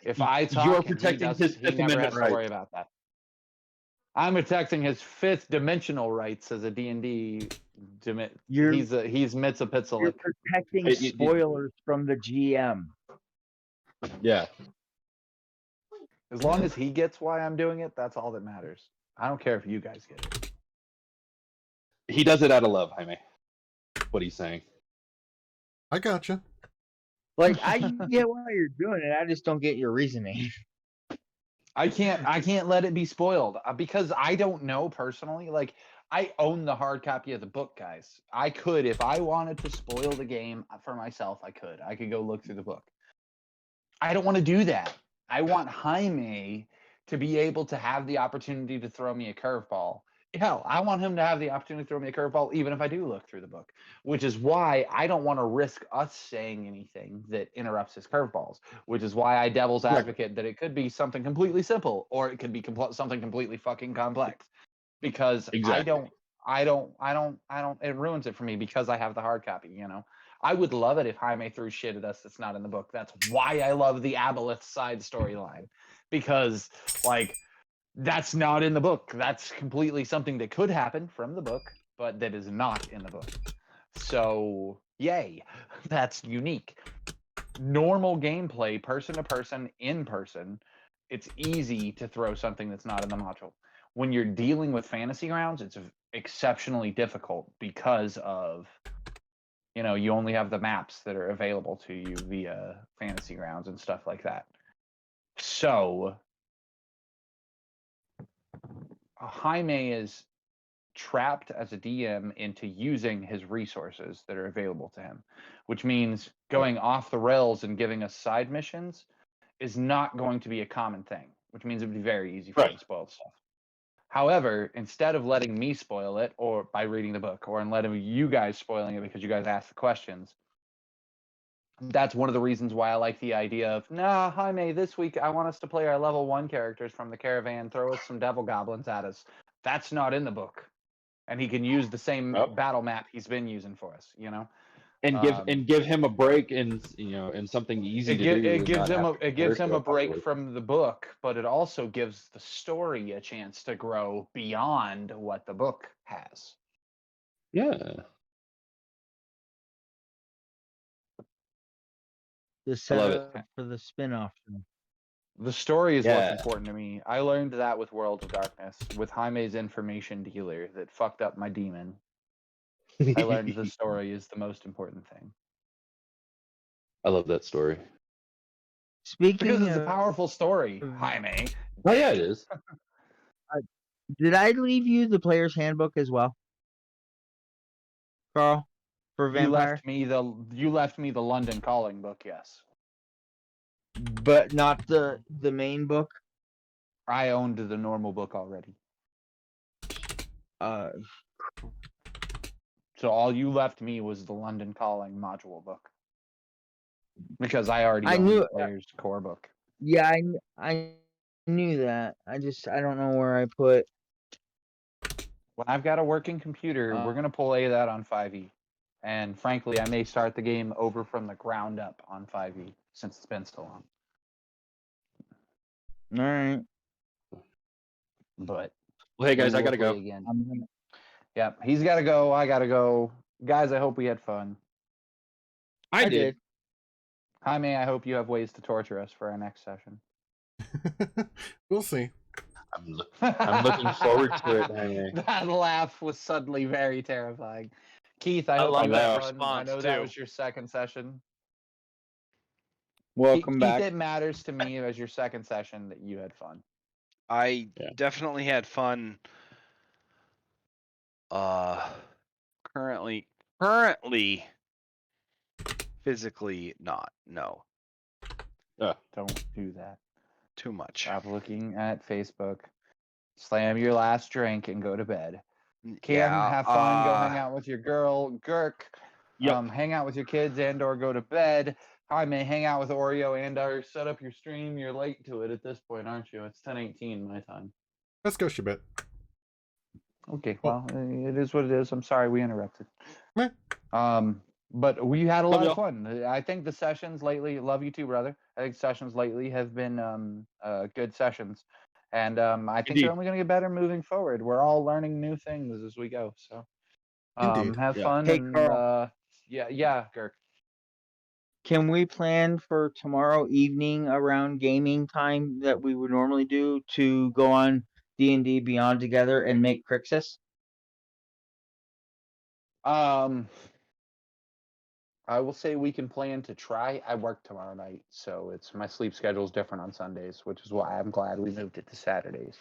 Speaker 1: If I talk,
Speaker 6: you are
Speaker 1: and
Speaker 6: protecting his
Speaker 1: he
Speaker 6: Fifth
Speaker 1: never
Speaker 6: Amendment
Speaker 1: has to worry
Speaker 6: rights.
Speaker 1: about that. I'm protecting his fifth dimensional rights as a D&D.
Speaker 4: You're
Speaker 1: He's Mitzapitzelik.
Speaker 4: protecting
Speaker 6: You-
Speaker 4: spoilers from the GM.
Speaker 6: Yeah.
Speaker 1: As long as he gets why I'm doing it, that's all that matters. I don't care if you guys get it.
Speaker 6: He does it out of love, Jaime. What he's saying.
Speaker 2: I gotcha.
Speaker 4: Like, I get why you're doing it. I just don't get your reasoning.
Speaker 1: I can't let it be spoiled because I don't know personally. Like, I own the hard copy of the book, guys. I could, if I wanted to spoil the game for myself, I could go look through the book. I don't want to do that. I want Jaime to be able to have the opportunity to throw me a curveball. Hell, I want him to have the opportunity to throw me a curveball even if I do look through the book, which is why I don't want to risk us saying anything that interrupts his curveballs, which is why I devil's advocate that it could be something completely simple or it could be something completely fucking complex, because
Speaker 6: Exactly.
Speaker 1: I don't, it ruins it for me because I have the hard copy, you know. I would love it if Jaime threw shit at us that's not in the book. That's why I love the Aboleth side storyline, because like that's not in the book. That's completely something that could happen from the book, but that is not in the book. So yay, that's unique. Normal gameplay, person to person, in person, it's easy to throw something that's not in the module. When you're dealing with fantasy grounds, it's exceptionally difficult because of, you know, you only have the maps that are available to you via fantasy grounds and stuff like that. So Jaime is trapped as a DM into using his resources that are available to him, which means going off the rails and giving us side missions is not going to be a common thing, which means it would be very easy for him to spoil stuff. However, instead of letting me spoil it, or by reading the book, or in letting you guys spoiling it because you guys asked the questions, that's one of the reasons why I like the idea of, nah, Jaime, this week I want us to play our level 1 characters from the caravan, throw us some devil goblins at us. That's not in the book. And he can use the same battle map he's been using for us, you know?
Speaker 6: And give him a break and, you know, and something easy to do.
Speaker 1: It gives him a break from the book, but it also gives the story a chance to grow beyond what the book has.
Speaker 6: Yeah.
Speaker 4: The
Speaker 6: I love
Speaker 4: setup
Speaker 6: it.
Speaker 4: for the spin-off.
Speaker 1: The story is
Speaker 6: Yeah.
Speaker 1: what's important to me. I learned that with Worlds of Darkness, with Jaime's information dealer that fucked up my demon. I learned the story is the most important thing.
Speaker 6: I love that story.
Speaker 4: Speaking
Speaker 1: Because it's
Speaker 4: of,
Speaker 1: a powerful story, Jaime.
Speaker 6: Oh yeah, it is.
Speaker 4: did I leave you the player's handbook as well, Carl, for Vampire?
Speaker 1: You left me the London Calling book, yes.
Speaker 4: But not the main book.
Speaker 1: I owned the normal book already. So all you left me was the London Calling module book. Because I already
Speaker 4: I
Speaker 1: own
Speaker 4: knew-
Speaker 1: the player's core book.
Speaker 4: Yeah, I knew that. I don't know where I put.
Speaker 1: When I've got a working computer, we're going to pull A that on 5e. And frankly, I may start the game over from the ground up on 5e since it's been so long.
Speaker 4: All right.
Speaker 1: But
Speaker 6: Well, hey guys,
Speaker 1: we
Speaker 6: I
Speaker 1: will
Speaker 6: gotta
Speaker 1: play
Speaker 6: go.
Speaker 1: again.
Speaker 4: I'm gonna,
Speaker 1: Yep, he's got to go. I got to go. Guys, I hope we had fun.
Speaker 6: I did.
Speaker 1: Jaime, I hope you have ways to torture us for our next session.
Speaker 2: We'll see.
Speaker 6: I'm looking forward to it. Jaime.
Speaker 1: That laugh was suddenly very terrifying. Keith, I hope
Speaker 5: love
Speaker 1: you
Speaker 6: that
Speaker 1: had fun. I
Speaker 5: response,
Speaker 1: know that
Speaker 5: too.
Speaker 1: was your second session.
Speaker 4: welcome
Speaker 1: Keith,
Speaker 4: back.
Speaker 1: it matters to me as your second session that you had fun.
Speaker 5: I
Speaker 6: Yeah.
Speaker 5: definitely had fun. Currently, physically not. No,
Speaker 1: Don't do that.
Speaker 5: too much.
Speaker 1: Stop looking at Facebook. Slam your last drink and go to bed. Kim,
Speaker 5: Yeah,
Speaker 1: have fun. Go hang out with your girl, Gurk.
Speaker 6: Yep.
Speaker 1: Hang out with your kids and/or go to bed. Jaime, hang out with Oreo and/or set up your stream. You're late to it at this point, aren't you? It's 10:18 my time.
Speaker 2: Let's go, Shibet.
Speaker 1: Okay, well, it is what it is. I'm sorry we interrupted.
Speaker 2: Meh.
Speaker 1: But we had a
Speaker 6: Love
Speaker 1: lot
Speaker 6: y'all.
Speaker 1: of fun. I think the sessions lately, love you too, brother. I think sessions lately have been good sessions. And I think
Speaker 6: Indeed.
Speaker 1: they're only going to get better moving forward. We're all learning new things as we go. So
Speaker 2: Indeed.
Speaker 1: have
Speaker 6: Yeah.
Speaker 1: fun.
Speaker 4: Hey,
Speaker 1: And
Speaker 4: Carl.
Speaker 1: yeah, Gurk.
Speaker 4: Can we plan for tomorrow evening around gaming time that we would normally do to go on D&D Beyond together and make Crixus?
Speaker 1: I will say we can plan to try. I work tomorrow night, so it's my sleep schedule is different on Sundays, which is why I'm glad we moved it to Saturdays.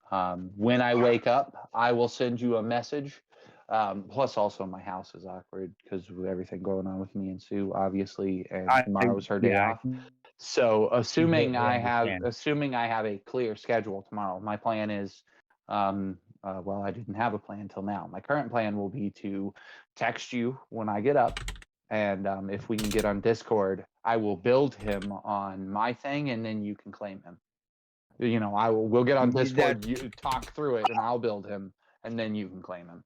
Speaker 1: When I wake up, I will send you a message. Plus, also my house is awkward because of everything going on with me and Sue, obviously, and tomorrow's her day off. So, assuming I have a clear schedule tomorrow, my plan is, well, I didn't have a plan till now. My current plan will be to text you when I get up, and if we can get on Discord, I will build him on my thing, and then you can claim him. You know, we'll get on Discord, you talk through it, and I'll build him, and then you can claim him.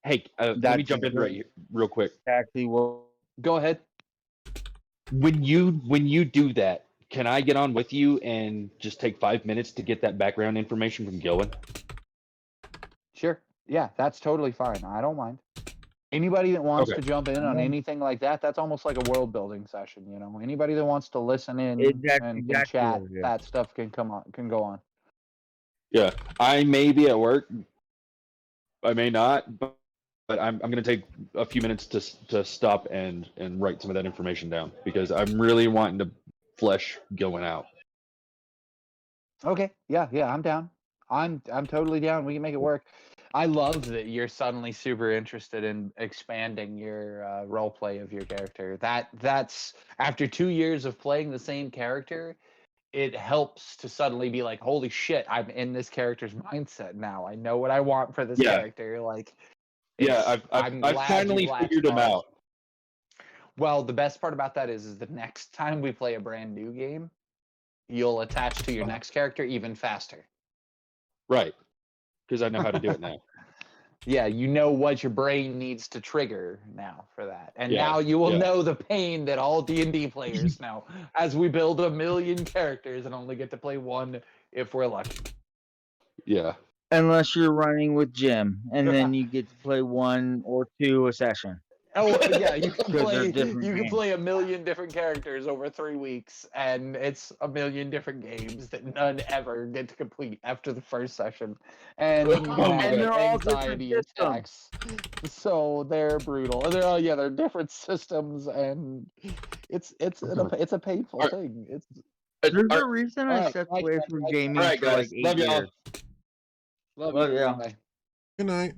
Speaker 6: Hey, let me
Speaker 4: That's
Speaker 6: jump in right here, real quick.
Speaker 4: exactly what.
Speaker 1: Go ahead.
Speaker 6: When you do that, can I get on with you and just take 5 minutes to get that background information from Gillen?
Speaker 1: Sure. Yeah, that's totally fine. I don't mind. Anybody that wants
Speaker 6: Okay.
Speaker 1: to jump in on anything like that, that's almost like a world building session, you know. Anybody that wants to listen in and
Speaker 4: Exactly
Speaker 1: chat,
Speaker 4: what it is.
Speaker 1: that stuff can go on.
Speaker 6: Yeah, I may be at work. I may not, but I'm going to take a few minutes to stop and write some of that information down because I'm really wanting to flesh Gillen out.
Speaker 1: Okay. Yeah, I'm down. I'm totally down. We can make it work. I love that you're suddenly super interested in expanding your role play of your character. That's after 2 years of playing the same character, it helps to suddenly be like, holy shit, I'm in this character's mindset now. I know what I want for this
Speaker 6: Yeah.
Speaker 1: character. Like,
Speaker 6: Yeah,
Speaker 1: I'm
Speaker 6: I've
Speaker 1: glad
Speaker 6: finally
Speaker 1: you latched
Speaker 6: figured him
Speaker 1: on.
Speaker 6: out.
Speaker 1: Well, the best part about that is the next time we play a brand new game, you'll attach to your next character even faster.
Speaker 6: Right, because I know how to do it now.
Speaker 1: Yeah, you know what your brain needs to trigger now for that. And
Speaker 6: Yeah,
Speaker 1: now you will
Speaker 6: yeah.
Speaker 1: know the pain that all D&D players know as we build 1 million characters and only get to play one if we're lucky.
Speaker 6: Yeah.
Speaker 4: Unless you're running with Jim, and then you get to play 1 or 2 a session.
Speaker 1: Oh yeah, you can
Speaker 4: 'Cause
Speaker 1: play
Speaker 4: they're different games.
Speaker 1: 1 million different characters over 3 weeks, and it's 1 million different games that none ever get to complete after the first session, and then you can have
Speaker 4: And they're all different
Speaker 1: anxiety
Speaker 4: systems.
Speaker 1: attacks. So they're brutal. They're different systems, and it's a painful
Speaker 6: Alright.
Speaker 1: thing. It's
Speaker 4: There's
Speaker 6: All
Speaker 4: a reason I
Speaker 1: Alright,
Speaker 4: stepped
Speaker 1: bye,
Speaker 4: away
Speaker 1: guys.
Speaker 4: from
Speaker 1: Bye,
Speaker 4: gaming
Speaker 6: right,
Speaker 4: for
Speaker 6: guys.
Speaker 4: like 8
Speaker 6: Love y'all.
Speaker 4: years.
Speaker 1: love
Speaker 4: Love
Speaker 1: you.
Speaker 4: ya.
Speaker 1: Bye.
Speaker 2: Good night.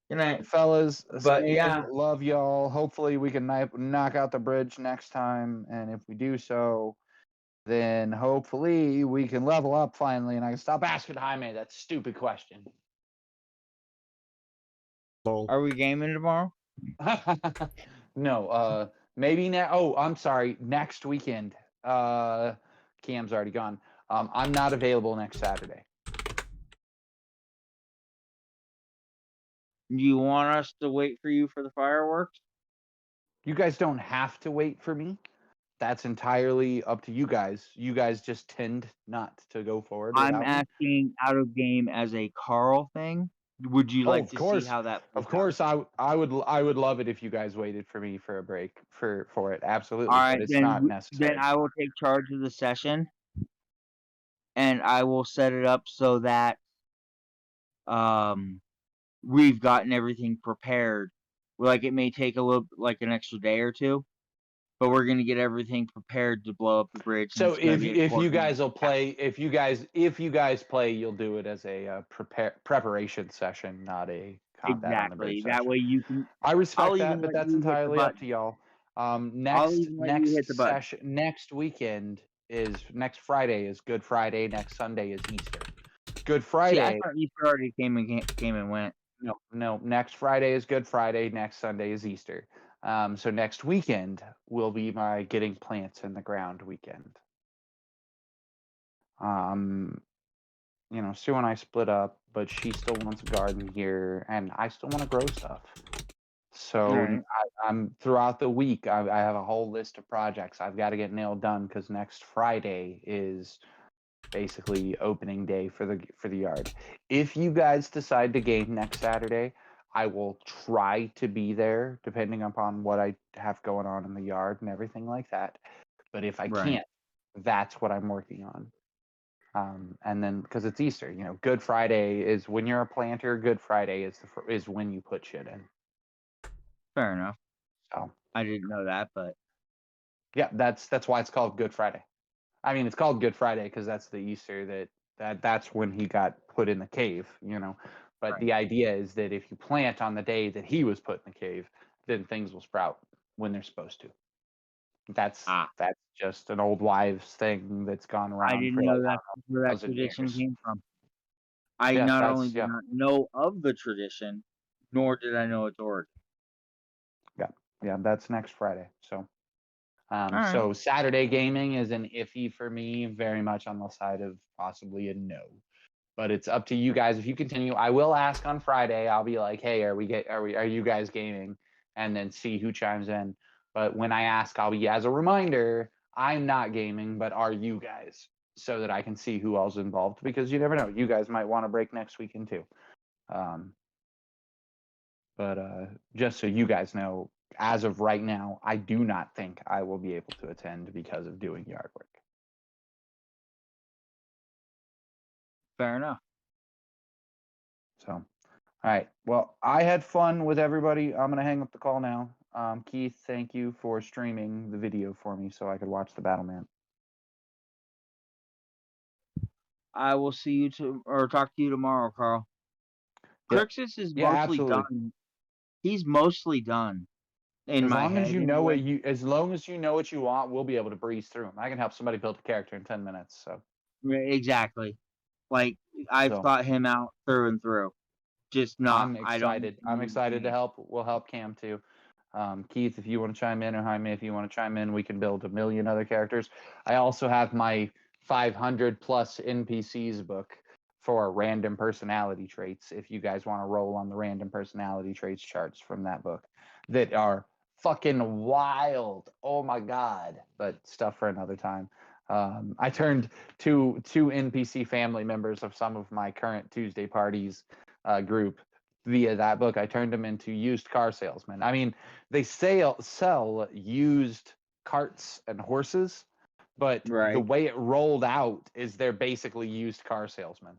Speaker 4: Good night.
Speaker 1: Fellas,
Speaker 4: But
Speaker 1: same,
Speaker 4: yeah.
Speaker 1: love y'all. Hopefully we can knock out the bridge next time, and if we do so, then hopefully we can level up finally, and I can stop asking Jaime that stupid question.
Speaker 2: So
Speaker 4: Are we gaming tomorrow?
Speaker 1: No, maybe now. Oh, I'm sorry. Next weekend. Cam's already gone. I'm not available next Saturday.
Speaker 4: Do you want us to wait for you for the fireworks?
Speaker 1: You guys don't have to wait for me. That's entirely up to you guys. You guys just tend not to go forward
Speaker 4: I'm
Speaker 1: without me.
Speaker 4: asking out of game as a Carl thing. Would you
Speaker 1: Oh,
Speaker 4: like
Speaker 1: of
Speaker 4: to
Speaker 1: course.
Speaker 4: see how that plays
Speaker 1: Of course, I would love it if you guys waited for me for a break for it. Absolutely,
Speaker 4: All
Speaker 1: but
Speaker 4: right,
Speaker 1: it's
Speaker 4: then
Speaker 1: not
Speaker 4: then
Speaker 1: necessary.
Speaker 4: I will take charge of the session, and I will set it up so that we've gotten everything prepared. Like it may take a little like an extra day or two, but we're gonna get everything prepared to blow up the bridge. And
Speaker 1: So
Speaker 4: it's gonna
Speaker 1: if
Speaker 4: be
Speaker 1: you
Speaker 4: important.
Speaker 1: guys will play, if you guys play, you'll do it as a preparation session, not a combat on the bridge
Speaker 4: Exactly. That
Speaker 1: session.
Speaker 4: way you can.
Speaker 1: I respect
Speaker 4: I'll
Speaker 1: that,
Speaker 4: even
Speaker 1: but
Speaker 4: let
Speaker 1: that's
Speaker 4: you hit the
Speaker 1: entirely up to
Speaker 4: button.
Speaker 1: y'all.
Speaker 4: I'll
Speaker 1: Next
Speaker 4: even let you hit the button.
Speaker 1: session, next weekend is next Friday is Good Friday. Next Sunday is Easter. Good
Speaker 4: See, I
Speaker 1: Friday.
Speaker 4: thought Easter already came and went.
Speaker 1: No. Next Friday is Good Friday. Next Sunday is Easter. So next weekend will be my getting plants in the ground weekend. Sue and I split up, but she still wants a garden here, and I still want to grow stuff. So
Speaker 4: Right.
Speaker 1: I'm throughout the week. I have a whole list of projects I've got to get nailed done because next Friday is basically opening day for the yard. If you guys decide to game next Saturday, I will try to be there, depending upon what I have going on in the yard and everything like that. But if I
Speaker 4: Right.
Speaker 1: can't, that's what I'm working on. And then because it's Easter, Good Friday is when you're a planter. Good Friday is when you put shit in.
Speaker 4: Fair enough.
Speaker 1: So
Speaker 4: I didn't know that, but
Speaker 1: yeah, that's why it's called Good Friday. I mean, it's called Good Friday because that's the Easter that's when he got put in the cave, But
Speaker 4: Right.
Speaker 1: the idea is that if you plant on the day that he was put in the cave, then things will sprout when they're supposed to. That's just an old wives' thing that's gone around.
Speaker 4: I didn't
Speaker 1: for
Speaker 4: know
Speaker 1: like
Speaker 4: that's where that
Speaker 1: 1,000
Speaker 4: tradition
Speaker 1: years.
Speaker 4: came from. I
Speaker 1: Yeah,
Speaker 4: not
Speaker 1: that's
Speaker 4: only did not know of the tradition, nor did I know its origin.
Speaker 1: yeah, that's next Friday. So,
Speaker 4: right.
Speaker 1: so Saturday gaming is an iffy for me, very much on the side of possibly a no. But it's up to you guys. If you continue, I will ask on Friday. I'll be like, "Hey, are you guys gaming?" And then see who chimes in. But when I ask, I'll be as a reminder, I'm not gaming, but are you guys? So that I can see who else is involved because you never know. You guys might want to break next weekend too. But just so you guys know, as of right now, I do not think I will be able to attend because of doing yard work.
Speaker 4: Fair enough.
Speaker 1: So, all right. Well, I had fun with everybody. I'm going to hang up the call now. Keith, thank you for streaming the video for me so I could watch the battle map.
Speaker 4: I will see you or talk to you tomorrow, Carl.
Speaker 1: Yep.
Speaker 4: Crixus is
Speaker 1: Yeah,
Speaker 4: mostly
Speaker 1: absolutely.
Speaker 4: done. He's mostly done. In my head,
Speaker 1: As long as you know what you want, we'll be able to breeze through them. I can help somebody build a character in 10 minutes. So
Speaker 4: exactly. Like I've thought him out through and through. Just not.
Speaker 1: I'm excited. I'm excited to help. We'll help Cam too. Keith, if you want to chime in, or Jaime, if you want to chime in, we can build a million other characters. I also have my 500 plus NPCs book for random personality traits. If you guys want to roll on the random personality traits charts from that book that are fucking wild. Oh my God. But stuff for another time. I turned two NPC family members of some of my current Tuesday parties group via that book. I turned them into used car salesmen. I mean, they sell used carts and horses, but the way it rolled out is they're basically used car salesmen.